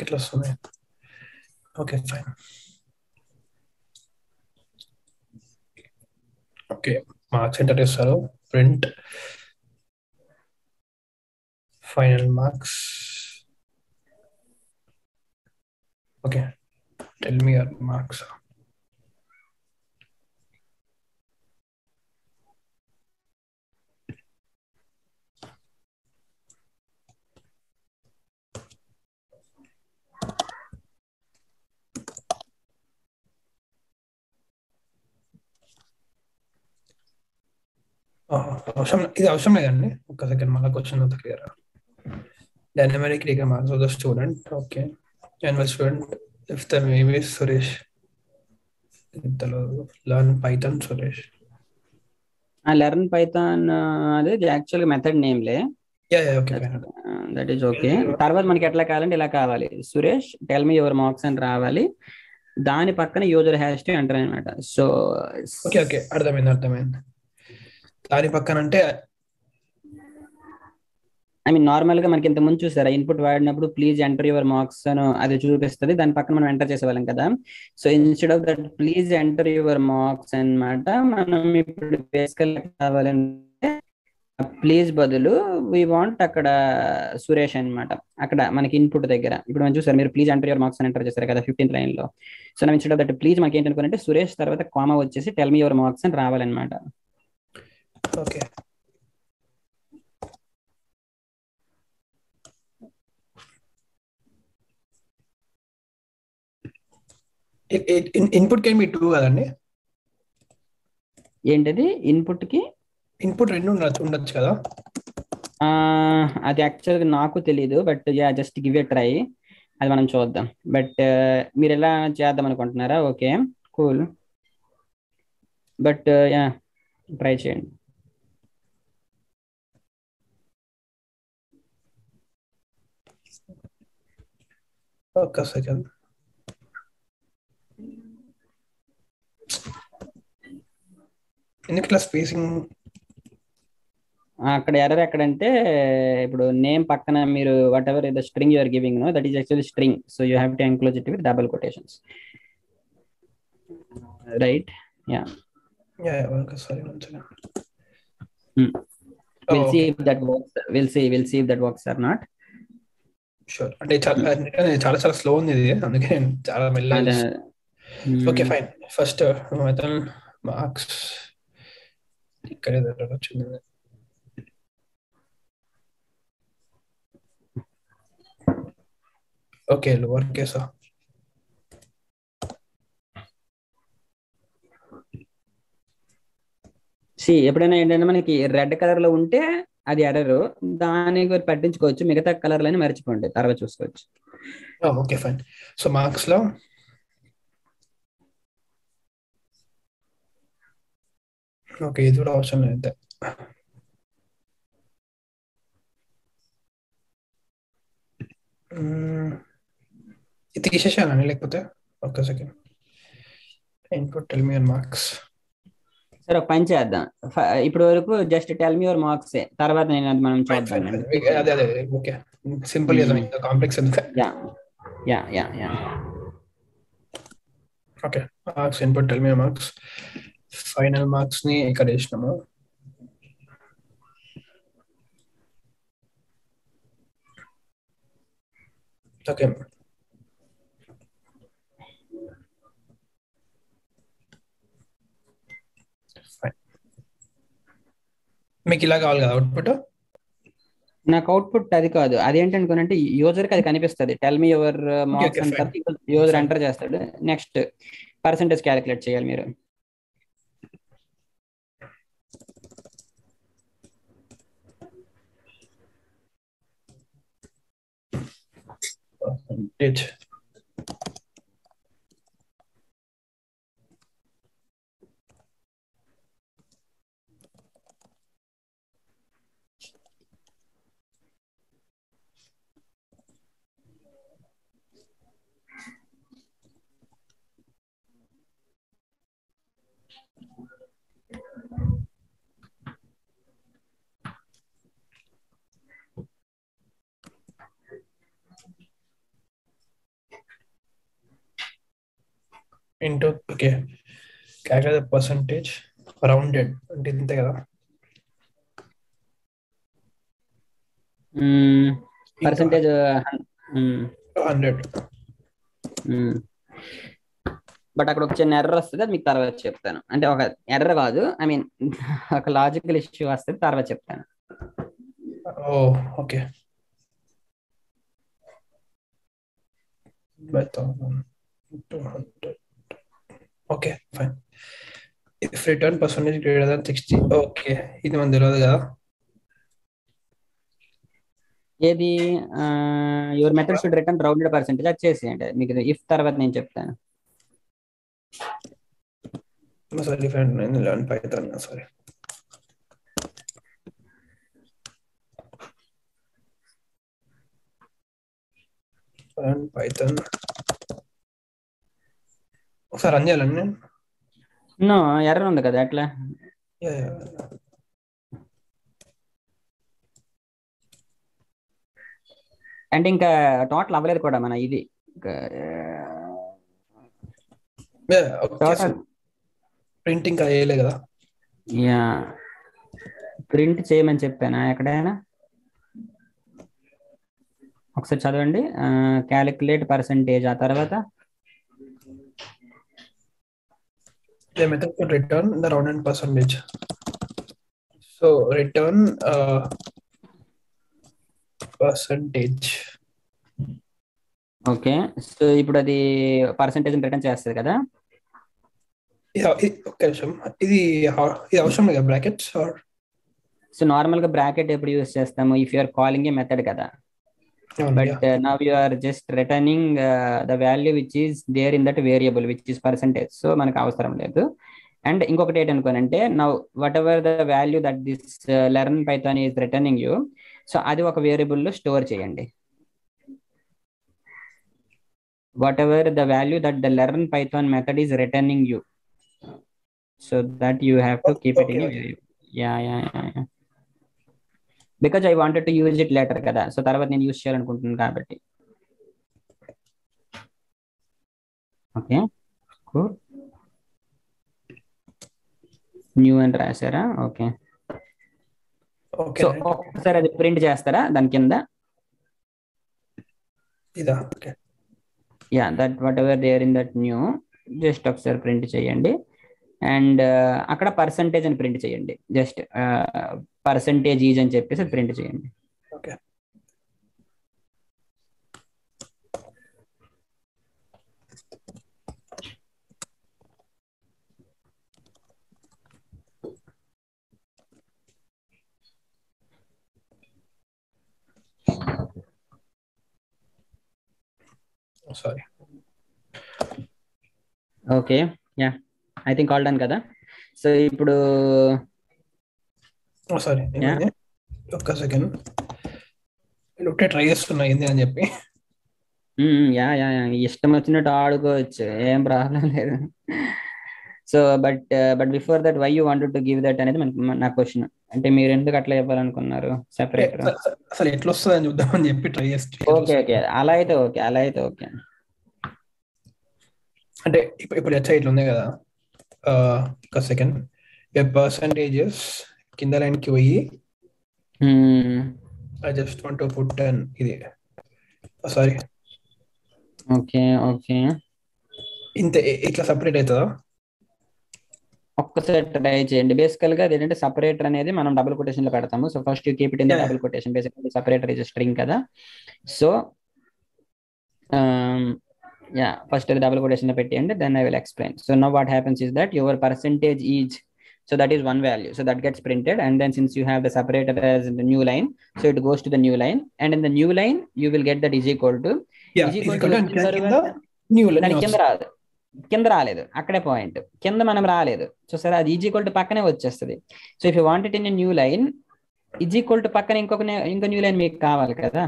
ఇట్లా వస్తున్నాయి. Okay fine. Okay marks enter చేస్తారు. Print final marks. Okay tell me your marks. ఇది అవసరం లేదండి, ఒక సెకండ్ మళ్ళీ క్వశ్చన్ అంతా క్లియర్. డైనమిక్ రీకర్ marks of the student. Okay annual student if the name is Suresh. Learn Python Suresh. Learn Python అదే యాక్చువల్గా మెథడ్ నేమ్లే. Okay that is okay. తర్వాత మనకి ఎట్లా కావాలంటే ఇలా కావాలి, Suresh tell me your marks అని రావాలి, దాని పక్కన యూజర్ హ్యాష్ టు ఎంటర్ అనమాట. సో ఓకే అర్థమైంది. దాని పక్కన అంటే ఐ మీన్ నార్మల్ గా మనకి ఇంత ముందు చూసారా, ఇన్పుట్ వాడినప్పుడు ప్లీజ్ ఎంటర్ యువర్ మార్క్స్ అని అది చూపిస్తుంది, దాని పక్కన మనం ఎంటర్ చేసేవాళ్ళం కదా. So instead of that please enter your marks అన్నమాట, మనం ఇప్పుడు బేసికల్ కావాలంటే ప్లీజ్ బదులు వి వాంట్ అక్కడ సురేష్ అన్నమాట. అక్కడ మనకి ఇన్పుట్ దగ్గర ఇప్పుడు మనం చూసారు, మీరు ప్లీజ్ ఎంటర్ యువర్ మార్క్స్ అని ఎంటర్ చేశారు కదా 15th లైన్ లో. సో మనం ఇన్స్టెడ్ ఆఫ్ దట్ ప్లీజ్ మనకి ఏంటనుకోనంటే సురేష్ తర్వాత కామా వచ్చేసి టెల్ మీ యువర్ మార్క్స్ అని రావాలన్నమాట. ఓకే ఇన్పుట్ కెన్ బి 2 కదండి. ఏంటది ఇన్పుట్ కి? ఇన్పుట్ 2 ఉండొచ్చు కదా. అది యాక్చువల్గా నాకు తెలీదు, but yeah just give a try, అది మనం చూద్దాం. బట్ మీరు ఎలా చేద్దాం అనుకుంటున్నారా? Okay cool, but yeah try చేయండి. ఒక్క సెకండ్. ఎందుకు ఇట్లా స్పేసింగ్? అక్కడ ఎర్రర్ ఎక్కడంటే ఇప్పుడు నేమ్ పక్కన మీరు whatever the string you're giving no that is actually string, so you have to enclose it with double quotations, right? Yeah sorry one second. we'll see if that works. We'll see if that works or not. Sure. అంటే చాలా చాలా slow ఉంది ఇది, అందుకే నేను చాలా మెల్లగా. Okay fine. First method marks ఇక్కడే వచ్చింది. ఓకే లోవర్ కేసా? ఎప్పుడైనా ఏంటంటే మనకి రెడ్ కలర్ లో ఉంటే అది ఎర్రర్, దాన్ని కూడా పట్టించుకోవచ్చు, మిగతా కలర్లని మర్చిపోండి, తర్వాత చూసుకోవచ్చు. Okay fine. సో మార్క్స్ లో ఓకే ఇది కూడా అవసరం లేదు. ఇది తీసేసానండి లేకపోతే ఒక్క second. Input tell me your marks. సరే ఒక పని చేద్దాం, ఇప్పుడు వరకు just tell me your marks, తర్వాత నేను అది మనం ఫైన్ చూద్దాం ఫైన్ ఫైన్. అండి. అదే అదే ఓకే సింపుల్ చేద్దాం, ఇంకా కాంప్లెక్స్ ఎందుకు. Yeah ya ya yeah okay marks input tell me your marks. Final marks ని ఇక్కడ వేసినాము. Okay fine. మీకు ఇలా కావాలి కదా అవుట్పుట్? నాకు అవుట్పుట్ అది కాదు, అదేంటనుకోనంటే యూజర్ కి అది కనిపిస్తుంది, tell me your okay marks okay అని ఫైన్ తర్వాత యూజర్ ఫైన్. ఎంటర్ చేస్తాడు, నెక్స్ట్ పర్సంటేజ్ క్యాలిక్యులేట్ చేయాలి మీరు. Percentage into okay calculate percentage rounded అంటే ఇంతే కదా. Into percentage 100. బట్ అక్కడ ఒక చిన్న ఎర్రర్ వస్తుంది, అది మీకు తర్వాత చెప్తాను, అంటే ఒక ఎర్రర్ కాదు, ఐ మీన్ ఒక లాజికల్ ఇష్యూ వస్తుంది, తర్వాత చెప్తాను. Oh okay 200. Okay fine. If return percentage greater than 60. Okay ఇది మనకు తెలియదు కదా. ఏది your method should return rounded percentage, అది చేసేయండి, మీకు ఇఫ్ తర్వాత నేను చెప్తాను. సారీ ఫ్రెండ్ నేను learn Python sorry. Learn Python ఒకసారి రన్ చేయాలండి నేను. నో ఎర్రర్ ఉంది కదా అట్లా. Yeah, yeah. అంటే ఇంకా టోటల్ అవ్వలేదు కూడా మన ఇది Yeah, okay, టోటల్. ప్రింట్ ఇంకా వేయలే కదా. యా ప్రింట్ చేయమని చెప్పానా ఎక్కడైనా? ఒకసారి చదవండి, క్యాలిక్యులేట్ పర్సంటేజ్, ఆ తర్వాత The method could return the rounded percentage. So return percentage. Okay. So ఇప్పుడు అది పర్సంటేజ్ రిటర్న్ చేస్తుంది కదా. ఒక్క నిమిషం, ఇది ఇది అవసరం లేదా బ్రాకెట్స్ ఆర్? సో నార్మల్ గా బ్రాకెట్ ఎప్పుడు యూస్ చేస్తాము, if you're calling a method కదా. But now you are just returning the value which is there in that variable which is percentage, so మనకు అవసరం లేదు. అండ్ ఇంకొకటి ఏంటనుకోనంటే, now whatever the value that this learn Python is returning you, so అది ఒక variable లో store చేయండి. whatever the value that the learn python method is returning you, so that you have to keep it in a variable. Yeah. Because I wanted to use it later kada, so తర్వాత నేను use చేయాలనుకుంటున్నాను కాబట్టి. Okay new అని రాశారా? Okay. So ఒకసారి అది print చేస్తారా దాని కింద? ఇదా? Okay yeah that whatever there in that new, just ఒకసారి ప్రింట్ చేయండి. అండ్ అక్కడ పర్సంటేజ్ అని ప్రింట్ చేయండి, జస్ట్ పర్సంటేజ్ ఈజ్ అని చెప్పేసి ప్రింట్ చేయండి. Okay sorry. Okay, yeah, I think all done కదా. సో ఇప్పుడు సారీ, ఒక్క సెకండ్, ఒకటే ట్రై చేస్తున్నా ఏంది అని చెప్పి. యా యా యా, ఇష్టం వచ్చినట్టు ఆడుకోవచ్చు, ఏం ప్రాబ్లం లేదు. So but before that why you wanted to give that అనేది నా క్వశ్చన్. అంటే మీరు ఎందుకు అట్లా చెప్పాలనుకున్నారు సెపరేటర్? అసలు ఎట్లా వస్తుంది అని చూద్దామని చెప్పి ట్రై చేస్తే. ఓకే ఓకే, అలా అయితే ఓకే, అలా అయితే ఓకే. అంటే ఇప్పుడు ఎట్లా ఇట్లా ఉంది కదా, ఒక సెకండ్, పర్సంటేజెస్ కింద లైన్కి పోయి I just want to put an ఇది, సారీ. ఓకే ఓకే, ఇంత ఇట్లా సపరేట్ అవుతుందా? ఒక్కసారి ట్రై చేయండి. బేసికల్ గా ఏంటంటే సపరేటర్ అనేది మనం డబుల్ కొటేషన్ లో పెడతాము. So first you keep it in the double quotation. Basically separator is string కదా. సో యా, ఫస్ట్ అది డబుల్ కొటేషన్ లో పెట్టేయండి, then I will explain. So now what happens is that your percentage is, so that is one value, so that gets printed, and then since you have the separator as in the new line, so it goes to the new line, and in the new line you will get that is equal to new line. కింద రాలేదు, అక్కడే point, కింద మనం రాలేదు. So సరే, అది is equal to పక్కనే వచ్చేస్తుంది. So if you want it in new line, is equal to పక్కన ఇంకో న్యూ లైన్ మీకు కావాలి కదా.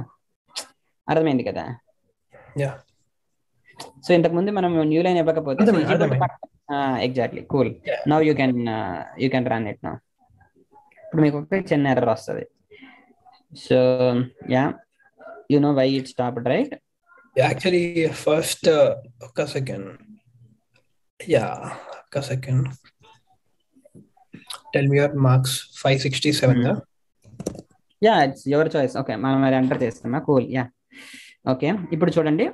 అర్థమైంది కదా? సో ఇంతకు ముందు మనం న్యూ లైన్ ఇవ్వకపోతే exactly, cool. Now you can run it now. ఇప్పుడు మీకు ఒక చిన్న ఎర్రర్ వస్తుంది. So yeah, you know why it stopped, right? Actually first ఒక second, tell me your marks. 567 గా? Yeah, it's your choice. Okay, మనం మరి ఎంటర్ చేస్తామా? Cool, yeah. ఓకే, ఇప్పుడు చూడండి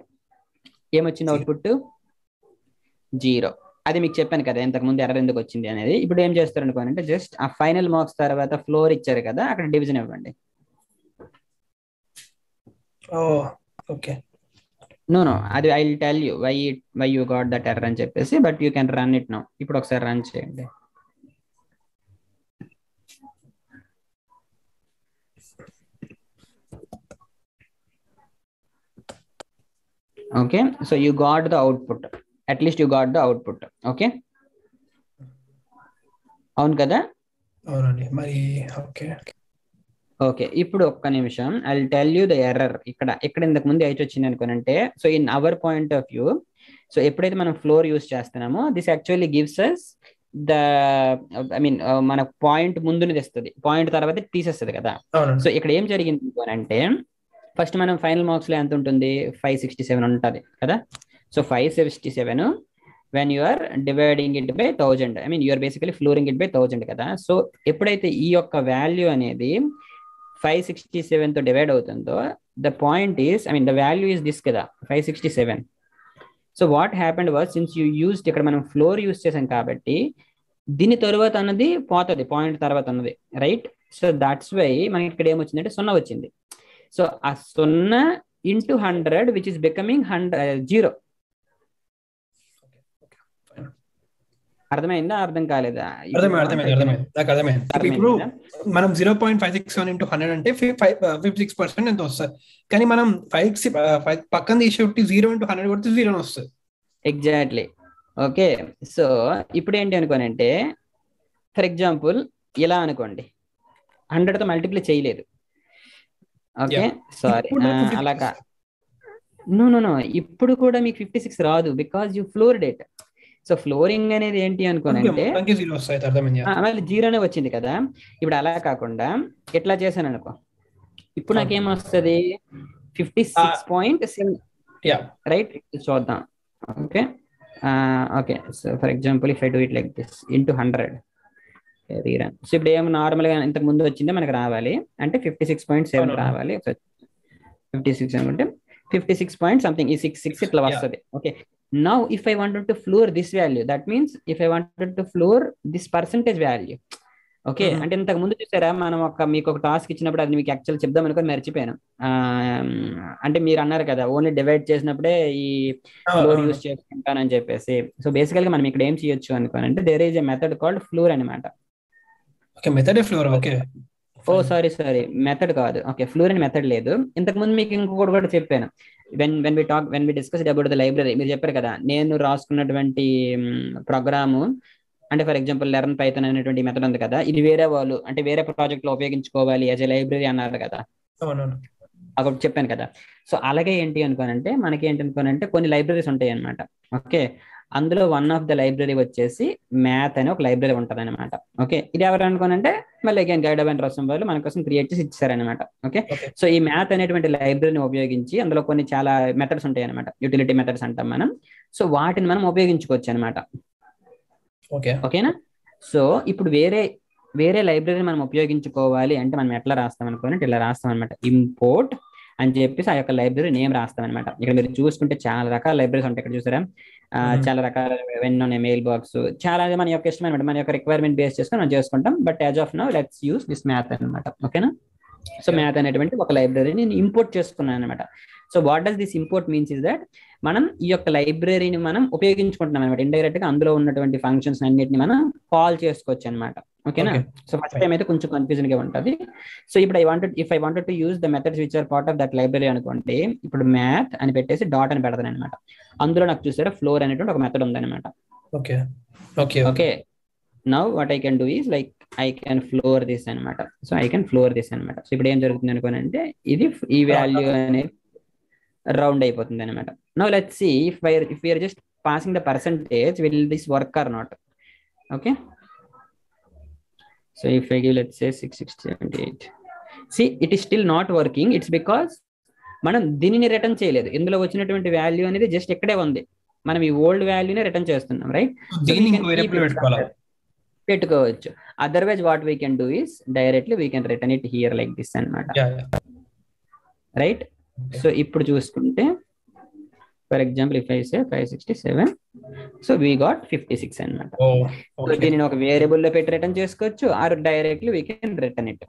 ఏమొచ్చింది అవుట్పుట్? 0. అది మీకు చెప్పాను కదా ఇంతకు ముందు ఎర్రర్ ఎందుకు వచ్చింది అనేది. ఇప్పుడు ఏం చేస్తారు అనుకోనంటే, జస్ట్ ఆ ఫైనల్ మార్క్స్ తర్వాత ఫ్లోర్ ఇచ్చారు కదా, అక్కడ డివిజన్ ఇవ్వండి. ఓకే, నో అది I will tell you why you got that error అని చెప్పేసి, but you can run it now. ఇప్పుడు ఒకసారి రన్ చేయండి. Okay, so you got the output, at least you got the output. Okay, అవును కదా? అవునండి. మరి ఓకే, ఇప్పుడు ఒక్క నిమిషం, I will tell you the error. ఇక్కడ ఇంతకు ముందు 8 వచ్చింది అనుకోనంటే, so in our point of view, so ఎప్పుడైతే మనం ఫ్లోర్ యూస్ చేస్తున్నామో, this actually gives us the, I mean మన పాయింట్ ముందుని తెస్తుంది, పాయింట్ తర్వాత తీసేస్తుంది కదా. సో ఇక్కడ ఏం జరిగింది అంటే, ఫస్ట్ మనం ఫైనల్ మార్క్స్ లో ఎంత ఉంటుంది? 567 ఉంటుంది కదా. So 567 when you are dividing it by 1000, I mean you are basically flooring it by 1000 కదా. సో ఎప్పుడైతే ఈ యొక్క వాల్యూ అనేది 567 తో డివైడ్ అవుతుందో, the point is, I mean the value is this కదా, 567. So what happened was, since you used, ఇక్కడ మనం ఫ్లోర్ యూస్ చేసాం కాబట్టి దీని తర్వాత అన్నది పోతుంది, పాయింట్ తర్వాత అన్నది, రైట్? సో దాట్స్ వై మనకి ఇక్కడ ఏమొచ్చిందంటే 0 వచ్చింది. సో ఆ 0 into 100 which is becoming 0. అర్థమైందా? అర్థం కాలేదా? ఇప్పుడు మనం 0.567 into 100 అంటే 56% ఎంత వస్తుంది, కానీ మనం 5 పక్కన తీసి 0 into 100 కొడితే 0 వస్తుంది. ఎగ్జాక్ట్లీ. ఓకే, సో ఇప్పుడు ఏంటి అనుకోనంటే, ఫర్ ఎగ్జాంపుల్ ఇలా అనుకోండి, 100తో మల్టిప్లై చేయలేదు. ఓకే, సారీ, అలాగా నో, ఇప్పుడు కూడా మీకు 56 రాదు, because you floored it. So flooring అనేది ఏంటి అనుకోనంటే, మళ్ళీ 0నే వచ్చింది కదా. ఇప్పుడు అలా కాకుండా ఎట్లా చేశాను అనుకో, ఇప్పుడు నాకేమొస్తుంది? 56.7, రైట్? చూద్దాం. Okay okay, so for example if I do it like this into 100 rerun. So ఇప్పుడు ఏమో నార్మల్ గా ఇంతకు ముందు వచ్చిందే మనకు రావాలి, అంటే 56.7 రావాలి. 56 అనుకుంటే 56 పాయింట్ సంథింగ్, ఈ 66 ఇట్లా వస్తుంది. Okay, now if I wanted to floor this value, that means if I wanted to floor this percentage value. Okay, అంటే ఇంతకు ముందు చూసారా, మనం మీకు ఒక టాస్క్ ఇచ్చినప్పుడు అది మీకు యాక్చువల్ చెప్దాం అనుకొని మర్చిపోయాను. అంటే మీరు అన్నారు కదా, ఓన్లీ డివైడ్ చేసినప్పుడే ఈ ఫ్లోర్ యూస్ చేసుకుంటానని చెప్పేసి. సో బేసికల్ గా మనం ఇక్కడ ఏం చేయొచ్చు అనుకోనంటే, there is a method called floor అనమాట. ఓ సారీ, మెథడ్ కాదు. ఓకే, ఫ్లోర్ అని మెథడ్ లేదు. ఇంతకు ముందు మీకు ఇంకొకటి కూడా చెప్పాను, when we discuss about the library, మీరు చెప్పారు కదా నేను రాసుకున్నటువంటి ప్రోగ్రాము అంటే ఫర్ ఎగ్జాంపుల్ లెర్న్ పైథాన్ అనేటువంటి మెథడ్ ఉంది కదా, ఇది వేరే వాళ్ళు అంటే వేరే ప్రాజెక్ట్ లో ఉపయోగించుకోవాలి యాజ్ ఎ లైబ్రరీ అన్నారు కదా, అప్పుడు చెప్పాను కదా. సో అలాగే ఏంటి అనుకోనంటే మనకి ఏంటి అనుకోనంటే కొన్ని లైబ్రరీస్ ఉంటాయి అనమాట. ఓకే, అందులో వన్ ఆఫ్ ద లైబ్రరీ వచ్చేసి మ్యాథ్ అని ఒక లైబ్రరీ ఉంటుంది అనమాట. ఓకే, ఇది ఎవరు అనుకోనంటే మళ్ళీ అగైన్ గైడ్ అండ్ రసం వాళ్ళు మన కోసం క్రియేట్ చేసి ఇచ్చారనమాట. ఓకే, సో ఈ మ్యాథ్ అనేటువంటి లైబ్రరీని ఉపయోగించి అందులో కొన్ని చాలా మెథడ్స్ ఉంటాయి అనమాట, యూటిలిటీ మెథడ్స్ అంటాం మనం. సో వాటిని మనం ఉపయోగించుకోవచ్చు అనమాట. ఓకేనా. సో ఇప్పుడు వేరే లైబ్రరీని మనం ఉపయోగించుకోవాలి అంటే మనం ఎట్లా రాస్తాం అనుకోని ఇలా రాస్తాం అనమాట, ఇంపోర్ట్ అని చెప్పేసి ఆ యొక్క లైబ్రరీ నేమ్ రాస్తాం అనమాట. ఇక్కడ మీరు చూసుకుంటే చాలా రకాల లైబ్రరీస్ ఉంటాయి, ఇక్కడ చూసారా చాలా రకాల ఎన్నో మెయిల్ బాక్స్, చాలా మన యొక్క ఇష్టం అనమాట, మన యొక్క రిక్వైర్మెంట్ బేస్ చేసుకొని మనం చేసుకుంటాం. But as of now let's use this math అనమాట. ఓకేనా. సో మ్యాథ్ అనేటువంటి ఒక లైబ్రరీని నేను ఇంపోర్ట్ చేసుకున్నాను అనమాట. So what does this import means is that మనం ఈ యొక్క లైబ్రరీని మనం ఉపయోగించుకుంటున్నాం అనమాట. ఇండైరెక్ట్ గా అందులో ఉన్నటువంటి ఫంక్షన్స్ అన్నిటిని మనం కాల్ చేసుకోవచ్చు అనమాట. ఓకేనా. సో ఫస్ట్ టైం అయితే కొంచెం కన్ఫ్యూజన్ గా ఉంటుంది. సో ఇప్పుడు if I wanted to use the methods which are part of that library అనుకోండి, ఇప్పుడు మ్యాథ్ అని పెట్టేసి డాట్ అని పెడతాను అనమాట. అందులో నాకు చూసారా ఫ్లోర్ అనేటువంటి ఒక మెథడ్ ఉందన్నమాట. Okay, now what I can do is like I can floor this అనమాట. So I can floor this అనమాట. సో ఇప్పుడు ఏం జరుగుతుంది అనుకోనంటే ఇది ఈ వాల్యూ అనేది రౌండ్ అయిపోతుంది అనమాట. Now let's see if we're just passing the percentage, will this work or not. Okay, so if I give let's say 6678, see it is still not working. It's because మనం దీనిని return చేయలేదు, ఇందులో వచ్చినటువంటి value అనేది just ఇక్కడే ఉంది, మనం ఈ ఓల్డ్ వాల్యూని రిటర్న్ చేస్తున్నాం. రైట్, పెట్టుకోవచ్చు. Otherwise what we can do is directly we can return it here like this అనమాట. రైట్, సో ఇప్పుడు చూసుకుంటే for example if I say 567, so we got 56 అనమాట. సో దీనిని ఒక వేరియబుల్ లో పెట్టి రిటర్న్ చేసుకోవచ్చు, or directly we can return it.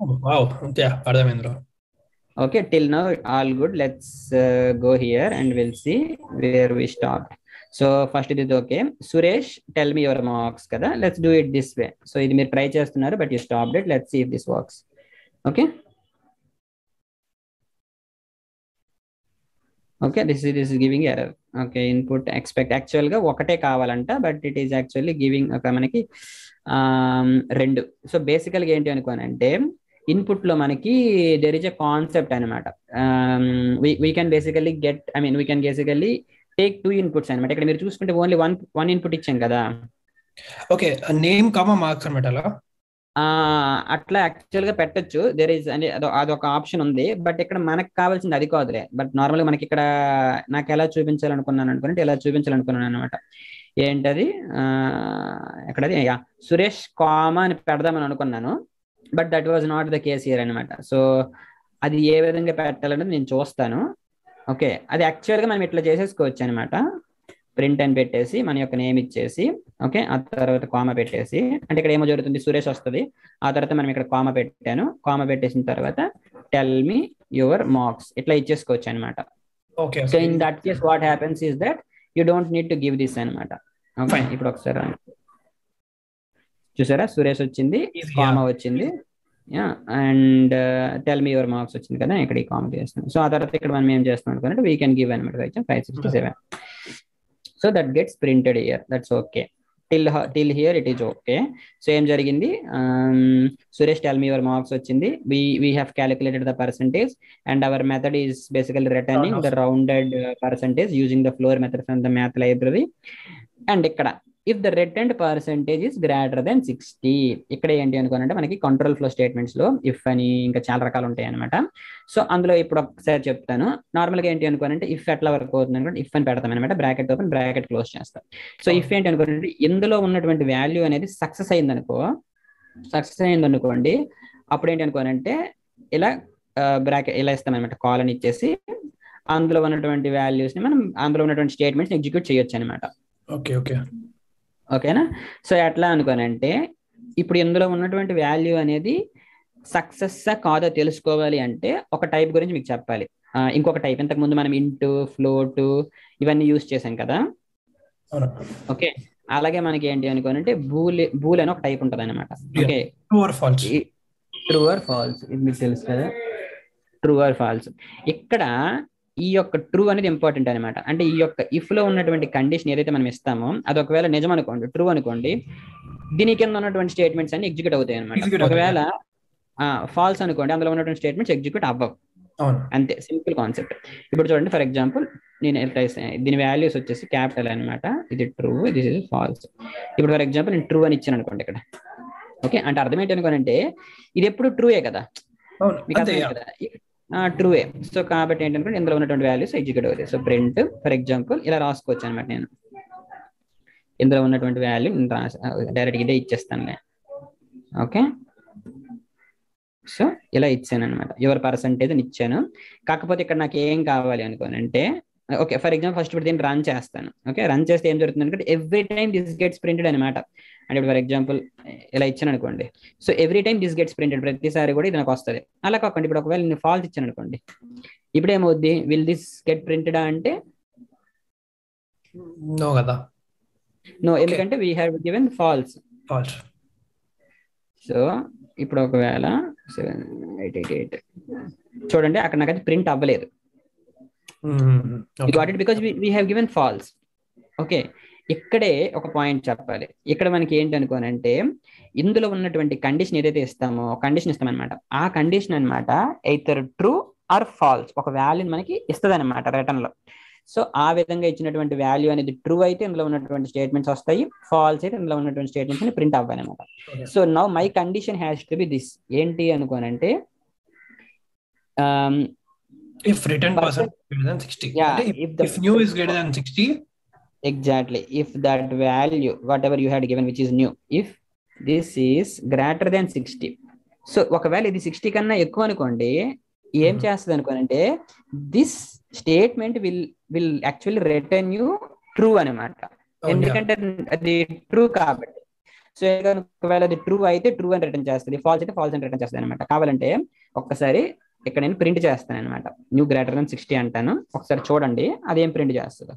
Okay, till now all good. Let's go here and will see where we stop. So first ఇది okay, Suresh tell me your marks కదా, let's do it this way. So ఇది మీరు try చేస్తున్నారు but you stopped it. Let's see if this works. Okay, okay, this is giving error. Okay, input expect actual గా ఒకటే కావాలంట, but it is actually giving ఒక మనకి రెండు. So బేసికల్ గా ఏంటి అనుకోనంటే ఇన్పుట్ లో మనకి దెర్ ఇస్ ఎ కాన్సెప్ట్ అనమాట. We can basically get we can basically take 2 inputs అనమాట. ఇక్కడ మీరు చూసుకుంటే ఓన్లీ వన్ ఇన్పుట్ ఇచ్చాం కదా. ఓకే, నేమ్ కామా మార్క్స్ అనమాట. అలా అట్లా యాక్చువల్ గా పెట్టొచ్చు, దేర్ ఇస్ అంటే అదొక ఆప్షన్ ఉంది. బట్ ఇక్కడ మనకు కావాల్సింది అది కాదులే. బట్ నార్మల్ గా మనకి ఇక్కడ నాకు ఎలా చూపించాలనుకున్నాను అనుకుంటే ఇలా చూపించాలనుకున్నాను అనమాట. ఏంటది ఎక్కడది సురేష్ కామా అని పెడదామని అనుకున్నాను, but that was not the case here అనమాట. సో అది ఏ విధంగా పెట్టాలనేది నేను చూస్తాను. ఓకే, అది యాక్చువల్ గా మనం ఇట్లా చేసేసుకోవచ్చు అనమాట. ప్రింట్ అని పెట్టేసి మన యొక్క నేమ్ ఇచ్చేసి, ఓకే, ఆ తర్వాత కామా పెట్టేసి, అంటే ఇక్కడ ఏమో జరుగుతుంది సురేష్ వస్తుంది, ఆ తర్వాత మనం ఇక్కడ కామా పెట్టాను, కామా పెట్టేసిన తర్వాత టెల్ మీ యువర్ మార్క్స్ ఇట్లా ఇచ్చేసుకోవచ్చు అనమాట. So in that case what happens is that you don't need to give this అనమాట. ఓకే, ఇప్పుడు ఒకసారి చూసారా సురేష్ వచ్చింది, కామా వచ్చింది, and tell me your marks వచ్చింది కదా, ఇక్కడ ఈ కామా చేస్తాం. సో ఆ తర్వాత ఇక్కడ మనం ఏం చేస్తాం అనుకుంటే వీ కెన్ గివ్ అనమాట 567. So that gets printed here. That's okay. Till here it is okay. So em jarigindi, Suresh tell me your marks vachindi. We have calculated the percentage and our method is basically returning the rounded percentage using the floor method from the math library. And ikkada if the returned percentage is greater than 60, ఇక్కడ ఏంటి అనుకోనంటే మనకి control flow statements లో if అని ఇంకా చాలా రకాలు ఉంటాయి అనమాట. సో అందులో ఇప్పుడు ఒకసారి చెప్తాను. నార్మల్ గా ఏంటి అనుకోనంటే ఇఫ్ ఎట్లా వర్క్ అవుతుంది అనుకోండి, ఇఫ్ అని పెడతాం అనమాట, బ్రాకెట్ ఓపెన్ బ్రాకెట్ క్లోజ్ చేస్తాం. సో ఇఫ్ ఏంటి అనుకోనంటే ఇందులో ఉన్నటువంటి వాల్యూ అనేది సక్సెస్ అయిందనుకోండి, అప్పుడు ఏంటి అనుకోనంటే ఇలా బ్రాకెట్ ఇలా ఇస్తాం అనమాట, కాల్ అని ఇచ్చేసి అందులో ఉన్నటువంటి వాల్యూస్ ని మనం అందులో ఉన్నటువంటి స్టేట్మెంట్స్ ఎగ్జిక్యూట్ చేయొచ్చు అనమాట. ఓకేనా. సో ఎట్లా అనుకోనంటే ఇప్పుడు ఇందులో ఉన్నటువంటి వాల్యూ అనేది సక్సెస్ కాదో తెలుసుకోవాలి అంటే ఒక టైప్ గురించి మీకు చెప్పాలి. ఇంకొక టైప్ ఇంతకు ముందు మనం ఇంట్, ఫ్లోట్ ఇవన్నీ యూజ్ చేసాం కదా. ఓకే, అలాగే మనకి ఏంటి అనుకోనంటే బూల్ అని ఒక టైప్ ఉంటుంది అనమాట. ఓకే, ట్రూ ఆర్ ఫాల్స్ ఇది మీకు తెలుసు కదా, ట్రూ ఆర్ ఫాల్స్. ఇక్కడ ఈ యొక్క ట్రూ అనేది ఇంపార్టెంట్ అనమాట. అంటే ఈ యొక్క ఇఫ్ లో ఉన్నటువంటి కండిషన్ ఏదైతే మనం ఇస్తామో అది ఒకవేళ నిజం అనుకోండి, ట్రూ అనుకోండి, దీని కింద ఉన్నటువంటి స్టేట్మెంట్స్ అన్ని ఎగ్జిక్యూట్ అవుతాయి అనమాట. ఒకవేళ ఫాల్స్ అనుకోండి, అందులో ఉన్నటువంటి స్టేట్మెంట్స్ ఎగ్జిక్యూట్ అవ్వవు. అంతే, సింపుల్ కాన్సెప్ట్. ఇప్పుడు చూడండి, ఫర్ ఎగ్జాంపుల్ నేను దీని వాల్యూస్ వచ్చేసి క్యాపిటల్ అనమాట. ఇది ట్రూ, దిస్ ఇస్ ఫాల్స్. ఇప్పుడు ఫర్ ఎగ్జాంపుల్ నేను ట్రూ అని ఇచ్చాను అనుకోండి ఇక్కడ. ఓకే, అంటే అర్థం ఏంటి అనుకోనంటే ఇది ఎప్పుడు ట్రూయే కదా, మీకు అర్థం కదా, ట్రూయే. సో కాబట్టి ఏంటనుకోండి ఇందులో ఉన్నటువంటి వాల్యూస్ ఎగ్జిక్యూట్ అవుతాయి. సో ప్రింట్ ఫర్ ఎగ్జాంపుల్ ఇలా రాసుకోవచ్చు అనమాట. నేను ఇందులో ఉన్నటువంటి వాల్యూ డైరెక్ట్ ఇదే ఇచ్చేస్తానులే. ఓకే, సో ఇలా ఇచ్చాను అనమాట, యువర్ పర్సంటేజ్ అని ఇచ్చాను. కాకపోతే ఇక్కడ నాకు ఏం కావాలి అనుకోనంటే, ఓకే ఫర్ ఎగ్జాంపుల్ ఫస్ట్ ఇప్పుడు దీన్ని రన్ చేస్తాను. ఓకే, రన్ చేస్తే ఏం జరుగుతుంది అంటే every time this gets printed అనమాట. అంటే ఇప్పుడు ఫర్ ఎగ్జాంపుల్ ఇలా ఇచ్చాను అనుకోండి, so every time this gets printed, ప్రతిసారి కూడా ఇది నాకు వస్తుంది. అలా కాకుండా ఇప్పుడు ఒకవేళ నేను ఫాల్స్ ఇచ్చాను అనుకోండి, ఇప్పుడు ఏమవుద్ది, విల్ దిస్ గెట్ ప్రింటెడ్ అంటే నో కదా, నో, ఎందుకంటే we have given false. So ఇప్పుడు ఒకవేళ 788 చూడండి, అక్కడ నాకు అది ప్రింట్ అవ్వలేదు. Because we have given false. Okay, ఇక్కడే ఒక పాయింట్ చెప్పాలి. ఇక్కడ మనకి ఏంటి అనుకోనంటే ఇందులో ఉన్నటువంటి కండిషన్ ఏదైతే ఇస్తామో కండిషన్ ఇస్తామన్నమాట. ఆ కండిషన్ అనమాట ఎయితర్ ట్రూ ఆర్ ఫాల్స్ ఒక వాల్యూని మనకి ఇస్తుంది అనమాట రిటర్న్ లో. సో ఆ విధంగా ఇచ్చినటువంటి వాల్యూ అనేది ట్రూ అయితే ఇందులో ఉన్నటువంటి స్టేట్మెంట్స్ వస్తాయి, ఫాల్స్ అయితే ఇందులో ఉన్నటువంటి స్టేట్మెంట్స్ అని ప్రింట్ అవ్వాలి అనమాట. So now my condition has to B this, ఏంటి అనుకోనంటే if return person greater than 60, if new is greater than 60, exactly, if that value whatever you had given which is new, if this is greater than 60, so ఒకవేళ ఇది 60 కన్నా ఎక్కువ అనుకోండి, ఏం చేస్తుంది అనుకోనంటే this statement will actually return you true అనమాట. ఎందుకంటే అది ట్రూ కాబట్టి. సో ఒకవేళ అది ట్రూ అయితే ట్రూ అని రిటర్న్ చేస్తుంది, ఫాల్స్ అయితే ఫాల్స్ అని రిటర్న్ చేస్తుంది అనమాట. కావాలంటే ఒక్కసారి ఇక్కడ నేను ప్రింట్ చేస్తాను అనమాట, న్యూ గ్రేటర్ దెన్ 60 అంటాను. ఒకసారి చూడండి అదేం ప్రింట్ చేస్తుంది.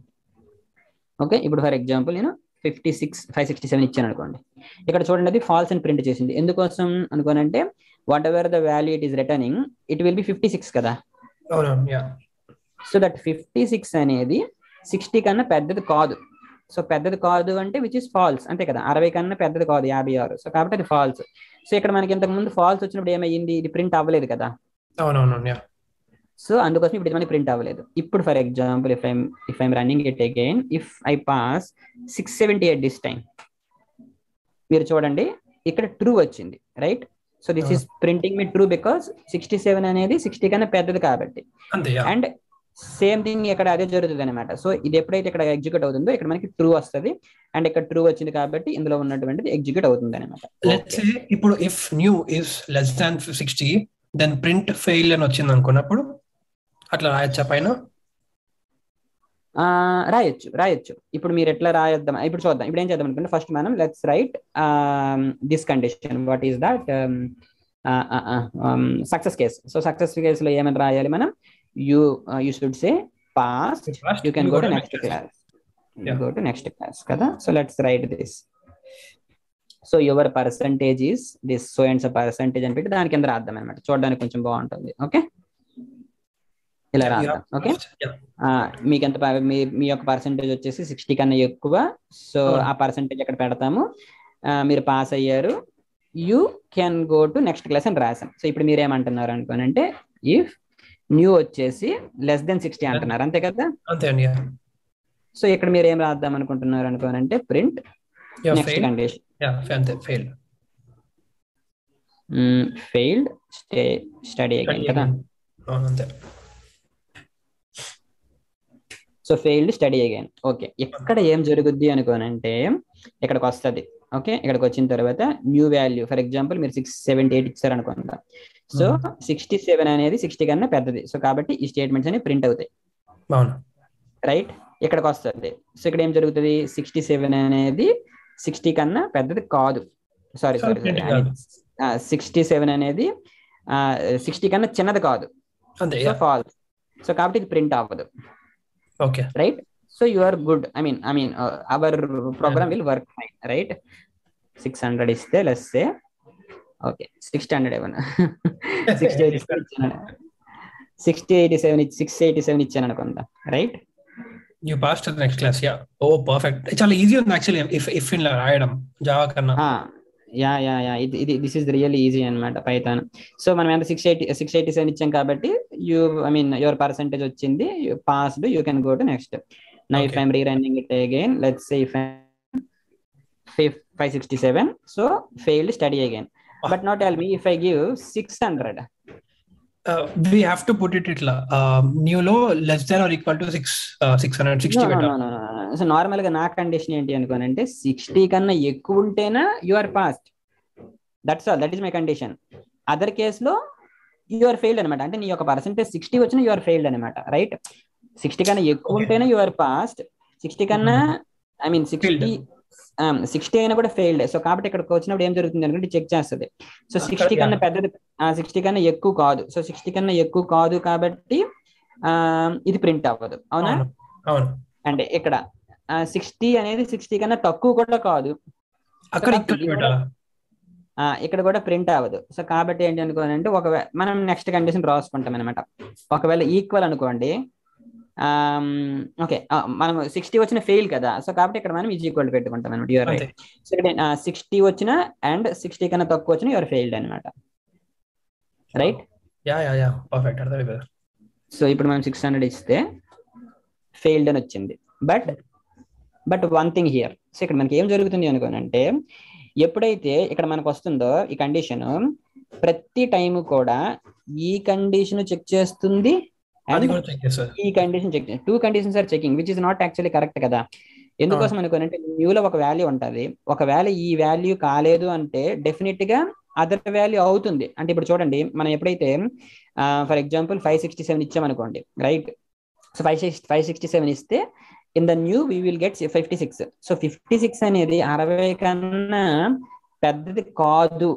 ఓకే, ఇప్పుడు ఫర్ ఎగ్జాంపుల్ నేను 567 ఇచ్చాను అనుకోండి, ఇక్కడ చూడండి అది ఫాల్స్ అని ప్రింట్ చేసింది. ఎందుకోసం అనుకోనంటే whatever the value it is returning it will be 56 కదా. సో దట్ 56 అనేది 60 కన్నా పెద్దది కాదు. సో పెద్దది కాదు అంటే విచ్ ఇస్ ఫాల్స్, అంతే కదా. 60 కన్నా పెద్దది కాదు 56, సో కాబట్టి అది ఫాల్స్. సో ఇక్కడ మనకి ఇంతకు ముందు ఫాల్స్ వచ్చినప్పుడు ఏమైంది, ఇది ప్రింట్ అవ్వలేదు కదా. సో అందుకోసం ఇప్పుడు ఇది మనకి ప్రింట్ అవ్వలేదు. ఇప్పుడు for example if I'm running it again, if I pass 678 this time, మీరు చూడండి ఇక్కడ ట్రూ వచ్చింది, right. So this is printing me true because 67 అనేది 60 కన్నా పెద్దది కాబట్టి. అండ్ సేమ్ థింగ్ ఇక్కడ అదే జరుగుతుంది అనమాట. సో ఇది ఎప్పుడైతే ఇక్కడ ఎగ్జిక్యూట్ అవుతుందో ఇక్కడ మనకి ట్రూ వస్తుంది, అండ్ ఇక్కడ ట్రూ వచ్చింది కాబట్టి ఇందులో ఉన్నటువంటిది ఎగ్జిక్యూట్ అవుతుంది అనమాట. ఇప్పుడు if new is less than 60 then print fail అని వచ్చింది అనుకున్నప్పుడు అట్లా రాయొచ్చా పైన? రాయొచ్చు. ఇప్పుడు మీరు ఎట్లా రాయొద్దాం, ఇప్పుడు చూద్దాం. ఇప్పుడు ఏం చేద్దాం అనుకుంటే ఫస్ట్ మనం let's write this condition, what is that success case. So success case లో ఏమని రాయాలి మనం, you should say past, you can go to next class. Go to next class kada. So let's write this. So your percentage is this, so and so percentage అని పెట్టి దాని కింద రాద్దాం అనమాట, చూడడానికి కొంచెం బాగుంటుంది. ఓకే, ఇలా రాద్దాం. ఓకే, మీకు ఎంత మీ యొక్క పర్సంటేజ్ వచ్చేసి 60 కన్నా ఎక్కువ, సో ఆ పర్సంటేజ్ అక్కడ పెడతాము. మీరు పాస్ అయ్యారు, you can go to next class అని రాసాం. సో ఇప్పుడు మీరు ఏమంటున్నారు అనుకోనంటే ఇఫ్ న్యూ వచ్చేసి లెస్ దెన్ 60 అంటున్నారు, అంతే కదా. సో ఇక్కడ మీరు ఏం రాద్దాం అనుకుంటున్నారు అనుకోనంటే print next condition failed study again కదా. So failed study again. Okay, ఇక్కడ ఏం జరుగుద్ది అనుకోనంటే ఇక్కడికి వస్తుంది. ఓకే, ఇక్కడికి వచ్చిన తర్వాత న్యూ వాల్యూ ఫర్ ఎగ్జాంపుల్ మీరు 678 ఇచ్చారు అనుకుంటా. సో 67 అనేది 60 కన్నా పెద్దది, సో కాబట్టి ఈ స్టేట్మెంట్స్ అనేవి ప్రింట్ అవుతాయి, రైట్. ఇక్కడికి వస్తుంది. సో ఇక్కడ ఏం జరుగుతుంది, 67 అనేది 60 కన్నా పెద్దది కాదు, సారీ 67 అనేది 60 కన్నా చిన్నది కాదు, సో ఫాల్స్. సో కాబట్టి ఇది ప్రింట్ అవ్వదు, right. So you are good, I mean our program will work fine, right. 600 ఇస్తే లెట్స్ సే, ఓకే 600 ఏమన్నా 60 ఇస్తే 687 ఇచ్చాను అనుకుందా, right? You pass to the next class. Yeah, oh perfect. చాలా ఈజీ ఉంది యాక్చువల్లీ ఇఫ్ ఇలా రాయడం జావా కన్నా. ఇది దిస్ ఇస్ రియల్లీ ఈజీ అనమాట పైథాన్. సో మనం ఎంత 687 ఇచ్చాం కాబట్టి యువర్ పర్సెంటేజ్ వచ్చింది, passed, you can go to next. Now if I'm rerunning it again, let's say if 567, so failed study again. But now tell me, if I give 600, we have to put it itla new low less than or equal to 660 no. So normal గా నా condition ఏంటి అనుకోనంటే 60 కన్నా ఎక్కువ ఉంటేనా you are passed, that's all, that is my condition. Other కేసులో you are failed అనమాట. అంటే నీ యొక్క పర్సెంటేజ్ 60 వచ్చినా యు ఆర్ ఫెయిల్డ్ అనమాట, రైట్? 60 కన్నా ఎక్కువ ఉంటేనే యు ఆర్ పాస్డ్, 60 కన్నా 60 అయినా కూడా ఫెయిల్డ్. సో కాబట్టి ఇక్కడికి వచ్చినప్పుడు ఏం జరుగుతుంది అనుకుంటే చెక్ చేస్తుంది. సో 60 కన్నా పెద్దది, 60 కన్నా ఎక్కువ కాదు. సో 60 కన్నా ఎక్కువ కాదు కాబట్టి ఇది ప్రింట్ అవ్వదు, అవునా? అంటే ఇక్కడ 60 అనేది 60 కన్నా తక్కువ కూడా కాదు, ఇక్కడ కూడా ప్రింట్ అవ్వదు. సో కాబట్టి ఏంటి అనుకోనంటే ఒకవేళ మనం నెక్స్ట్ కండిషన్ రాసుకుంటాం అనమాట. ఒకవేళ ఈక్వల్ అనుకోండి, ఓకే, మనం 60 వచ్చిన ఫెయిల్ కదా, సో కాబట్టి ఇక్కడ మనం ఈజ్ ఈక్వల్ పెట్టుకుంటాం అనమాట, యూఆర్ రైట్. సో ఇక్కడ 60 వచ్చిన అండ్ 60 కన్నా తక్కువ వచ్చిన యూఆర్ ఫెయిల్డ్ అనమాట, రైట్? సో ఇప్పుడు మనం 600 ఇస్తే ఫెయిల్డ్ అని వచ్చింది. But one thing here, so ఇక్కడ మనకి ఏం జరుగుతుంది అనుకోనంటే, ఎప్పుడైతే ఇక్కడ మనకు వస్తుందో ఈ కండిషన్, ప్రతి టైం కూడా ఈ కండిషన్ చెక్ చేస్తుంది, ఈ కండిషన్ చెక్ చేస్తుంది. 2 conditions are checking, which is not actually correct కదా. ఎందుకోసం అనుకోనంటే న్యూలో ఒక వాల్యూ ఉంటుంది, ఒకవేళ ఈ వాల్యూ కాలేదు అంటే డెఫినెట్ గా అదర్ వాల్యూ అవుతుంది. అంటే ఇప్పుడు చూడండి, మనం ఎప్పుడైతే ఫర్ ఎగ్జాంపుల్ 567 ఇచ్చామనుకోండి, రైట్? సో 567 ఇస్తే in the knew we will get 56. So 56 అనేది 60 కన్నా పెద్దది కాదు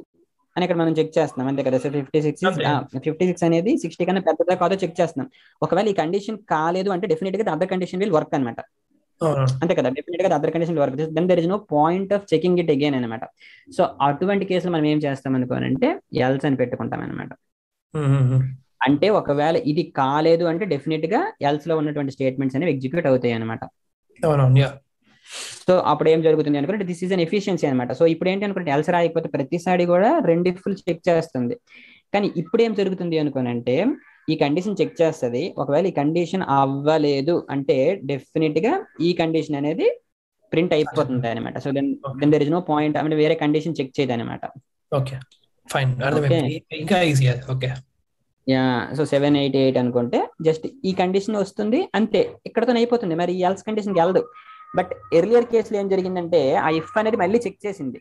అని ఇక్కడ మనం చెక్ చేస్తున్నాం, అంతే కదా? సో 56 అనేది 60 కన్నా పెద్దదా కాదో చెక్ చేస్తున్నాం. ఒకవేళ ఈ కండిషన్ కాలేదు అంటే డెఫినెట్ గా అదర్ కండిషన్ విల్ వర్క్ అనమాట, అంతే కదా? డెఫినెట్ గా other condition work, then there is no point of checking it again అనమాట. సో అటువంటి కేసులు మనం ఏం చేస్తాం అనుకోనంటే ఎల్స్ అని పెట్టుకుంటాం అనమాట. అంటే ఒకవేళ ఇది కాలేదు అంటే డెఫినెట్ గా ఎల్స్ లో ఉన్నటువంటి స్టేట్మెంట్స్ అనేవి ఎగ్జిక్యూట్ అవుతాయి అనమాట. సో అప్పుడు ఏం జరుగుతుంది అనుకుంటే దిస్ ఈజ్ అన్ ఎఫిషియన్సీ అనమాట. సో ఇప్పుడు ఏంటి అనుకుంటే ఎల్స్ రాయకపోతే ప్రతిసారి కూడా 2 ఫుల్ చెక్ చేస్తుంది. కానీ ఇప్పుడు ఏం జరుగుతుంది అనుకోనంటే ఈ కండిషన్ చెక్ చేస్తుంది, ఒకవేళ ఈ కండిషన్ అవ్వలేదు అంటే డెఫినెట్ గా ఈ కండిషన్ అనేది ప్రింట్ అయిపోతుంది అనమాట. So then there is no point, అంటే వేరే కండిషన్ చెక్ చేయదు అనమాట. సో 788 అనుకుంటే జస్ట్ ఈ కండిషన్ వస్తుంది అంతే, ఇక్కడతో అయిపోతుంది. మరి ఈ ఎల్స్ కండిషన్కి వెళ్ళదు. బట్ ఎర్లియర్ కేసులో ఏం జరిగిందంటే ఆ ఇఫ్ అనేది మళ్ళీ చెక్ చేసింది,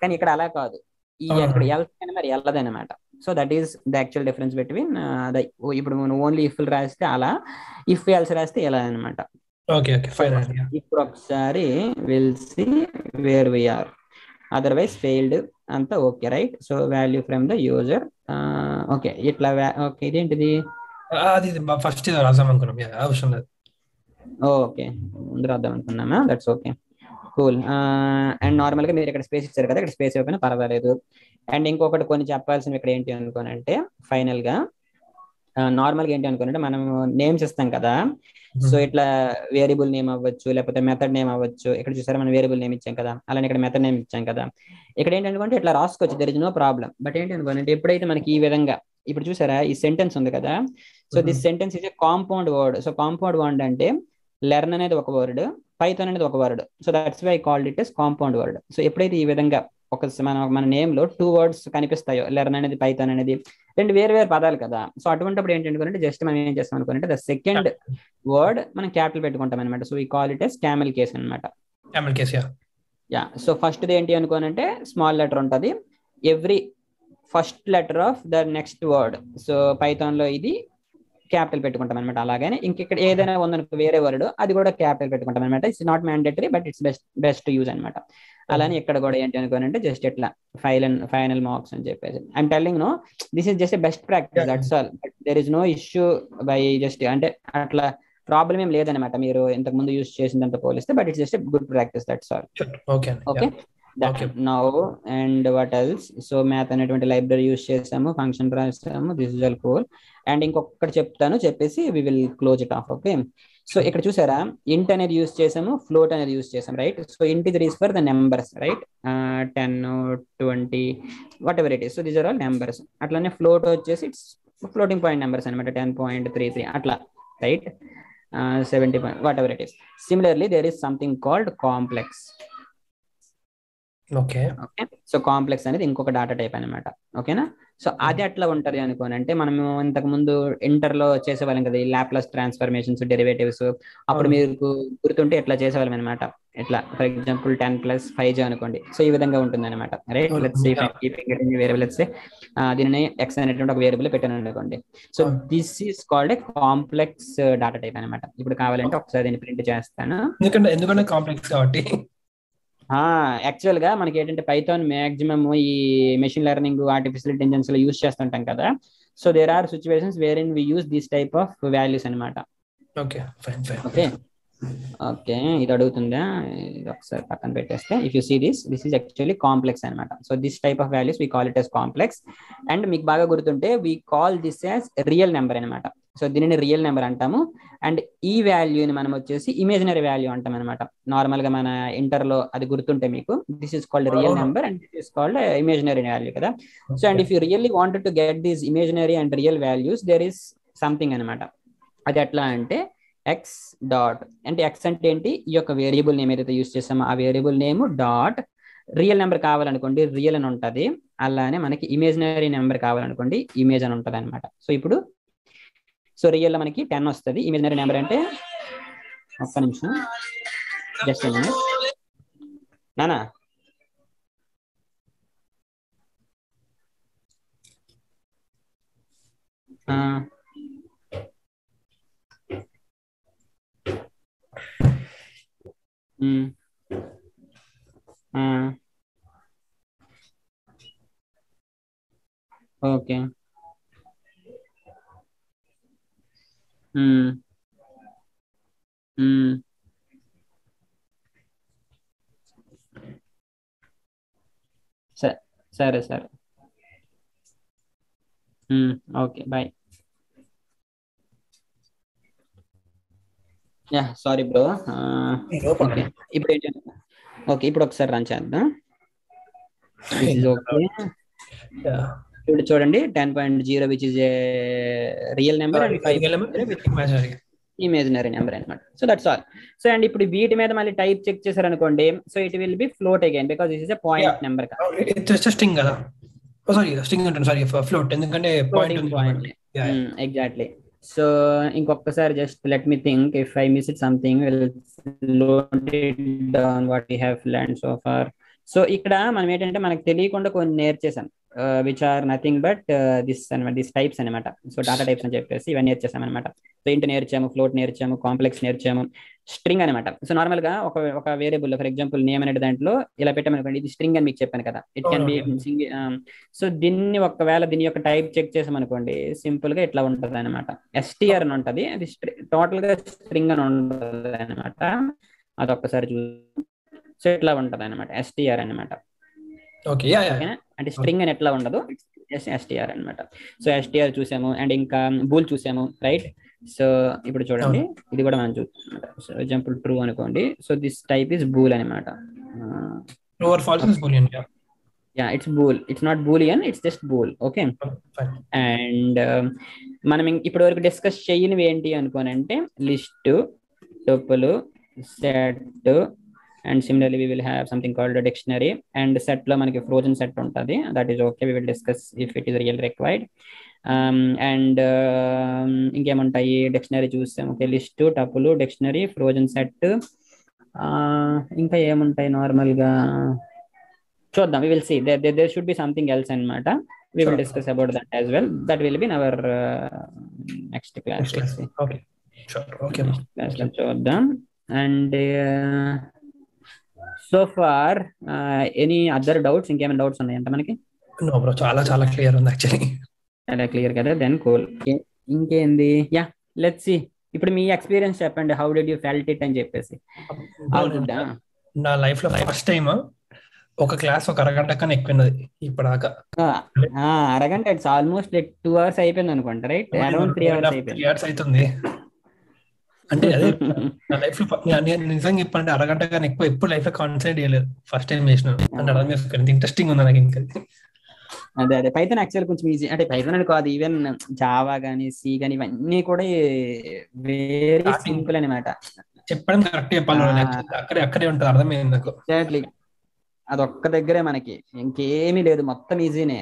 కానీ ఇక్కడ అలా కాదు, ఈ అక్కడ ఎల్స్ కానీ మరి వెళ్ళదు అనమాట. So that is the actual difference between ఇప్పుడు మనం ఓన్లీ ఇఫ్ రాస్తే అలా, ఇఫ్ ఎల్స్ రాస్తే ఎలా అనమాట. ఇప్పుడు ఒకసారి will see where we are, otherwise failed అంతా okay, right? So value from the user, okay ఇట్లా ఓకే ఇదేంటిది ఫస్ట్ రాద్దాం అనుకున్నాం, అవసరం లేదు. ఓకే ముందు రాద్దాం అనుకున్నామా, దట్స్ ఓకే, కూల్. అండ్ నార్మల్గా మీరు ఇక్కడ స్పేస్ ఇచ్చారు కదా, ఇక్కడ స్పేస్ ఇవ్వకపోయినా పర్వాలేదు. అండ్ ఇంకొకటి కొన్ని చెప్పాల్సినవి ఇక్కడ ఏంటి అనుకోనంటే ఫైనల్గా నార్మల్గా ఏంటి అనుకోనంటే మనం నేమ్స్ ఇస్తాం కదా, సో ఇట్లా వేరియబుల్ నేమ్ అవ్వచ్చు, లేకపోతే మెథడ్ నేమ్ అవ్వచ్చు. ఇక్కడ చూసారా మనం వేరియబుల్ నేమ్ ఇచ్చాం కదా, అలానే ఇక్కడ మెథడ్ నేమ్ ఇచ్చాం కదా. ఇక్కడ ఏంటి అనుకుంటే ఇట్లా రాసుకోవచ్చు, there is no problem. But ఏంటి అనుకోనంటే ఎప్పుడైతే మనకి ఈ విధంగా ఇప్పుడు చూసారా ఈ సెంటెన్స్ ఉంది కదా, so this sentence is a compound word. So compound word అంటే లెర్న్ అనేది ఒక వర్డ్, పైథాన్ అనేది ఒక word. So that's why I called it as compound word. So ఎప్పుడైతే ఈ విధంగా మన నేమ్ లో 2 వర్డ్స్ కనిపిస్తాయో, లెర్న్ అనేది పైథాన్ అనేది 2 వేరు పదాలు కదా. సో అటువంటిప్పుడు ఏంటి అనుకుంటే జస్ట్ మనం ఏం చేస్తాం అనుకుంటే ద సెకండ్ వర్డ్ మనం క్యాపిటల్ పెట్టుకుంటాం అనమాట. So we call it as camel case అనమాట. సో ఫస్ట్ ఏంటి అనుకోనంటే స్మాల్ లెటర్ ఉంటుంది, every first letter of the next word. So Python లో ఇది క్యాపిటల్ పెట్టుకుంటాం అనమాట. అలాగనే ఇంకెక్కడ ఏదైనా ఉందనుకో వేరే వర్డ్, అది కూడా క్యాపిటల్ పెట్టుకుంటాం అనమాట. It's not mandatory but it's best use అనమాట. అలానే ఇక్కడ కూడా ఏంటి అనుకోనంటే జస్ట్ ఇట్లా ఫైనల్ మార్క్స్ అని చెప్పేసి I'm telling no this is just a best practice, that's all. There is no issue by just, అంటే అట్లా ప్రాబ్లం ఏం లేదనమాట మీరు ఇంతకు ముందు యూజ్ చేసినంత పోలిస్తే. But it's just good practice, that's all. Okay now and what else. So math అనేటువంటి లైబ్రరీ యూస్ చేసాము, ఫంక్షన్ రాసాము, this is all cool. And ఇంకొకటి చెప్తాను, చెప్పేసి we will close it off. Okay, so ఇక్కడ చూసారా, ఇంట్ అనేది యూస్ చేసాము, ఫ్లోట్ అనేది యూస్ చేసాం, right? So integer is for the numbers, right? 10, 20, whatever it is. So these are all numbers. అట్లానే ఫ్లోట్ వచ్చేసి ఇట్స్ ఫ్లోటింగ్ పాయింట్ నెంబర్స్ అనమాట, 10.33 అట్లా, right? 70 whatever it is. Similarly there is something called complex. Okay, so complex అనేది ఇంకొక data type అనమాట. ఓకేనా? So అది అట్లా ఉంటది అనుకోని అంటే, మనము ఇంతకు ముందు ఇంటర్ లో చేసేవాళ్ళం కదా, ఈ లాప్లాస్ ట్రాన్స్ఫర్మేషన్స్, డెరివేటివ్స్. అప్పుడు మీకు గుర్తుంటే ఎట్లా చేసేవాళ్ళం అనమాట. ఎట్లా, ఫర్ ఎగ్జాంపుల్ 10+5j అనుకోండి. సో ఈ విధంగా ఉంటుంది అనమాట, right? Let's say variable, let's say దీనిని ఎక్స్ అనేటువంటి ఒక వేరియబుల్ పెట్టాను అనుకోండి. So this is called a complex data type అనమాట. ఇప్పుడు కావాలంటే ఒకసారి దీన్ని ప్రింట్ చేస్తాను. ఎందుకంటే కాంప్లెక్స్ కాబట్టి. యాక్చువల్ గా మనకి ఏంటంటే పైథాన్ మాక్సిమం ఈ మెషిన్ లెర్నింగ్, ఆర్టిఫిషియల్ ఇంటెలిజెన్స్ లో యూస్ చేస్తుంటాం కదా. So there are situations where in we use this type of values అనమాట. ఓకే, ఓకే, ఓకే, ఇది అడుగుతుందా? ఇది ఒకసారి పక్కన పెట్టేస్తే, if you see this is actually complex అనమాట. So this type of values we call it as complex. And మీకు బాగా గుర్తుంటే we call this as real number అనమాట. సో దీనిని రియల్ నెంబర్ అంటాము. అండ్ ఈ వాల్యూని మనం వచ్చేసి ఇమేజినరీ వాల్యూ అంటాం అనమాట. నార్మల్ గా మన ఇంటర్ లో అది గుర్తుంటే మీకు, this is called real number and this is called imaginary value కదా. So and if you really wanted to get these imaginary and real values, there is something అనమాట. అది ఎట్లా అంటే ఎక్స్ డాట్, అంటే ఎక్స్ అంటే ఏంటి, ఈ యొక్క వేరియబుల్ నేమ్ ఏదైతే యూస్ చేస్తామో ఆ variable name dot real number కావాలనుకోండి రియల్ అని ఉంటుంది. అలానే మనకి ఇమేజినరీ నెంబర్ కావాలనుకోండి ఇమేజ్ అని ఉంటుంది అనమాట. సో ఇప్పుడు సో రియల్ లో మనకి 10 వస్తుంది, ఇమేజినరీ నెంబర్ అంటే, ఒక్క నిమిషం, జస్ట్ నానా ఓకే, సరే సరే సరే, okay bye. Yeah sorry bro. Okay, ఇప్పుడు ఏంటంటే, ఓకే ఇప్పుడు ఒకసారి రన్ చేద్దాం. ఓకే, ఇప్పుడు చూడండి 10.0 which is a real number and 5 imaginary number అనమాట. So that's all. So and ఇప్పుడు వీటి మీద మళ్ళీ టైప్ చెక్ చేశారు అనుకోండి, so it will be float again because this is a point number కదా. స్ట్రింగ్ కదా, సారీ స్ట్రింగ్ అంటే సారీ ఫ్లోట్, ఎందుకంటే పాయింట్. ఎగ్జాక్ట్లీ. సో ఇంకొకసారి just let me think if I miss it something, load it down what we have learned so far. So ఇక్కడ మనం ఏంటంటే మనకు తెలియకుండా కొన్ని నేర్చేసాం, which are nothing but this types అనమాట. సో డాటా టైప్స్ అని చెప్పేసి ఇవన్నీ నేర్చేసాం అనమాట. సో ఇంట్ నేర్చాము, ఫ్లోట్ నేర్చాము, కాంప్లెక్స్ నేర్చాము, స్ట్రింగ్ అనమాట. సో నార్మల్ గా ఒక వేరియబుల్ ఫర్ ఎగ్జాంపుల్ నేమ్ అనే దాంట్లో ఇలా పెట్టామనుకోండి, ఇది స్ట్రింగ్ అని మీకు చెప్పాను కదా, ఇట్ కెన్ బి. సో దీన్ని ఒకవేళ దీని యొక్క టైప్ చెక్ చేసామనుకోండి, సింపుల్ గా ఇట్లా ఉంటది అనమాట, STR అని ఉంటది. అది టోటల్ గా స్ట్రింగ్ అని ఉంటది అనమాట. అది ఒక్కసారి చూ. సో ఇట్లా ఉంటది అనమాట, STR అనమాట. అంటే స్ట్రింగ్ అని ఎట్లా ఉండదు, STR అనమాట. సో STR చూసాము అండ్ ఇంకా బూల్ చూసాము, రైట్? సో ఇప్పుడు చూడండి ఇది కూడా మనం చూస్తాం. సో ఎగ్జాంపుల్ ట్రూ అనుకోండి. So this type is bool అనమాట. True or false is boolean. Yeah, it's bool. It's not boolean, it's just bool. Okay. Fine. And మనం ఇప్పటి వరకు డిస్కస్ చేయనివి ఏంటి అనుకోనంటే list, tuple, set, and similarly we will have something called a dictionary. And set లో మనకి frozen set ఉంటుంది, that is okay, we will discuss if it is really required. And ఇంకేముంటాయి, డిక్షనరీ చూస్తాం. Okay, list, tuple, dictionary, frozen set, ఇంకా ఏముంటాయి normal గా చూద్దాం. we will see there should be something else అన్నమాట. We will discuss about that as well. That will be in our next class. Okay, sure. Okay, class లో చూద్దాం. And so far any other doubts? ఇంకేమైనా doubts ఉన్నాయంట మనకి? No bro, చాలా clear ఉంది actually. చాలా clear కదా, దెన్ కూల్. ఇంకేంది, యా లెట్స్ సీ. ఇప్పుడు మీ ఎక్స్పీరియన్స్ చెప్పండి, how did you felt it అని చెప్పేసి. నా లైఫ్ లో ఫస్ట్ టైం ఒక క్లాస్ ఒక అరగంట కన్నా ఎక్కువైనది ఇప్పటిదాకా. అరగంట ఇట్స్ ఆల్మోస్ట్ లైక్ 2 hours అయిపోయింది అనుకుంటా, రైట్? అరౌండ్ 3 hours 3 అయిపోయింది. hours అవుతుంది. అంటే అదే నా లైఫ్ లో నేను నిజంగా చెప్పంటే అరగంట కన్నా ఎక్కువ ఎప్పుడు లైఫ్ లో కాన్సన్ట్రేట్ చేయలేదు. ఫస్ట్ టైం చేసినాను అంటే అర్థం చేసుకోండి, ఇంట్రెస్టింగ్ ఉంది నాకు ఇంకా. అదే పైథాన్ యాక్చువల్ కొంచెం ఈజీ, అంటే పైథాన్ అని కాదు, ఈవెన్ జావా గానీ సి గానీ ఇవన్నీ కూడా వెరీ స్టార్టింగ్ సింపుల్ అనమాట. చెప్పడం కరెక్ట్ చెప్పాలి, అక్కడే అక్కడే ఉంటుంది, అర్థమైంది నాకు. ఎగ్జాక్ట్లీ, అదొక్క దగ్గరే మనకి ఇంకేమీ లేదు, మొత్తం ఈజీనే.